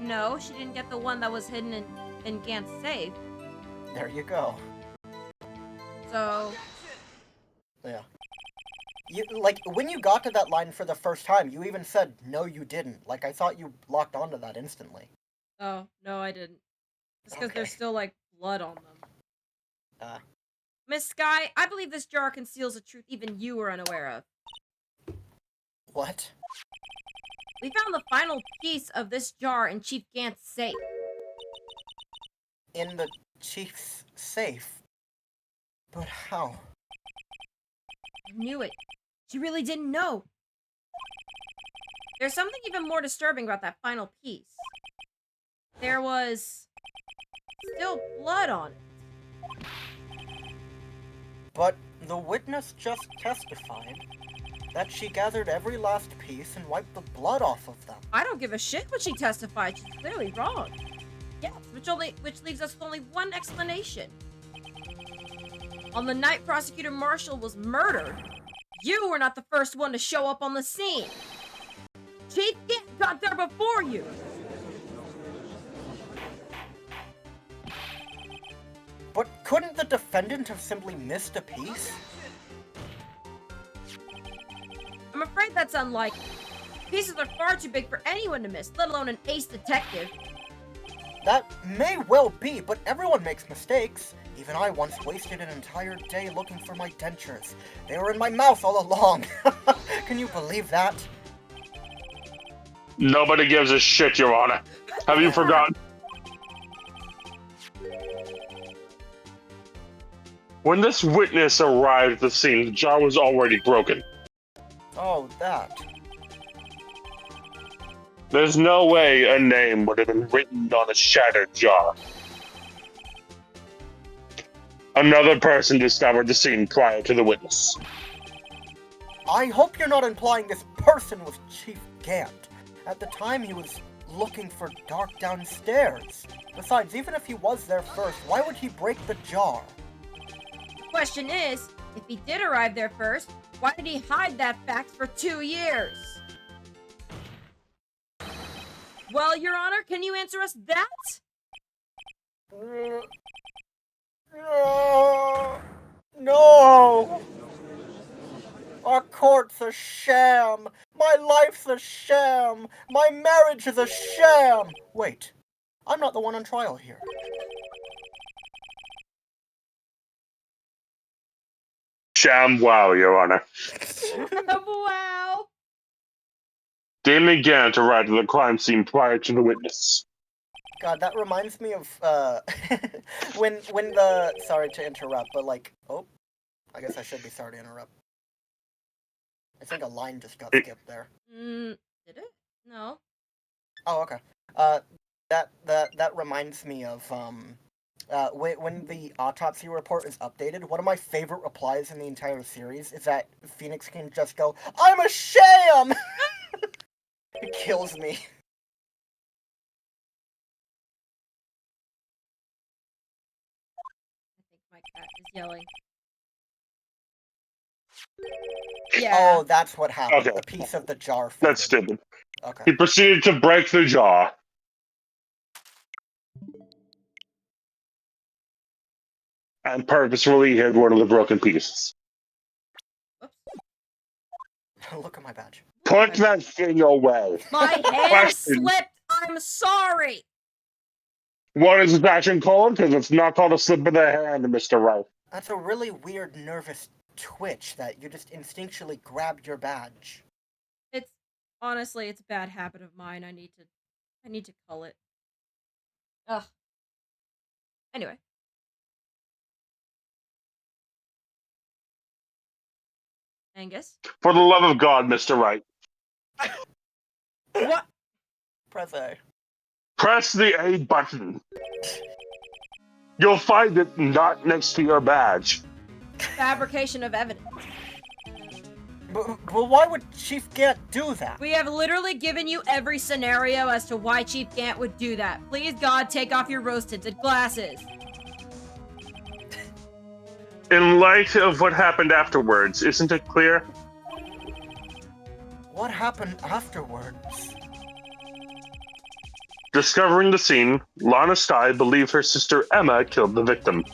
S1: No, she didn't get the one that was hidden in Gant's safe.
S2: There you go.
S1: So,
S2: Yeah. You, like, when you got to that line for the first time, you even said, no, you didn't. Like, I thought you locked onto that instantly.
S1: oh, no, I didn't. It's because
S2: Okay.
S1: there's still, like, blood on them.
S2: Ah.
S1: Miss Sky, I believe this jar conceals a truth even you were unaware of.
S2: What?
S1: We found the final piece of this jar in Chief Gant's safe.
S2: In the chief's safe? But how?
S1: I knew it. She really didn't know. There's something even more disturbing about that final piece. There was still blood on it.
S2: But the witness just testified that she gathered every last piece and wiped the blood off of them.
S1: I don't give a shit what she testified. She's clearly wrong. Yes, which leaves us with only one explanation. On the night Prosecutor Marshall was murdered, you were not the first one to show up on the scene. Chief Gant got there before you.
S2: But couldn't the defendant have simply missed a piece?
S1: I'm afraid that's unlikely. Pieces are far too big for anyone to miss, let alone an ace detective.
S2: That may well be, but everyone makes mistakes. Even I once wasted an entire day looking for my dentures. They were in my mouth all along. Can you believe that?
S3: Nobody gives a shit, Your Honor. Have you forgotten? When this witness arrived at the scene, the jar was already broken.
S2: Oh, that.
S3: There's no way a name would have been written on a shattered jar. Another person discovered the scene prior to the witness.
S2: I hope you're not implying this person was Chief Gant. At the time, he was looking for Dark downstairs. Besides, even if he was there first, why would he break the jar?
S1: The question is, if he did arrive there first, why did he hide that fact for 2 years? Well, Your Honor, can you answer us that?
S2: No! Our court's a sham! My life's a sham! My marriage is a sham! Wait, I'm not the one on trial here.
S3: Sham wow, Your Honor.
S1: Wow.
S3: Damon Gant arrived at the crime scene prior to the witness.
S2: God, that reminds me of, when the... Sorry to interrupt, but like... Oh, I guess I should be sorry to interrupt. I think a line just got skipped there.
S1: Did it? No.
S2: Oh, okay. That reminds me of, when the autopsy report is updated, one of my favorite replies in the entire series is that Phoenix can just go, "I'm a sham!" It kills me.
S1: I think my cat is yelling. Yeah.
S2: Oh, that's what happened.
S3: Okay.
S2: A piece of the jar faded.
S3: That's stupid.
S2: Okay.
S3: He proceeded to break the jar. And purposefully hid one of the broken pieces.
S1: Oops.
S2: Look at my badge.
S3: Put that thing away.
S1: My hand
S3: Question.
S1: slipped. I'm sorry.
S3: What is this action called? Because it's not called a slip of the hand, Mr. Wright.
S2: That's a really weird nervous twitch that you just instinctually grabbed your badge.
S1: It's honestly, it's a bad habit of mine. I need to cull it. Ugh. Anyway. Angus?
S3: For the love of God, Mr. Wright.
S1: What?
S2: Press A.
S3: Press the A button. You'll find it not next to your badge.
S1: Fabrication of evidence.
S2: But why would Chief Gant do that?
S1: We have literally given you every scenario as to why Chief Gant would do that. Please, God, take off your rose-tinted glasses.
S3: In light of what happened afterwards, isn't it clear?
S2: What happened afterwards?
S3: Discovering the scene, Lana Stye believed her sister Emma killed the victim.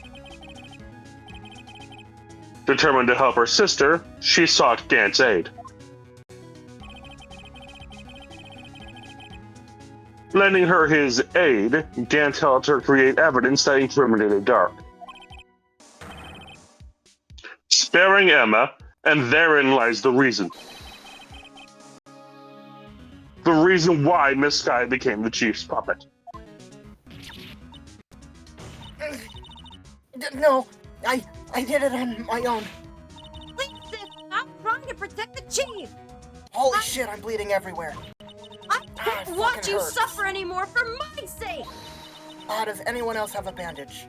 S3: Determined to help her sister, she sought Gant's aid. Lending her his aid, Gant helped her create evidence that incriminated Dark. Sparing Emma, and therein lies the reason. The reason why Miss Skye became the chief's puppet.
S2: No, I did it on my own.
S1: Please, sis, stop trying to protect the chief.
S2: Holy shit, I'm bleeding everywhere.
S1: I
S2: it
S1: can't watch
S2: fucking
S1: you
S2: hurts.
S1: suffer anymore for my sake.
S2: Does anyone else have a bandage?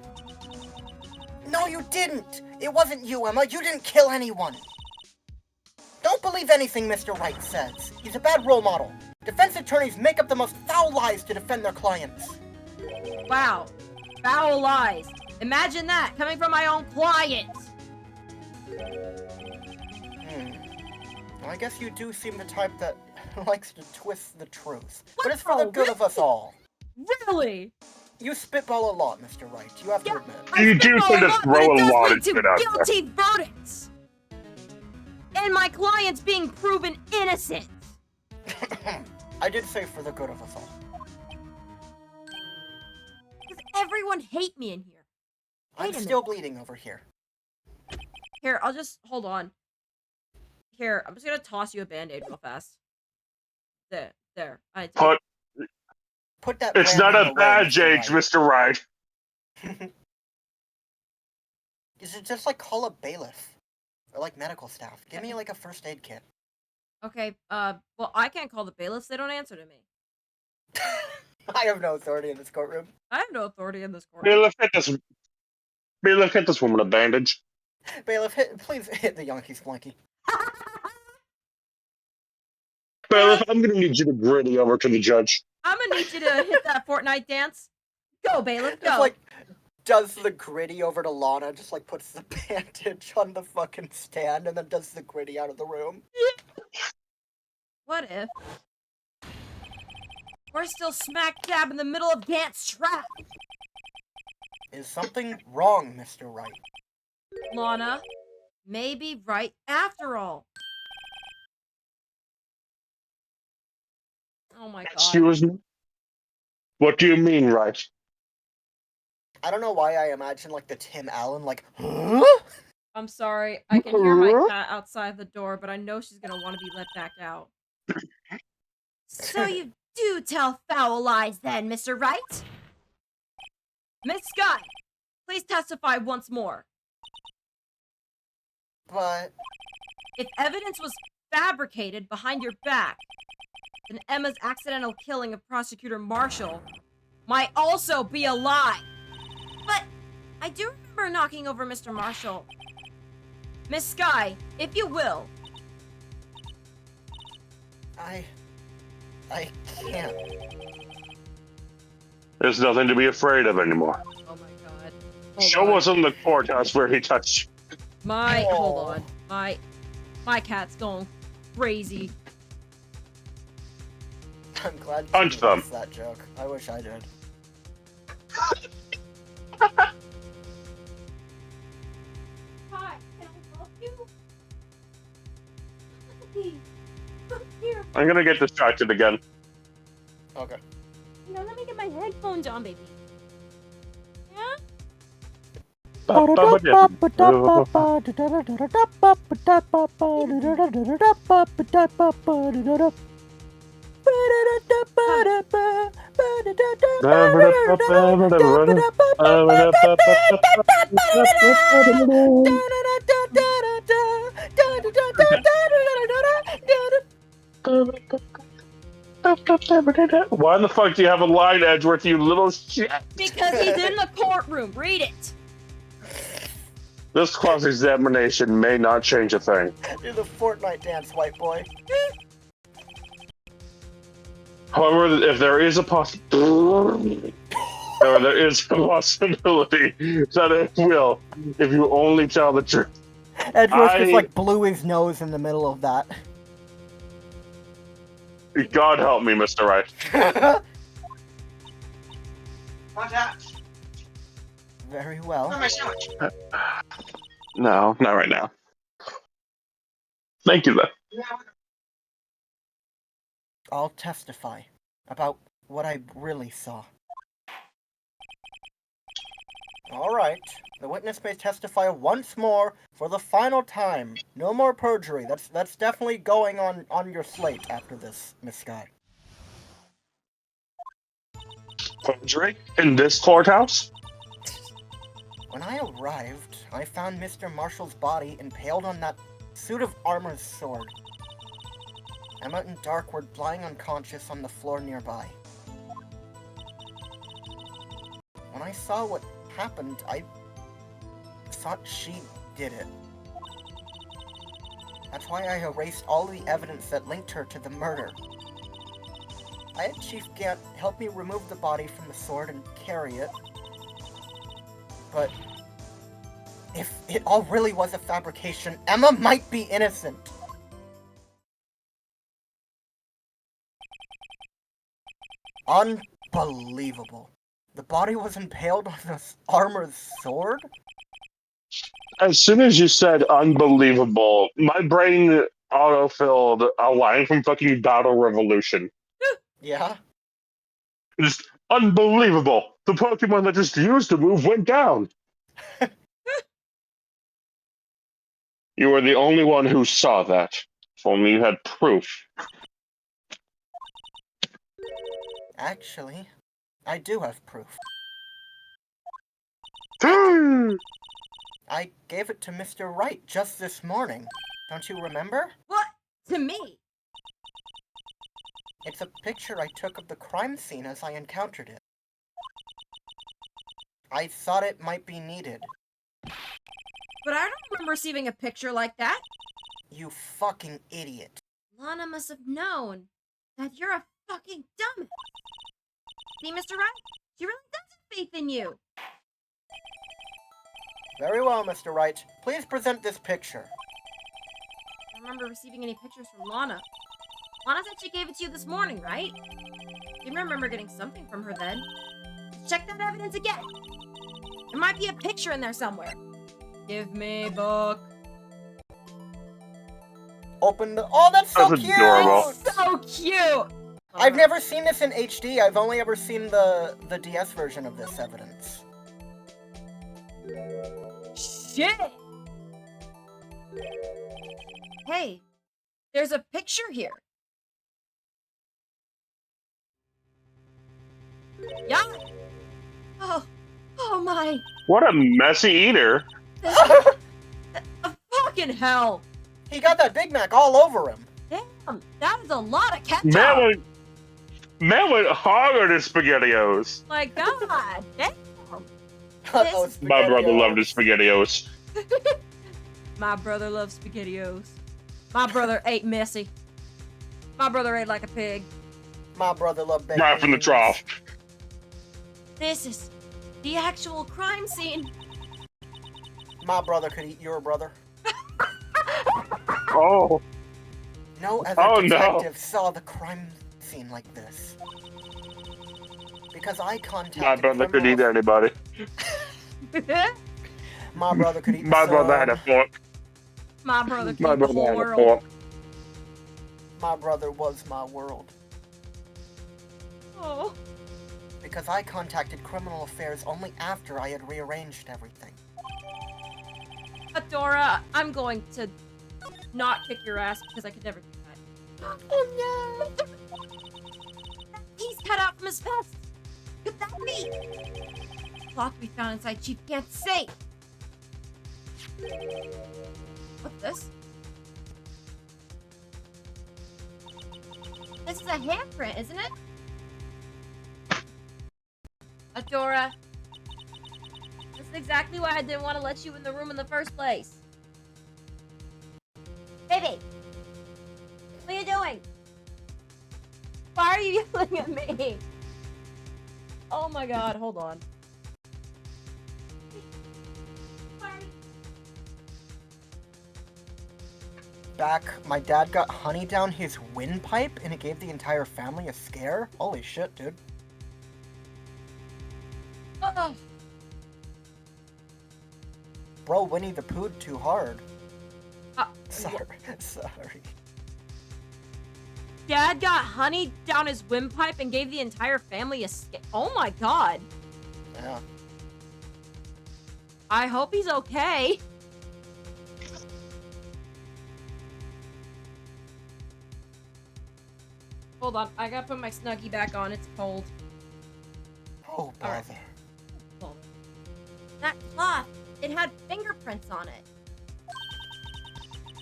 S2: No, you didn't! It wasn't you, Emma. You didn't kill anyone. Don't believe anything Mr. Wright says. He's a bad role model. Defense attorneys make up the most foul lies to defend their clients.
S1: Wow. Foul lies. Imagine that, coming from my own client.
S2: Well, I guess you do seem the type that likes to twist the truth. But
S1: What?
S2: it's for the good of us all.
S1: Really?
S2: You spitball a lot, Mr. Wright. You have to
S1: Yeah.
S2: admit.
S1: I
S3: You do
S1: spitball
S3: tend to
S1: lot,
S3: throw
S1: but
S3: a
S1: it does
S3: lot
S1: lead
S3: of
S1: to
S3: shit out there.
S1: guilty verdicts. And my clients being proven innocent.
S2: I did say for the good of us all.
S1: everyone hate me in here?
S2: I'm
S1: Wait a
S2: still
S1: minute.
S2: bleeding over here.
S1: Here, I'll just hold on. Here, I'm just gonna toss you a band-aid real fast. There.
S2: Put that
S3: It's
S2: brand
S3: not
S2: name
S3: a
S2: away,
S3: bad
S2: Mr.
S3: age,
S2: Wright.
S3: Mr. Wright.
S2: You should just like call a bailiff or like medical staff. Give me like a first aid kit.
S1: Okay. Well, I can't call the bailiffs. They don't answer to me.
S2: I have no authority in this courtroom.
S1: I have no authority in this court.
S3: Bailiff, hit this woman a bandage.
S2: Bailiff, please hit the Yankee Splunky.
S3: Bailiff, I'm gonna need you to gritty over to the judge.
S1: I'm gonna need you to hit that Fortnite dance. Go, bailiff, go.
S2: Just like does the gritty over to Lana, just like puts the bandage on the fucking stand and then does the gritty out of the room.
S1: What if we're still smack dab in the middle of Gant's trap?
S2: Is something wrong, Mr. Wright?
S1: Lana, maybe right after all. Oh my god.
S3: Excuse me? What do you mean, Wright?
S2: I don't know why I imagine like the Tim Allen, like, huh?
S1: I'm sorry. I can hear my cat outside the door, but I know she's gonna want to be let back out. So you do tell foul lies then, Mr. Wright? Miss Sky, please testify once more.
S2: But
S1: If evidence was fabricated behind your back, then Emma's accidental killing of Prosecutor Marshall might also be a lie. But I do remember knocking over Mr. Marshall. Miss Sky, if you will.
S2: I can't.
S3: There's nothing to be afraid of anymore.
S1: Oh my god.
S3: Show us in the courthouse where he touched you.
S1: Hold on. My cat's going crazy.
S2: I'm glad you
S3: Punch them.
S2: missed that joke. I wish I did.
S1: Hi, can I help you? Here,
S3: I'm gonna get distracted again.
S2: Okay.
S1: let me get my headphones on, baby. Yeah?
S3: Why the fuck do you have a line, Edgeworth, you little shit?
S1: Because he's in the courtroom. Read it.
S3: This cross-examination may not change a thing.
S2: Do the Fortnite dance, white boy.
S3: However, if there is a possibility that it will, if you only tell the truth.
S2: Edgeworth just like blew his nose in the middle of that.
S3: God help me, Mr. Wright.
S5: What's that?
S2: Very well.
S5: Where's my sandwich?
S3: No, not right now. Thank you, though.
S2: I'll testify about what I really saw. Alright, the witness may testify once more for the final time. No more perjury. That's definitely going on your slate after this, Miss Sky.
S3: Perjury? In this courthouse?
S2: When I arrived, I found Mr. Marshall's body impaled on that suit of armor's sword. Emma and Dark were lying unconscious on the floor nearby. When I saw what happened, I thought she did it. That's why I erased all the evidence that linked her to the murder. I had Chief Gant help me remove the body from the sword and carry it. But if it all really was a fabrication, Emma might be innocent. Unbelievable. The body was impaled on this armored sword?
S3: As soon as you said unbelievable, my brain autofilled a line from fucking Battle Revolution.
S2: Yeah?
S3: Just Unbelievable! The Pokemon that just used to move went down. You were the only one who saw that. If only you had proof.
S2: Actually, I do have proof.
S3: Hmm.
S2: I gave it to Mr. Wright just this morning. Don't you remember?
S1: What? To me?
S2: It's a picture I took of the crime scene as I encountered it. I thought it might be needed.
S1: But I don't remember receiving a picture like that.
S2: You fucking idiot.
S1: Lana must have known that you're a fucking dumbass. See, Mr. Wright? She really does have faith in you.
S2: Very well, Mr. Wright. Please present this picture.
S1: I don't remember receiving any pictures from Lana. Lana said she gave it to you this morning, right? You remember getting something from her then. Let's check that evidence again. There might be a picture in there somewhere. Give me book.
S2: Open the... Oh, that's so
S3: That's
S2: cute!
S3: adorable.
S1: So cute!
S2: I've never seen this in HD. I've only ever seen the DS version of this evidence.
S1: Shit! Hey, there's a picture here. Yeah. Oh my.
S3: What a messy eater.
S1: Fucking hell.
S2: He got that Big Mac all over him.
S1: Damn, that is a lot of ketchup.
S3: Man went hard on his SpaghettiOs.
S1: My God, damn.
S2: Oh,
S3: My brother
S2: SpaghettiOs.
S3: loved his SpaghettiOs.
S1: My brother loves SpaghettiOs. My brother ate messy. My brother ate like a pig.
S2: My brother loved bacon.
S3: Right from the trough.
S1: This is the actual crime scene.
S2: My brother could eat your brother.
S3: Oh.
S2: No other
S3: Oh, no.
S2: detective saw the crime scene like this. Because I contacted
S3: My brother could eat
S2: criminals-
S3: anybody.
S2: My brother could eat the
S3: My brother had a
S2: sun.
S3: fork.
S1: My brother could
S3: My
S1: eat the
S3: brother
S1: whole
S3: had a
S1: world.
S3: fork.
S2: My brother was my world.
S1: Oh.
S2: Because I contacted criminal affairs only after I had rearranged everything.
S1: Adora, I'm going to not kick your ass because I could never do that. Oh no! He's cut out from his vest! Could that be? Cloth we found inside Chief Gant's safe! What's this? This is a handprint, isn't it? Adora. This is exactly why I didn't want to let you in the room in the first place. Baby! What are you doing? Why are you yelling at me? Oh my god, hold on.
S2: Back, my dad got honey down his windpipe and it gave the entire family a scare? Holy shit, dude.
S1: Oh,
S2: Bro, Winnie the Pooh too hard.
S1: sorry.
S2: Sorry.
S1: Dad got honey down his windpipe and gave the entire family a scare. Oh my god.
S2: Yeah.
S1: I hope he's okay. Hold on, I gotta put my Snuggie back on. It's cold.
S2: Oh,
S1: Alright.
S2: bother.
S1: That cloth, it had fingerprints on it.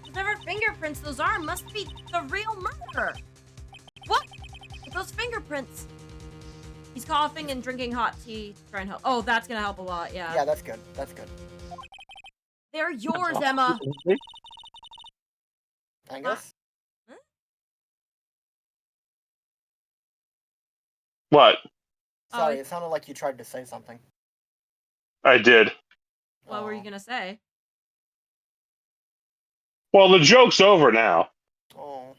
S1: Whatever fingerprints those are must be the real murderer. What? With those fingerprints. He's coughing and drinking hot tea to try and help. Oh, that's gonna help a lot, yeah.
S2: Yeah, that's good. That's good.
S1: They're yours, Emma.
S2: I guess.
S3: What?
S2: Sorry,
S1: Oh.
S2: it sounded like you tried to say something.
S3: I did.
S1: What were you
S2: Oh.
S1: gonna say?
S3: Well, the joke's over now.
S2: Oh.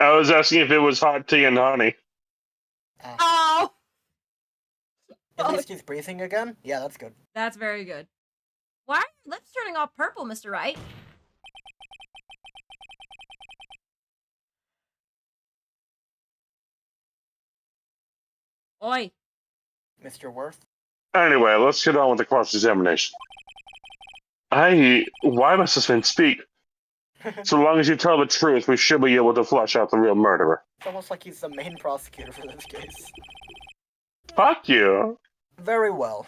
S3: I was asking if it was hot tea and honey.
S1: Oh!
S2: At least he's breathing again? Yeah, that's good.
S1: That's very good. Why are your lips turning all purple, Mr. Wright? Oi.
S2: Mr. Worth?
S3: Anyway, let's get on with the cross-examination. Why must this man speak? So long as you tell the truth, we should be able to flush out the real murderer.
S2: It's almost like he's the main prosecutor for this case.
S3: Fuck you.
S2: Very well.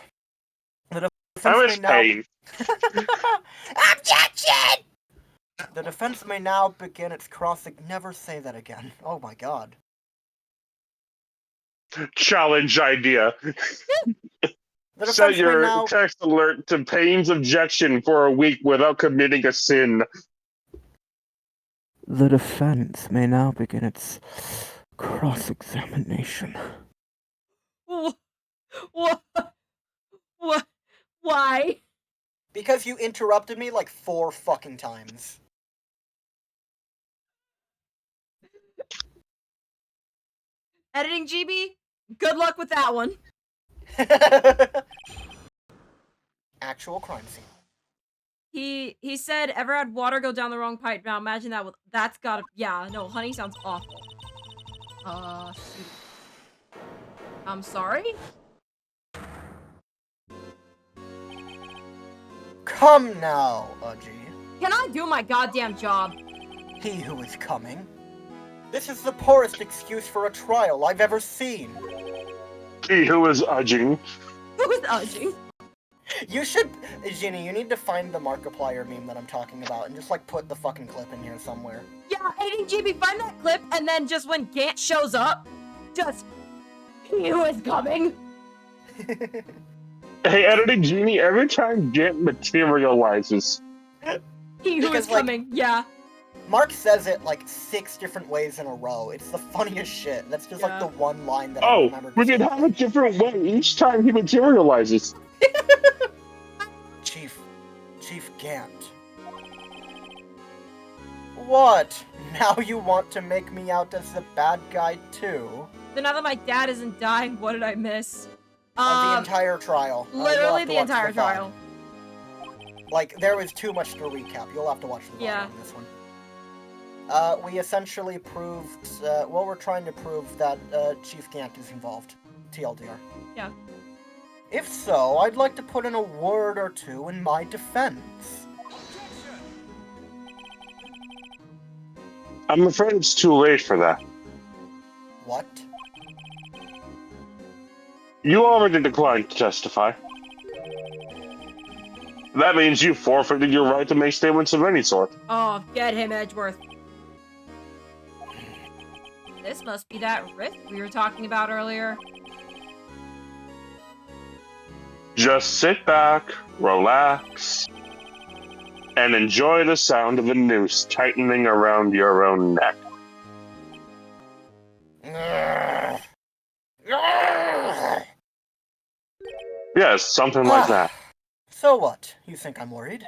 S2: The
S3: I'm
S2: defense
S3: in
S2: may
S3: pain.
S2: now... Objection! The defense may now begin its Never say that again. Oh my god.
S3: Challenge idea.
S2: The
S3: Set
S2: defense may
S3: your
S2: now...
S3: text alert to Payne's objection for a week without committing a sin.
S2: The defense may now begin its cross-examination.
S1: What? Why?
S2: Because you interrupted me like 4 fucking times.
S1: Editing GB? Good luck with that one.
S2: Actual crime scene.
S1: He said, ever had water go down the wrong pipe? Now imagine that that's gotta, yeah, no, honey sounds awful. Shoot. I'm sorry?
S2: Come now, Udgy.
S1: Can I do my goddamn job?
S2: He who is coming. This is the poorest excuse for a trial I've ever seen.
S3: He who is udging.
S1: Who is Udgy?
S2: You should, Ginny, you need to find the Markiplier meme that I'm talking about and just like put the fucking clip in here somewhere.
S1: Yeah, editing GB, find that clip, and then just when Gant shows up, just, he who is coming.
S3: Hey, editing Genie, every time Gant materializes.
S1: He who is coming, yeah.
S2: Mark says it like 6 different ways in a row. It's the funniest shit. That's just like the one line that I remember.
S3: We can have a different way each time he materializes.
S2: Chief Gant. What? Now you want to make me out as the bad guy too?
S1: So now that my dad isn't dying, what did I miss?
S2: The entire trial.
S1: Literally the entire trial.
S2: Like, there was too much to recap. You'll have to watch the VOD on this one. We essentially proved, we're trying to prove that Chief Gant is involved. TLDR.
S1: Yeah.
S2: If so, I'd like to put in a word or two in my defense.
S3: I'm afraid it's too late for that.
S2: What?
S3: You already declined to testify. That means you forfeited your right to make statements of any sort.
S1: Oh, get him, Edgeworth. This must be that rift we were talking about earlier.
S3: Just sit back, relax, and enjoy the sound of a noose tightening around your own neck. Yes, something like that.
S2: So what? You think I'm worried?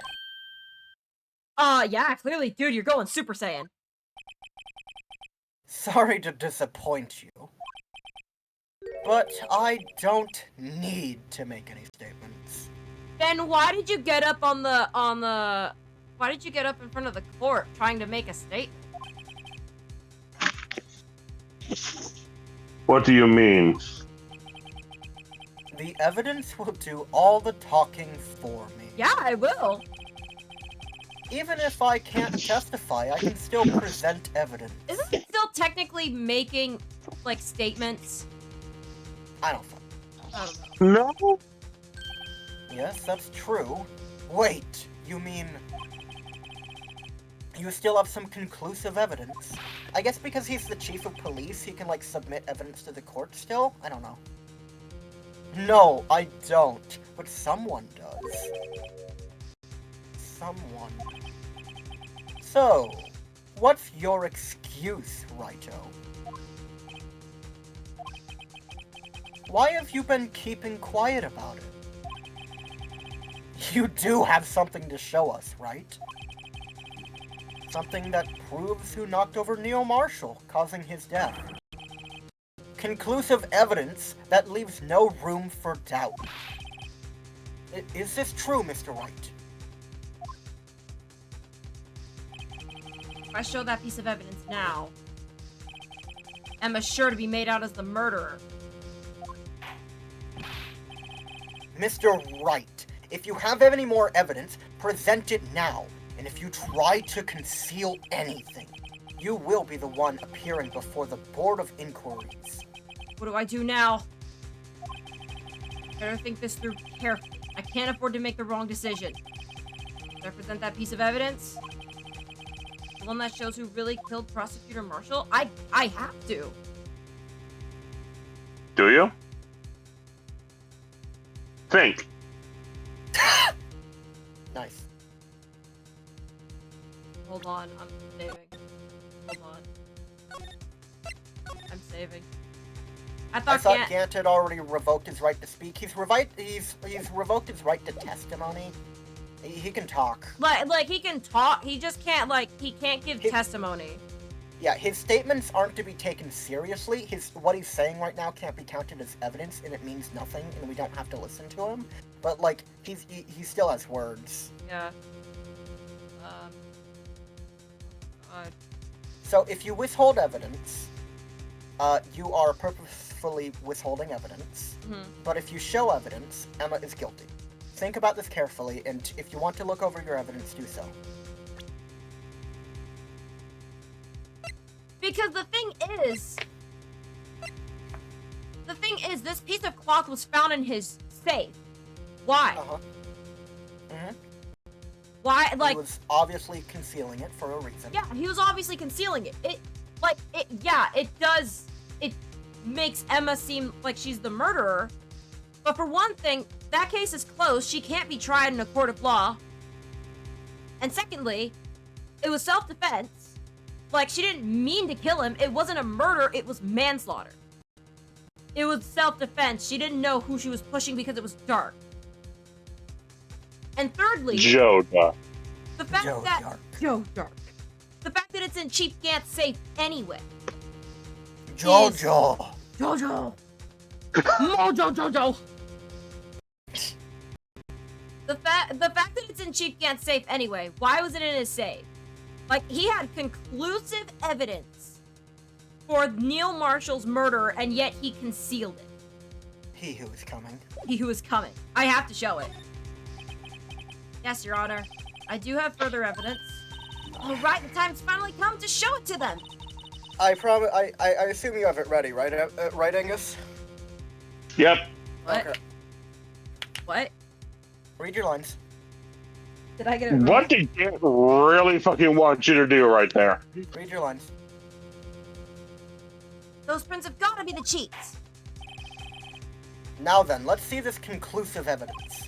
S1: Yeah, clearly, dude, you're going Super Saiyan.
S2: Sorry to disappoint you, but I don't need to make any statements.
S1: Then why did you get up why did you get up in front of the court trying to make a statement?
S3: What do you mean?
S2: The evidence will do all the talking for me.
S1: Yeah, I will.
S2: Even if I can't testify, I can still present evidence.
S1: Isn't it still technically making, like, statements?
S2: I don't
S3: No?
S2: Yes, that's true. Wait, you mean... you still have some conclusive evidence? I guess because he's the chief of police, he can, like, submit evidence to the court still? I don't know. No, I don't. But someone does. Someone. So, what's your excuse, Righto? Why have you been keeping quiet about it? You do have something to show us, right? Something that proves who knocked over Neo Marshall, causing his death. Conclusive evidence that leaves no room for doubt. Is this true, Mr. Wright?
S1: If I show that piece of evidence now, Emma's sure to be made out as the murderer.
S2: Mr. Wright, if you have any more evidence, present it now. And if you try to conceal anything, you will be the one appearing before the Board of Inquiries.
S1: What do I do now? Better think this through carefully. I can't afford to make the wrong decision. Should I present that piece of evidence? The one that shows who really killed Prosecutor Marshall? I have to.
S3: Do you? Think.
S2: Nice.
S1: Hold on, I'm saving. Hold on. I'm saving. I thought
S2: Gant had already revoked his right to speak. He's revoked his right to testimony. He can talk.
S1: Like he can talk. He just can't he can't give testimony.
S2: Yeah, his statements aren't to be taken seriously. What he's saying right now can't be counted as evidence, and it means nothing, and we don't have to listen to him. But like he still has words.
S1: Yeah.
S2: So if you withhold evidence, you are purposefully withholding evidence.
S1: Mm-hmm.
S2: But if you show evidence, Emma is guilty. Think about this carefully, and if you want to look over your evidence, do so.
S1: Because the thing is, this piece of cloth was found in his safe. Why?
S2: Mm-hmm.
S1: Why?
S2: He was obviously concealing it for a reason.
S1: Yeah, he was obviously concealing it. It makes Emma seem like she's the murderer. But for one thing, that case is closed. She can't be tried in a court of law. And secondly, it was self-defense. Like, she didn't mean to kill him. It wasn't a murder, it was manslaughter. It was self-defense. She didn't know who she was pushing because it was dark. And thirdly,
S3: Joda.
S1: the fact that it's in Chief Gant's safe anyway.
S2: Jojo.
S1: Jojo. Mojo Jojo. The fact that it's in Chief Gant's safe anyway. Why was it in his safe? Like, he had conclusive evidence for Neil Marshall's murder, and yet he concealed it.
S2: He who is coming.
S1: He who is coming. I have to show it. Yes, Your Honor. I do have further evidence. All right, the time's finally come to show it to them.
S2: I promise. I assume you have it ready, right? Right, Angus?
S3: Yep.
S1: What?
S2: Okay.
S1: What?
S2: Read your lines.
S1: Did I get it wrong?
S3: What did Gant really fucking want you to do right there?
S2: Read your lines.
S1: Those prints have got to be the cheats.
S2: Now then, let's see this conclusive evidence.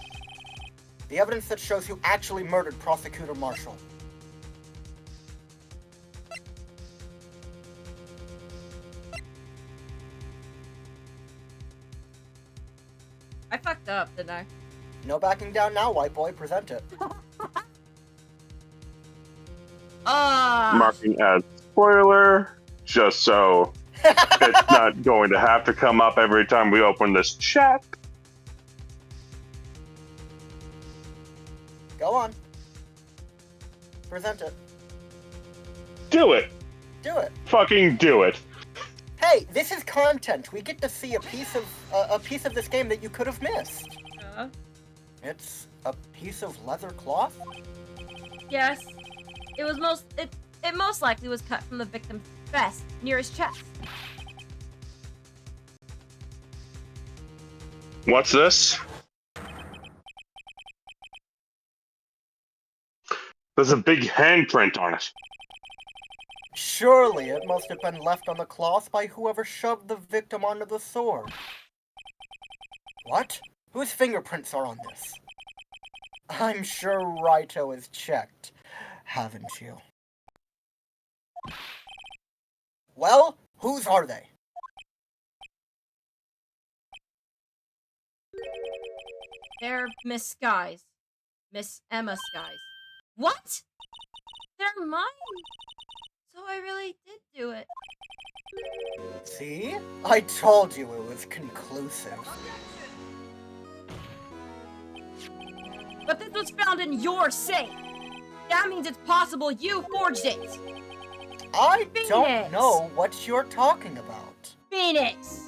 S2: The evidence that shows who actually murdered Prosecutor Marshall.
S1: I fucked up, didn't I?
S2: No backing down now, white boy. Present it.
S3: Marking as spoiler, just so it's not going to have to come up every time we open this chat.
S2: Go on. Present it.
S3: Do it.
S2: Do it.
S3: Fucking do it.
S2: Hey, this is content. We get to see a piece of this game that you could have missed. It's a piece of leather cloth?
S1: Yes. It most likely was cut from the victim's vest near his chest.
S3: What's this? There's a big handprint on it.
S2: Surely it must have been left on the cloth by whoever shoved the victim onto the sword. What? Whose fingerprints are on this? I'm sure Raito has checked, haven't you? Well, whose are they?
S1: They're Miss Skies. Miss Emma Skies. What? They're mine? So I really did do it.
S2: See? I told you it was conclusive.
S1: But this was found in your safe. That means it's possible you forged it.
S2: I
S1: Phoenix.
S2: don't know what you're talking about.
S1: Phoenix.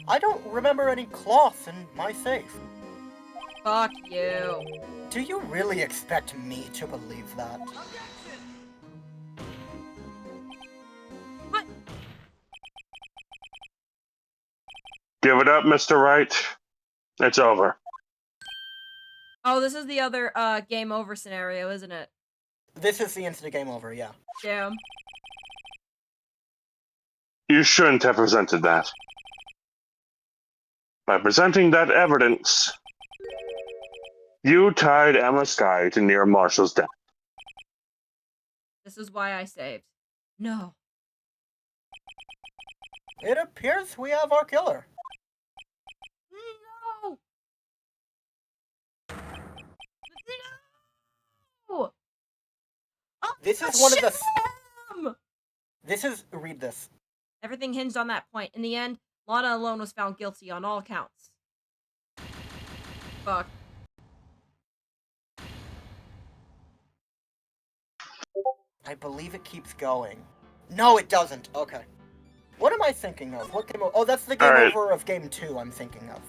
S2: I don't remember any cloth in my safe.
S1: Fuck you.
S2: Do you really expect me to believe that?
S1: What?
S3: Give it up, Mr. Wright. It's over.
S1: Oh, this is the other game over scenario, isn't it?
S2: This is the instant game over, yeah.
S1: Damn.
S3: You shouldn't have presented that. By presenting that evidence, you tied Emma Sky to near Marshall's death.
S1: This is why I saved. No.
S2: It appears we have our killer.
S1: No! No! Oh,
S2: This is one of the...
S1: sham!
S2: Read this.
S1: Everything hinged on that point. In the end, Lana alone was found guilty on all counts. Fuck.
S2: I believe it keeps going. No, it doesn't. Okay. What am I thinking of? What game? Oh, that's the game
S3: Alright.
S2: over of game 2 I'm thinking of.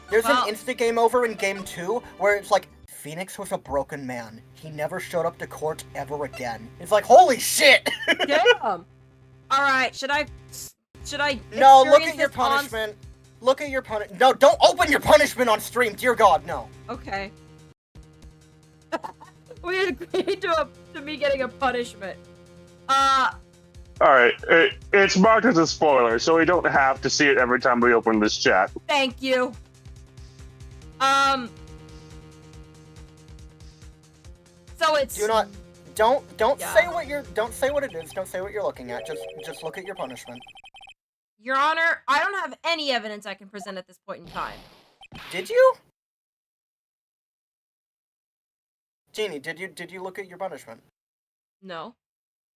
S2: There's
S1: Well-
S2: an instant game over in game 2 where it's like, Phoenix was a broken man. He never showed up to court ever again. It's like, holy shit!
S1: Damn! Alright, should I
S2: No, look
S1: experience
S2: at your
S1: this on-
S2: punishment. Look at your punishment. No, don't open your punishment on stream. Dear God, no.
S1: Okay. We agreed to me getting a punishment.
S3: Alright, it's marked as a spoiler, so we don't have to see it every time we open this chat.
S1: Thank you. So it's
S2: Don't
S1: Yeah.
S2: say what you're. Don't say what it is. Don't say what you're looking at. Just look at your punishment.
S1: Your Honor, I don't have any evidence I can present at this point in time.
S2: Did you? Jeannie, did you look at your punishment?
S1: No.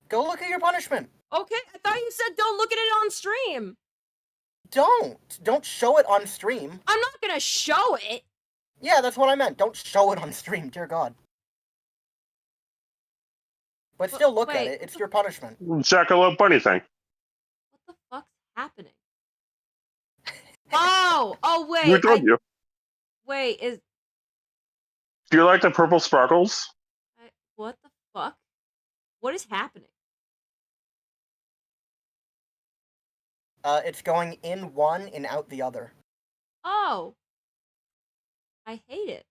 S2: Go look at your punishment.
S1: Okay, I thought you said don't look at it on stream.
S2: Don't show it on stream.
S1: I'm not gonna show it.
S2: Yeah, that's what I meant. Don't show it on stream. Dear God. But still look at
S1: wait,
S2: it. It's your punishment.
S3: Jackalope bunny thing.
S1: What the fuck's happening? Oh wait.
S3: We told you.
S1: Wait, is
S3: Do you like the purple sparkles?
S1: what the fuck? What is happening?
S2: It's going in one and out the other.
S1: Oh. I hate it.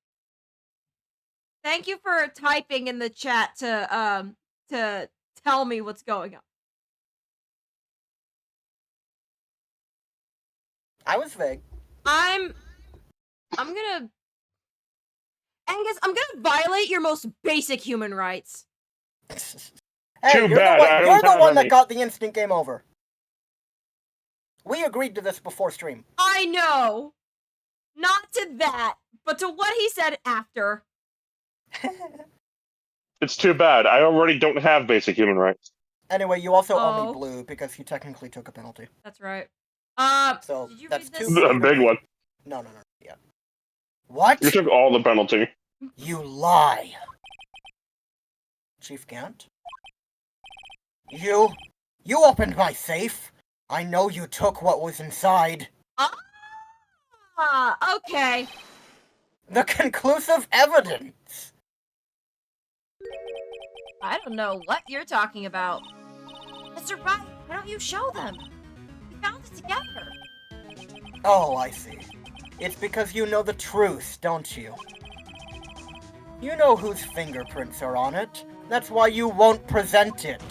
S1: Thank you for typing in the chat to tell me what's going on.
S2: I was vague.
S1: I'm gonna Angus, I'm gonna violate your most basic human rights.
S2: Hey,
S3: Too
S2: you're
S3: bad,
S2: the
S3: I
S2: one,
S3: don't
S2: you're the
S3: have
S2: one that
S3: any.
S2: got the instant game over. We agreed to this before stream.
S1: I know. Not to that, but to what he said after.
S3: It's too bad. I already don't have basic human rights.
S2: Anyway, you also owe
S1: Oh.
S2: me blue because you technically took a penalty.
S1: That's right.
S2: So
S1: did you
S2: that's
S1: read
S2: two.
S1: this?
S3: A big one.
S2: No. Yeah. What?
S3: You took all the penalty.
S2: You lie. Chief Gant? You opened my safe. I know you took what was inside.
S1: Okay.
S2: The conclusive evidence.
S1: I don't know what you're talking about. Mr. Wright, why don't you show them? We found it together.
S2: Oh, I see. It's because you know the truth, don't you? You know whose fingerprints are on it. That's why you won't present it.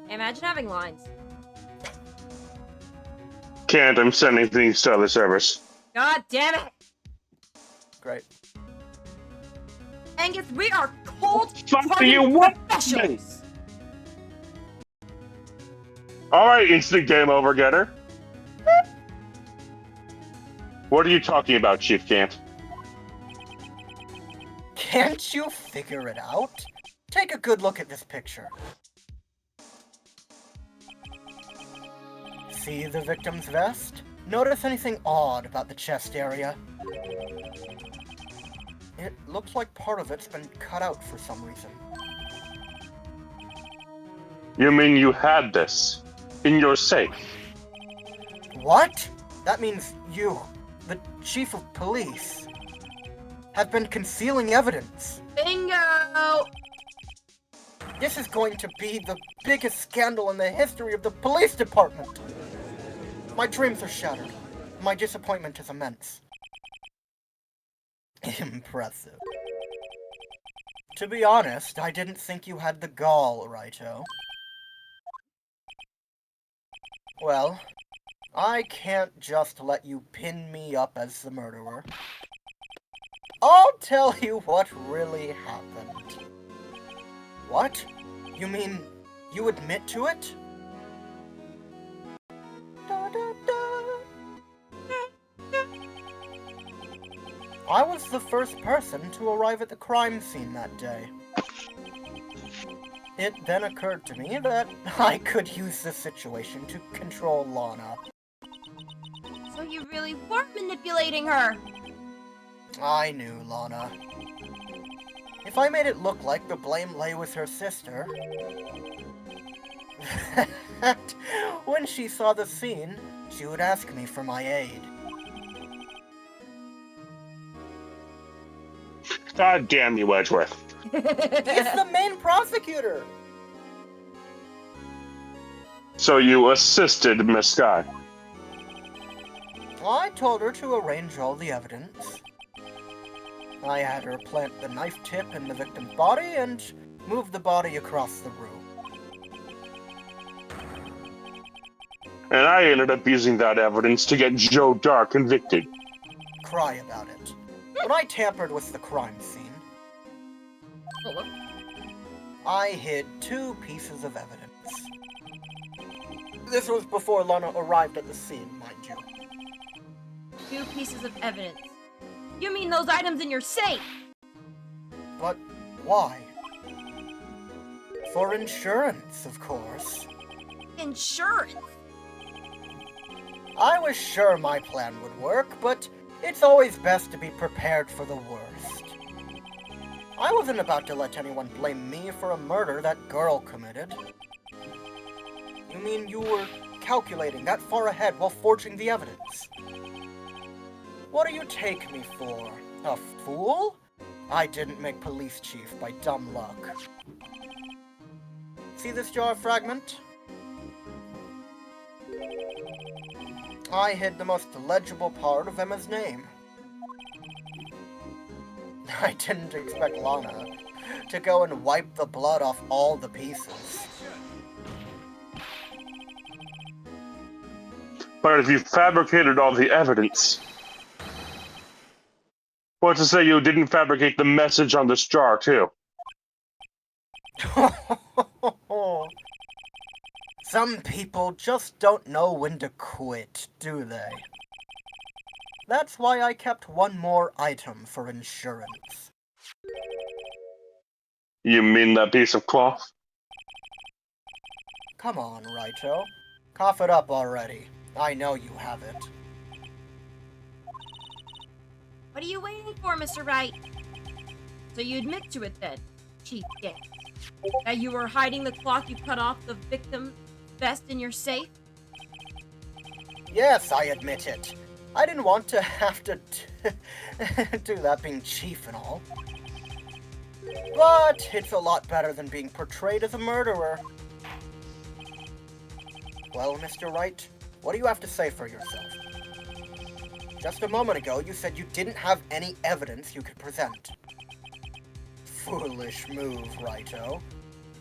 S1: Imagine having lines.
S3: Can't, I'm sending things to other servers.
S1: God damn it!
S2: Great.
S1: Angus, we are cold
S3: Fuck do you want?
S1: professionals!
S3: Alright, instant game over, getter. What are you talking about, Chief Gant?
S2: Can't you figure it out? Take a good look at this picture. See the victim's vest? Notice anything odd about the chest area? It looks like part of it's been cut out for some reason.
S3: You mean you had this in your safe?
S2: What? That means you, the chief of police, have been concealing evidence.
S1: Bingo!
S2: This is going to be the biggest scandal in the history of the police department. My dreams are shattered. My disappointment is immense. Impressive. To be honest, I didn't think you had the gall, Righto. Well, I can't just let you pin me up as the murderer. I'll tell you what really happened. What? You mean you admit to it? Da, da, da. I was the first person to arrive at the crime scene that day. It then occurred to me that I could use the situation to control Lana.
S1: So you really were manipulating her.
S2: I knew Lana. If I made it look like the blame lay with her sister, when she saw the scene, she would ask me for my aid.
S3: God damn you, Edgeworth.
S2: He's the main prosecutor!
S3: So you assisted Miss Scott.
S2: I told her to arrange all the evidence. I had her plant the knife tip in the victim's body and move the body across the room.
S3: And I ended up using that evidence to get Joe Dark convicted.
S2: Cry about it. When I tampered with the crime scene, I hid 2 pieces of evidence. This was before Lana arrived at the scene, mind you.
S1: 2 pieces of evidence. You mean those items in your safe?
S2: But why? For insurance, of course.
S1: Insurance?
S2: I was sure my plan would work, but it's always best to be prepared for the worst. I wasn't about to let anyone blame me for a murder that girl committed. You mean you were calculating that far ahead while forging the evidence? What do you take me for? A fool? I didn't make police chief by dumb luck. See this jar fragment? I hid the most legible part of Emma's name. I didn't expect Lana to go and wipe the blood off all the pieces.
S3: But if you fabricated all the evidence, what's to say you didn't fabricate the message on this jar, too?
S2: Some people just don't know when to quit, do they? That's why I kept one more item for insurance.
S3: You mean that piece of cloth?
S2: Come on, Righto. Cough it up already. I know you have it.
S1: What are you waiting for, Mr. Wright? So you admit to it then, Chief Gant, that you were hiding the cloth you cut off the victim's vest in your safe?
S2: Yes, I admit it. I didn't want to have to do that being chief and all. But it's a lot better than being portrayed as a murderer. Well, Mr. Wright, what do you have to say for yourself? Just a moment ago, you said you didn't have any evidence you could present. Foolish move, Righto.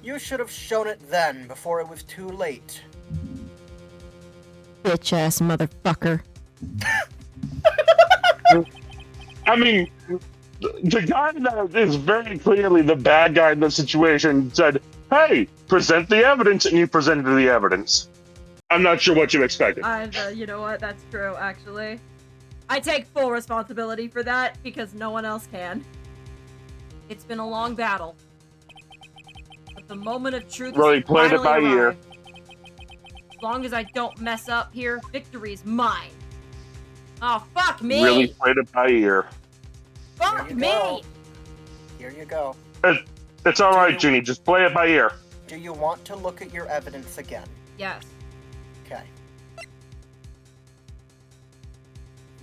S2: You should have shown it then, before it was too late.
S4: Bitch-ass motherfucker.
S3: I mean, the guy that is very clearly the bad guy in the situation said, hey, present the evidence, and you presented the evidence. I'm not sure what you expected.
S1: You know what? That's true, actually. I take full responsibility for that, because no one else can. It's been a long battle. But the moment of truth
S3: Really
S1: has
S3: played it
S1: finally
S3: by ear.
S1: arrived. As long as I don't mess up here, victory's mine. Oh, fuck me!
S3: Really played it by ear.
S1: Fuck
S2: Here you
S1: me!
S2: go. Here you go.
S3: It's all right, Ginny. Just play it by ear.
S2: Do you want to look at your evidence again?
S1: Yes.
S2: Okay.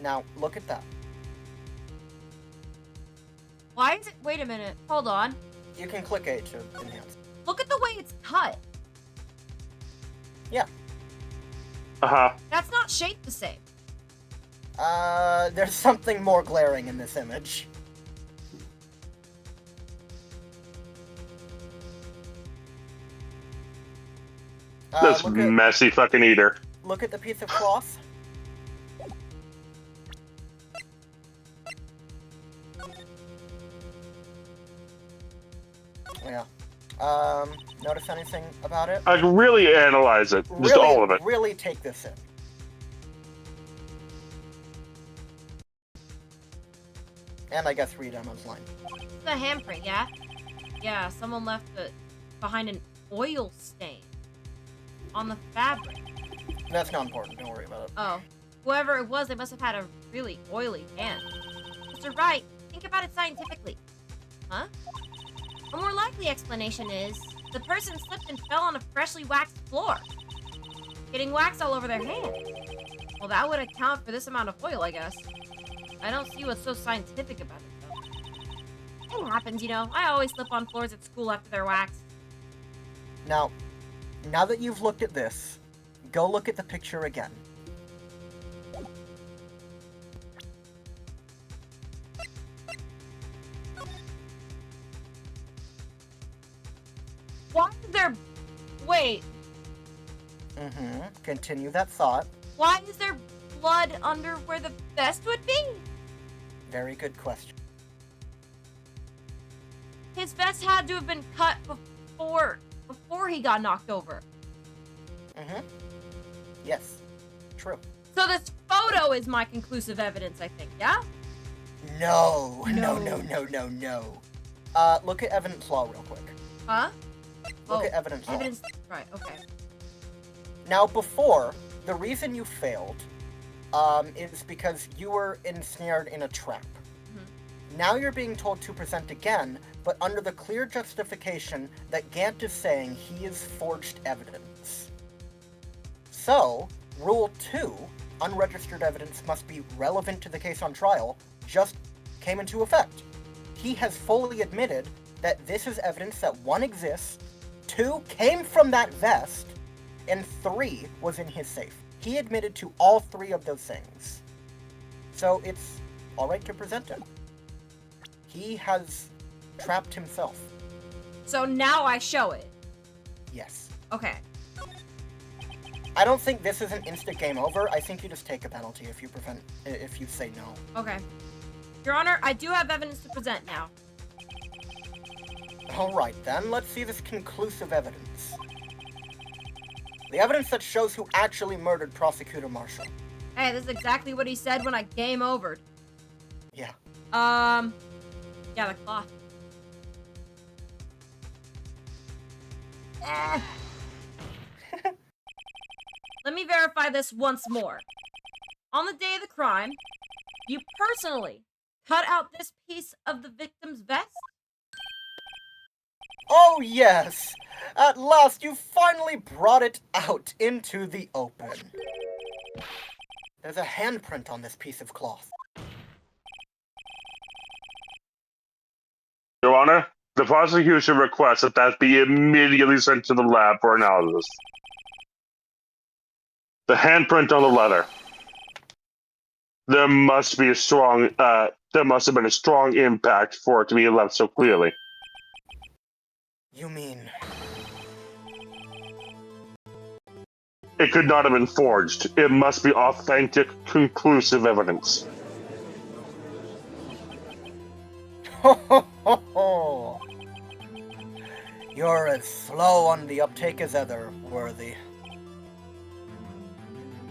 S2: Now, look at that.
S1: Why is it? Wait a minute. Hold on.
S2: You can click A to enhance.
S1: Look at the way it's cut.
S2: Yeah.
S3: Uh-huh.
S1: That's not shaped the same.
S2: There's something more glaring in this image.
S3: This
S2: Look
S3: messy fucking eater.
S2: at the piece of cloth. Yeah. Notice anything about it?
S3: I can really analyze it. Just all of it.
S2: Really take this in. And I guess read Emma's line.
S1: It's a handprint, yeah? Yeah, someone left it behind an oil stain on the fabric.
S2: That's not important, don't worry about it.
S1: Oh. Whoever it was, they must have had a really oily hand. Mr. Wright, think about it scientifically. Huh? A more likely explanation is the person slipped and fell on a freshly waxed floor, getting wax all over their hand. Well, that would account for this amount of oil, I guess. I don't see what's so scientific about it, though. It happens, you know. I always slip on floors at school after they're waxed.
S2: Now that you've looked at this, go look at the picture again.
S1: Why is there... Wait.
S2: Continue that thought.
S1: Why is there blood under where the vest would be?
S2: Very good question.
S1: His vest had to have been cut before he got knocked over.
S2: Yes. True.
S1: So this photo is my conclusive evidence, I think, yeah?
S2: No.
S1: No.
S2: No. Look at evidence law real quick.
S1: Huh?
S2: Look at evidence law.
S1: Evidence... Right, okay.
S2: Now, before, the reason you failed is because you were ensnared in a trap. Now you're being told to present again, but under the clear justification that Gant is saying he is forged evidence. So, Rule 2, unregistered evidence must be relevant to the case on trial, just came into effect. He has fully admitted that this is evidence that 1 exists, 2 came from that vest, and 3 was in his safe. He admitted to all 3 of those things. So it's alright to present it. He has trapped himself.
S1: So now I show it.
S2: Yes.
S1: Okay.
S2: I don't think this is an instant game over. I think you just take a penalty if you say no.
S1: Okay. Your Honor, I do have evidence to present now.
S2: Alright then, let's see this conclusive evidence. The evidence that shows who actually murdered Prosecutor Marshall.
S1: Hey, this is exactly what he said when I game overed.
S2: Yeah.
S1: Yeah, the cloth. Eh. Let me verify this once more. On the day of the crime, you personally cut out this piece of the victim's vest?
S2: Oh yes! At last you finally brought it out into the open. There's a handprint on this piece of cloth.
S3: Your Honor, the prosecution requests that be immediately sent to the lab for analysis. The handprint on the leather. There must be a strong, there must have been a strong impact for it to be left so clearly.
S2: You mean...
S3: It could not have been forged. It must be authentic, conclusive evidence.
S2: Ho ho ho ho! You're as slow on the uptake as ever, Worthy.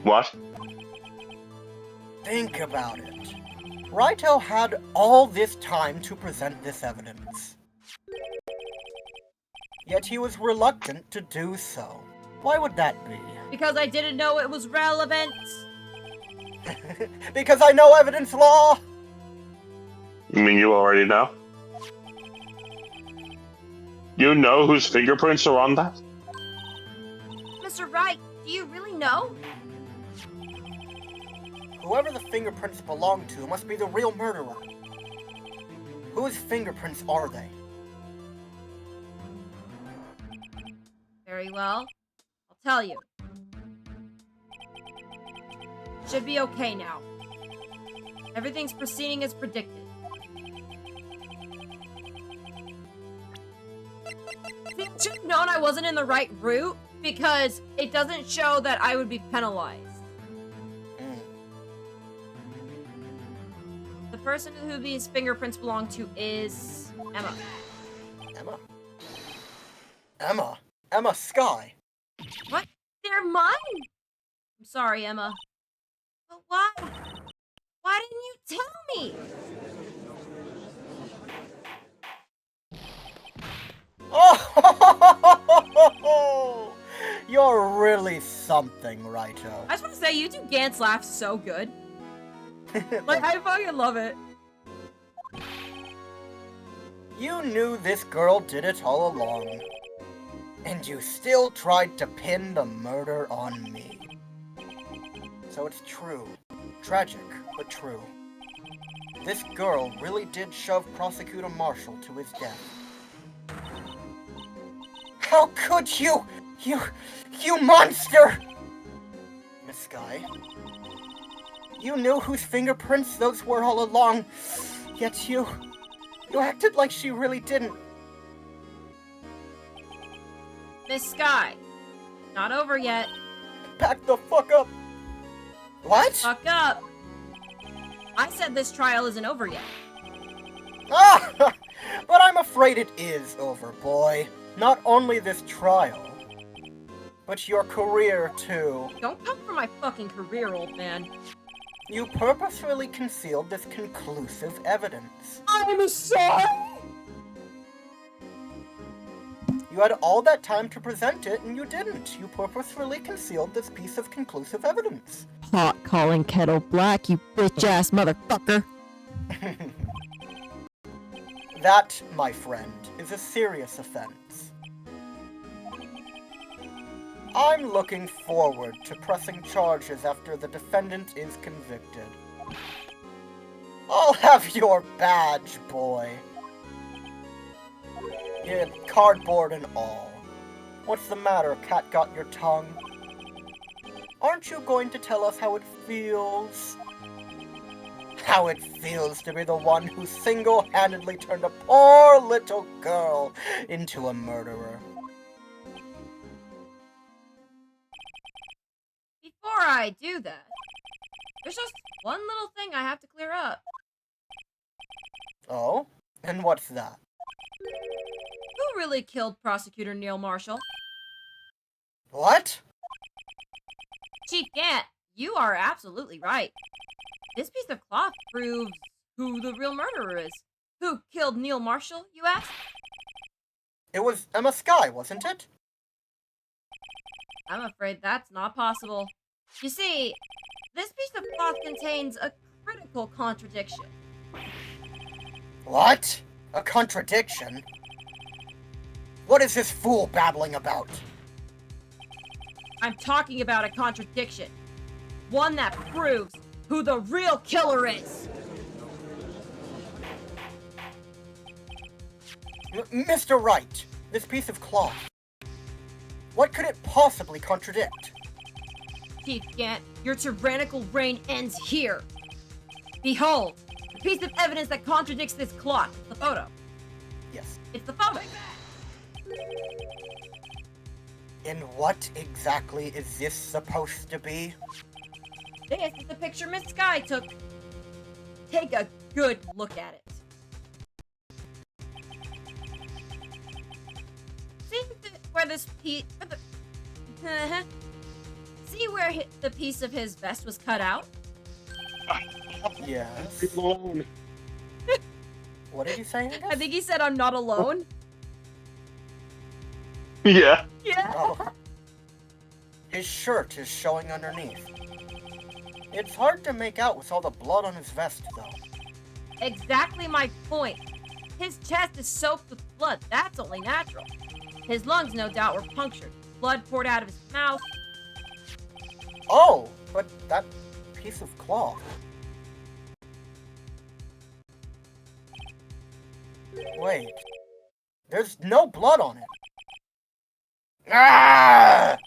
S3: What?
S2: Think about it. Wright had all this time to present this evidence. Yet he was reluctant to do so. Why would that be?
S1: Because I didn't know it was relevant.
S2: Because I know evidence law!
S3: You mean you already know? You know whose fingerprints are on that?
S1: Mr. Wright, do you really know?
S2: Whoever the fingerprints belong to must be the real murderer. Whose fingerprints are they?
S1: Very well. I'll tell you. Should be okay now. Everything's proceeding as predicted. See, I should have known I wasn't in the right route because it doesn't show that I would be penalized. The person who these fingerprints belong to is Emma.
S2: Emma? Emma? Emma Sky?
S1: What? They're mine? I'm sorry, Emma. But why? Why didn't you tell me?
S2: Oh, you're really something, Righto.
S1: I just want to say, you do Gant's laugh so good. Like, I fucking love it.
S2: You knew this girl did it all along. And you still tried to pin the murder on me. So it's true. Tragic, but true. This girl really did shove Prosecutor Marshall to his death. How could you? You monster! Miss Sky, you knew whose fingerprints those were all along, yet you acted like she really didn't.
S1: Miss Sky, not over yet.
S2: Back the fuck up! What?
S1: Fuck up. I said this trial isn't over yet.
S2: Ah! But I'm afraid it is over, boy. Not only this trial, but your career, too.
S1: Don't come for my fucking career, old man.
S2: You purposefully concealed this conclusive evidence.
S1: I'm sorry!
S2: You had all that time to present it, and you didn't. You purposefully concealed this piece of conclusive evidence.
S4: Pot calling kettle black, you bitch-ass motherfucker.
S2: That, my friend, is a serious offense. I'm looking forward to pressing charges after the defendant is convicted. I'll have your badge, boy. Yeah, cardboard and all. What's the matter, cat got your tongue? Aren't you going to tell us how it feels? How it feels to be the one who single-handedly turned a poor little girl into a murderer.
S1: Before I do that, there's just one little thing I have to clear up.
S2: Oh? And what's that?
S1: Who really killed Prosecutor Neil Marshall?
S2: What?
S1: Chief Gant, you are absolutely right. This piece of cloth proves who the real murderer is. Who killed Neil Marshall, you ask?
S2: It was Emma Sky, wasn't it?
S1: I'm afraid that's not possible. You see, this piece of cloth contains a critical contradiction.
S2: What? A contradiction? What is this fool babbling about?
S1: I'm talking about a contradiction. One that proves who the real killer is.
S2: Mr. Wright, this piece of cloth. What could it possibly contradict?
S1: Chief Gant, your tyrannical reign ends here. Behold, the piece of evidence that contradicts this cloth. The photo.
S2: Yes.
S1: It's the photo.
S2: And what exactly is this supposed to be?
S1: This is the picture Miss Sky took. Take a good look at it. See where this piece... See where the piece of his vest was cut out?
S2: Yes.
S3: Alone.
S2: What did you say, Angus?
S1: I think he said I'm not alone.
S3: Yeah.
S1: Yeah.
S2: Oh. His shirt is showing underneath. It's hard to make out with all the blood on his vest, though.
S1: Exactly my point. His chest is soaked with blood. That's only natural. His lungs, no doubt, were punctured. Blood poured out of his mouth.
S2: Oh, but that piece of cloth. Wait. There's no blood on it. Ah!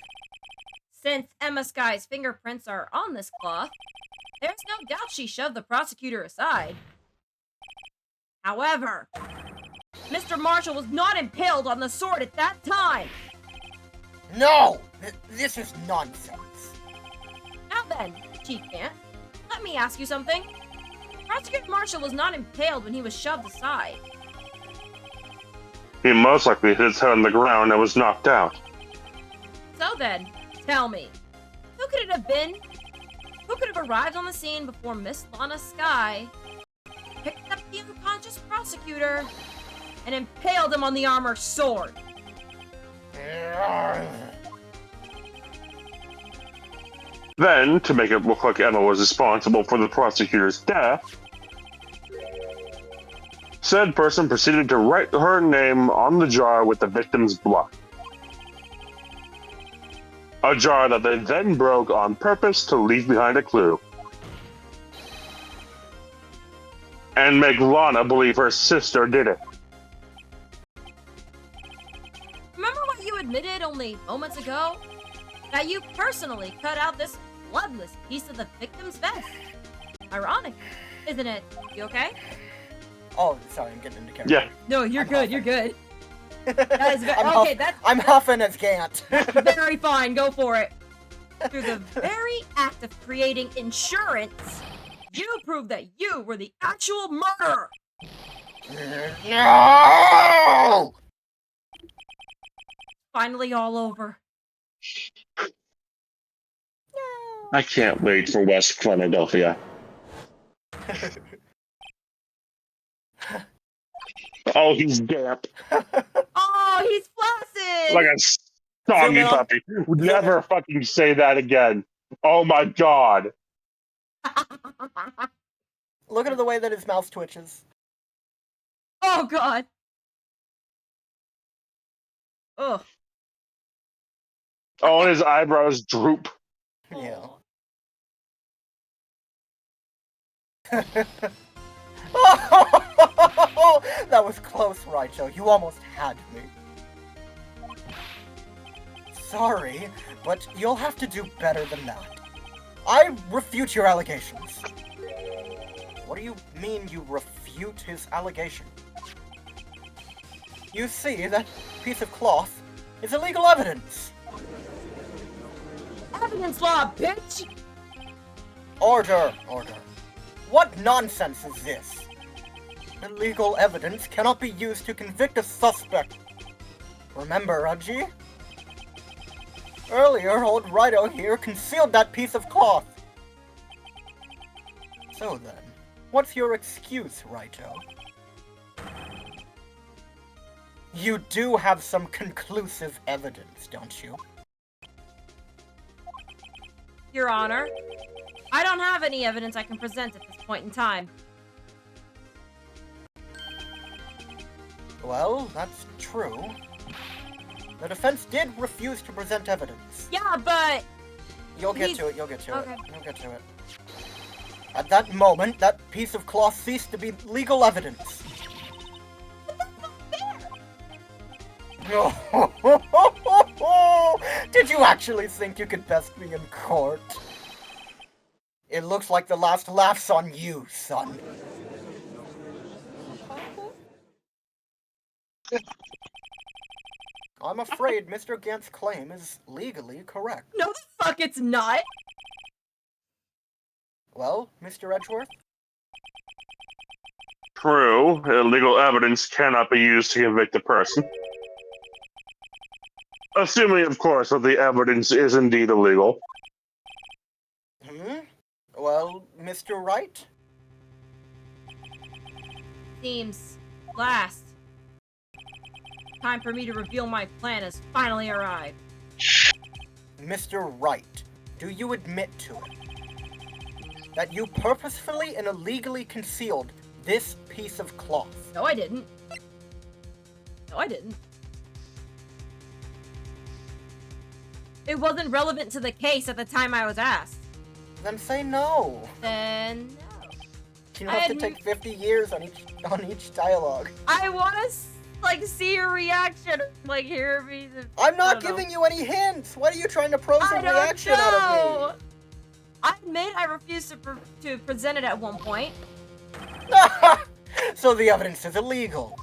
S1: Since Emma Sky's fingerprints are on this cloth, there's no doubt she shoved the prosecutor aside. However, Mr. Marshall was not impaled on the sword at that time.
S2: No! This is nonsense.
S1: Now then, Chief Gant, let me ask you something. Prosecutor Marshall was not impaled when he was shoved aside.
S3: He most likely hit his head on the ground and was knocked out.
S1: So then, tell me, who could it have been? Who could have arrived on the scene before Miss Lana Sky picked up the unconscious prosecutor and impaled him on the armor sword?
S3: Then, to make it look like Emma was responsible for the prosecutor's death, said person proceeded to write her name on the jar with the victim's blood. A jar that they then broke on purpose to leave behind a clue. And make Lana believe her sister did it.
S1: Remember what you admitted only moments ago? That you personally cut out this bloodless piece of the victim's vest. Ironic, isn't it? You okay?
S2: Oh, sorry, I'm getting into character.
S3: Yeah.
S1: No, you're
S2: I'm
S1: good,
S2: huffing.
S1: you're good. That is that's
S2: I'm huffing as Gant.
S1: very fine, go for it. Through the very act of creating insurance, you proved that you were the actual murderer.
S2: No!
S1: Finally all over.
S3: I can't wait for West Philadelphia. Oh, he's damp.
S1: Oh, he's flaccid!
S3: Like a
S2: Zoom
S3: soggy
S2: in on-
S3: puppy. Would never fucking say that again. Oh my god.
S2: Look at the way that his mouth twitches.
S1: Oh god. Ugh.
S3: Oh, and his eyebrows droop.
S2: Yeah. That was close, Raicho. You almost had me. Sorry, but you'll have to do better than that. I refute your allegations. What do you mean you refute his allegation? You see, that piece of cloth is illegal evidence.
S1: Evidence law, bitch!
S2: Order, order. What nonsense is this? Illegal evidence cannot be used to convict a suspect. Remember, Raji? Earlier, old Righto here concealed that piece of cloth. So then, what's your excuse, Righto? You do have some conclusive evidence, don't you?
S1: Your Honor, I don't have any evidence I can present at this point in time.
S2: Well, that's true. The defense did refuse to present evidence.
S1: Yeah, but...
S2: You'll get
S1: He's-
S2: to it, you'll get to
S1: okay.
S2: it. You'll get to it. At that moment, that piece of cloth ceased to be legal evidence. Did you actually think you could best me in court? It looks like the last laugh's on you, son. I'm afraid Mr. Gant's claim is legally correct.
S1: No the fuck it's not!
S2: Well, Mr. Edgeworth?
S3: True, illegal evidence cannot be used to convict a person. Assuming, of course, that the evidence is indeed illegal.
S2: Well, Mr. Wright?
S1: Seems last. Time for me to reveal my plan has finally arrived.
S2: Mr. Wright, do you admit to it? That you purposefully and illegally concealed this piece of cloth?
S1: No, I didn't. No, I didn't. It wasn't relevant to the case at the time I was asked.
S2: Then say no.
S1: Then no.
S2: You don't have to take 50 years on each dialogue.
S1: I want to like see your reaction. Like hear me.
S2: I'm not giving you any hints. What are you trying to pros a reaction out of me?
S1: I admit I refused to present it at one point.
S2: So the evidence is illegal.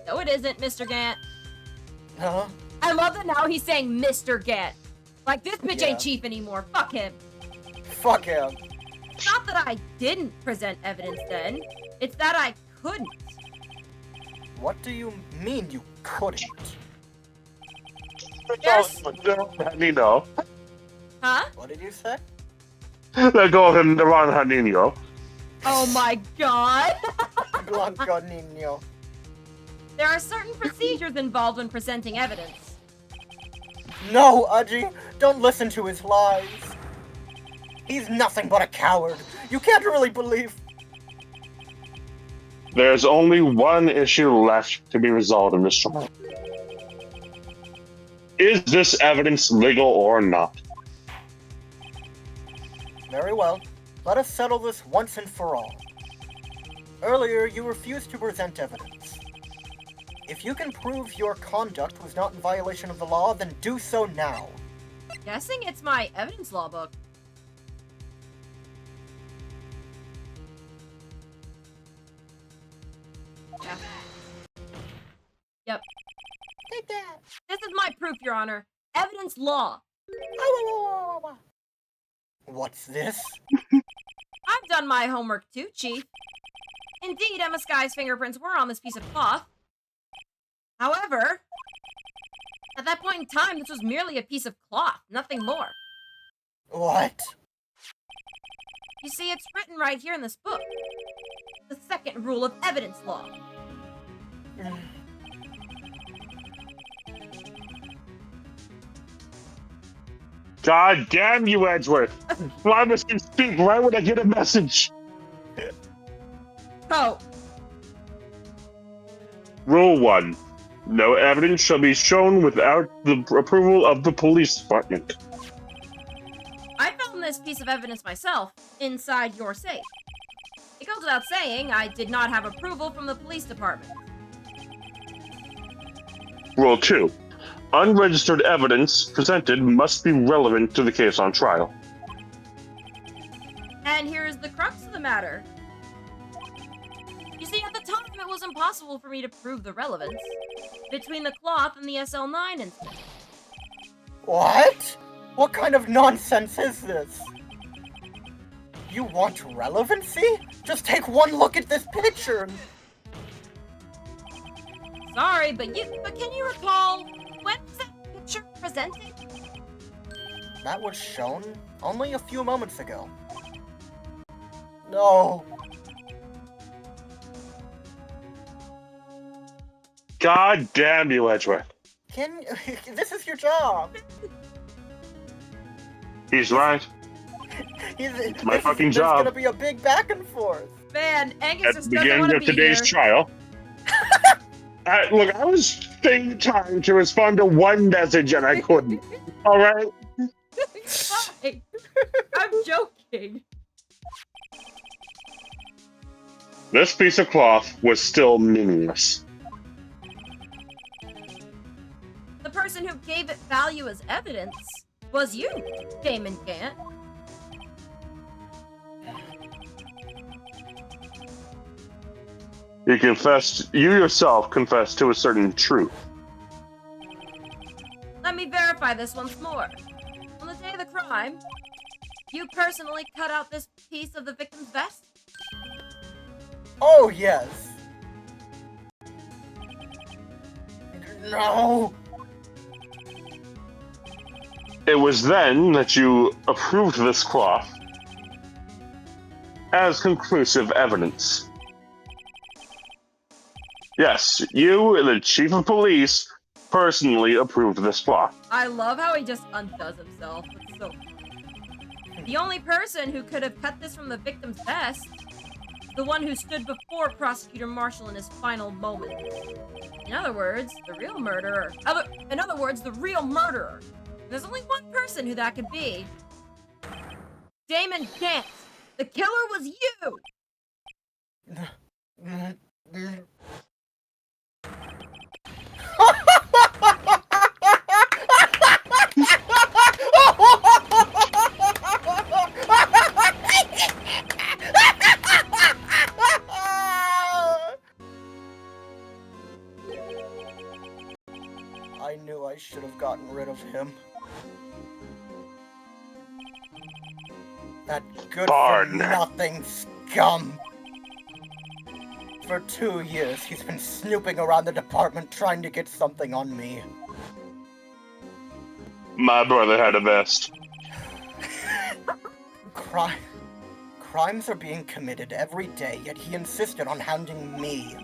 S1: No, it isn't, Mr. Gant.
S2: Huh?
S1: I love that now he's saying Mr. Gant. Like, this bitch ain't chief anymore. Fuck him.
S2: Fuck him.
S1: It's not that I didn't present evidence then. It's that I couldn't.
S2: What do you mean you couldn't?
S1: Yes.
S3: Nino.
S1: Huh?
S2: What did you say?
S3: Let go of him, Ron Nino.
S1: Oh my god.
S2: Blanco Nino.
S1: There are certain procedures involved when presenting evidence.
S2: No, Aji, don't listen to his lies. He's nothing but a coward. You can't really believe.
S3: There's only one issue left to be resolved in this trial. Is this evidence legal or not?
S2: Very well. Let us settle this once and for all. Earlier, you refused to present evidence. If you can prove your conduct was not in violation of the law, then do so now.
S1: Guessing it's my evidence law book. Yeah. Yep.
S2: Take that.
S1: This is my proof, Your Honor. Evidence law.
S2: What's this?
S1: I've done my homework too, Chief. Indeed, Emma Sky's fingerprints were on this piece of cloth. However, at that point in time, this was merely a piece of cloth, nothing more.
S2: What?
S1: You see, it's written right here in this book. The second rule of evidence law.
S3: God damn you, Edgeworth! Limus can speak right when I get a message.
S1: Oh.
S3: Rule 1. No evidence shall be shown without the approval of the police department.
S1: I found this piece of evidence myself, inside your safe. It goes without saying, I did not have approval from the police department.
S3: Rule 2. Unregistered evidence presented must be relevant to the case on trial.
S1: And here's the crux of the matter. You see, at the time, it was impossible for me to prove the relevance between the cloth and the SL9 incident.
S2: What? What kind of nonsense is this? You want relevancy? Just take one look at this picture.
S1: Sorry, but can you recall when was that picture presented?
S2: That was shown only a few moments ago. No.
S3: God damn you, Edgeworth.
S2: This is your job.
S3: He's right.
S2: It's
S3: my fucking job.
S2: There's gonna be a big back and forth.
S1: Man, Angus
S3: At
S1: just
S3: the
S1: doesn't
S3: beginning
S1: want to
S3: of
S1: be
S3: today's
S1: here.
S3: trial. Look, I was taking time to respond to one message and I couldn't. Alright?
S1: Fine. I'm joking.
S3: This piece of cloth was still meaningless.
S1: The person who gave it value as evidence was you, Damon Gant.
S3: You yourself confessed to a certain truth.
S1: Let me verify this once more. On the day of the crime, you personally cut out this piece of the victim's vest?
S2: Oh, yes. No.
S3: It was then that you approved this cloth as conclusive evidence. Yes, you, the chief of police, personally approved this cloth.
S1: I love how he just undoes himself. It's so... The only person who could have cut this from the victim's vest the one who stood before Prosecutor Marshall in his final moments. In other words, the real murderer. In other words, the real murderer. There's only one person who that could be. Damon Gant. The killer was you!
S2: I knew I should have gotten rid of him. That good-for-nothing scum! For 2 years, he's been snooping around the department trying to get something on me.
S3: My brother had a vest.
S2: Crimes are being committed every day, yet he insisted on hounding me.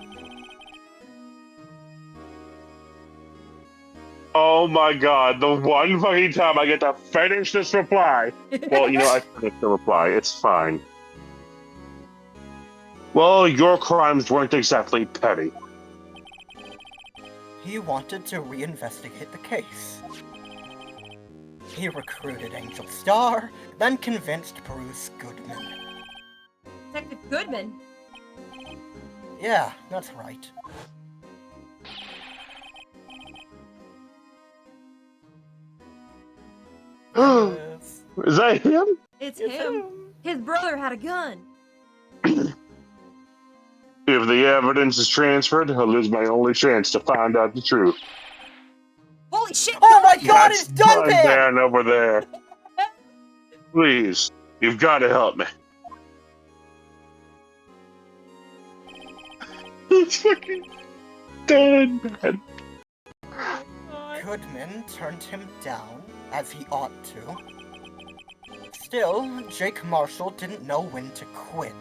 S3: Oh my god, the one fucking time I get to finish this reply. Well, you know, I finished the reply. It's fine. Well, your crimes weren't exactly petty.
S2: He wanted to reinvestigate the case. He recruited Angel Star, then convinced Bruce Goodman.
S1: Detective Goodman?
S2: Yeah, that's right. Yes.
S3: Is that him?
S1: It's him. His brother had a gun.
S3: If the evidence is transferred, I'll lose my only chance to find out the truth.
S1: Holy shit!
S2: Oh my god,
S3: That's
S2: it's Duncan!
S3: Dan over there. Please, you've got to help me. It's fucking done, man.
S2: Goodman turned him down, as he ought to. Still, Jake Marshall didn't know when to quit.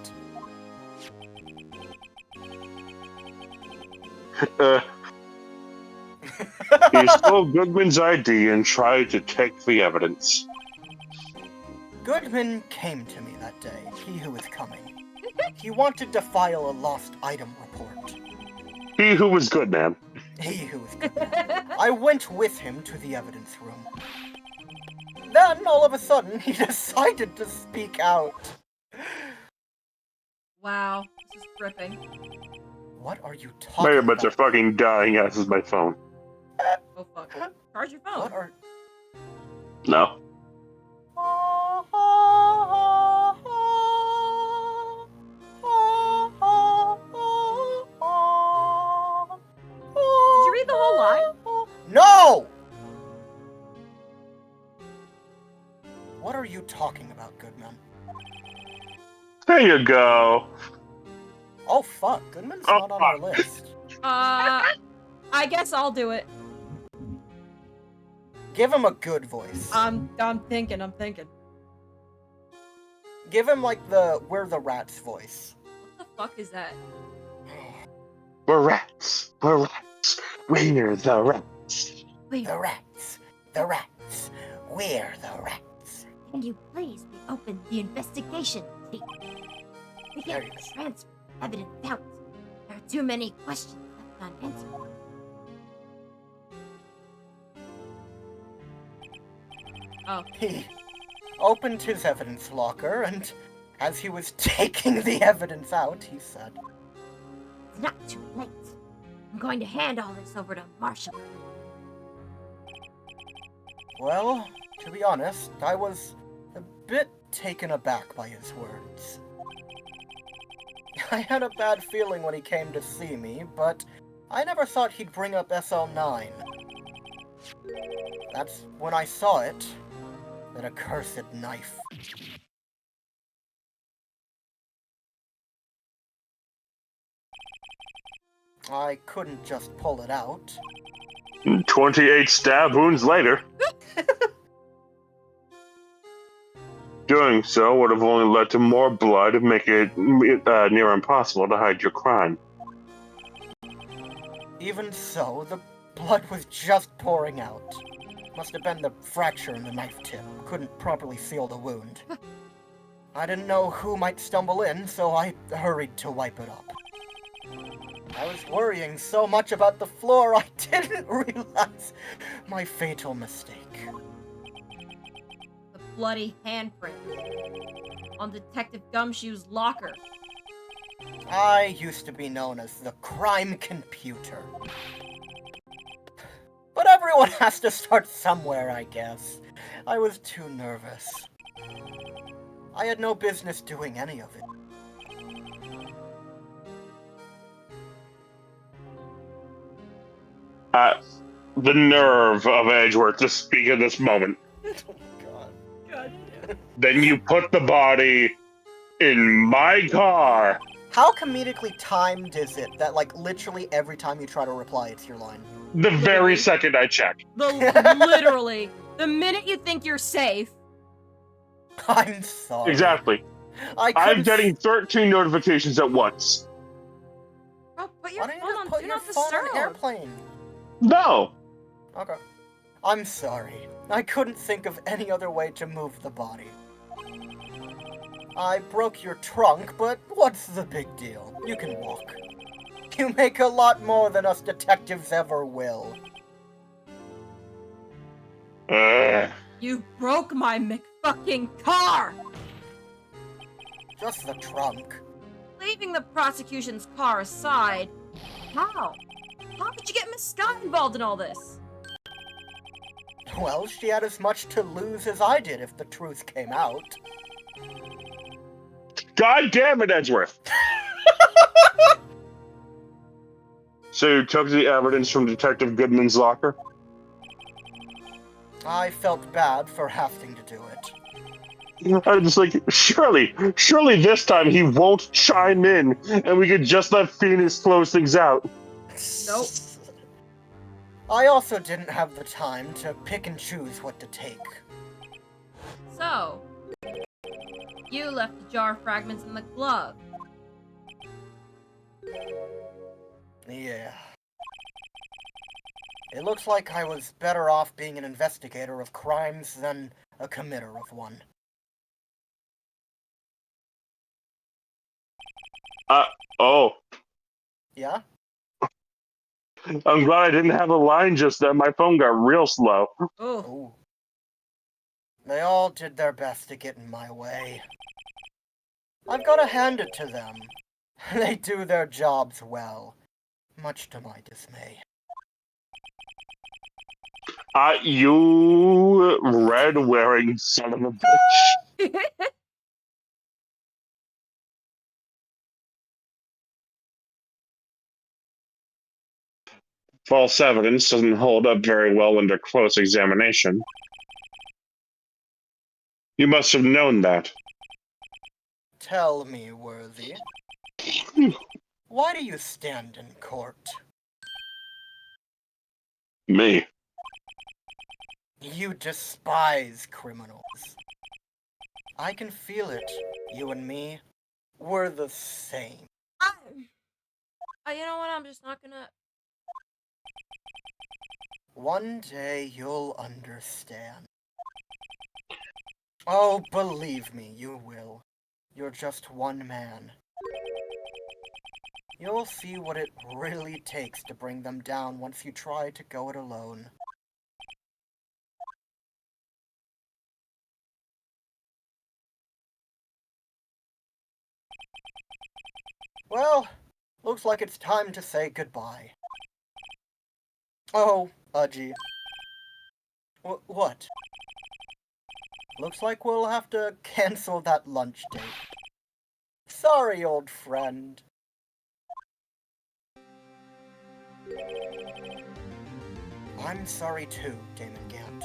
S3: He stole Goodman's ID and tried to take the evidence.
S2: Goodman came to me that day, he who was coming. He wanted to file a lost item report.
S3: He who was Goodman.
S2: He who was Goodman. I went with him to the evidence room. Then, all of a sudden, he decided to speak out.
S1: Wow, this is gripping.
S2: What are you talking
S3: My
S2: about?
S3: earbuds are fucking dying, as is my phone.
S1: Oh fuck. Charge your phone.
S2: What are...
S3: No.
S1: Did you read the whole line?
S2: No! What are you talking about, Goodman?
S3: There you go.
S2: Oh fuck, Goodman's not on our list.
S1: I guess I'll do it.
S2: Give him a good voice.
S1: I'm thinking.
S2: Give him like the We're the Rats voice.
S1: What the fuck is that?
S3: We're rats. We're rats. We're the rats.
S1: Wait,
S2: The rats. The rats. We're the rats.
S6: Can you please reopen the investigation, please? We
S2: There
S6: can't
S2: you go.
S6: transfer evidence out. There are too many questions left unanswered.
S1: oh.
S2: He opened his evidence locker, and as he was taking the evidence out, he said,
S6: It's not too late. I'm going to hand all this over to Marshall.
S2: well, to be honest, I was a bit taken aback by his words. I had a bad feeling when he came to see me, but I never thought he'd bring up SL9. That's when I saw it. That accursed knife. I couldn't just pull it out.
S3: 28 stab wounds later. Doing so would have only led to more blood and make it near impossible to hide your crime.
S2: Even so, the blood was just pouring out. Must have been the fracture in the knife tip. Couldn't properly seal the wound. I didn't know who might stumble in, so I hurried to wipe it up. I was worrying so much about the floor, I didn't realize my fatal mistake.
S1: The bloody handprint on Detective Gumshoe's locker.
S2: I used to be known as the crime computer. But everyone has to start somewhere, I guess. I was too nervous. I had no business doing any of it.
S3: The nerve of Edgeworth to speak at this moment.
S2: Oh, God.
S3: Then you put the body in my car.
S2: How comedically timed is it that, like, literally every time you try to reply, it's your line?
S3: The very second I check.
S1: Literally. The minute you think you're safe.
S2: I'm sorry.
S3: Exactly. I'm getting 13 notifications at once.
S1: Oh, put
S2: Why
S1: your
S2: don't you
S1: phone
S2: just
S1: on
S2: put
S1: Do
S2: your
S1: Not
S2: phone on
S1: Disturb.
S2: airplane?
S3: No.
S2: Okay. I'm sorry. I couldn't think of any other way to move the body. I broke your trunk, but what's the big deal? You can walk. You make a lot more than us detectives ever will.
S1: You broke my McFucking car!
S2: Just the trunk.
S1: Leaving the prosecution's car aside, how? How did you get Miss Scott involved in all this?
S2: Well, she had as much to lose as I did if the truth came out.
S3: God damn it, Edgeworth. So you took the evidence from Detective Goodman's locker?
S2: I felt bad for having to do it.
S3: I'm just like, surely this time he won't chime in and we could just let Phoenix close things out.
S1: Nope.
S2: I also didn't have the time to pick and choose what to take.
S1: So, you left the jar fragments in the glove.
S2: Yeah. It looks like I was better off being an investigator of crimes than a committer of one.
S3: Oh.
S2: Yeah?
S3: I'm glad I didn't have a line just then. My phone got real slow.
S1: Oh.
S2: Ooh. They all did their best to get in my way. I've got to hand it to them. They do their jobs well, much to my dismay.
S3: You red-wearing son of a bitch. False evidence doesn't hold up very well under close examination. You must have known that.
S2: Tell me, Worthy. Why do you stand in court?
S3: Me.
S2: You despise criminals. I can feel it. You and me, we're the same.
S1: You know what? I'm just not gonna.
S2: One day you'll understand. Oh, believe me, you will. You're just one man. You'll see what it really takes to bring them down once you try to go it alone. Well, looks like it's time to say goodbye. Oh, Udgy. What? Looks like we'll have to cancel that lunch date. Sorry, old friend. I'm sorry too, Damon Gant.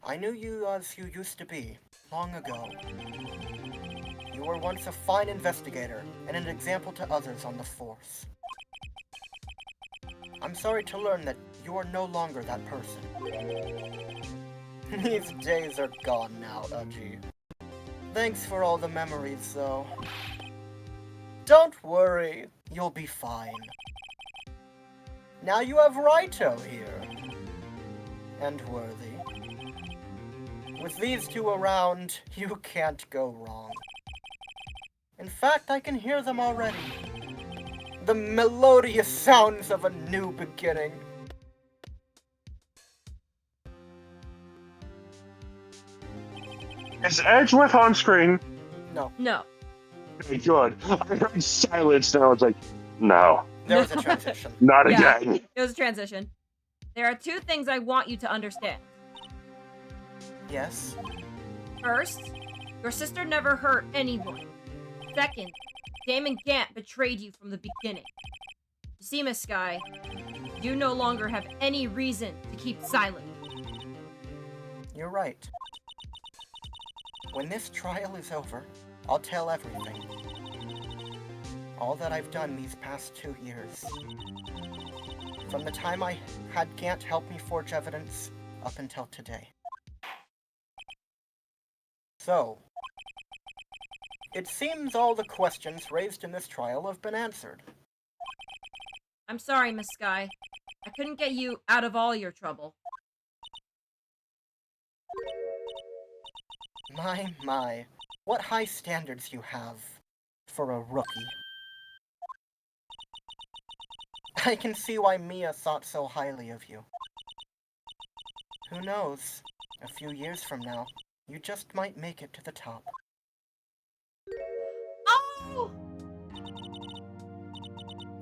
S2: I knew you as you used to be, long ago. You were once a fine investigator, and an example to others on the force. I'm sorry to learn that you are no longer that person. These days are gone now, Udgy. Thanks for all the memories, though. Don't worry, you'll be fine. Now you have Wright here. And Worthy. With these two around, you can't go wrong. In fact, I can hear them already. The melodious sounds of a new beginning.
S3: Is Edgeworth on screen?
S2: No,
S1: No.
S3: Okay, good. I heard silence and I was like, no,
S2: there was a transition.
S3: not
S1: Yeah.
S3: again.
S1: It was a transition. There are two things I want you to understand.
S2: Yes?
S1: First, your sister never hurt anyone. Second, Damon Gant betrayed you from the beginning. You see, Miss Sky, you no longer have any reason to keep silent.
S2: You're right. When this trial is over, I'll tell everything. All that I've done these past 2 years. From the time I had Gant help me forge evidence, up until today. So, it seems all the questions raised in this trial have been answered.
S1: I'm sorry, Miss Sky. I couldn't get you out of all your trouble.
S2: My, what high standards you have for a rookie. I can see why Mia thought so highly of you. Who knows? A few years from now, you just might make it to the top.
S1: Oh!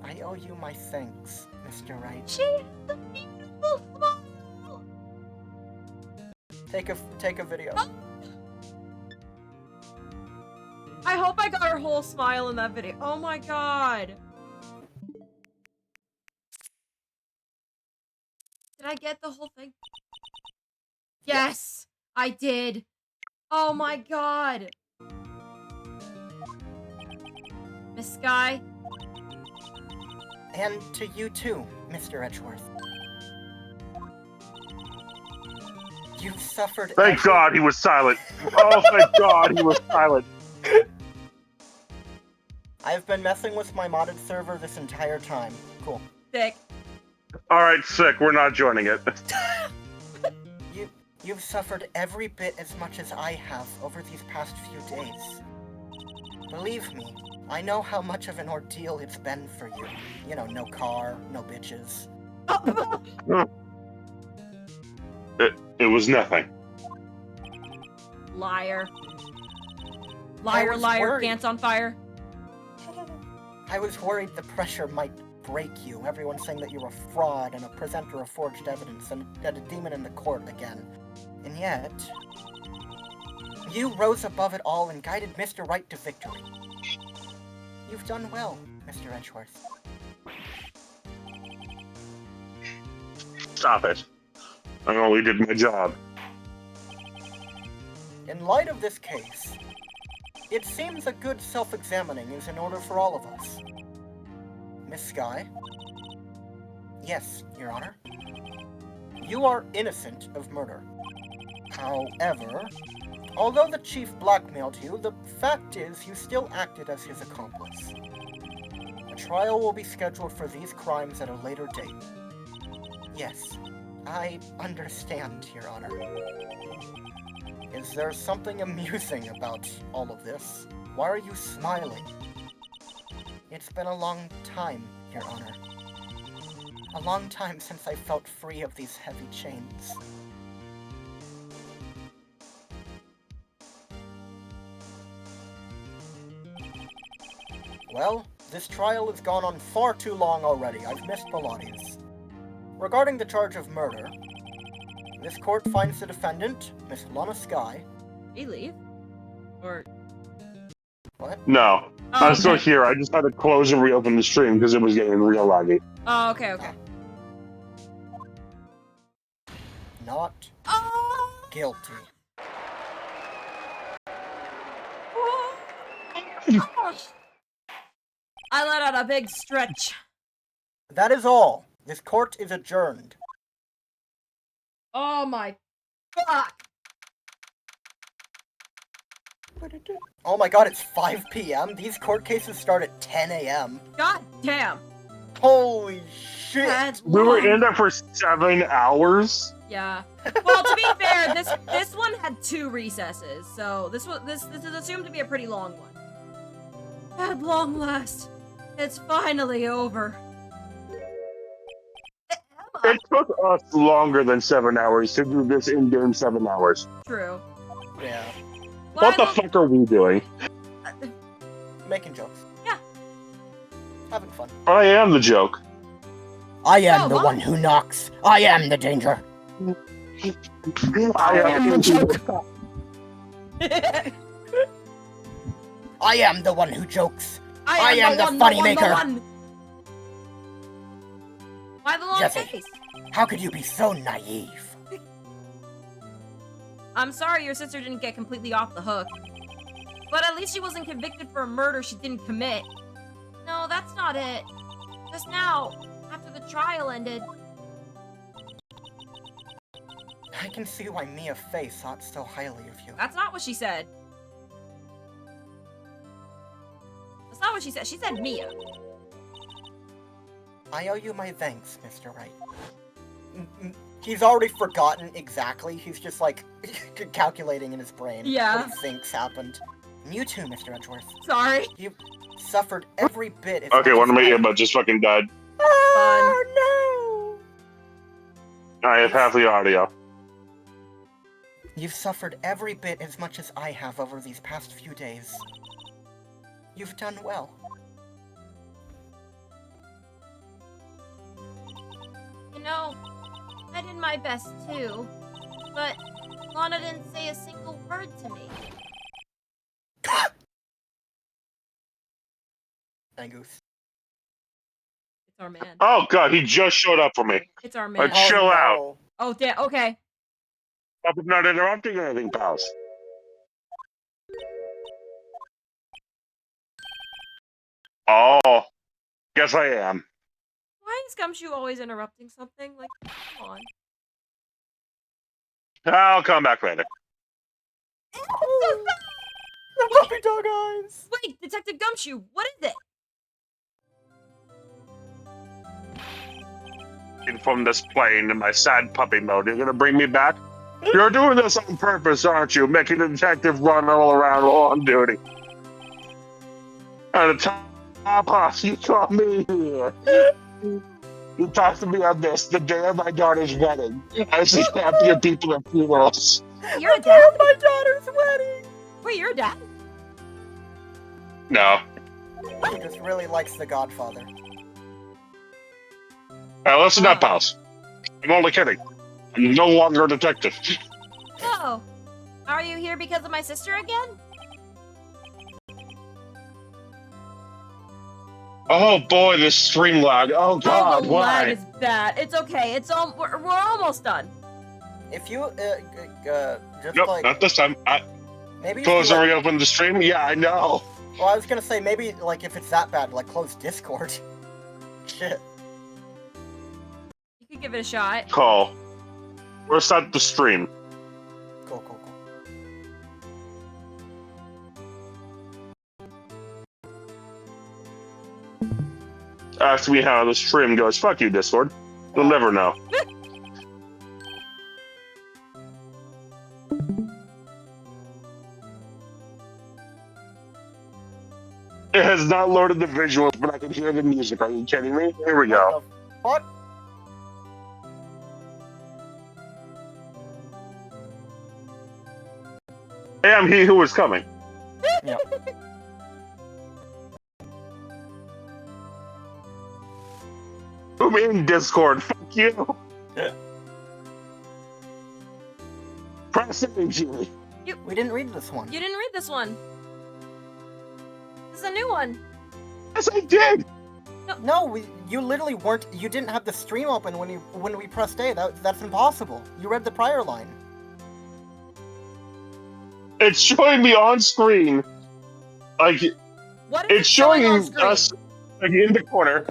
S2: I owe you my thanks, Mr. Wright.
S1: She has a beautiful smile!
S2: Take a video.
S1: Oh. I hope I got her whole smile in that video. Oh my god. Did I get the whole thing? Yes, I did. Oh my god. Miss Sky,
S2: And to you too, Mr. Edgeworth. You've suffered
S3: Thank God he was silent. Oh, thank God he was silent.
S2: I've been messing with my modded server this entire time. Cool.
S1: sick.
S3: All right, sick. We're not joining it.
S2: You've suffered every bit as much as I have over these past few days. Believe me, I know how much of an ordeal it's been for you. You know, no car, no bitches.
S3: It was nothing.
S1: Liar.
S2: I
S1: Liar,
S2: was
S1: liar,
S2: worried.
S1: Gant's on fire.
S2: I was worried the pressure might break you. Everyone saying that you're a fraud and a presenter of forged evidence and that a demon in the court again. And yet, you rose above it all and guided Mr. Wright to victory. You've done well, Mr. Edgeworth.
S3: Stop it. I only did my job.
S2: In light of this case, it seems a good self-examining is in order for all of us. Miss Sky? Yes, Your Honor. You are innocent of murder. However, although the chief blackmailed you, the fact is you still acted as his accomplice. A trial will be scheduled for these crimes at a later date. Yes, I understand, Your Honor. Is there something amusing about all of this? Why are you smiling? It's been a long time, Your Honor. A long time since I felt free of these heavy chains. Well, this trial has gone on far too long already. I've missed Pilates. Regarding the charge of murder, this court finds the defendant, Miss Lana Sky.
S1: Did he leave? Or...
S2: What?
S3: No,
S1: Oh,
S3: I'm still
S1: okay.
S3: here. I just had to close and reopen the stream because it was getting real laggy.
S1: Oh, okay, okay.
S2: Not
S1: Oh!
S2: guilty.
S1: I let out a big stretch.
S2: That is all. This court is adjourned.
S1: Oh my god.
S2: Oh my god, it's 5 p.m.? These court cases start at 10 a.m.
S1: God damn.
S2: Holy shit!
S1: That's
S3: We were
S1: long.
S3: in there for 7 hours.
S1: Yeah. Well, to be fair, this one had 2 recesses, so this is assumed to be a pretty long one. At long last, it's finally over.
S3: It took us longer than 7 hours to do this in-game 7 hours.
S1: True.
S2: Yeah.
S3: What the fuck are we doing?
S2: Making jokes.
S1: Yeah.
S2: Having fun.
S3: I am the joke.
S2: I am
S1: Oh,
S2: the
S1: what?
S2: one who knocks. I am the danger.
S3: I am the joke.
S2: I am the one who jokes.
S1: I am the
S2: funny maker.
S1: Why the long
S2: Jesse.
S1: face?
S2: How could you be so naive?
S1: I'm sorry your sister didn't get completely off the hook. But at least she wasn't convicted for a murder she didn't commit. No, that's not it. Just now, after the trial ended.
S2: I can see why Mia Fey thought so highly of you.
S1: That's not what she said. That's not what she said. She said Mia.
S2: I owe you my thanks, Mr. Wright. He's already forgotten exactly. He's just like calculating in his brain
S1: Yeah.
S2: what he thinks happened. And you too, Mr. Edgeworth.
S1: Sorry.
S2: You suffered every bit as
S3: Okay,
S2: much
S3: one
S2: as
S3: of my
S2: I-
S3: earbuds just fucking died.
S2: Oh
S3: I have half the audio.
S2: no! You've suffered every bit as much as I have over these past few days. You've done well.
S6: You know, I did my best too, but Lana didn't say a single word to me.
S2: Angus.
S1: It's our man.
S3: Oh god, he just showed up for me.
S1: It's our man.
S3: Like, chill out.
S2: no.
S1: Oh, damn. Okay.
S3: I'm not interrupting anything, pals. Oh, guess I am.
S1: Why is Gumshoe always interrupting something? Like, come on.
S3: I'll come back later.
S2: The puppy dog eyes!
S1: Wait, Detective Gumshoe, what is it?
S3: From this plane in my sad puppy mode, you're gonna bring me back? You're doing this on purpose, aren't you? Making the detective run all around while on duty. At the top off, you call me here. You talked to me on this, the day of my daughter's wedding. I see happier people at funerals.
S1: You're a dad?
S2: My daughter's wedding!
S1: Wait, you're a dad?
S3: No.
S2: He just really likes The Godfather.
S3: Now listen up, pals. I'm only kidding. I'm no longer a detective.
S1: Oh. Are you here because of my sister again?
S3: Oh boy, this stream lag. Oh god,
S1: the
S3: why?
S1: lag is bad. It's okay. It's we're almost done.
S2: If you, just
S3: Nope,
S2: like,
S3: not this time.
S2: maybe if
S3: Close
S2: you,
S3: already opened the stream? Yeah, I know.
S2: well, I was gonna say, maybe, like, if it's that bad, like, close Discord. Shit.
S1: You could give it a shot.
S3: Call. Restart the stream.
S2: Cool.
S3: Ask me how the stream goes. Fuck you, Discord. You'll never know. It has not loaded the visuals, but I can hear the music. Are you kidding me? Here we go.
S2: What?
S3: I am he who is coming.
S2: Yeah.
S3: I'm in Discord. Fuck you. Press it, Julie.
S2: We didn't read this one.
S1: You didn't read this one. This is a new one.
S3: Yes, I did.
S2: No, you literally weren't. You didn't have the stream open when we pressed A. That's impossible. You read the prior line.
S3: It's showing me on screen. Like,
S1: What is
S3: it's
S1: it showing on
S3: showing
S1: screen?
S3: us like in the corner.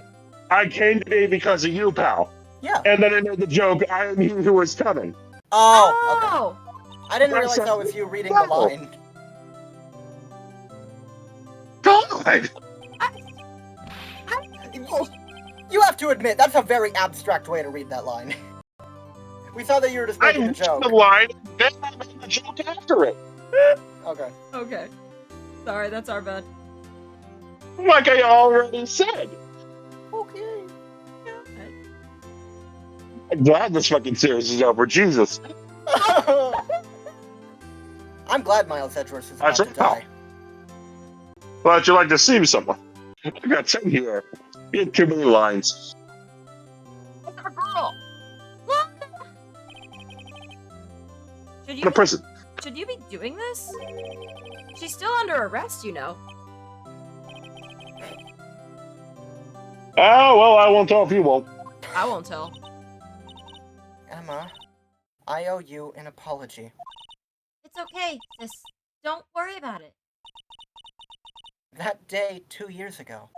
S3: I came today because of you, pal.
S2: Yeah.
S3: And then I made the joke, I am he who is coming.
S2: Oh. Okay.
S1: Oh.
S2: I didn't
S3: That's
S2: realize that was you reading the
S3: no.
S2: line.
S3: God!
S2: You have to admit that's a very abstract way to read that line. We thought that you were just
S3: I
S2: making a
S3: made
S2: joke.
S3: the line, then I made the joke after it.
S2: Okay.
S1: Okay. Sorry, that's our bad.
S3: Like I already said.
S2: Okay.
S3: I'm glad this fucking series is over. Jesus.
S2: I'm glad Miles Edgeworth is
S3: That's
S2: about to
S3: right.
S2: die.
S3: Glad you like to see someone. I got 10 here. You had too many lines.
S6: Our girl. Look. Should
S3: In
S6: you
S3: a prison.
S6: should you be doing this? She's still under arrest, you know.
S3: Oh, well, I won't tell if you won't.
S6: I won't tell.
S2: Emma, I owe you an apology.
S6: It's okay, sis. Don't worry about it.
S2: That day 2 years ago.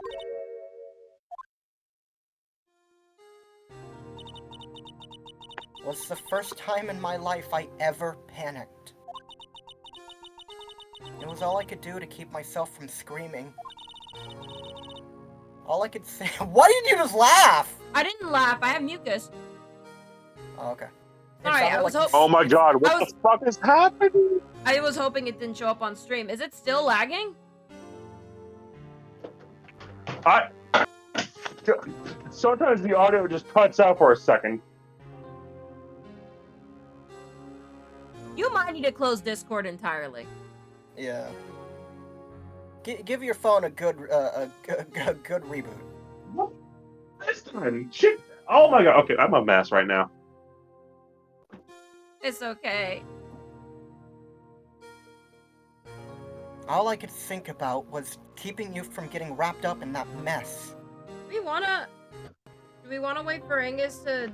S2: Was the first time in my life I ever panicked. It was all I could do to keep myself from screaming. All I could say. Why did you just laugh?
S6: I didn't laugh. I have mucus.
S2: Oh, okay. It
S6: Sorry,
S2: sounded
S6: I was
S2: like you-
S3: Oh my god,
S6: I
S3: what
S6: was-
S3: the fuck is happening?
S6: I was hoping it didn't show up on stream. Is it still lagging?
S3: Sometimes the audio just cuts out for a second.
S6: You might need to close Discord entirely.
S2: Yeah. Give your phone a good reboot.
S3: This time, shit. Oh my god, okay, I'm a mess right now.
S6: It's okay.
S2: All I could think about was keeping you from getting wrapped up in that mess.
S6: Do we wanna wait for Angus to...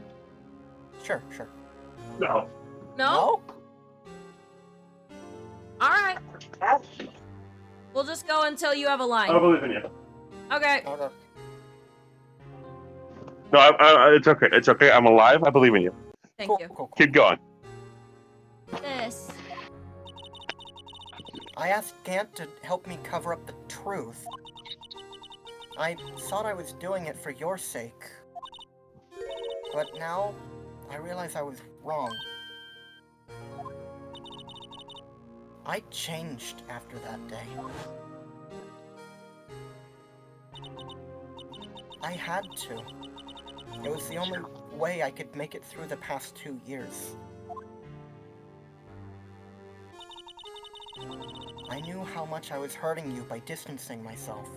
S2: Sure.
S3: No.
S6: No? Alright. We'll just go until you have a
S3: I
S6: line.
S3: believe in you.
S6: Okay.
S2: Okay.
S3: No, it's okay. It's okay. I'm alive. I believe in you.
S6: Thank you.
S2: Cool.
S3: Keep going.
S6: This.
S2: I asked Gant to help me cover up the truth. I thought I was doing it for your sake. But now, I realize I was wrong. I changed after that day. I had to. It was the only way I could make it through the past 2 years. I knew how much I was hurting you by distancing myself.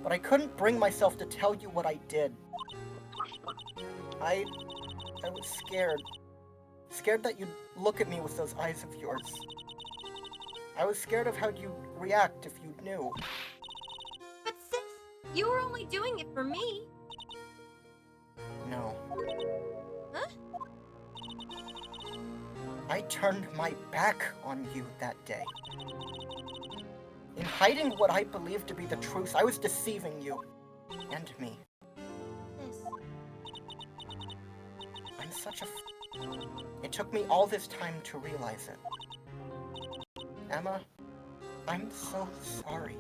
S2: But I couldn't bring myself to tell you what I did. I was scared. Scared that you'd look at me with those eyes of yours. I was scared of how you'd react if you knew.
S6: But sis, you were only doing it for me.
S2: No.
S6: Huh?
S2: I turned my back on you that day. In hiding what I believed to be the truth, I was deceiving you. And me.
S6: Sis.
S2: I'm such a It took me all this time to realize it. Emma, I'm so sorry.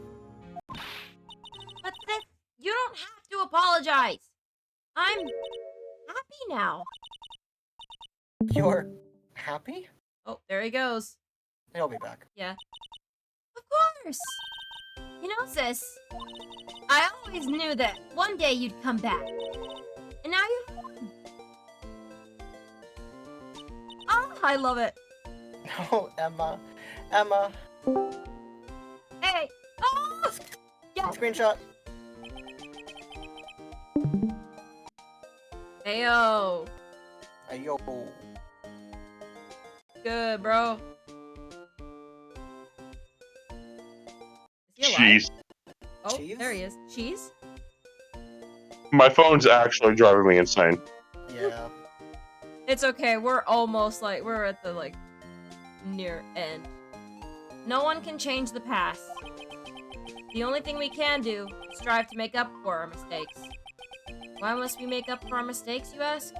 S6: But sis, you don't have to apologize. I'm happy now.
S2: You're happy?
S6: Oh, there he goes.
S2: He'll be back.
S6: Yeah. Of course. You know, sis, I always knew that one day you'd come back. And now you're home. Oh, I love it.
S2: No, Emma. Emma.
S6: Hey. Oh! Yeah.
S2: Screenshot.
S6: Heyo.
S2: Ayo.
S6: Good, bro. Is he alive?
S3: Jeez.
S6: Oh,
S2: Cheese?
S6: there he is. Cheese?
S3: My phone's actually driving me insane.
S2: Yeah.
S1: It's okay. We're almost we're at the near end.
S6: No one can change the past. The only thing we can do is strive to make up for our mistakes. Why must we make up for our mistakes, you ask?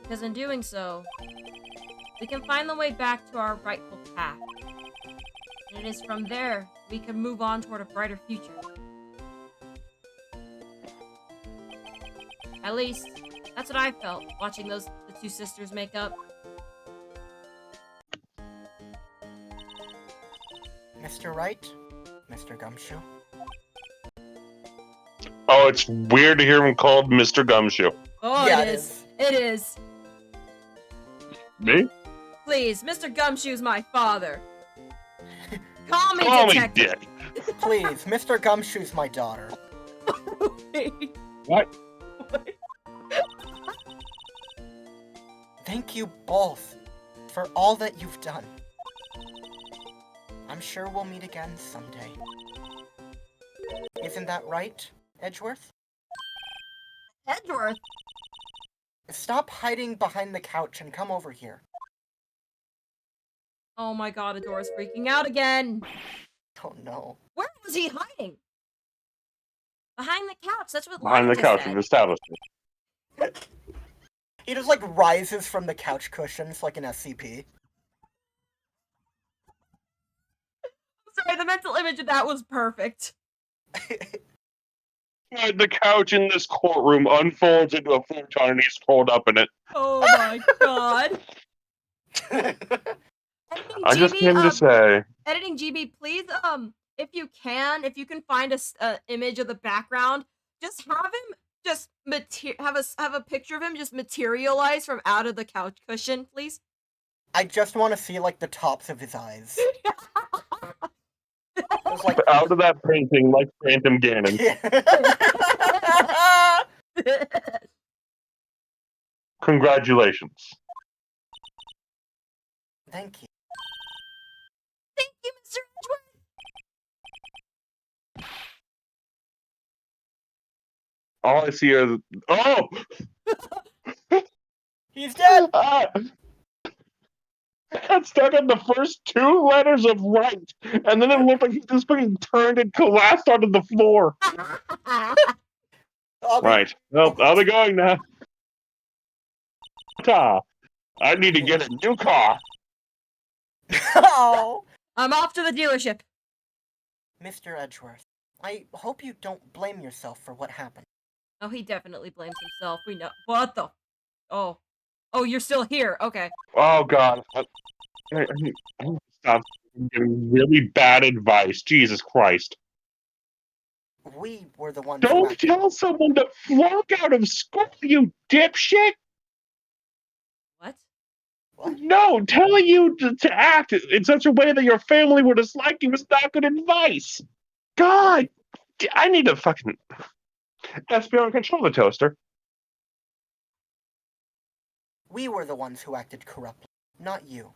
S6: Because in doing so, we can find the way back to our rightful path. And it is from there we can move on toward a brighter future. At least, That's what I felt watching the two sisters make up.
S2: Mr. Wright? Mr. Gumshoe?
S3: Oh, it's weird to hear him called Mr. Gumshoe.
S1: Oh,
S2: Yeah,
S1: it
S2: it
S1: is. It is.
S3: Me?
S1: Please, Mr. Gumshoe's my father. Call me
S3: Call me
S1: detective.
S3: Dick.
S2: Please, Mr. Gumshoe's my daughter.
S3: What?
S2: Thank you both for all that you've done. I'm sure we'll meet again someday. Isn't that right, Edgeworth?
S1: Edgeworth?
S2: Stop hiding behind the couch and come over here.
S1: Oh my god, Adora's freaking out again.
S2: Oh no.
S1: Where was he hiding?
S6: Behind the couch. That's what
S3: Behind
S6: Lauren
S3: the
S6: just
S3: couch,
S6: said.
S3: we've established it.
S2: He just like rises from the couch cushions like an SCP.
S1: Sorry, the mental image of that was perfect.
S3: The couch in this courtroom unfolds into a futon and he's curled up in it.
S1: Oh my god.
S3: I just came to say,
S1: Editing GB, please, if you can find a image of the background, just have him just have a picture of him just materialize from out of the couch cushion, please.
S2: I just want to see like the tops of his eyes. It's like
S3: out of that painting like Phantom Ganon. Congratulations.
S2: Thank you.
S1: Thank you, Mr. Edgeworth.
S3: All I see are oh!
S2: He's dead!
S3: Ah! Got stuck on the first two letters of Wright, and then it looked like he just fucking turned and collapsed onto the floor. Right. Well, I'll be going now. I need to get a new car.
S2: Oh.
S1: I'm off to the dealership.
S2: Mr. Edgeworth, I hope you don't blame yourself for what happened.
S1: Oh, he definitely blames himself. We know. What the? Oh. Oh, you're still here. Okay.
S3: Oh, God. I stop giving really bad advice. Jesus Christ.
S2: We were the ones who
S3: Don't
S2: acted.
S3: tell someone to flunk out of school, you dipshit!
S1: What?
S2: What?
S3: No, telling you to act in such a way that your family would dislike you is not good advice. God, I need to fucking... SBR, control the toaster.
S2: We were the ones who acted corruptly, not you.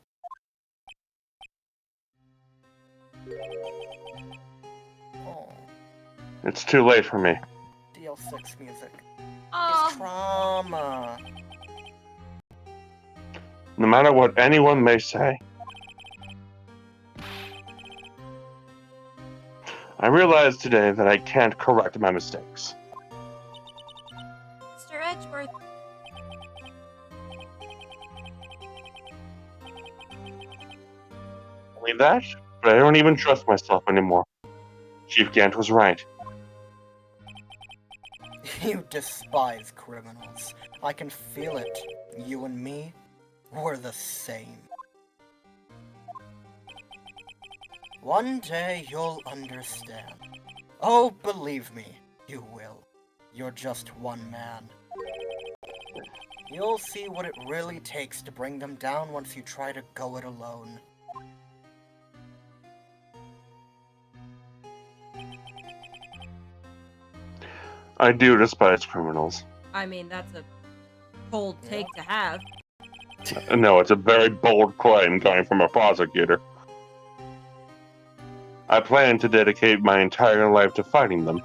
S2: Oh,
S3: It's too late for me.
S2: DL6 music.
S6: Oh,
S2: It's trauma.
S3: No matter what anyone may say. I realize today that I can't correct my mistakes.
S6: Mr. Edgeworth.
S3: Only that, but I don't even trust myself anymore. Chief Gant was right.
S2: You despise criminals. I can feel it. You and me, we're the same. One day you'll understand. Oh, believe me, you will. You're just one man. You'll see what it really takes to bring them down once you try to go it alone.
S3: I do despise criminals.
S1: I mean, that's a bold take to have.
S3: No, it's a very bold claim coming from a prosecutor. I plan to dedicate my entire life to fighting them.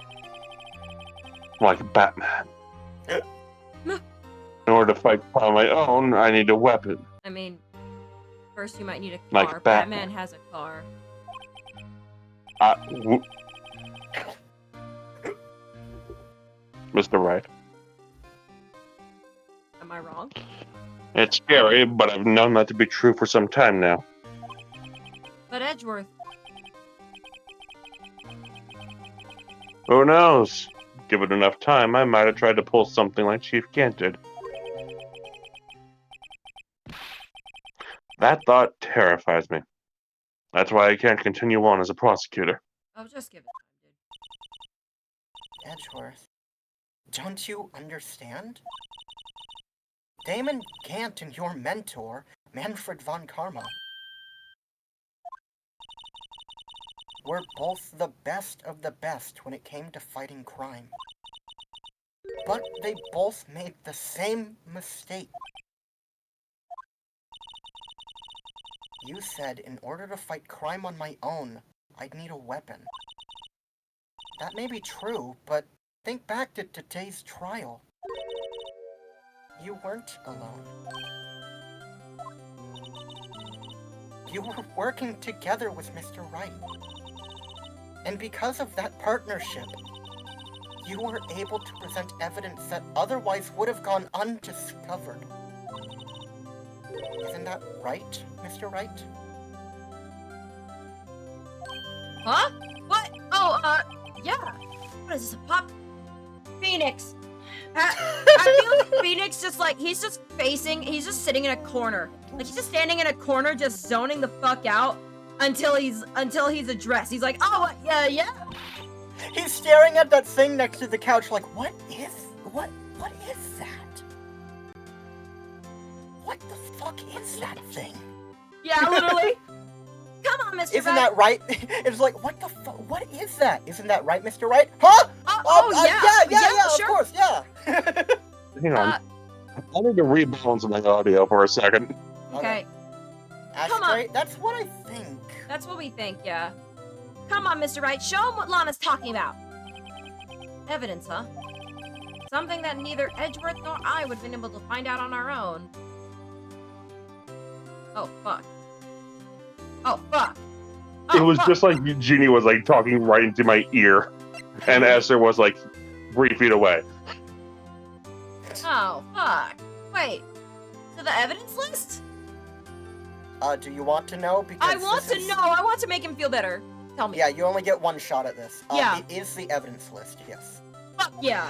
S3: Like Batman. In order to fight on my own, I need a weapon.
S1: I mean, first you might need a car.
S3: Like Batman.
S1: Batman has a car.
S3: Mr. Wright.
S1: Am I wrong?
S3: It's scary, but I've known that to be true for some time now.
S6: But Edgeworth.
S3: Who knows? Give it enough time, I might have tried to pull something like Chief Gant did. That thought terrifies me. That's why I can't continue on as a prosecutor.
S6: Oh, just give it time, dude.
S2: Edgeworth, don't you understand? Damon Gant and your mentor, Manfred von Karma, were both the best of the best when it came to fighting crime. But they both made the same mistake. You said in order to fight crime on my own, I'd need a weapon. That may be true, but think back to today's trial. You weren't alone. You were working together with Mr. Wright. And because of that partnership, you were able to present evidence that otherwise would have gone undiscovered. Isn't that right, Mr. Wright?
S6: Huh? What? Oh, yeah. What is this, a pop? Phoenix. I feel like Phoenix he's just sitting in a corner. Like, he's just standing in a corner, just zoning the fuck out until he's addressed. He's like, oh, yeah.
S2: He's staring at that thing next to the couch like, what is that? What the fuck is that thing?
S6: Yeah, literally. Come on, Mr.
S2: Isn't
S6: Wright.
S2: that right? It's like, what the fuck? What is that? Isn't that right, Mr. Wright? Huh? Yeah,
S6: sure.
S2: of course, yeah.
S3: Hang on. I need to rebalance my audio for a second.
S6: Okay.
S2: Come on. That's what I think.
S6: That's what we think, yeah. Come on, Mr. Wright, show him what Lana's talking about. Evidence, huh? Something that neither Edgeworth nor I would have been able to find out on our own. Oh, fuck. Oh, fuck.
S3: It was just like Jeannie was like talking right into my ear, and Esther was like 3 feet away.
S6: Oh, fuck. Wait. So the evidence list?
S2: Do you want to know? Because
S6: I want to know. I want to make him feel better. Tell me.
S2: Yeah, you only get one shot at this.
S6: Yeah.
S2: It is the evidence list, yes.
S6: Fuck yeah.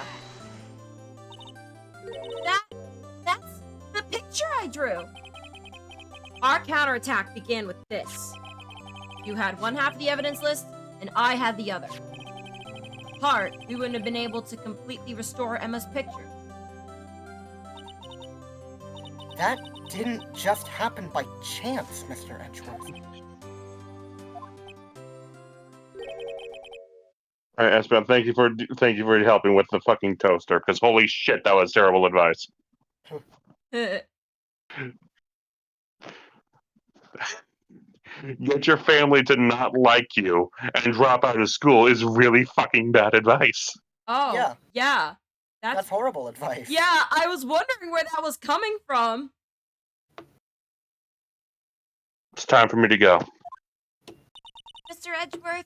S6: That's the picture I drew. Our counterattack began with this. You had one half of the evidence list, and I had the other. Apart, we wouldn't have been able to completely restore Emma's picture.
S2: That didn't just happen by chance, Mr. Edgeworth.
S3: All right, Espen, thank you for helping with the fucking toaster, because holy shit, that was terrible advice. Get your family to not like you and drop out of school is really fucking bad advice.
S6: Oh, yeah.
S2: That's horrible advice.
S6: Yeah, I was wondering where that was coming from.
S3: It's time for me to go.
S6: Mr. Edgeworth?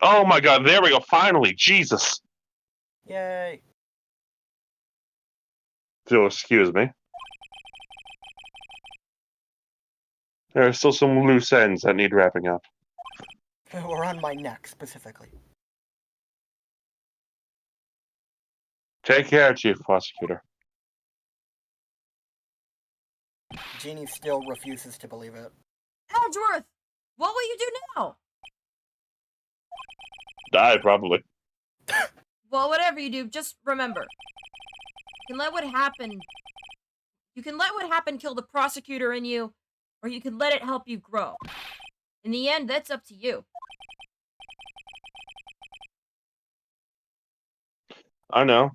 S3: Oh my god, there we go, finally, Jesus.
S2: Yay.
S3: If you'll excuse me. There are still some loose ends that need wrapping up.
S2: Or on my neck, specifically.
S3: Take care, Chief Prosecutor.
S2: Jeannie still refuses to believe it.
S6: Edgeworth! What will you do now?
S3: Die, probably.
S6: Well, whatever you do, just remember. You can let what happened kill the prosecutor in you, or you can let it help you grow. In the end, that's up to you.
S3: I know.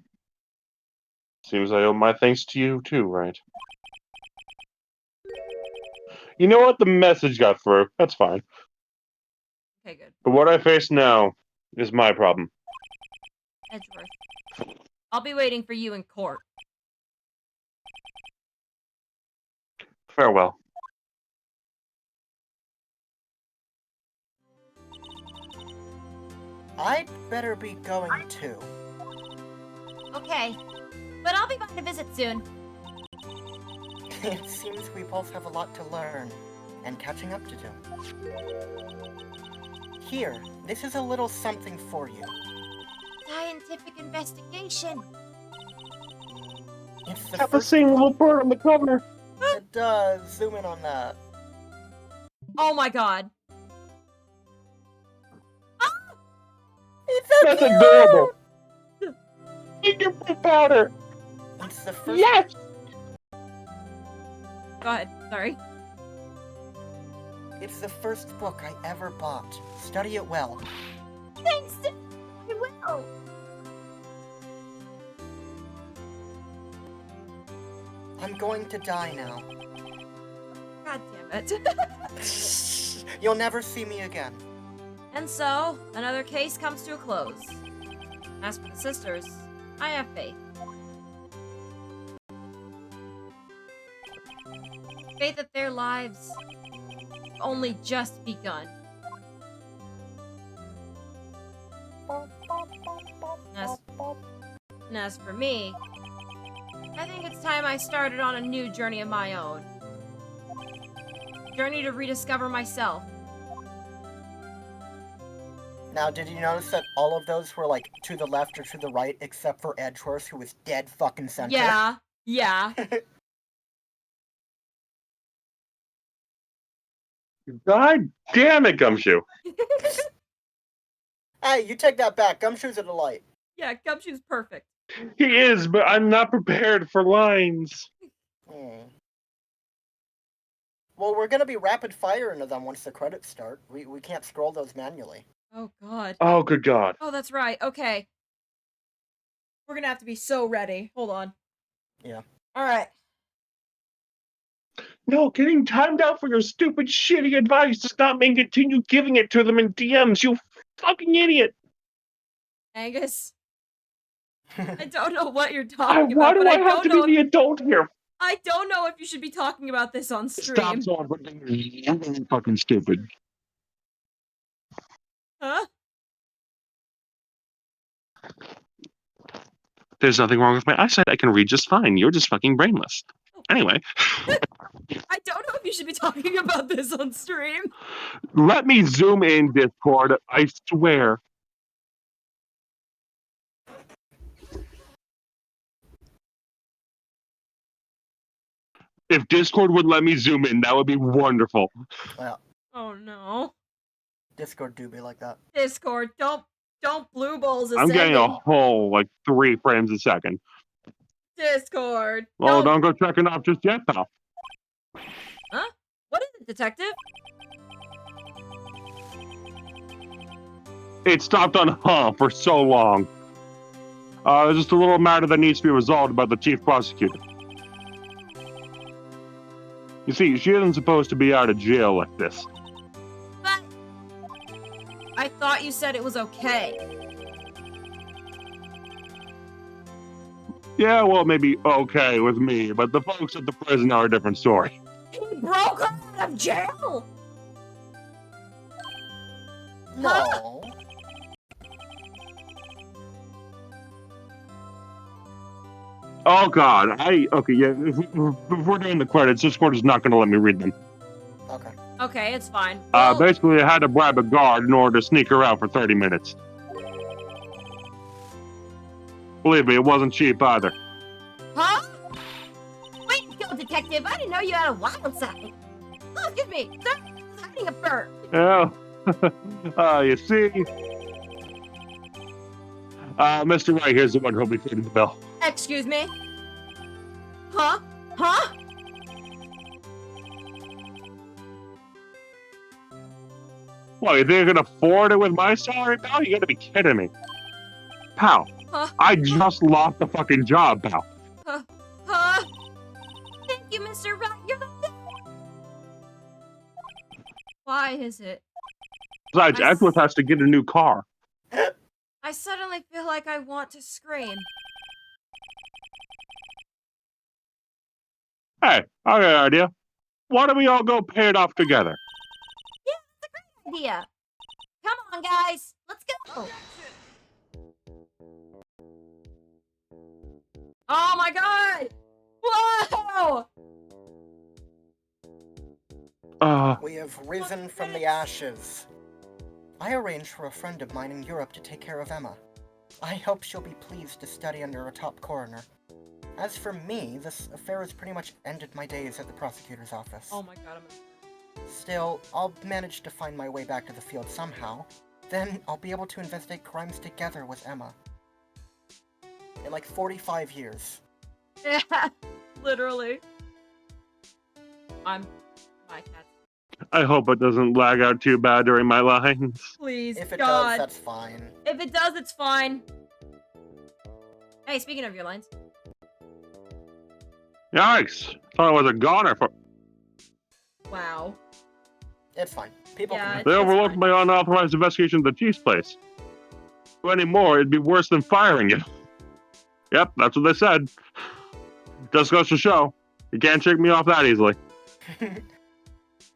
S3: Seems I owe my thanks to you too, right? You know what? The message got through. That's fine.
S6: Okay, good.
S3: But what I face now is my problem.
S6: Edgeworth. I'll be waiting for you in court.
S3: Farewell.
S2: I'd better be going too.
S6: Okay, but I'll be back to visit soon.
S2: It seems we both have a lot to learn, and catching up to do. Here, this is a little something for you.
S6: Scientific investigation.
S2: It's the
S3: Have a
S2: first
S3: single bird on the cover.
S2: It does. Zoom in on that.
S6: Oh my god.
S2: It's so
S3: That's
S2: cute!
S3: adorable. Fingerprint powder.
S2: It's the first.
S3: Yes.
S6: Go ahead. Sorry.
S2: It's the first book I ever bought. Study it well.
S6: Thanks. I will.
S2: I'm going to die now.
S6: God damn it.
S2: You'll never see me again.
S6: And so, another case comes to a close. As for the sisters, I have faith. Faith that their lives have only just begun. And as for me, I think it's time I started on a new journey of my own. Journey to rediscover myself.
S2: Now, did you notice that all of those were like to the left or to the right, except for Edgeworth, who was dead fucking center?
S6: Yeah, yeah.
S3: God damn it, Gumshoe.
S2: Hey, you take that back. Gumshoe's at the light.
S6: Yeah, Gumshoe's perfect.
S3: He is, but I'm not prepared for lines.
S2: Well, we're gonna be rapid fire into them once the credits start. We can't scroll those manually.
S6: Oh god.
S3: Oh, good God.
S6: Oh, that's right. Okay.
S1: We're gonna have to be so ready. Hold on.
S2: Yeah.
S1: Alright.
S3: No, getting timed out for your stupid, shitty advice does not mean continue giving it to them in DMs, you fucking idiot.
S1: Angus. I don't know what you're talking
S3: Why
S1: about,
S3: do
S1: but
S3: I have to be the adult here?
S1: I don't know if you should be talking about this on
S3: Stop
S1: stream.
S3: talking fucking stupid.
S1: Huh?
S3: There's nothing wrong with my eyesight. I can read just fine. You're just fucking brainless. Anyway,
S1: I don't know if you should be talking about this on stream.
S3: let me zoom in, Discord. I swear. If Discord would let me zoom in, that would be wonderful.
S2: Well,
S1: Oh no.
S2: Discord do be like that.
S1: Discord, don't blue balls us
S3: I'm getting a
S1: ending.
S3: whole, 3 frames a second.
S1: Discord.
S3: Well, don't go checking off just yet, pal.
S6: Huh? What is it, detective?
S3: It stopped on for so long. There's just a little matter that needs to be resolved by the chief prosecutor. You see, she isn't supposed to be out of jail like this.
S6: But I thought you said it was okay.
S3: Yeah, well, maybe okay with me, but the folks at the prison are a different story.
S6: He broke her out of jail.
S2: No.
S3: Oh God, okay, yeah. If we're doing the credits, Discord is not going to let me read them.
S2: Okay.
S6: Okay, it's fine. Well,
S3: Basically, I had to bribe a guard in order to sneak her out for 30 minutes. Believe me, it wasn't cheap either.
S6: huh? Wait, go, detective. I didn't know you had a wild side. Oh, excuse me. Sir, I was hiding a fur.
S3: Yeah. You see, Mr. Wright here's the one who'll be footing the bill.
S6: Excuse me? Huh? Huh?
S3: What, you think I can afford it with my salary, pal? You gotta be kidding me. Pal,
S6: Huh?
S3: I just lost the fucking job, pal.
S6: Huh? Thank you, Mr. Wright. You're the best. Why is it?
S3: Besides, Edgeworth has to get a new car.
S6: I suddenly feel like I want to scream.
S3: Hey, I got an idea. Why don't we all go pay it off together?
S6: Idea. Come on, guys. Let's go. Oh my god! Whoa!
S2: We have risen from the ashes. I arranged for a friend of mine in Europe to take care of Emma. I hope she'll be pleased to study under a top coroner. As for me, this affair has pretty much ended my days at the prosecutor's office.
S6: Oh my god,
S2: Still, I'll manage to find my way back to the field somehow. Then I'll be able to investigate crimes together with Emma. In like 45 years.
S6: Yeah, literally. My cat.
S3: I hope it doesn't lag out too bad during my lines.
S6: Please,
S2: If it
S6: God.
S2: does, that's fine.
S6: If it does, it's fine. Hey, speaking of your lines.
S3: Yikes! Thought I was a goner for.
S6: Wow.
S2: It's fine. People
S6: Yeah,
S2: can...
S3: They
S6: It's
S3: overlooked
S6: fine.
S3: my unauthorized investigation of the Chief's place. Do any more, it'd be worse than firing you. Yep, that's what they said. Just goes to show, you can't shake me off that easily.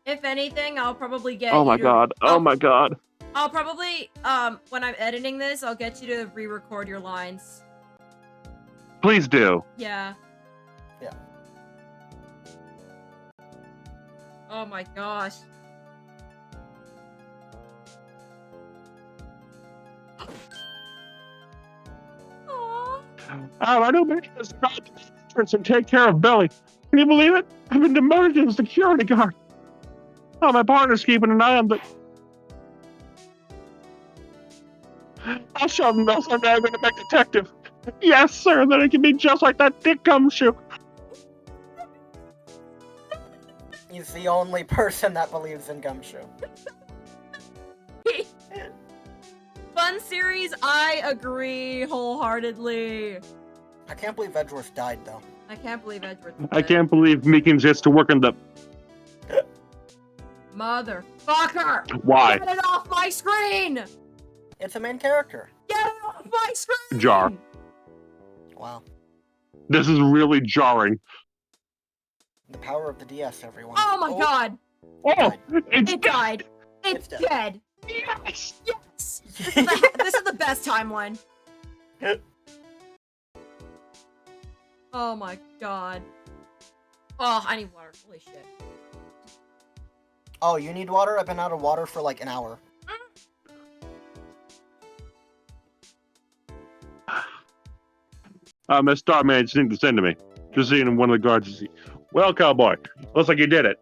S6: If anything, I'll probably get
S3: Oh my
S6: you to-
S3: god, oh my god.
S6: I'll probably, when I'm editing this, I'll get you to re-record your lines.
S3: Please do.
S6: Yeah.
S2: Yeah.
S6: Oh my gosh. Aww.
S3: I know Mitch has got to the entrance and take care of Billy. Can you believe it? I've been demoted to the security guard. Oh, my partner's keeping an eye on the... I'll show them that someday I'm going to make detective. Yes, sir, then I can be just like that Dick Gumshoe.
S2: He's the only person that believes in Gumshoe.
S6: Fun series, I agree wholeheartedly.
S2: I can't believe Edgeworth died, though.
S6: I can't believe Edward.
S3: I can't believe Meekins gets to work in the...
S6: Motherfucker!
S3: Why?
S6: Get it off my screen!
S2: It's a main character.
S6: Get it off my screen!
S3: Jar.
S2: Wow.
S3: This is really jarring.
S2: The power of the DS, everyone.
S6: Oh my god!
S3: Oh, it's
S6: It died! It's
S2: It's dead.
S6: dead!
S3: Yes!
S6: Yes! This is the best timeline. Oh my god. Oh, I need water. Holy shit.
S2: Oh, you need water? I've been out of water for like an hour.
S3: Miss Starman just need to send to me. Just seeing one of the guards to see. Well, cowboy, looks like you did it.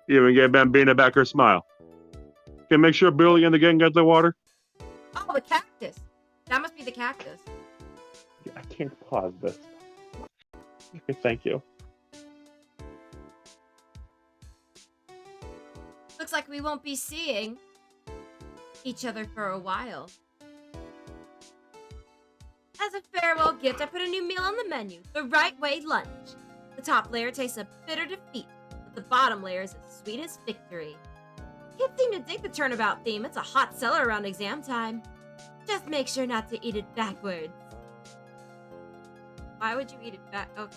S3: Even gave Bambina back her smile. Can make sure Billy and the gang get their water?
S6: Oh, the cactus. That must be the cactus.
S3: I can't pause this. Okay, thank you.
S6: Looks like we won't be seeing each other for a while. As a farewell gift, I put a new meal on the menu, the Right Way lunch. The top layer tastes of bitter defeat, but the bottom layer is as sweet as victory. Kids seem to dig the turnabout theme. It's a hot seller around exam time. Just make sure not to eat it backwards. Why would you eat it back? Okay.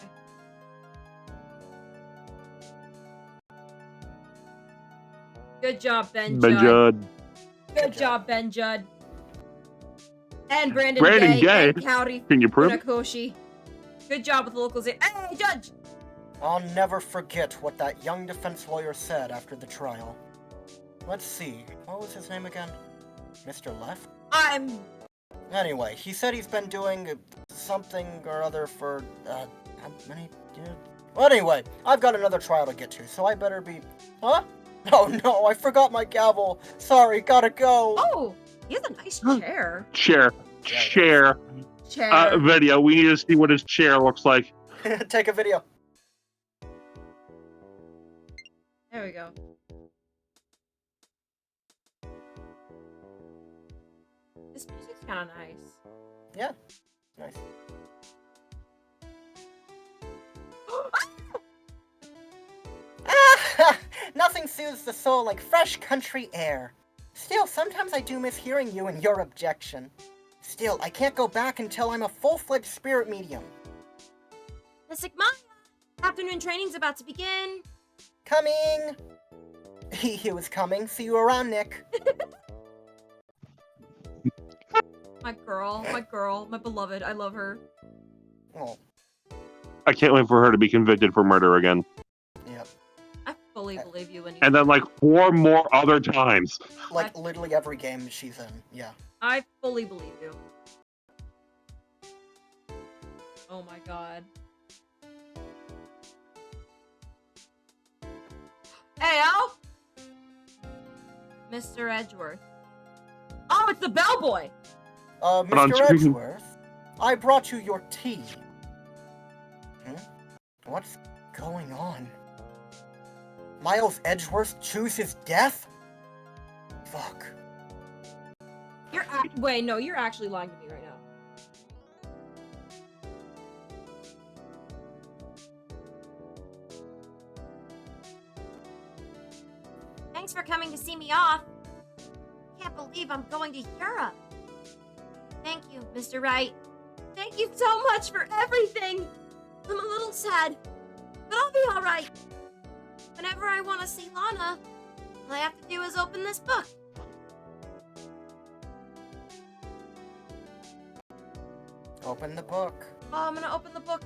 S6: Good job, Ben
S3: Ben
S6: Judd.
S3: Judd.
S6: Good job, Ben Judd. And Brandon
S3: Brandon Gay?
S6: and Cowdy
S3: Can you prove?
S6: Funakoshi. Good job with the locals. Hey, Judge!
S2: I'll never forget what that young defense lawyer said after the trial. Let's see, what was his name again? Mr. Left?
S6: I'm...
S2: Anyway, he said he's been doing something or other for, how many... Well, anyway, I've got another trial to get to, so I better be... Huh? Oh no, I forgot my gavel. Sorry, gotta go.
S6: Oh, he has a nice chair.
S3: Chair. Chair.
S6: Chair.
S3: Video. We need to see what his chair looks like.
S2: Take a video.
S6: There we go. This music's kind of nice.
S2: Yeah, nice. Nothing soothes the soul like fresh country air. Still, sometimes I do miss hearing you and your objection. Still, I can't go back until I'm a full-fledged spirit medium.
S6: Mystic Maya! Afternoon training's about to begin.
S2: Coming! He was coming. See you around, Nick.
S6: My girl, my beloved. I love her.
S2: Oh,
S3: I can't wait for her to be convicted for murder again.
S2: yep.
S6: I fully believe you when you
S3: And then like 4 more other times.
S2: Like, literally every game she's in, yeah.
S6: I fully believe you.
S1: Oh my god. Hey, Al!
S6: Mr. Edgeworth.
S1: Oh, it's the bellboy!
S3: on
S2: Mr.
S3: screen.
S2: Edgeworth, I brought you your tea. What's going on? Miles Edgeworth chooses death? Fuck.
S1: Wait, no, you're actually lying to me right now.
S6: Thanks for coming to see me off. Can't believe I'm going to Europe. Thank you, Mr. Wright.
S1: Thank you so much for everything!
S6: I'm a little sad, but I'll be alright. Whenever I want to see Lana, all I have to do is open this book.
S2: Open the book.
S1: Oh, I'm gonna open the book.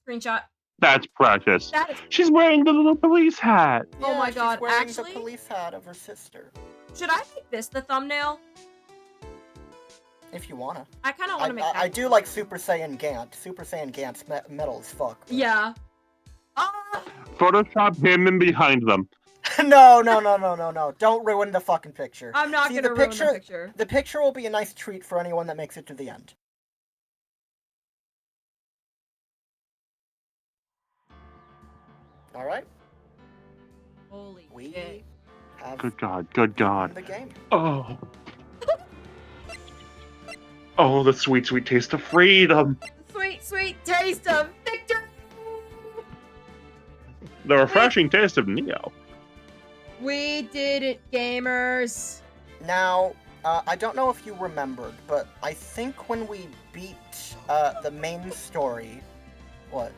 S1: Screenshot.
S3: That's precious.
S1: That is.
S3: She's wearing the little police hat.
S1: Oh my
S2: she's
S1: god,
S2: wearing
S1: actually?
S2: the police hat of her sister.
S1: Should I make this the thumbnail?
S2: If you wanna.
S1: I kind of want to make that.
S2: I do like Super Saiyan Gant. Super Saiyan Gant's metal as fuck. But...
S1: Yeah.
S3: Photoshop him in behind them.
S2: No. Don't ruin the fucking picture.
S1: I'm not
S2: See,
S1: gonna ruin the picture.
S2: The picture will be a nice treat for anyone that makes it to the end. Alright.
S1: Holy
S2: We
S1: shit.
S2: have
S3: Good God, good God.
S2: the game.
S3: Oh. Oh, the sweet, sweet taste of freedom.
S1: Sweet, sweet taste of victory!
S3: The refreshing taste of Neo.
S1: We did it, gamers.
S2: Now, I don't know if you remembered, but I think when we beat the main story... What?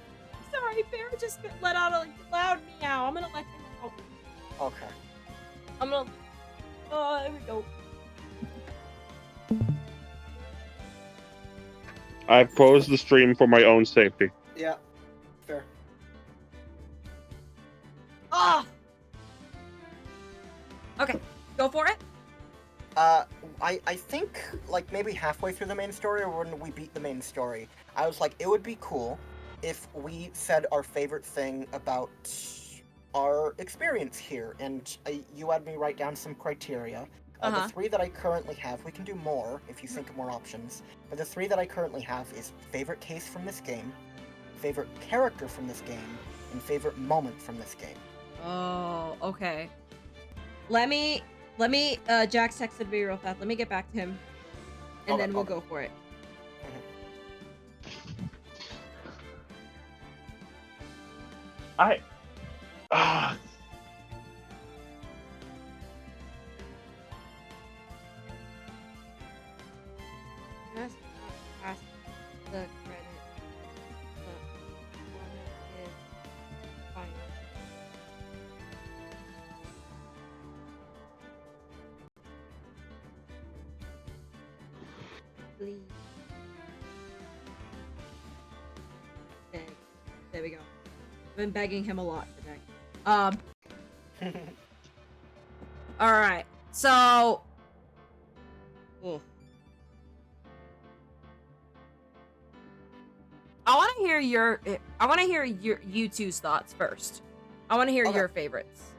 S1: Sorry, Bear just let out a loud meow. I'm gonna let him out.
S2: Okay.
S1: I'm gonna... Oh, there we go.
S3: I've closed the stream for my own safety.
S2: Yeah. Fair.
S1: Ah! Okay, go for it.
S2: I think, like, maybe halfway through the main story, or when we beat the main story, I was like, it would be cool if we said our favorite thing about our experience here, and you had me write down some criteria. The 3 that I currently have, we can do more if you think of more options, but the 3 that I currently have is favorite case from this game, favorite character from this game, and favorite moment from this game.
S1: Oh, okay. Let me, Jax texted me real fast. Let me get back to him, and then we'll go for it. Just pass the credit, but one is fine. Please. There we go. I've been begging him a lot today. Alright, so... Oof. I want to hear you two's thoughts first. I want to hear your favorites.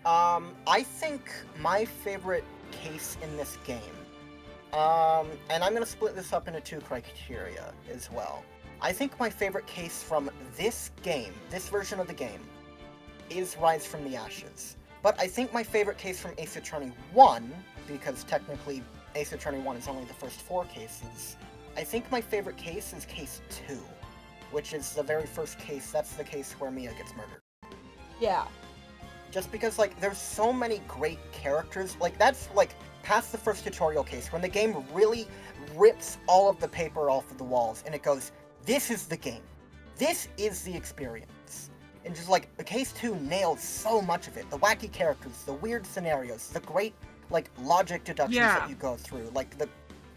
S2: I think my favorite case in this game, and I'm gonna split this up into 2 criteria as well. I think my favorite case from this game, this version of the game, is Rise from the Ashes. But I think my favorite case from Ace Attorney 1, because technically Ace Attorney 1 is only the first 4 cases, I think my favorite case is case 2, which is the very first case. That's the case where Mia gets murdered.
S1: Yeah.
S2: Just because, like, there's so many great characters. Like, that's, like, past the first tutorial case, when the game really rips all of the paper off of the walls, and it goes, this is the game. This is the experience. And just, like, the case 2 nails so much of it. The wacky characters, the weird scenarios, the great, like, logic deductions that you go through. Like, the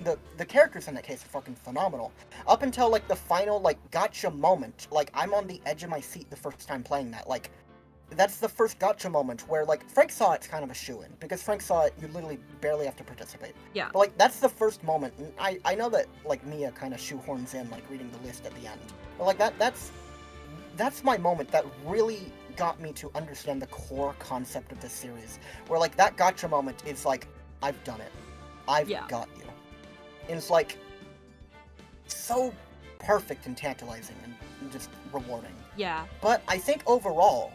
S2: the characters in that case are fucking phenomenal. Up until like the final like gotcha moment, like I'm on the edge of my seat the first time playing that. Like that's the first gotcha moment where like Frank saw it's kind of a shoo-in because Frank saw it you literally barely have to participate.
S6: Yeah.
S2: But like that's the first moment, and I know that like Mia kind of shoehorns in like reading the list at the end, but like that's my moment that really got me to understand the core concept of this series. Where like that gotcha moment is like I've done it, I've got you. And it's like so perfect and tantalizing and just rewarding.
S6: Yeah.
S2: But I think overall,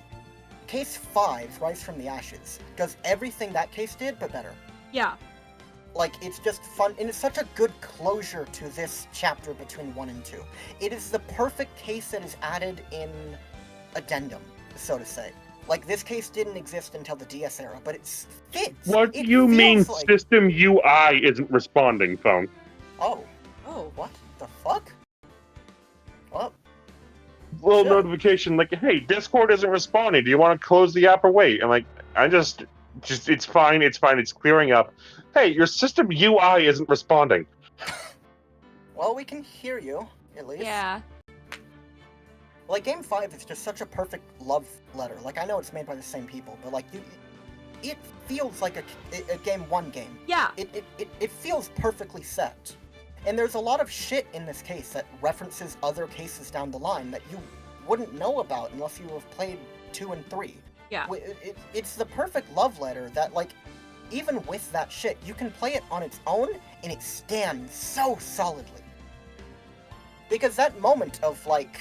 S2: Case 5, Rise from the Ashes, does everything that case did, but better.
S6: Yeah.
S2: Like, it's just fun, and it's such a good closure to this chapter between 1 and 2. It is the perfect case that is added in addendum, so to say. Like, this case didn't exist until the DS era, but it fits.
S3: What do
S2: It
S3: you mean
S2: feels like...
S3: system UI isn't responding, phone?
S2: Oh.
S1: Oh.
S2: What the fuck? Well...
S3: Little
S2: Sure.
S3: notification like, hey, Discord isn't responding. Do you want to close the app or wait? I'm like, just it's fine, it's clearing up. Hey, your system UI isn't responding.
S2: Well, we can hear you, at least.
S6: Yeah.
S2: Like, Game 5 is just such a perfect love letter. Like, I know it's made by the same people, but, like, it feels like a Game 1 game.
S6: Yeah.
S2: It feels perfectly set. And there's a lot of shit in this case that references other cases down the line that you wouldn't know about unless you have played 2 and 3.
S6: Yeah.
S2: It's the perfect love letter that, like, even with that shit, you can play it on its own, and it stands so solidly. Because that moment of, like,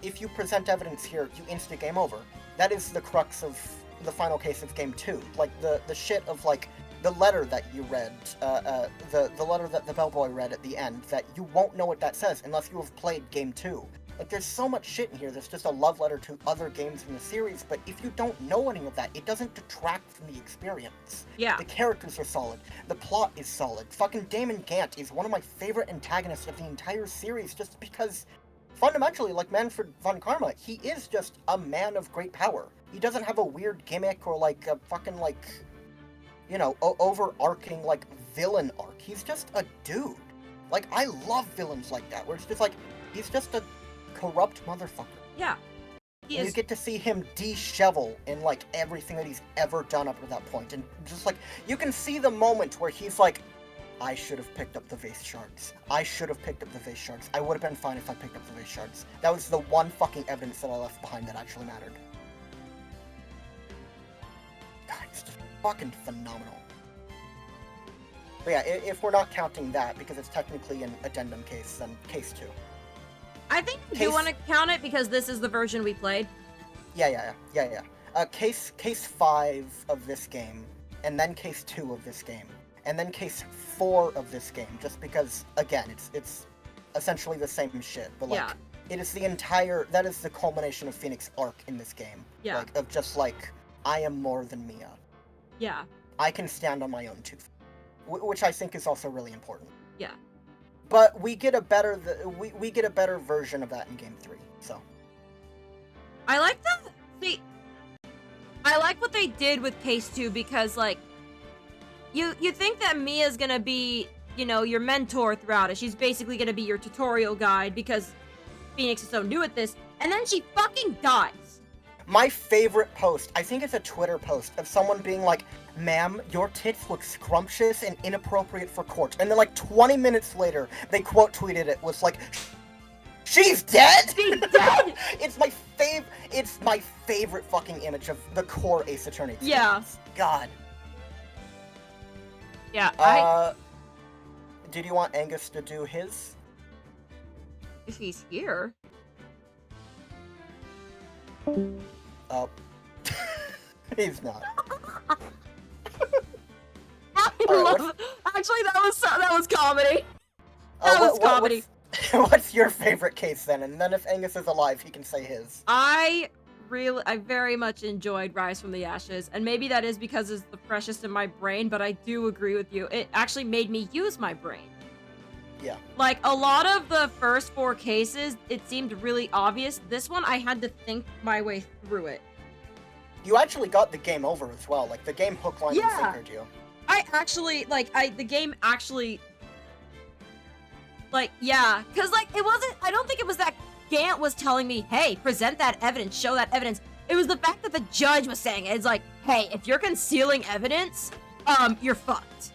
S2: if you present evidence here, you insta-game over. That is the crux of the final case of Game 2. Like, the shit of, like, the letter that you read, the letter that the bellboy read at the end, that you won't know what that says unless you have played Game 2. Like, there's so much shit in here that's just a love letter to other games in the series, but if you don't know any of that, it doesn't detract from the experience.
S6: Yeah.
S2: The characters are solid. The plot is solid. Fucking Damon Gant is one of my favorite antagonists of the entire series just because, fundamentally, like Manfred von Karma, he is just a man of great power. He doesn't have a weird gimmick or, like, a fucking, like... you know, overarching, like, villain arc. He's just a dude. Like, I love villains like that, where it's just like, he's just a corrupt motherfucker.
S6: Yeah.
S2: You get to see him dishevel in, like, everything that he's ever done up to that point. And just, like, you can see the moment where he's like, I should have picked up the vase shards. I should have picked up the vase shards. I would have been fine if I picked up the vase shards. That was the one fucking evidence that I left behind that actually mattered. God, it's just fucking phenomenal. But yeah, if we're not counting that, because it's technically an addendum case, then case 2.
S6: I think we do want to count it because this is the version we played.
S2: Yeah. Case 5 of this game, and then case 2 of this game, and then case 4 of this game, just because, again, it's essentially the same shit, but like, it is the entire, that is the culmination of Phoenix arc in this game.
S6: Yeah.
S2: Like, of just like, I am more than Mia.
S6: Yeah.
S2: I can stand on my own too. Which I think is also really important.
S6: Yeah.
S2: But we get a better we get a better version of that in Game 3. So
S6: I like I like what they did with Case 2 because like you think that Mia's gonna be, you know, your mentor throughout it. She's basically gonna be your tutorial guide because Phoenix is so new at this, and then she fucking dies.
S2: my favorite post, I think it's a Twitter post, of someone being like, ma'am, your tits look scrumptious and inappropriate for court. And then like 20 minutes later, they quote tweeted it, was like, she's dead?
S6: She's dead!
S2: It's my favorite fucking image of the core Ace Attorney experience.
S6: Yeah.
S2: God.
S6: Yeah,
S2: Did you want Angus to do his?
S6: if he's here.
S2: Oh. He's not.
S6: Actually, that was comedy. That
S2: Oh,
S6: was comedy.
S2: What's your favorite case then? And then if Angus is alive, he can say his.
S6: I very much enjoyed Rise from the Ashes, and maybe that is because it's the freshest in my brain, but I do agree with you. It actually made me use my brain.
S2: Yeah.
S6: Like, a lot of the first 4 cases, it seemed really obvious. This one, I had to think my way through it.
S2: You actually got the game over as well. Like, the game hook, line, and
S6: Yeah.
S2: sinkered you.
S6: I actually, the game actually Like, yeah, because, like, it wasn't, I don't think it was that Gant was telling me, hey, present that evidence, show that evidence. It was the fact that the judge was saying it. It's like, hey, if you're concealing evidence, you're fucked.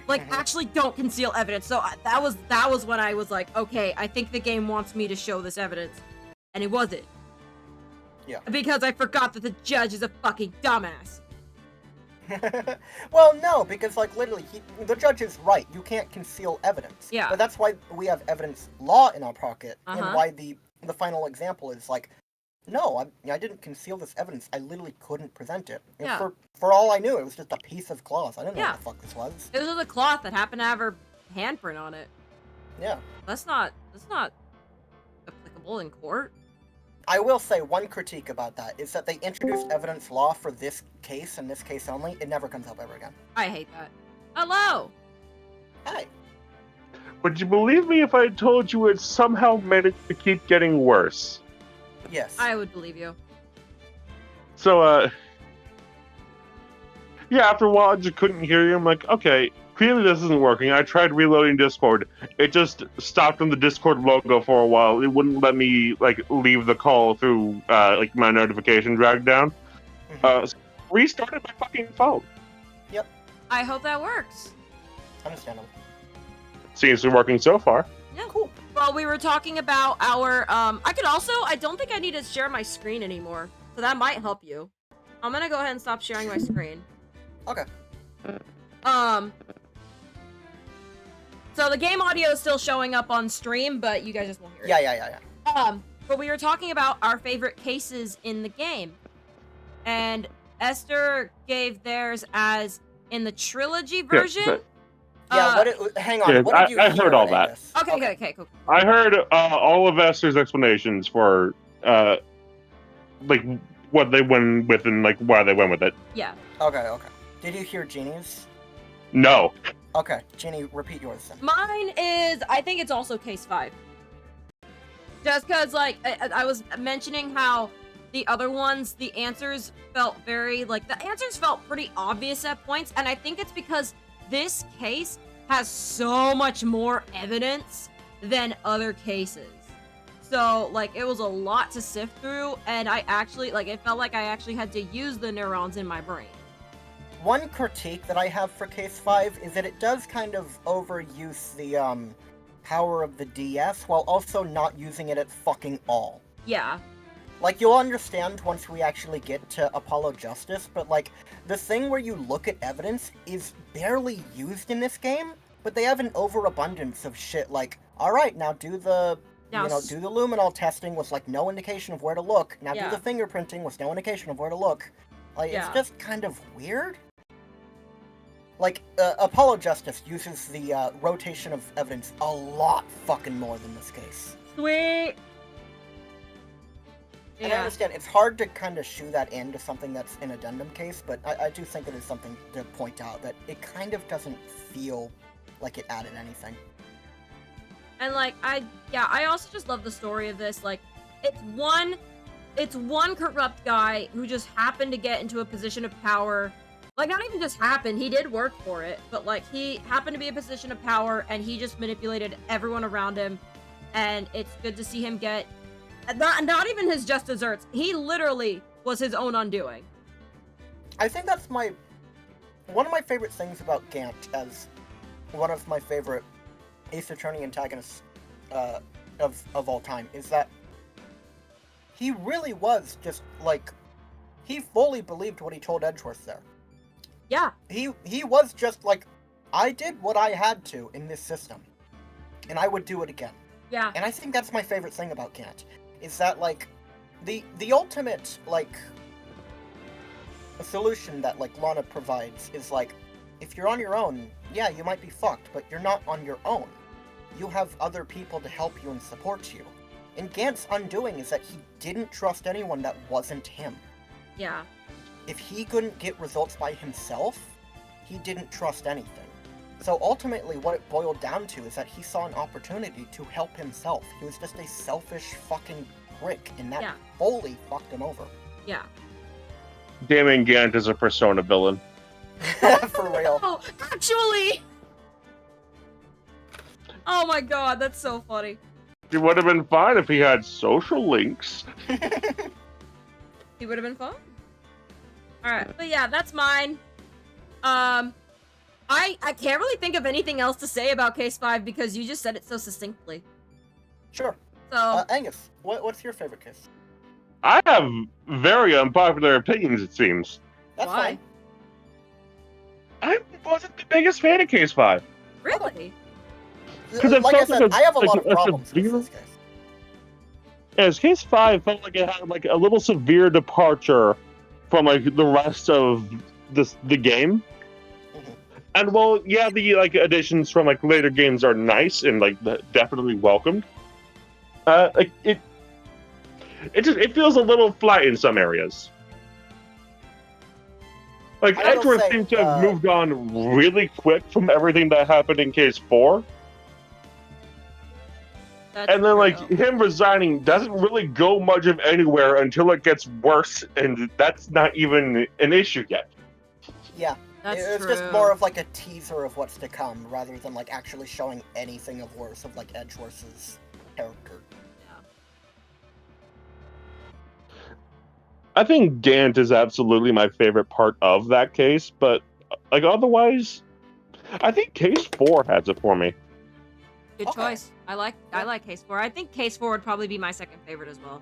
S6: Like, actually don't conceal evidence. So that was when I was like, okay, I think the game wants me to show this evidence. And it wasn't.
S2: Yeah.
S6: Because I forgot that the judge is a fucking dumbass.
S2: Well, no, because, like, literally, the judge is right. You can't conceal evidence.
S6: Yeah.
S2: But that's why we have evidence law in our pocket, and
S6: Uh-huh.
S2: why the final example is, like, no, I didn't conceal this evidence. I literally couldn't present it. And
S6: Yeah.
S2: For all I knew, it was just a piece of cloth. I didn't know
S6: Yeah.
S2: what the fuck this was.
S6: It was just a cloth that happened to have her handprint on it.
S2: Yeah.
S6: That's not applicable in court.
S2: I will say one critique about that is that they introduced evidence law for this case and this case only. It never comes up ever again.
S6: I hate that. Hello!
S2: Hi.
S3: Would you believe me if I told you it somehow managed to keep getting worse?
S2: Yes.
S6: I would believe you.
S3: So, yeah, after a while I just couldn't hear you. I'm like, okay, clearly this isn't working. I tried reloading Discord. It just stopped on the Discord logo for a while. It wouldn't let me, like, leave the call through, like, my notification drag down. So restarted my fucking phone.
S6: I hope that works.
S2: Understandable.
S3: Seems to be working so far.
S6: Yeah, cool. Well, we were talking about our, I don't think I need to share my screen anymore. So that might help you. I'm gonna go ahead and stop sharing my screen.
S2: Okay.
S6: So the game audio is still showing up on stream, but you guys just won't hear it.
S2: Yeah.
S6: But we were talking about our favorite cases in the game. And Esther gave theirs as in the trilogy version.
S2: Yeah, hang on.
S3: Yeah,
S2: What did you
S3: I
S2: hear
S3: heard all
S2: in
S3: that.
S2: this?
S6: Okay, cool.
S3: I heard all of Esther's explanations for, like, what they went with and, like, why they went with it.
S6: Yeah.
S2: Okay. Did you hear Jeannie's?
S3: No.
S2: Okay, Jeannie, repeat yours then.
S6: Mine is, I think it's also case 5. Just because, like, I was mentioning how the other ones, the answers felt pretty obvious at points, and I think it's because this case has so much more evidence than other cases. So, like, it was a lot to sift through, and I actually, like, it felt like I actually had to use the neurons in my brain.
S2: One critique that I have for Case 5 is that it does kind of overuse the, power of the DS while also not using it at fucking all.
S6: Yeah.
S2: Like, you'll understand once we actually get to Apollo Justice, but, like, the thing where you look at evidence is barely used in this game, but they have an overabundance of shit like, alright, now do the, do the luminol testing with, like, no indication of where to look, now do the fingerprinting with no indication of where to look. Like, it's just kind of weird. Like, Apollo Justice uses the, rotation of evidence a lot fucking more than this case.
S6: Sweet!
S2: And I understand, it's hard to kind of shoe that into something that's an addendum case, but I do think it is something to point out, that it kind of doesn't feel like it added anything.
S6: And, like, I also just love the story of this. Like, it's one corrupt guy who just happened to get into a position of power. Like, not even just happened, he did work for it, but, like, he happened to be in a position of power, and he just manipulated everyone around him, and it's good to see him get, not even his just desserts, he literally was his own undoing.
S2: I think that's one of my favorite things about Gant, as one of my favorite Ace Attorney antagonists of all time, is that he really was just, like, he fully believed what he told Edgeworth there.
S6: Yeah.
S2: He was just like, I did what I had to in this system, and I would do it again.
S6: Yeah.
S2: And I think that's my favorite thing about Gant, is that, like, the ultimate, like, solution that, like, Lana provides is, like, if you're on your own, yeah, you might be fucked, but you're not on your own. You have other people to help you and support you. And Gant's undoing is that he didn't trust anyone that wasn't him.
S6: Yeah.
S2: If he couldn't get results by himself, he didn't trust anything. So ultimately what it boiled down to is that he saw an opportunity to help himself. He was just a selfish fucking prick, and that fully fucked him over.
S6: Yeah.
S3: Damon Gant is a Persona villain.
S2: For real.
S6: Oh, actually! Oh my god, that's so funny.
S3: It would have been fine if he had social links.
S6: He would have been fun. Alright, but yeah, that's mine. I can't really think of anything else to say about Case 5 because you just said it so succinctly.
S2: Sure.
S6: So,
S2: Angus, what's your favorite case?
S3: I have very unpopular opinions, it seems.
S2: That's
S6: Why?
S2: fine.
S3: I wasn't the biggest fan of Case 5.
S6: really?
S3: 'Cause it
S2: Like I
S3: felt
S2: said,
S3: like
S2: I have a lot of
S3: a
S2: problems with
S3: severe-
S2: this case.
S3: As Case 5 felt like it had like a little severe departure from like the rest of the game.
S2: Mhm.
S3: And well, yeah, the like additions from like later games are nice and like definitely welcomed. Like it feels a little flat in some areas. Like
S2: I will
S3: Edgeworth
S2: say,
S3: seems to have moved on really quick from everything that happened in Case 4.
S6: That's
S3: And then, like,
S6: true.
S3: him resigning doesn't really go much of anywhere until it gets worse, and that's not even an issue yet.
S2: Yeah.
S6: That's
S2: It's
S6: true.
S2: just more of like a teaser of what's to come, rather than like actually showing anything of worse of like Edgeworth's character.
S3: I think Gant is absolutely my favorite part of that case, but, like, otherwise, I think Case 4 has it for me.
S6: Good
S2: Okay.
S6: choice. I like Case 4. I think Case 4 would probably be my second favorite as well.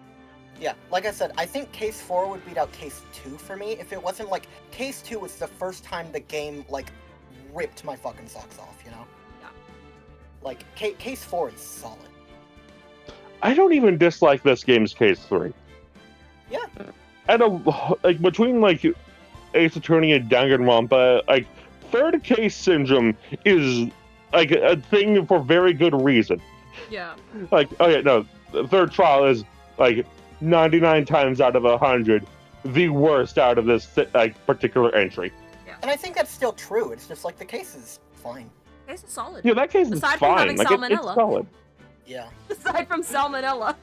S2: Yeah, like I said, I think Case 4 would beat out Case 2 for me if it wasn't like Case 2 was the first time the game like ripped my fucking socks off, you know?
S6: Yeah.
S2: Like Case 4 is solid.
S3: I don't even dislike this game's Case 3.
S2: Yeah.
S3: And, like, between, like, Ace Attorney and Danganronpa, like, third case syndrome is, like, a thing for very good reason.
S6: Yeah.
S3: Like, oh yeah, no, the third trial is, like, 99 times out of 100, the worst out of this, like, particular entry.
S2: And I think that's still true. It's just like the case is fine.
S6: Case is solid.
S3: Yeah, that case is
S6: Aside from
S3: fine.
S6: having
S3: Like, it's
S6: salmonella.
S3: solid.
S2: Yeah.
S6: Aside from salmonella.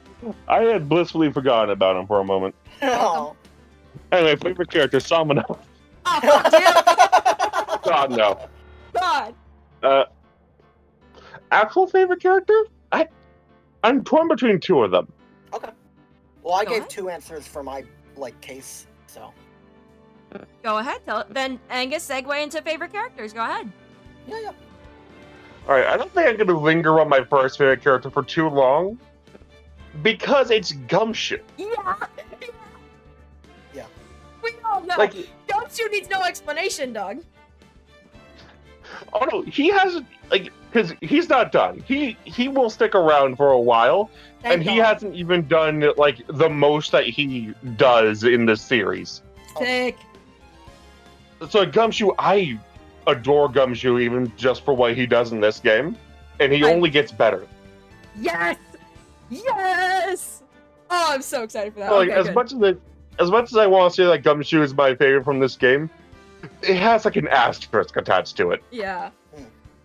S3: I had blissfully forgotten about him for a moment.
S2: Oh.
S3: Anyway, favorite character, Salmonella.
S6: Oh, fuck you!
S3: God, no.
S6: God!
S3: Actual favorite character? I'm torn between two of them.
S2: Okay. Well, I
S6: Go
S2: gave
S6: ahead.
S2: 2 answers for my like case, so
S6: Go ahead, tell it. Then Angus, segue into favorite characters. Go ahead.
S2: yeah.
S3: Alright, I don't think I'm gonna linger on my first favorite character for too long. Because it's Gumshoe.
S6: Yeah!
S2: Yeah.
S6: We all know.
S3: Like,
S6: Gumshoe needs no explanation, dog.
S3: oh no, he hasn't, like, because he's not done. He will stick around for a while, and he hasn't even done, like, the most that he does in this series.
S6: Sick.
S3: So Gumshoe, I adore Gumshoe even just for what he does in this game, and he only gets better.
S6: Yes! Yes! Oh, I'm so excited for that.
S3: Like,
S6: Okay,
S3: as
S6: good.
S3: much as I want to say that Gumshoe is my favorite from this game, it has like an asterisk attached to it.
S6: Yeah.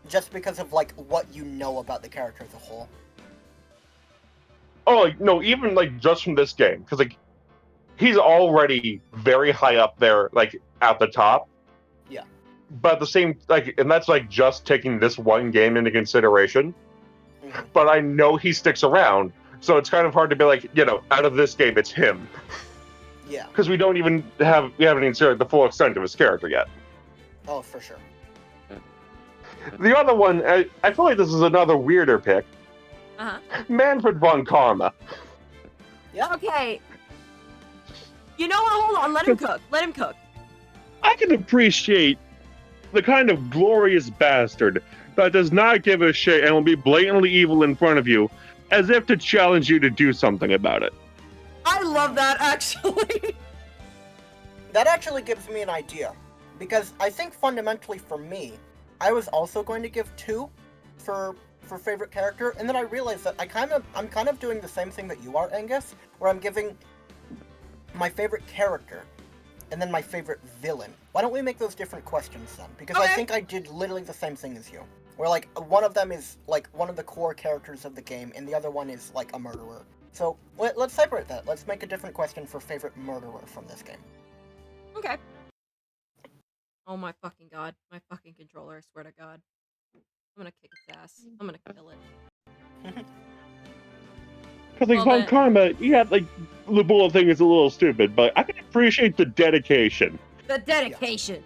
S2: Just because of like what you know about the character as a whole.
S3: Oh, like, no, even like just from this game, because like he's already very high up there, like at the top.
S2: Yeah.
S3: But at the same, like, and that's like just taking this one game into consideration.
S2: Mhm.
S3: But I know he sticks around, so it's kind of hard to be like, you know, out of this game, it's him.
S2: Yeah.
S3: Because we haven't even seen the full extent of his character yet.
S2: Oh, for sure.
S3: The other one, I feel like this is another weirder pick.
S6: Uh-huh.
S3: Manfred von Karma.
S2: Yeah.
S6: Okay. You know what? Hold on. Let him cook. Let him cook.
S3: I can appreciate the kind of glorious bastard that does not give a shit and will be blatantly evil in front of you, as if to challenge you to do something about it.
S6: I love that, actually.
S2: That actually gives me an idea. Because I think fundamentally for me, I was also going to give 2 for favorite character, and then I realized that I'm kind of doing the same thing that you are, Angus, where I'm giving my favorite character and then my favorite villain. Why don't we make those different questions then? Because I
S6: Okay.
S2: think I did literally the same thing as you. Where like one of them is like one of the core characters of the game and the other one is like a murderer. So let's separate that. Let's make a different question for favorite murderer from this game.
S6: Okay. Oh my fucking god. My fucking controller, I swear to god. I'm gonna kick its ass. I'm gonna kill it.
S3: Because like
S6: Well,
S3: Von
S6: then-
S3: Karma, yeah, like the bullet thing is a little stupid, but I can appreciate the dedication.
S6: The dedication.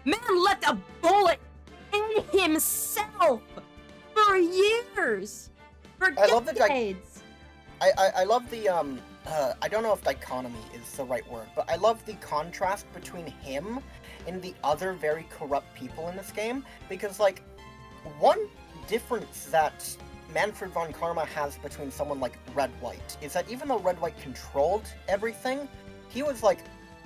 S6: Man left a bullet in himself for years. For
S2: I love the
S6: decades.
S2: I love the I don't know if dichotomy is the right word, but I love the contrast between him and the other very corrupt people in this game, because like one difference that Manfred von Karma has between someone like Red White is that even though Red White controlled everything, he was like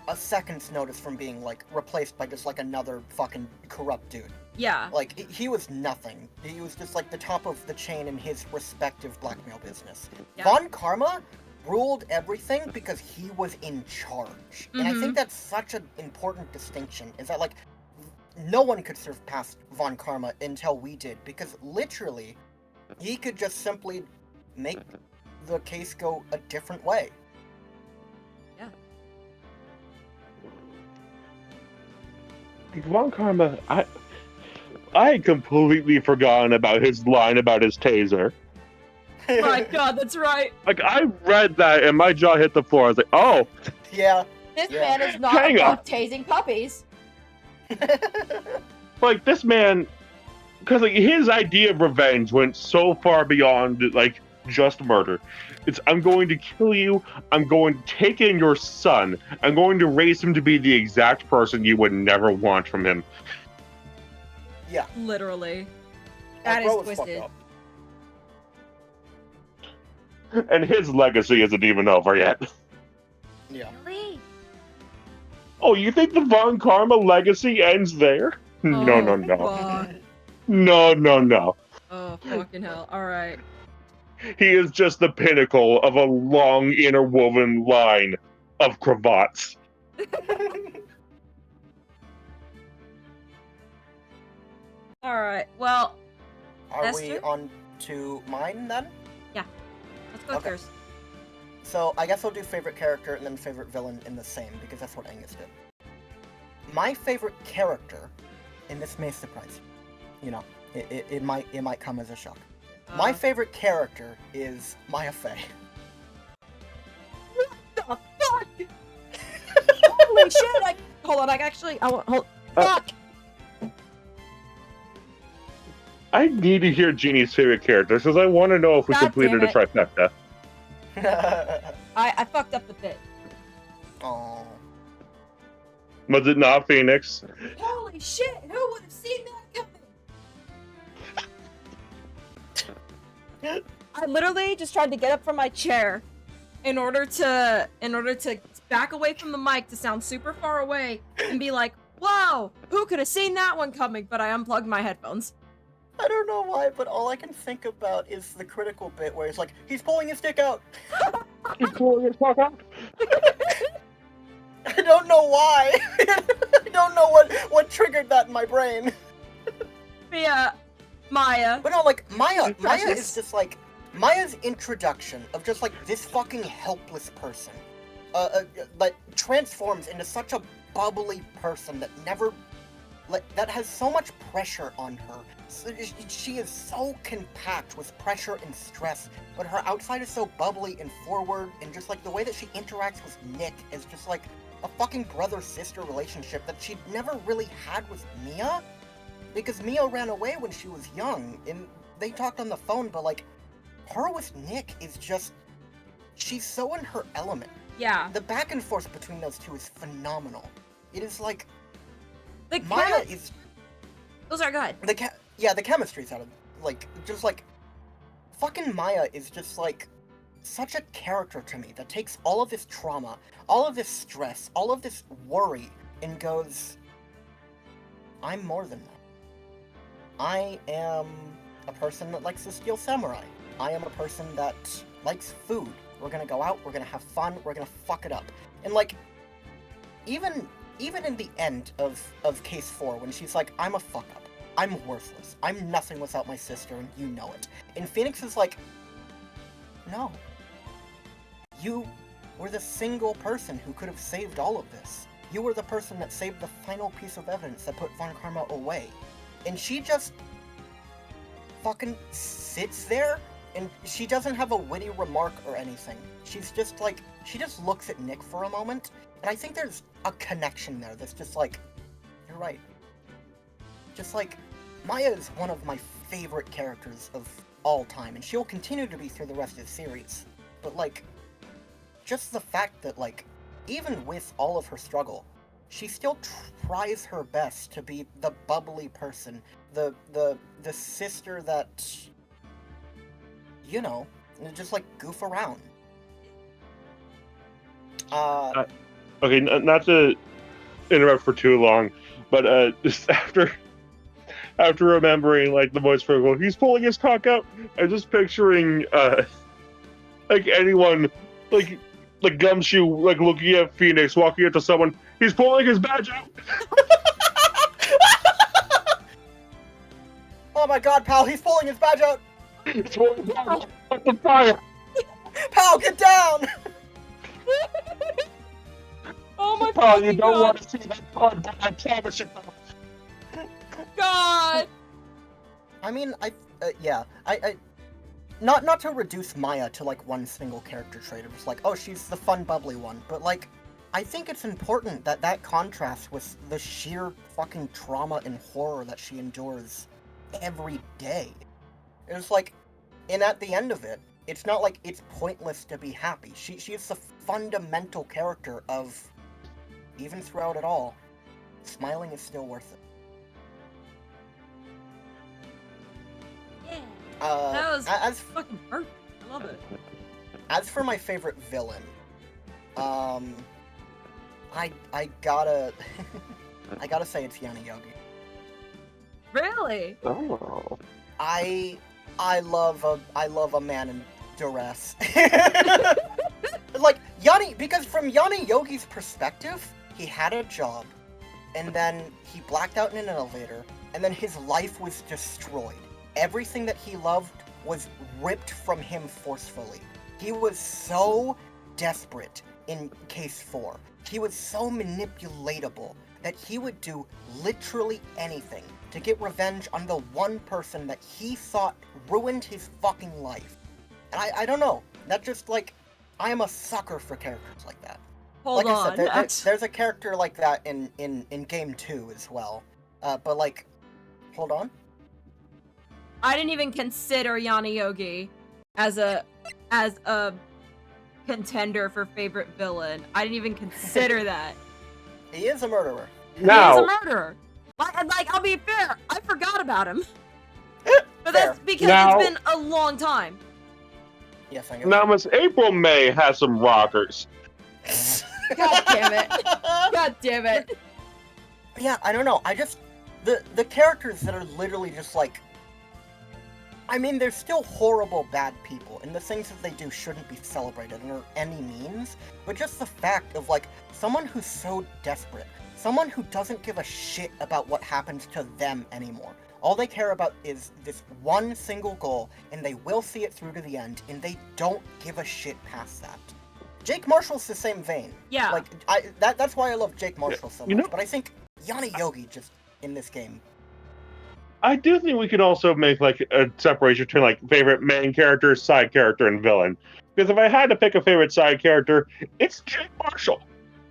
S2: a second's notice from being like replaced by just like another fucking corrupt dude.
S6: Yeah.
S2: Like, he was nothing. He was just, like, the top of the chain in his respective blackmail business.
S6: Yeah.
S2: Von Karma ruled everything because he was in charge. And I think that's such an important distinction, is that, like, no one could surpass Von Karma until we did, because literally, he could just simply make the case go a different way.
S3: Von Karma, I had completely forgotten about his line about his taser.
S6: My God, that's right.
S3: Like, I read that and my jaw hit the floor. I was like, oh,
S2: Yeah.
S1: This
S2: Yeah.
S1: man is not
S3: Hang
S1: above
S3: on.
S1: tasing puppies.
S3: like this man, because like his idea of revenge went so far beyond like just murder. It's I'm going to kill you. I'm going to take in your son. I'm going to raise him to be the exact person you would never want from him.
S2: Yeah.
S6: Literally.
S1: That
S2: Bro
S1: is
S2: was fucked
S1: twisted.
S2: up.
S3: And his legacy isn't even over yet.
S2: Yeah.
S6: Really?
S3: Oh, you think the Von Karma legacy ends there? No, no, no.
S6: Fuck.
S3: No, no, no.
S6: Oh, fucking hell. Alright.
S3: He is just the pinnacle of a long interwoven line of cravats.
S6: Alright. Well,
S2: Are we
S6: Esther?
S2: on to mine then?
S6: let's go
S2: Okay.
S6: first.
S2: So I guess I'll do favorite character and then favorite villain in the same, because that's what Angus did. My favorite character, and this may surprise you, it might come as a shock. My favorite character is Maya Fey.
S1: What the fuck? Holy shit! Hold on, fuck!
S3: I need to hear Jeannie's favorite character, because I want to know if we
S1: God
S3: completed a
S1: damn
S3: trifecta.
S1: I fucked up the bit.
S2: Oh.
S3: Was it not Phoenix?
S1: Holy shit! Who would have seen that coming? I literally just tried to get up from my chair in order to back away from the mic to sound super far away and be like, "Whoa! Who could have seen that one coming?" But I unplugged my headphones.
S2: I don't know why, but all I can think about is the critical bit where it's like, he's pulling his dick out.
S3: He's pulling his fuck out.
S2: I don't know why. I don't know what triggered that in my brain.
S1: But yeah, Maya.
S2: But no, like, Maya
S1: Precious.
S2: is just like, Maya's introduction of just like this fucking helpless person, that transforms into such a bubbly person that never, that has so much pressure on her. So she is so compact with pressure and stress, but her outside is so bubbly and forward, and just like the way that she interacts with Nick is just like a fucking brother-sister relationship that she'd never really had with Mia, because Mia ran away when she was young, and they talked on the phone, but like, her with Nick is just, she's so in her element.
S1: Yeah.
S2: The back and forth between those two is phenomenal. It is like,
S1: The
S2: Maya is,
S1: Those are good.
S2: the chemistry's out of, like, just like, fucking Maya is just like, such a character to me that takes all of this trauma, all of this stress, all of this worry, and goes, I'm more than that. I am a person that likes to steal samurai. I am a person that likes food. We're gonna go out, we're gonna have fun, we're gonna fuck it up. And like, even in the end of case 4, when she's like, I'm a fuck up. I'm worthless. I'm nothing without my sister, and you know it. And Phoenix is like, no. You were the single person who could have saved all of this. You were the person that saved the final piece of evidence that put Von Karma away. And she just fucking sits there and she doesn't have a witty remark or anything. She's just like, she just looks at Nick for a moment, and I think there's a connection there that's just like, you're right. Just like, Maya is one of my favorite characters of all time, and she'll continue to be through the rest of the series. But like, just the fact that like, even with all of her struggle, she still tries her best to be the bubbly person, the sister that, you know, just like goof around.
S3: Okay, not to interrupt for too long, but just after remembering like the voice for he's pulling his cock out, I'm just picturing like anyone like Gumshoe like looking at Phoenix walking up to someone, he's pulling his badge out.
S2: Oh my god, pal, he's pulling his badge out!
S3: He's pulling his badge out. What the fire?
S2: Pal, get down!
S6: Oh my
S3: Pal, you
S6: fucking
S3: don't
S6: god!
S3: want to see that part, but I promise you.
S6: God!
S2: I mean, yeah, I not to reduce Maya to like one single character trait. It was like, oh, she's the fun, bubbly one. But like, I think it's important that contrasts with the sheer fucking trauma and horror that she endures every day. It's like, and at the end of it, it's not like it's pointless to be happy. She's the fundamental character of, even throughout it all, smiling is still worth it.
S6: Yeah. That was
S2: as
S6: fucking perfect. I love it.
S2: As for my favorite villain, I gotta I gotta say it's Yana Yogi.
S6: Really?
S3: Oh.
S2: I love a man in duress. Like Yanni, because from Yana Yogi's perspective, he had a job, and then he blacked out in an elevator, and then his life was destroyed. Everything that he loved was ripped from him forcefully. He was so desperate in Case 4. He was so manipulatable that he would do literally anything to get revenge on the one person that he thought ruined his fucking life. And I don't know. That just like, I am a sucker for characters like that.
S6: Hold
S2: like
S6: on.
S2: I said, there's a character like that in Game 2 as well. But like, hold on.
S6: I didn't even consider Yana Yogi as a contender for favorite villain. I didn't even consider that.
S2: He is a murderer.
S3: Now,
S6: He is a murderer. Like, I'll be fair, I forgot about him. But
S2: Fair.
S6: that's because
S3: Now-
S6: it's been a long time.
S2: Yes, I know.
S3: now Miss April May has some rockers.
S6: God damn it. God damn it.
S2: Yeah, I don't know. I just the characters that are literally just like, I mean, they're still horrible bad people, and the things that they do shouldn't be celebrated under any means, but just the fact of like someone who's so desperate, someone who doesn't give a shit about what happens to them anymore. All they care about is this one single goal, and they will see it through to the end, and they don't give a shit past that. Jake Marshall's the same vein.
S6: Yeah.
S2: Like, that's why I love Jake Marshall so much,
S3: You know-
S2: but I think Yana Yogi just, in this game.
S3: I do think we could also make like a separation between like favorite main character, side character, and villain. Because if I had to pick a favorite side character, it's Jake Marshall.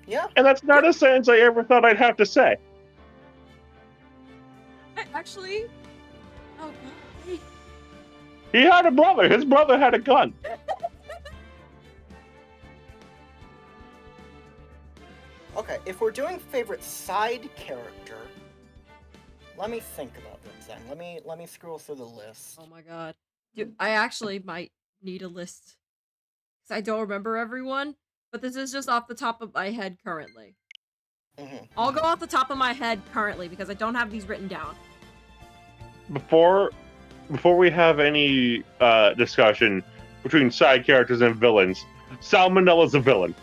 S2: Yeah.
S3: And that's not a sentence I ever thought I'd have to say.
S6: Actually, oh god.
S3: He had a brother. His brother had a gun.
S2: Okay, if we're doing favorite side character, let me think about this then. Let me scroll through the list.
S6: Oh my god. Dude, I actually might need a list. Because I don't remember everyone, but this is just off the top of my head currently.
S2: Mhm.
S6: I'll go off the top of my head currently because I don't have these written down.
S3: Before we have any discussion between side characters and villains, Salmonella's a villain.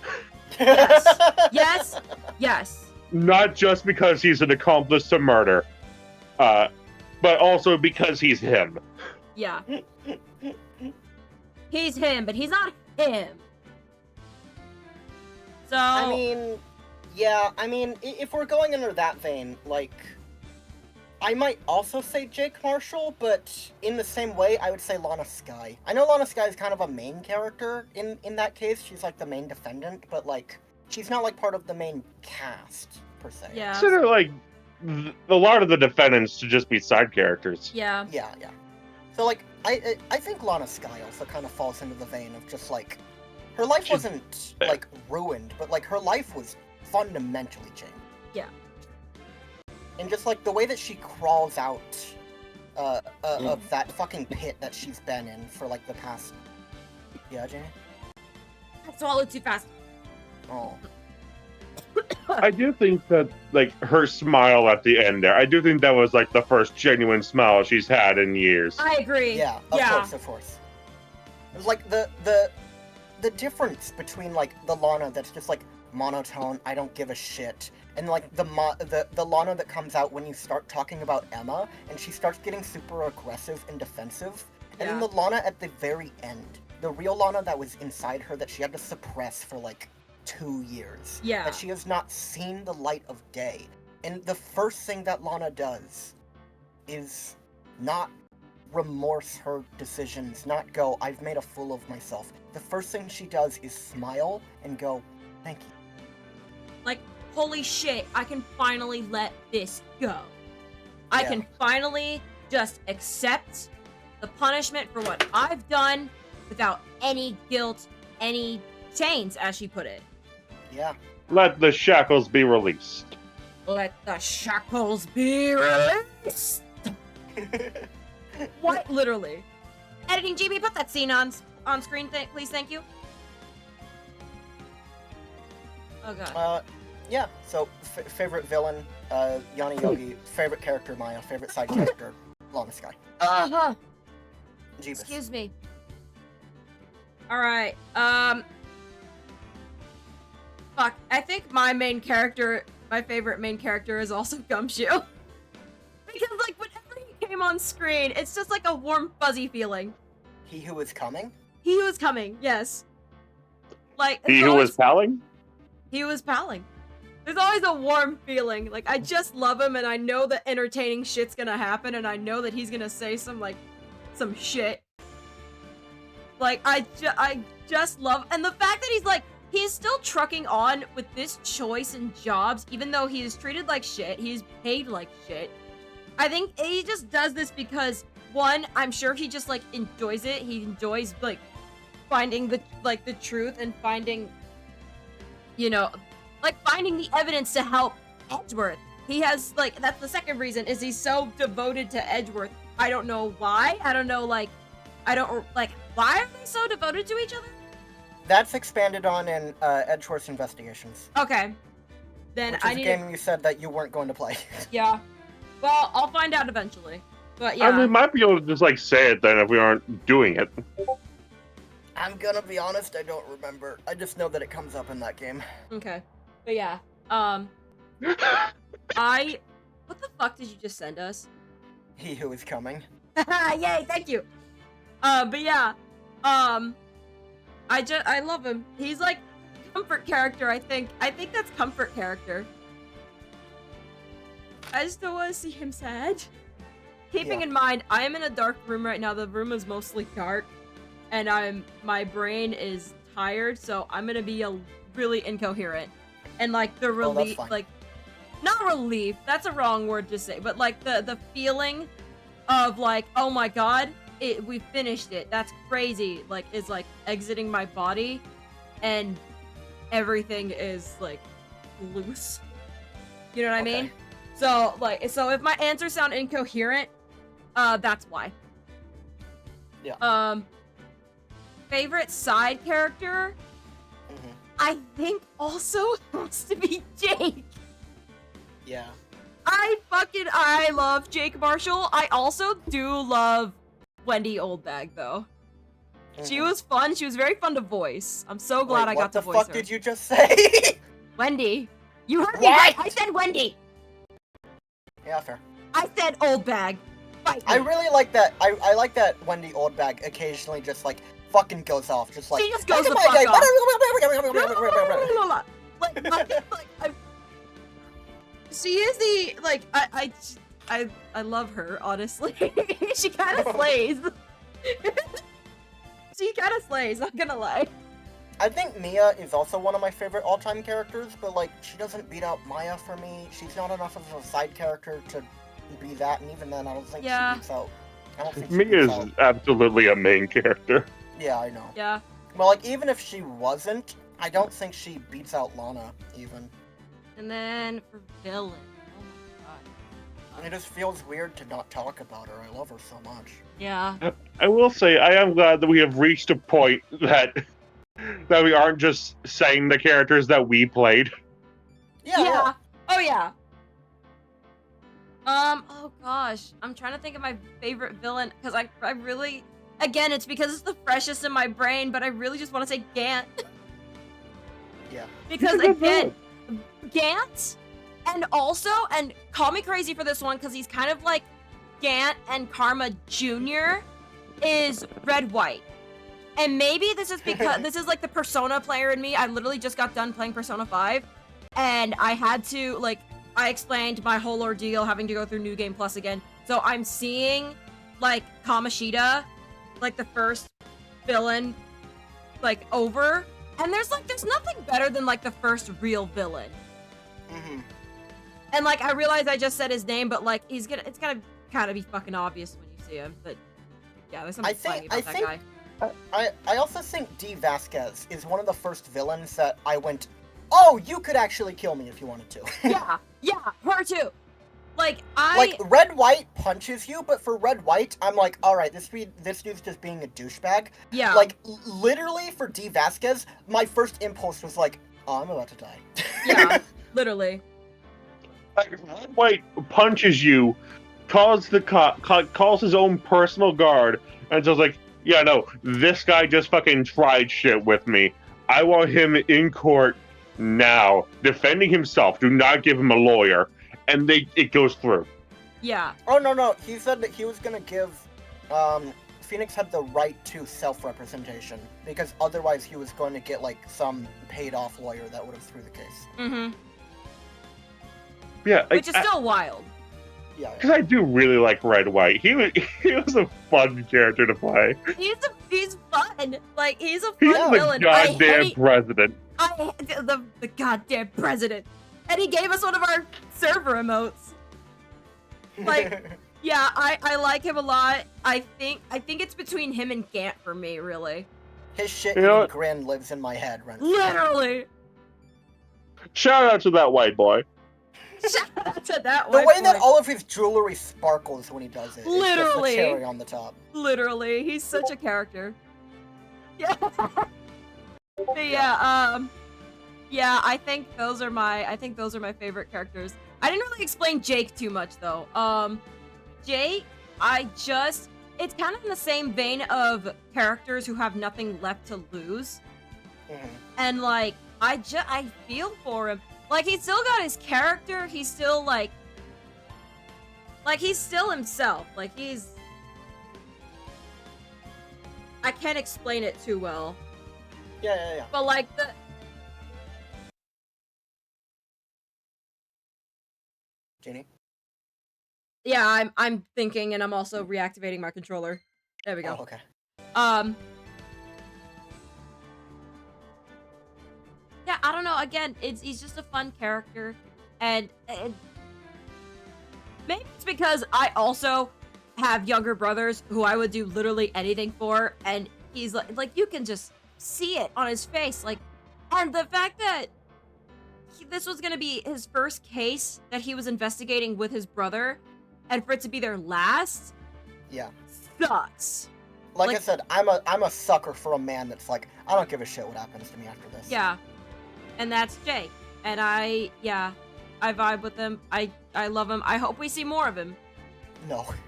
S6: Yes. Yes. Yes.
S3: Not just because he's an accomplice to murder, but also because he's him.
S6: Yeah. He's him, but he's not him. So
S2: I mean, yeah, I mean, if we're going under that vein, like, I might also say Jake Marshall, but in the same way, I would say Lana Skye. I know Lana Skye is kind of a main character in that case. She's like the main defendant, but like she's not like part of the main cast per se.
S1: Yeah.
S3: Consider like a lot of the defendants to just be side characters.
S1: Yeah.
S2: Yeah. So like I think Lana Skye also kind of falls into the vein of just like her life wasn't like ruined, but like her life was fundamentally changed.
S1: Yeah.
S2: And just like the way that she crawls out of that fucking pit that she's been in for like the past. Yeah, Jamie?
S1: I swallowed too fast.
S2: Oh.
S3: I do think that like her smile at the end there, I do think that was like the first genuine smile she's had in years.
S1: I agree.
S2: Yeah, of course. It was like the difference between like the Lana that's just like monotone, I don't give a shit, and like the Lana that comes out when you start talking about Emma and she starts getting super aggressive and defensive, and then the Lana at the very end, the real Lana that was inside her that she had to suppress for like 2 years, that she has not seen the light of day, and the first thing that Lana does is not remorse her decisions, not go, I've made a fool of myself. The first thing she does is smile and go, thank you.
S1: Like, holy shit, I can finally let this go. I can finally just accept the punishment for what I've done without any guilt, any chains, as she put it.
S2: Yeah.
S3: Let the shackles be released.
S1: Let the shackles be released. What? Literally. Editing GB, put that scene on screen, please, thank you. Oh god.
S2: Yeah, so favorite villain, Yanni Yogi, favorite character, Maya, favorite side character, Lana Skye. Jeebus.
S1: Excuse me. Alright, fuck, I think my favorite main character is also Gumshoe. Because, like, whenever he came on screen, it's just like a warm, fuzzy feeling.
S2: He who is coming?
S1: He who is coming, yes. Like,
S3: He who was palling?
S1: He was palling. There's always a warm feeling. Like, I just love him, and I know that entertaining shit's gonna happen, and I know that he's gonna say some shit. Like, I just love, and the fact that he's still trucking on with this choice and jobs, even though he is treated like shit, he's paid like shit. I think he just does this because, one, I'm sure he just, like, enjoys it. He enjoys, like, finding the truth and finding, you know, like, finding the evidence to help Edgeworth. He has, like, that's the second reason, is he's so devoted to Edgeworth. I don't know why. I don't know, like, why are they so devoted to each other?
S2: That's expanded on in Edgeworth's Investigations.
S1: Okay. Then
S2: which is a game you said that you weren't going to play.
S1: Yeah. Well, I'll find out eventually. But yeah.
S3: We might be able to just like say it then if we aren't doing it.
S2: I'm gonna be honest, I don't remember. I just know that it comes up in that game.
S1: Okay. But yeah. What the fuck did you just send us?
S2: He who is coming.
S1: Yay, thank you. But yeah. I love him. He's like comfort character, I think. I think that's comfort character. I just don't want to see him sad. Keeping in mind, I am in a dark room right now. The room is mostly dark, and my brain is tired, so I'm gonna be really incoherent. And like the relief, like, not relief. That's a wrong word to say, but like the feeling of like, oh my god, we finished it. That's crazy. Like, is like exiting my body, and everything is like loose. You know what I mean? So if my answers sound incoherent, that's why.
S2: Yeah.
S1: Favorite side character?
S2: Mm-hmm.
S1: I think also has to be Jake.
S2: Yeah.
S1: I love Jake Marshall. I also do love Wendy Oldbag, though. Mm-hmm. She was fun. She was very fun to voice. I'm so glad I got to voice her.
S2: What the fuck did you just say?
S1: Wendy. You heard me right. I said Wendy.
S2: Yeah, fair.
S1: I said Oldbag.
S2: I really like that. I like that Wendy Oldbag occasionally just like fucking goes off. Just like
S1: she just goes the fuck off. She is the I love her, honestly. She kind of slays. She kind of slays, not gonna lie.
S2: I think Mia is also one of my favorite all-time characters, but like she doesn't beat out Maya for me. She's not enough of a side character to be that, and even then, I don't think she beats out. I don't think she beats
S3: Mia's
S2: out.
S3: absolutely a main character.
S2: Yeah, I know.
S1: Yeah.
S2: Well, like even if she wasn't, I don't think she beats out Lana even.
S6: And then for villain. Oh my god.
S2: It just feels weird to not talk about her. I love her so much.
S6: Yeah.
S3: I will say, I am glad that we have reached a point that we aren't just saying the characters that we played.
S2: Yeah.
S1: Oh yeah.
S6: Oh gosh. I'm trying to think of my favorite villain, because I really, again, it's because it's the freshest in my brain, but I really just want to say Gant.
S2: Yeah.
S6: Because again, Gant, and call me crazy for this one, because he's kind of like Gant and Karma Jr. is Red White. And maybe this is because this is like the Persona player in me. I literally just got done playing Persona 5, and I had to, like, I explained my whole ordeal having to go through New Game Plus again. So I'm seeing, like, Kamoshida, like the first villain, like, over. And there's nothing better than, like, the first real villain.
S2: Mm-hmm.
S6: And, like, I realize I just said his name, but, like, it's gonna kind of be fucking obvious when you see him. But, yeah, there's something funny about that guy.
S2: I also think D. Vasquez is one of the first villains that I went, oh, you could actually kill me if you wanted to.
S6: yeah, her too. Like,
S2: Like, Red White punches you, but for Red White, I'm like, alright, this dude's just being a douchebag.
S6: Yeah.
S2: Like, literally, for D. Vasquez, my first impulse was like, oh, I'm about to die.
S6: Yeah, literally.
S3: Like, Red White punches you, calls his own personal guard, and just like, yeah, no, this guy just fucking tried shit with me. I want him in court now, defending himself. Do not give him a lawyer. And it goes through.
S6: Yeah.
S2: Oh, no, he said that he was gonna give, Phoenix had the right to self-representation, because otherwise he was going to get, like, some paid-off lawyer that would have threw the case.
S6: Mm-hmm.
S3: Yeah.
S6: Which is still wild.
S2: Yeah.
S3: Because I do really like Red White. He was a fun character to play.
S6: He's fun. Like, he's a fun
S3: He's
S6: villain.
S3: the goddamn president.
S6: The goddamn president. And he gave us one of our server emotes. Like, yeah, I like him a lot. I think it's between him and Gant for me, really.
S2: His shit grin lives in my head.
S6: Literally.
S3: Shout out to that white boy.
S6: Shout out to that
S2: The
S6: one.
S2: way that all of his jewelry sparkles when he does it.
S6: Literally.
S2: It's just the cherry on the top.
S6: Literally, he's such a character. Yeah. But yeah, yeah, I think those are my favorite characters. I didn't really explain Jake too much though. Jake, it's kind of in the same vein of characters who have nothing left to lose.
S2: Mm-hmm.
S6: And like, I feel for him. Like, he's still got his character. He's still like he's still himself. Like, I can't explain it too well.
S2: Yeah.
S6: But like
S2: Jeannie?
S6: Yeah, I'm thinking, and I'm also reactivating my controller. There we go.
S2: Oh, okay.
S6: Yeah, I don't know. Again, he's just a fun character, and maybe it's because I also have younger brothers who I would do literally anything for, and he's like you can just see it on his face, like, and the fact that this was gonna be his first case that he was investigating with his brother, and for it to be their last,
S2: yeah,
S6: sucks.
S2: Like I said, I'm a sucker for a man that's like, I don't give a shit what happens to me after this.
S6: Yeah. And that's Jake. And I vibe with him. I love him. I hope we see more of him.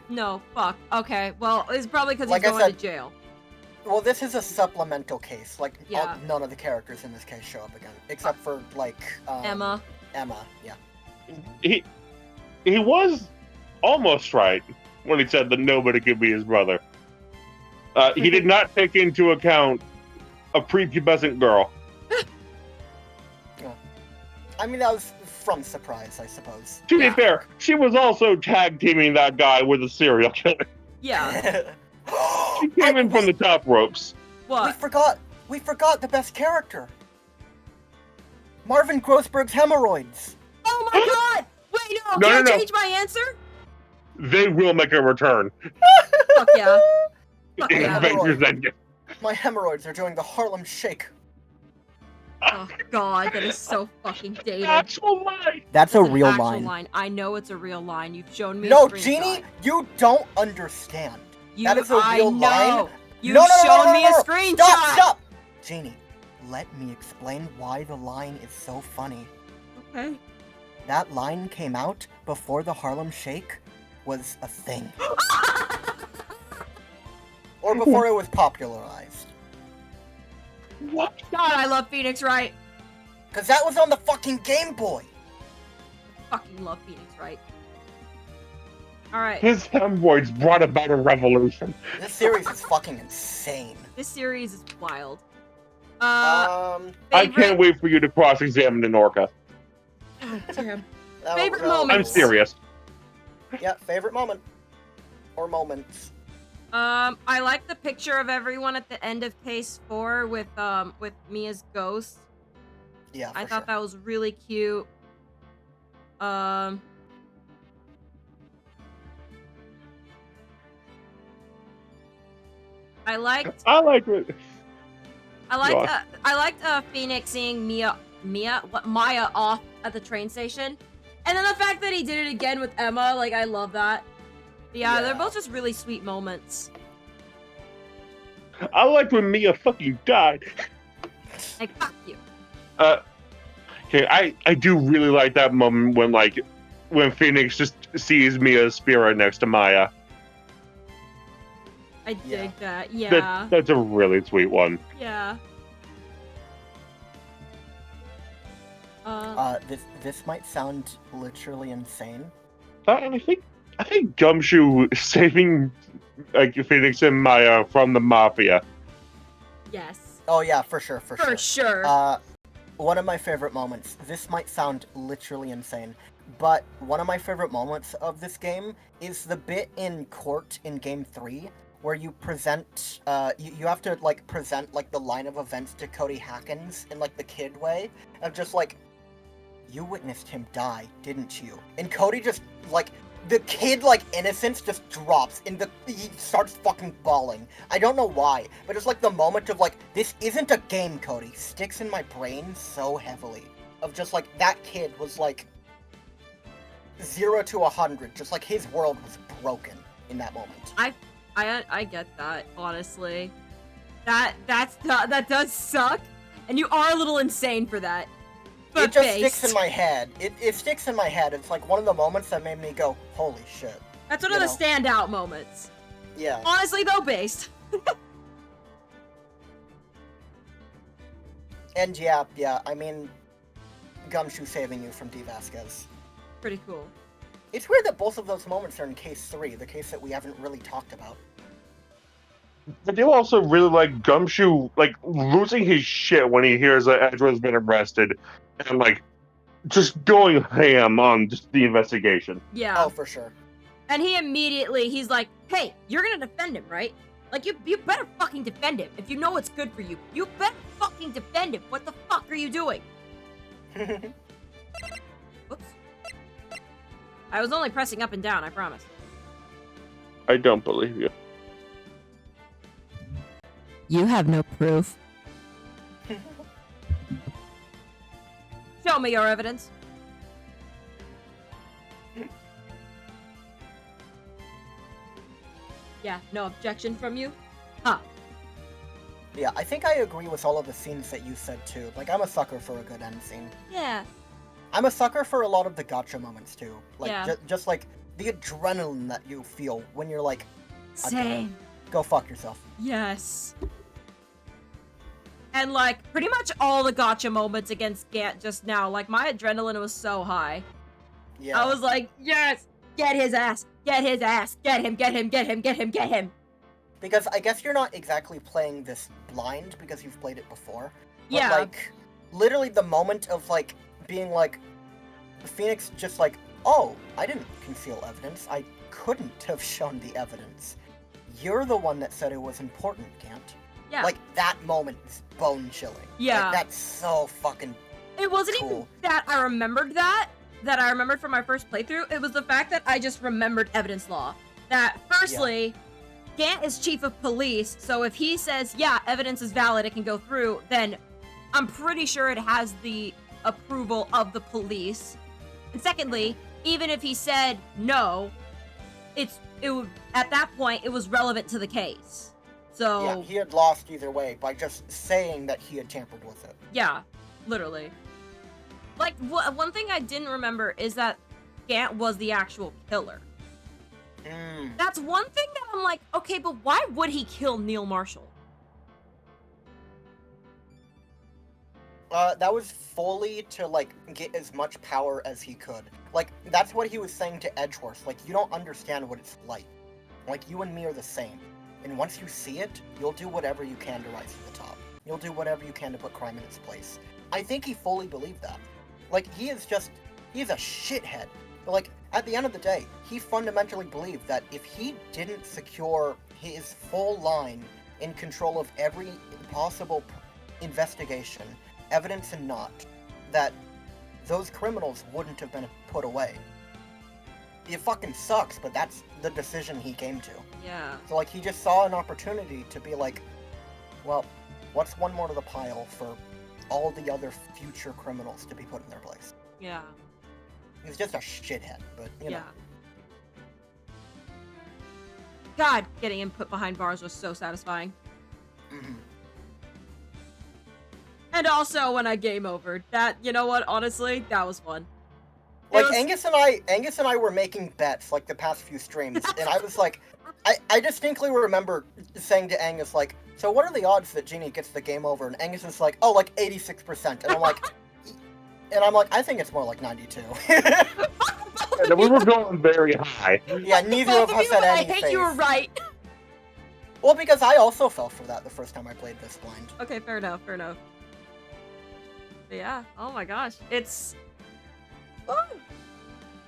S2: No,
S6: fuck. Okay, well, it's probably because
S2: Like
S6: he's
S2: I
S6: going
S2: said,
S6: to jail.
S2: Well, this is a supplemental case. Like,
S6: Yeah.
S2: none of the characters in this case show up again. Except for, like,
S6: Emma,
S2: yeah.
S3: He was almost right when he said that nobody could be his brother. He did not take into account a prepubescent girl.
S2: I mean, that was from surprise, I suppose.
S3: To be
S1: Yeah.
S3: fair, she was also tag teaming that guy with a serial killer.
S1: Yeah.
S3: She came in from the top ropes.
S2: We
S1: What?
S2: forgot the best character. Marvin Grossberg's hemorrhoids.
S1: Oh my god! Wait, no,
S3: No,
S1: can
S3: no,
S1: I
S3: no.
S1: change my answer?
S3: They will make a return
S1: Fuck yeah. Fuck
S3: in
S1: yeah.
S3: Avengers Endgame.
S2: My hemorrhoids are doing the Harlem Shake.
S1: Oh god, that is so fucking dated.
S3: Actual lie.
S2: That's
S1: It's an actual line. I know it's a real line. You've shown me a
S2: No,
S1: screenshot.
S2: Genie, you don't understand.
S1: You,
S2: that is a
S1: I
S2: real
S1: know.
S2: line.
S1: You've
S2: No, no, no,
S1: shown
S2: no,
S1: me
S2: no,
S1: a
S2: no.
S1: screenshot.
S2: Stop! Genie, let me explain why the line is so funny.
S1: Okay.
S2: That line came out before the Harlem Shake was a thing. Or before it was popularized.
S3: What?
S1: God, I love Phoenix Wright.
S2: Cause that was on the fucking Game Boy.
S1: Fucking love Phoenix Wright. Alright.
S3: His hemorrhoids brought about a revolution.
S2: This series is fucking insane.
S1: This series is wild.
S3: I
S1: favorite-
S3: can't wait for you to cross-examine Norca.
S1: Oh, damn.
S2: that
S1: Favorite
S2: was-
S1: moment.
S3: I'm serious.
S2: Yeah, favorite moment. Or moments.
S1: I like the picture of everyone at the end of Case 4 with Mia's ghost.
S2: Yeah,
S1: I thought that was really cute. I liked
S3: it.
S1: I liked Phoenix seeing Maya off at the train station. And then the fact that he did it again with Emma, like I love that. Yeah, they're both just really sweet moments.
S3: I liked when Mia fucking died.
S1: Like fuck you.
S3: Okay, I do really like that moment when Phoenix just sees Mia's spirit next to Maya.
S1: I dig that. Yeah.
S3: That's a really sweet one.
S1: Yeah.
S2: This might sound literally insane.
S3: I think Gumshoe saving Phoenix and Maya from the Mafia.
S1: Yes.
S2: Oh yeah, for sure.
S1: For sure.
S2: One of my favorite moments. This might sound literally insane, but one of my favorite moments of this game is the bit in court in Game 3 where you present, you have to present the line of events to Cody Hackins in the kid way of just you witnessed him die, didn't you? And Cody just the kid innocence just drops he starts fucking bawling. I don't know why, but it's the moment of this isn't a game, Cody, sticks in my brain so heavily. Of just that kid was 0 to 100, just his world was broken in that moment.
S1: I get that, honestly. That does suck, and you are a little insane for that. But
S2: it just sticks in my head. It sticks in my head. It's one of the moments that made me go, holy shit.
S1: That's one of the standout moments.
S2: Yeah.
S1: Honestly, though, based.
S2: And yeah, I mean, Gumshoe saving you from D. Vasquez.
S1: Pretty cool.
S2: It's weird that both of those moments are in Case 3, the case that we haven't really talked about.
S3: I do also really like Gumshoe, losing his shit when he hears that Ezra's been arrested, and just going ham on just the investigation.
S1: Yeah.
S2: Oh, for sure.
S1: And he's like, hey, you're gonna defend him, right? You better fucking defend him. If you know what's good for you, you better fucking defend him. What the fuck are you doing? Whoops. I was only pressing up and down, I promise.
S3: I don't believe you.
S4: You have no proof.
S1: Show me your evidence. Yeah, no objection from you? Huh.
S2: Yeah, I think I agree with all of the scenes that you said too. I'm a sucker for a good end scene.
S1: Yeah.
S2: I'm a sucker for a lot of the gotcha moments too.
S1: Yeah.
S2: Just the adrenaline that you feel when you're
S1: Same.
S2: go fuck yourself.
S1: Yes. And pretty much all the gotcha moments against Gant just now, my adrenaline was so high.
S2: Yeah.
S1: I was like, yes! Get his ass! Get his ass! Get him, get him, get him, get him, get him!
S2: Because I guess you're not exactly playing this blind because you've played it before. But,
S1: Yeah.
S2: literally the moment of, being Phoenix just like, oh, I didn't conceal evidence. I couldn't have shown the evidence. You're the one that said it was important, Gant.
S1: Yeah.
S2: Like, that moment is bone-chilling.
S1: Yeah.
S2: Like, that's so fucking
S1: It wasn't
S2: cool.
S1: even that I remembered that I remembered from my first playthrough. It was the fact that I just remembered evidence law. That, firstly, Gant is chief of police, so if he says, yeah, evidence is valid, it can go through, then I'm pretty sure it has the approval of the police. And secondly, even if he said no, at that point, it was relevant to the case. So...
S2: Yeah, he had lost either way by just saying that he had tampered with it.
S1: Yeah, literally. Like, one thing I didn't remember is that Gant was the actual killer. That's one thing that I'm like, okay, but why would he kill Neil Marshall?
S2: That was fully to, like, get as much power as he could. Like, that's what he was saying to Edgeworth. Like, you don't understand what it's like. Like, you and me are the same. And once you see it, you'll do whatever you can to rise to the top. You'll do whatever you can to put crime in its place. I think he fully believed that. Like, he's a shithead. But, like, at the end of the day, he fundamentally believed that if he didn't secure his full line in control of every possible investigation, evidence and not, that those criminals wouldn't have been put away. It fucking sucks, but that's the decision he came to.
S1: Yeah.
S2: So, like, he just saw an opportunity to be like, well, what's one more to the pile for all the other future criminals to be put in their place?
S1: Yeah.
S2: He's just a shithead, but, you know.
S1: God, getting him put behind bars was so satisfying.
S2: Mhm.
S1: And also when I game over. That, you know what, honestly, that was fun.
S2: Like,
S1: was-
S2: Angus and I were making bets, like, the past few streams, and I was like, I distinctly remember saying to Angus, like, so what are the odds that Genie gets the game over? And Angus is like, oh, like 86%. And I'm like, I think it's more like 92.
S3: And we were going very high.
S2: Yeah, neither
S1: Both
S2: of us
S1: you
S2: had
S1: and
S2: any
S1: I hate
S2: faith.
S1: you were right.
S2: Well, because I also fell for that the first time I played this blind.
S1: Okay, fair enough, fair enough. But yeah, oh my gosh, it's... Woo!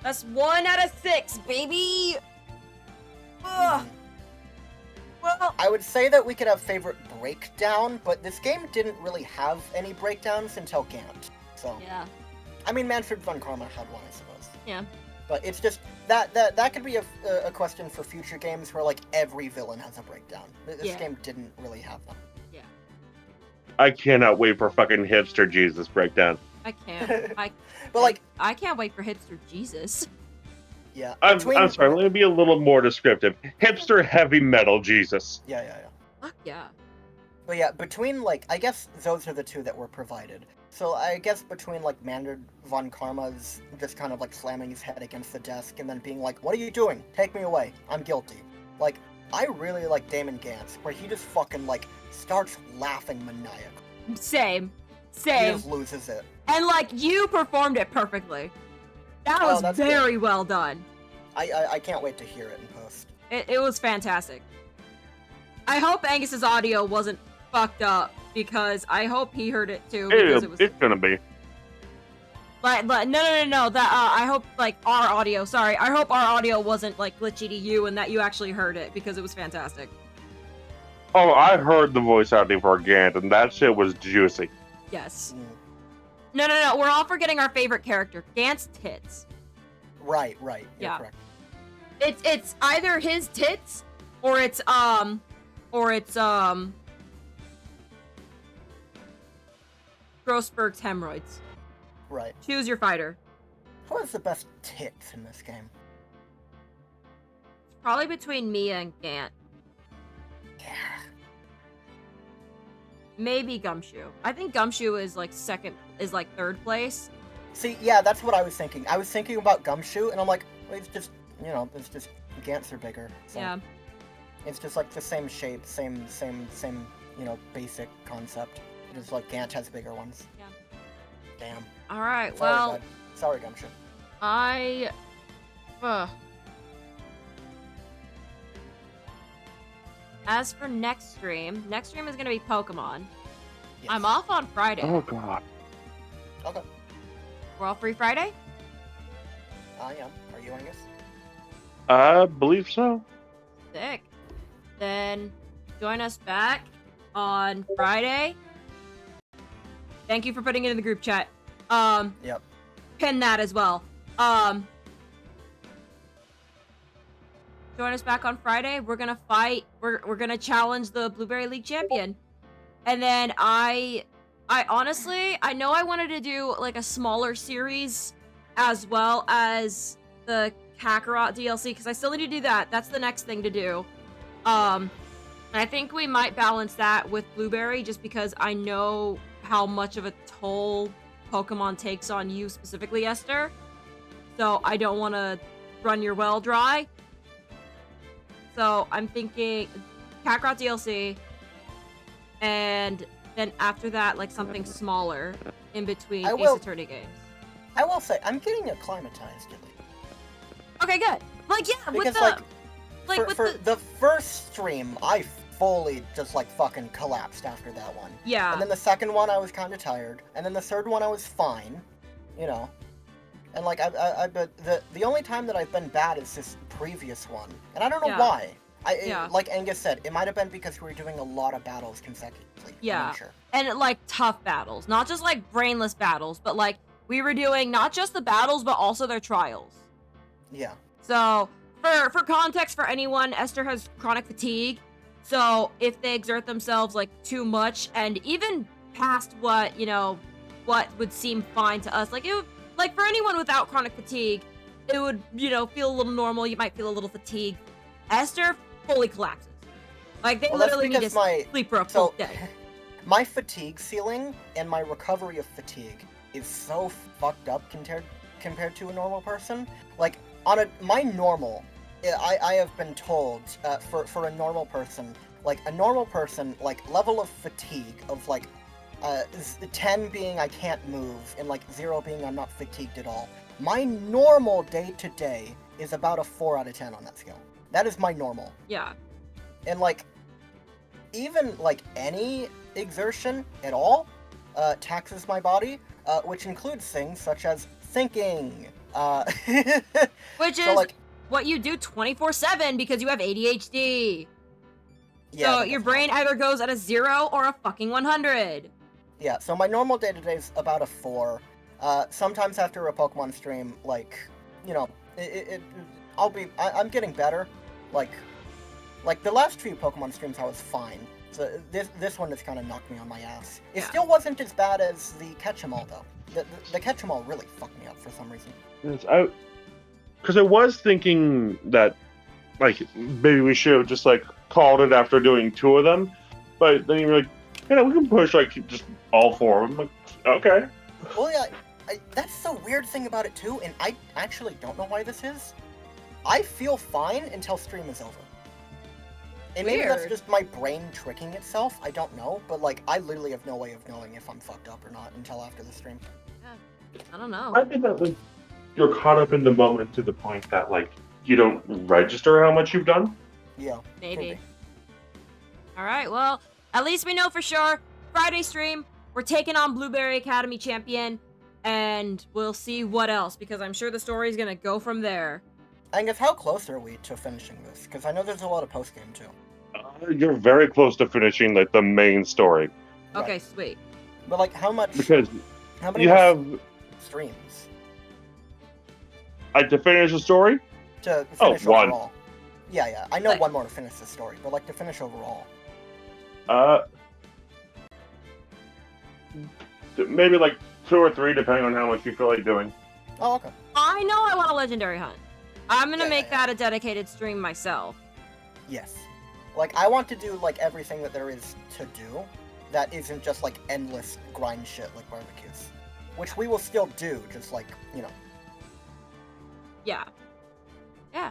S1: That's 1 out of 6, baby! Ugh. Well,
S2: I would say that we could have favorite breakdown, but this game didn't really have any breakdowns until Gant. So,
S1: yeah.
S2: I mean, Manfred von Karma had one, I suppose.
S1: Yeah.
S2: But it's just that could be a question for future games where, like, every villain has a breakdown. This game didn't really have them.
S1: Yeah.
S3: I cannot wait for fucking hipster Jesus breakdown.
S1: I can't.
S2: But, like,
S1: I can't wait for hipster Jesus.
S2: yeah.
S3: I'm sorry, let me be a little more descriptive. Hipster heavy metal Jesus.
S2: Yeah.
S1: Fuck yeah.
S2: But yeah, between, like, I guess those are the two that were provided. So I guess between, like, Manfred von Karma's just kind of, like, slamming his head against the desk and then being like, what are you doing? Take me away. I'm guilty. Like, I really like Damon Gantz, where he just fucking, like, starts laughing maniacally.
S1: Same.
S2: He just loses it.
S1: And, like, you performed it perfectly. That
S2: Oh,
S1: was
S2: that's
S1: very well done.
S2: I can't wait to hear it in post.
S1: It was fantastic. I hope Angus's audio wasn't fucked up, because I hope he heard it too. Because
S3: It's gonna be.
S1: But no. That I hope, like, our audio. Sorry, I hope our audio wasn't, like, glitchy to you, and that you actually heard it, because it was fantastic.
S3: Oh, I heard the voice acting for Gant, and that shit was juicy.
S1: Yes.
S2: Mm.
S1: No. We're all forgetting our favorite character, Gant's tits.
S2: Right. You're
S1: Yeah.
S2: correct.
S1: It's either his tits, or it's Grossberg's hemorrhoids.
S2: Right.
S1: Choose your fighter.
S2: Who has the best tits in this game?
S1: Probably between Mia and Gant.
S2: Yeah.
S1: Maybe Gumshoe. I think Gumshoe is like third place.
S2: See, yeah, that's what I was thinking. I was thinking about Gumshoe, and I'm like, well, it's just Gants are bigger. So
S1: Yeah.
S2: It's just like the same shape, same, basic concept. Just like Gant has bigger ones.
S1: Yeah.
S2: Damn.
S1: All right.
S2: Sorry,
S1: Well,
S2: bud. Sorry, Gumshoe.
S1: As for next stream is gonna be Pokemon.
S2: Yes.
S1: I'm off on Friday.
S3: Oh god.
S2: Okay.
S1: We're all free Friday?
S2: I am. Are you, Angus?
S3: I believe so.
S6: Sick. Then join us back on Friday. Thank you for putting it in the group chat.
S2: Yep.
S6: Pin that as well. Join us back on Friday. We're gonna fight. We're gonna challenge the Blueberry League champion. And then I honestly, I know I wanted to do like a smaller series as well as the Kakarot DLC because I still need to do that. That's the next thing to do. I think we might balance that with Blueberry just because I know how much of a toll Pokemon takes on you specifically, Esther. So I don't want to run your well dry. So I'm thinking Kakarot DLC, and then after that, like something smaller in between Ace Attorney games.
S2: I will say, I'm getting acclimatized at least.
S6: Okay, good. Like, yeah,
S2: Because,
S6: with
S2: the first stream, I fully just, like, fucking collapsed after that one.
S6: Yeah.
S2: And then the second one, I was kind of tired. And then the third one, I was fine. You know. And, like, the only time that I've been bad is this previous one. And I don't know why. Like Angus said, it might have been because we were doing a lot of battles consecutively.
S6: Yeah.
S2: I'm not sure.
S6: And, like, tough battles. Not just, like, brainless battles, but, like, we were doing not just the battles, but also their trials.
S2: Yeah.
S6: So, for context for anyone, Esther has chronic fatigue. So, if they exert themselves, like, too much, and even past what, you know, what would seem fine to us, like, it would, like, for anyone without chronic fatigue, it would, you know, feel a little normal. You might feel a little fatigued. Esther fully collapses. Like, they literally need to sleep for a full day.
S2: My fatigue ceiling and my recovery of fatigue is so fucked up compared to a normal person. Like, on my normal, I have been told, for a normal person, like, level of fatigue of, like, 10 being I can't move, and, like, 0 being I'm not fatigued at all. My normal day-to-day is about a 4 out of 10 on that scale. That is my normal.
S6: Yeah.
S2: And, like, even, like, any exertion at all taxes my body, which includes things such as thinking.
S6: Which
S2: so,
S6: is
S2: like,
S6: what you do 24/7 because you have ADHD.
S2: Yeah,
S6: so your brain either goes at a 0 or a fucking 100.
S2: Yeah, so my normal day-to-day is about a 4. Sometimes after a Pokemon stream, like, you know, I'm getting better. Like the last few Pokemon streams I was fine. So this one has kind of knocked me on my ass. It still wasn't as bad as the Catch-em-all, though. The Catch-em-all really fucked me up for some reason.
S3: Because I was thinking that, like, maybe we should have just, like, called it after doing 2 of them. But then you're like, you know, we can push, like, just all 4 of them. Like, okay.
S2: Well, yeah, that's the weird thing about it, too, and I actually don't know why this is. I feel fine until stream is over. And maybe that's just my brain tricking itself, I don't know, but, like, I literally have no way of knowing if I'm fucked up or not until after the stream.
S6: Yeah, I don't know.
S3: I think that, like, you're caught up in the moment to the point that, like, you don't register how much you've done.
S2: Yeah.
S6: Maybe. Alright, well, at least we know for sure. Friday stream, we're taking on Blueberry Academy champion, and we'll see what else, because I'm sure the story's gonna go from there.
S2: Angus, how close are we to finishing this? Because I know there's a lot of post-game, too.
S3: You're very close to finishing, like, the main story.
S6: Okay,
S2: Right.
S6: sweet.
S2: But, like, how many
S3: you have
S2: streams?
S3: Like, to finish the story?
S2: To finish
S3: one.
S2: overall. Yeah, I know one more to finish the story, but, like, to finish overall.
S3: Maybe, like, 2 or 3, depending on how much you feel like doing.
S2: Oh, okay.
S6: I know I want a legendary hunt. I'm gonna make that a dedicated stream myself.
S2: Yes. Like, I want to do, like, everything that there is to do that isn't just, like, endless grind shit like barbecues. Which we will still do, just, like, you know.
S6: Yeah. Yeah.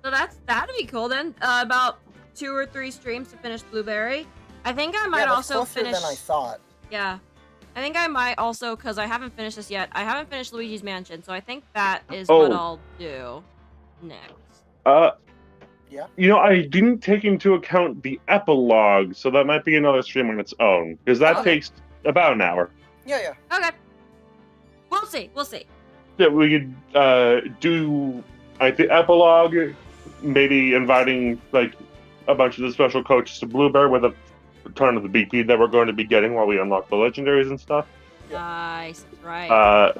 S6: So that'd be cool then. About 2 or 3 streams to finish Blueberry. I think I might also finish...
S2: than I thought.
S6: Yeah. I think I might also, because I haven't finished this yet, I haven't finished Luigi's Mansion, so I think that is what I'll do next.
S2: Yeah?
S3: You know, I didn't take into account the epilogue, so that might be another stream on its own, because that takes about an hour.
S2: Yeah.
S6: Okay. We'll see.
S3: that we could do like the epilogue, maybe inviting like a bunch of the special coaches to Blueberry with a ton of the BP that we're going to be getting while we unlock the legendaries and stuff.
S6: Nice, that's right.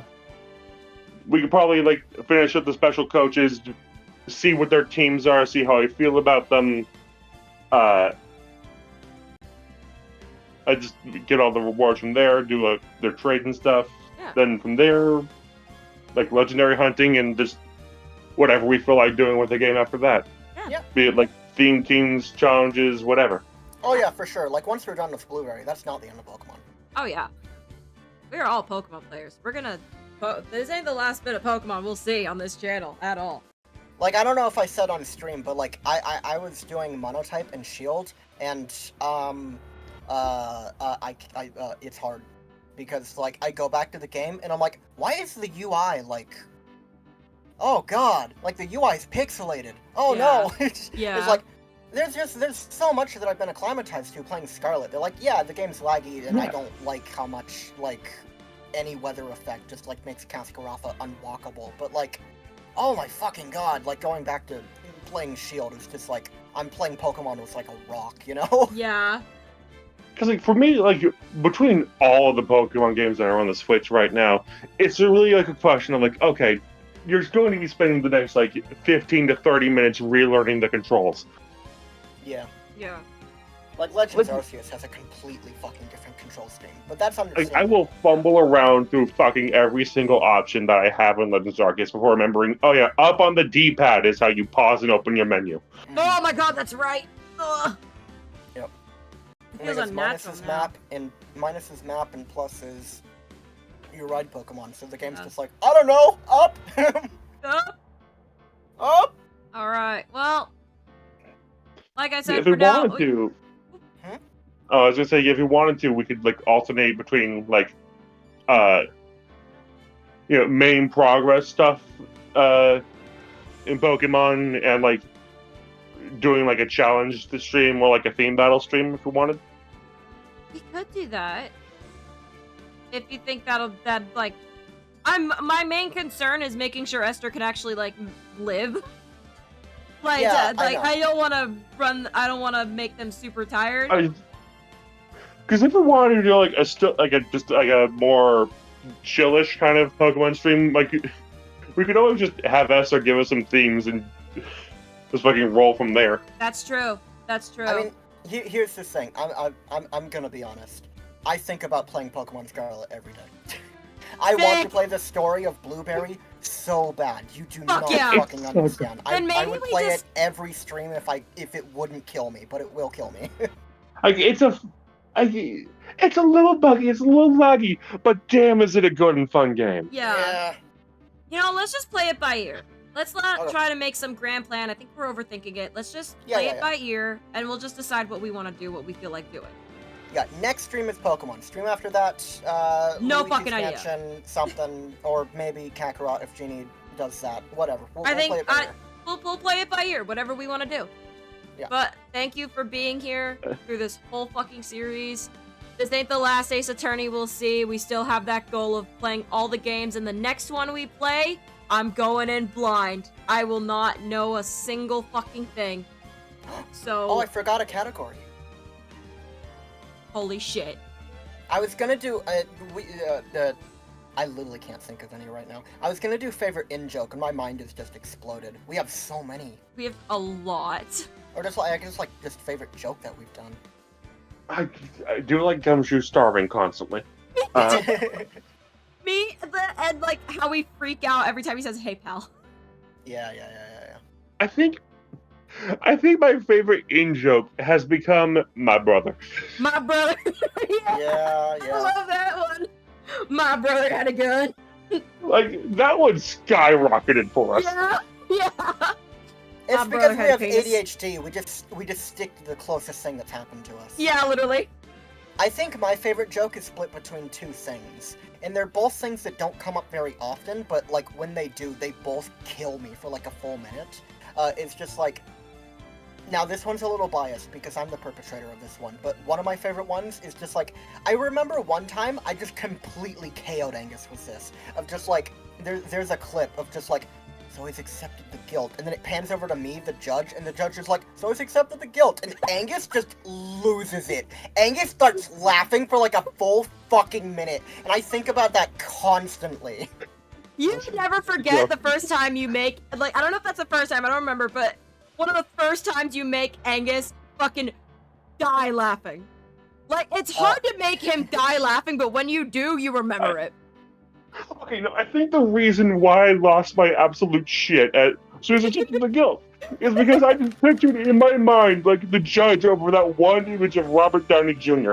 S3: We could probably like finish up the special coaches, see what their teams are, see how I feel about them. I just get all the rewards from there, do their trade and stuff.
S6: Yeah.
S3: Then from there, like legendary hunting and just whatever we feel like doing with the game after that.
S2: Yeah.
S3: Be it like theme teams, challenges, whatever.
S2: Oh yeah, for sure. Like once we're done with Blueberry, that's not the end of Pokemon.
S6: Oh yeah. We're all Pokemon players. We're gonna... This ain't the last bit of Pokemon we'll see on this channel at all.
S2: Like, I don't know if I said on stream, but like, I was doing Monotype and Shield, and it's hard. Because, like, I go back to the game, and I'm like, why is the UI, like... Oh, God! Like, the UI is pixelated! Oh, no! It's like, there's so much that I've been acclimatized to playing Scarlet. They're like, yeah, the game's laggy, and I don't like how much, like, any weather effect just, like, makes Cascarapha unwalkable. But, like, oh my fucking God! Like, going back to playing Shield is just, like, I'm playing Pokemon with, like, a rock, you know?
S6: Yeah.
S3: Because like for me, like between all the Pokemon games that are on the Switch right now, it's really like a question of like, okay, you're going to be spending the next like 15 to 30 minutes relearning the controls.
S2: Yeah.
S6: Yeah.
S2: Like Legends Arceus has a completely fucking different control scheme, but that's
S3: Like
S2: understandable.
S3: I will fumble around through fucking every single option that I have in Legends Arceus before remembering, oh yeah, up on the D-pad is how you pause and open your menu.
S6: Oh my God, that's right. Ugh.
S2: Yep.
S6: It feels unnatural
S2: Minus is map and plus is you ride Pokemon, so the game's
S6: Yeah.
S2: just like, I don't know, up! Up!
S6: Alright, well, like I said,
S3: If we
S6: for now...
S3: wanted to,
S2: Huh?
S3: I was gonna say if we wanted to, we could like alternate between like, main progress stuff, in Pokemon and like doing like a challenge to stream or like a theme battle stream if we wanted.
S6: We could do that. If you think that like... my main concern is making sure Esther can actually, like, live. Like,
S2: Yeah,
S6: I don't want to make them super tired.
S3: Because if we wanted to do like a more chillish kind of Pokemon stream, like we could always just have Esther give us some themes and just fucking roll from there.
S6: That's true. That's true.
S2: I mean, here's the thing. I'm gonna be honest. I think about playing Pokemon Scarlet every day. I want to play the story of Blueberry so bad. You do not fucking understand. I would play it every stream if it wouldn't kill me, but it will kill me.
S3: Like it's a little buggy, it's a little laggy, but damn, is it a good and fun game?
S6: Yeah. You know, let's just play it by ear. Let's not
S2: Okay.
S6: try to make some grand plan. I think we're overthinking it. Let's just play it by ear, and we'll just decide what we want to do, what we feel like doing.
S2: Yeah, next stream is Pokemon. Stream after that,
S6: No
S2: Luigi's
S6: fucking idea.
S2: Mansion, something, or maybe Kakarot if Genie does that. Whatever. We'll
S6: I think
S2: play it by ear.
S6: we'll play it by ear, whatever we want to do.
S2: Yeah.
S6: But thank you for being here through this whole fucking series. This ain't the last Ace Attorney we'll see. We still have that goal of playing all the games, and the next one we play, I'm going in blind. I will not know a single fucking thing. So...
S2: Oh, I forgot a category.
S6: Holy shit.
S2: I was gonna do I literally can't think of any right now. I was gonna do favorite in-joke, and my mind has just exploded. We have so many.
S6: We have a lot.
S2: Or just like, I guess, like, just favorite joke that we've done.
S3: I do like Gumshoe starving constantly.
S6: Me, and like how we freak out every time he says, "Hey, pal."
S2: Yeah.
S3: I think my favorite in-joke has become my brother.
S6: My brother.
S2: Yeah.
S6: I love that one. My brother had a gun.
S3: Like, that one skyrocketed for us.
S6: Yeah.
S2: It's
S6: My
S2: because
S6: brother
S2: we
S6: had
S2: have
S6: penis.
S2: ADHD. We just stick to the closest thing that's happened to us.
S6: Yeah, literally.
S2: I think my favorite joke is split between two things. And they're both things that don't come up very often, but like when they do, they both kill me for like a full minute. It's just like, Now, this one's a little biased because I'm the perpetrator of this one, but one of my favorite ones is just like, I remember one time I just completely KO'd Angus with this. Of just like, there's a clip of just like, so he's accepted the guilt, and then it pans over to me, the judge, and the judge is like, so he's accepted the guilt, and Angus just loses it. Angus starts laughing for like a full fucking minute, and I think about that constantly.
S1: You never forget the first time you make, like, I don't know if that's the first time, I don't remember, but one of the first times you make Angus fucking die laughing. Like, it's hard to make him die laughing, but when you do, you remember it.
S3: Okay, no, I think the reason why I lost my absolute shit at Suicide to the Guilt is because I just pictured in my mind, like, the judge over that one image of Robert Downey Jr.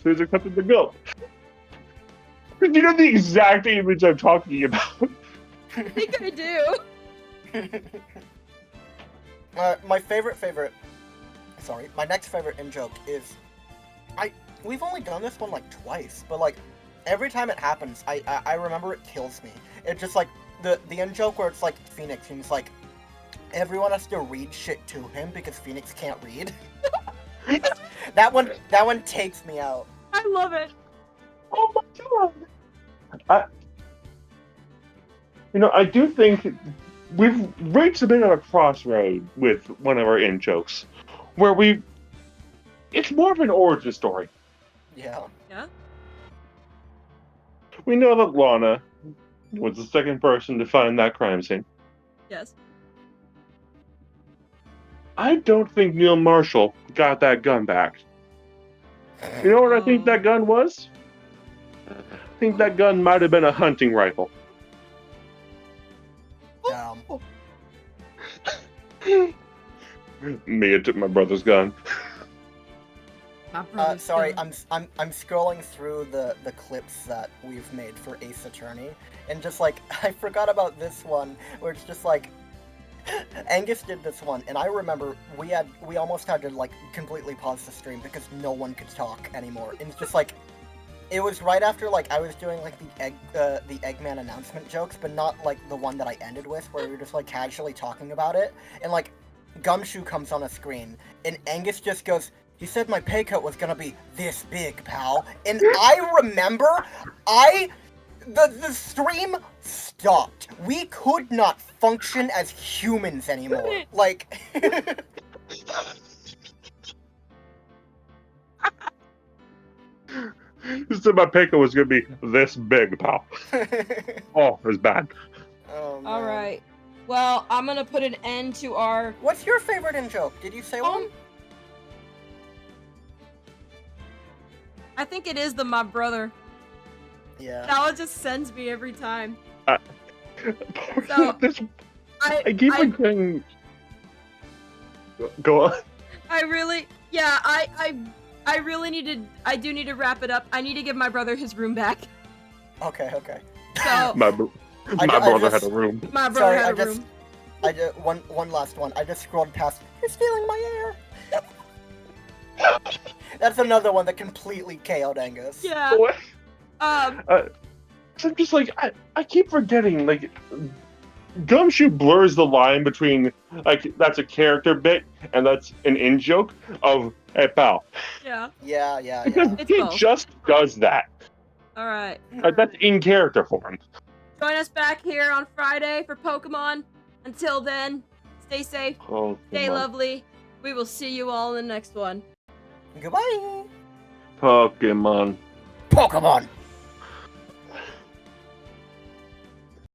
S3: Who's accepted the guilt. You know the exact image I'm talking about.
S1: I think I do.
S2: My next favorite in-joke is, we've only done this one like twice, but like, every time it happens, I remember it kills me. It's just like, the in-joke where it's like Phoenix, and it's like, everyone has to read shit to him because Phoenix can't read. That one takes me out.
S1: I love it.
S3: Oh my god! I do think we've reached a bit of a crossroad with one of our in-jokes, where it's more of an origin story.
S2: Yeah.
S1: Yeah?
S3: We know that Lana was the second person to find that crime scene.
S1: Yes.
S3: I don't think Neil Marshall got that gun back. You know what I think that gun was? I think that gun might have been a hunting rifle. Mia took my brother's gun.
S2: Sorry, I'm scrolling through the clips that we've made for Ace Attorney, and just like, I forgot about this one, where it's just like, Angus did this one, and I remember we almost had to like completely pause the stream because no one could talk anymore. And it's just like, it was right after like I was doing like the Eggman announcement jokes, but not like the one that I ended with, where we were just like casually talking about it, and like Gumshoe comes on a screen, and Angus just goes, "He said my pay cut was gonna be this big, pal." And I remember, the stream stopped. We could not function as humans anymore. Like,
S3: He said my pay cut was gonna be this big, pal. Oh, it was bad.
S2: oh, man.
S1: All right. Well, I'm gonna put an end to our.
S2: What's your favorite in-joke? Did you say one?
S1: I think it is my brother.
S2: Yeah.
S1: That one just sends me every time.
S3: So, I keep forgetting. Go on.
S1: I really do need to wrap it up. I need to give my brother his room back.
S2: Okay.
S1: So
S3: My brother had a room.
S1: my brother had a room.
S2: One last one. I just scrolled past. You're stealing my air. That's another one that completely KO'd Angus.
S1: Yeah.
S3: What? So I'm just like, I keep forgetting, like, Gumshoe blurs the line between, like, that's a character bit and that's an in-joke of, hey, pal.
S1: Yeah.
S2: Yeah.
S3: Because
S1: It's
S3: he
S1: both.
S3: just does that.
S1: All right.
S3: That's in character for him.
S1: Join us back here on Friday for Pokemon. Until then, stay safe,
S3: Oh,
S1: stay lovely. We will see you all in the next one.
S2: Goodbye.
S3: Pokemon.
S2: Pokemon.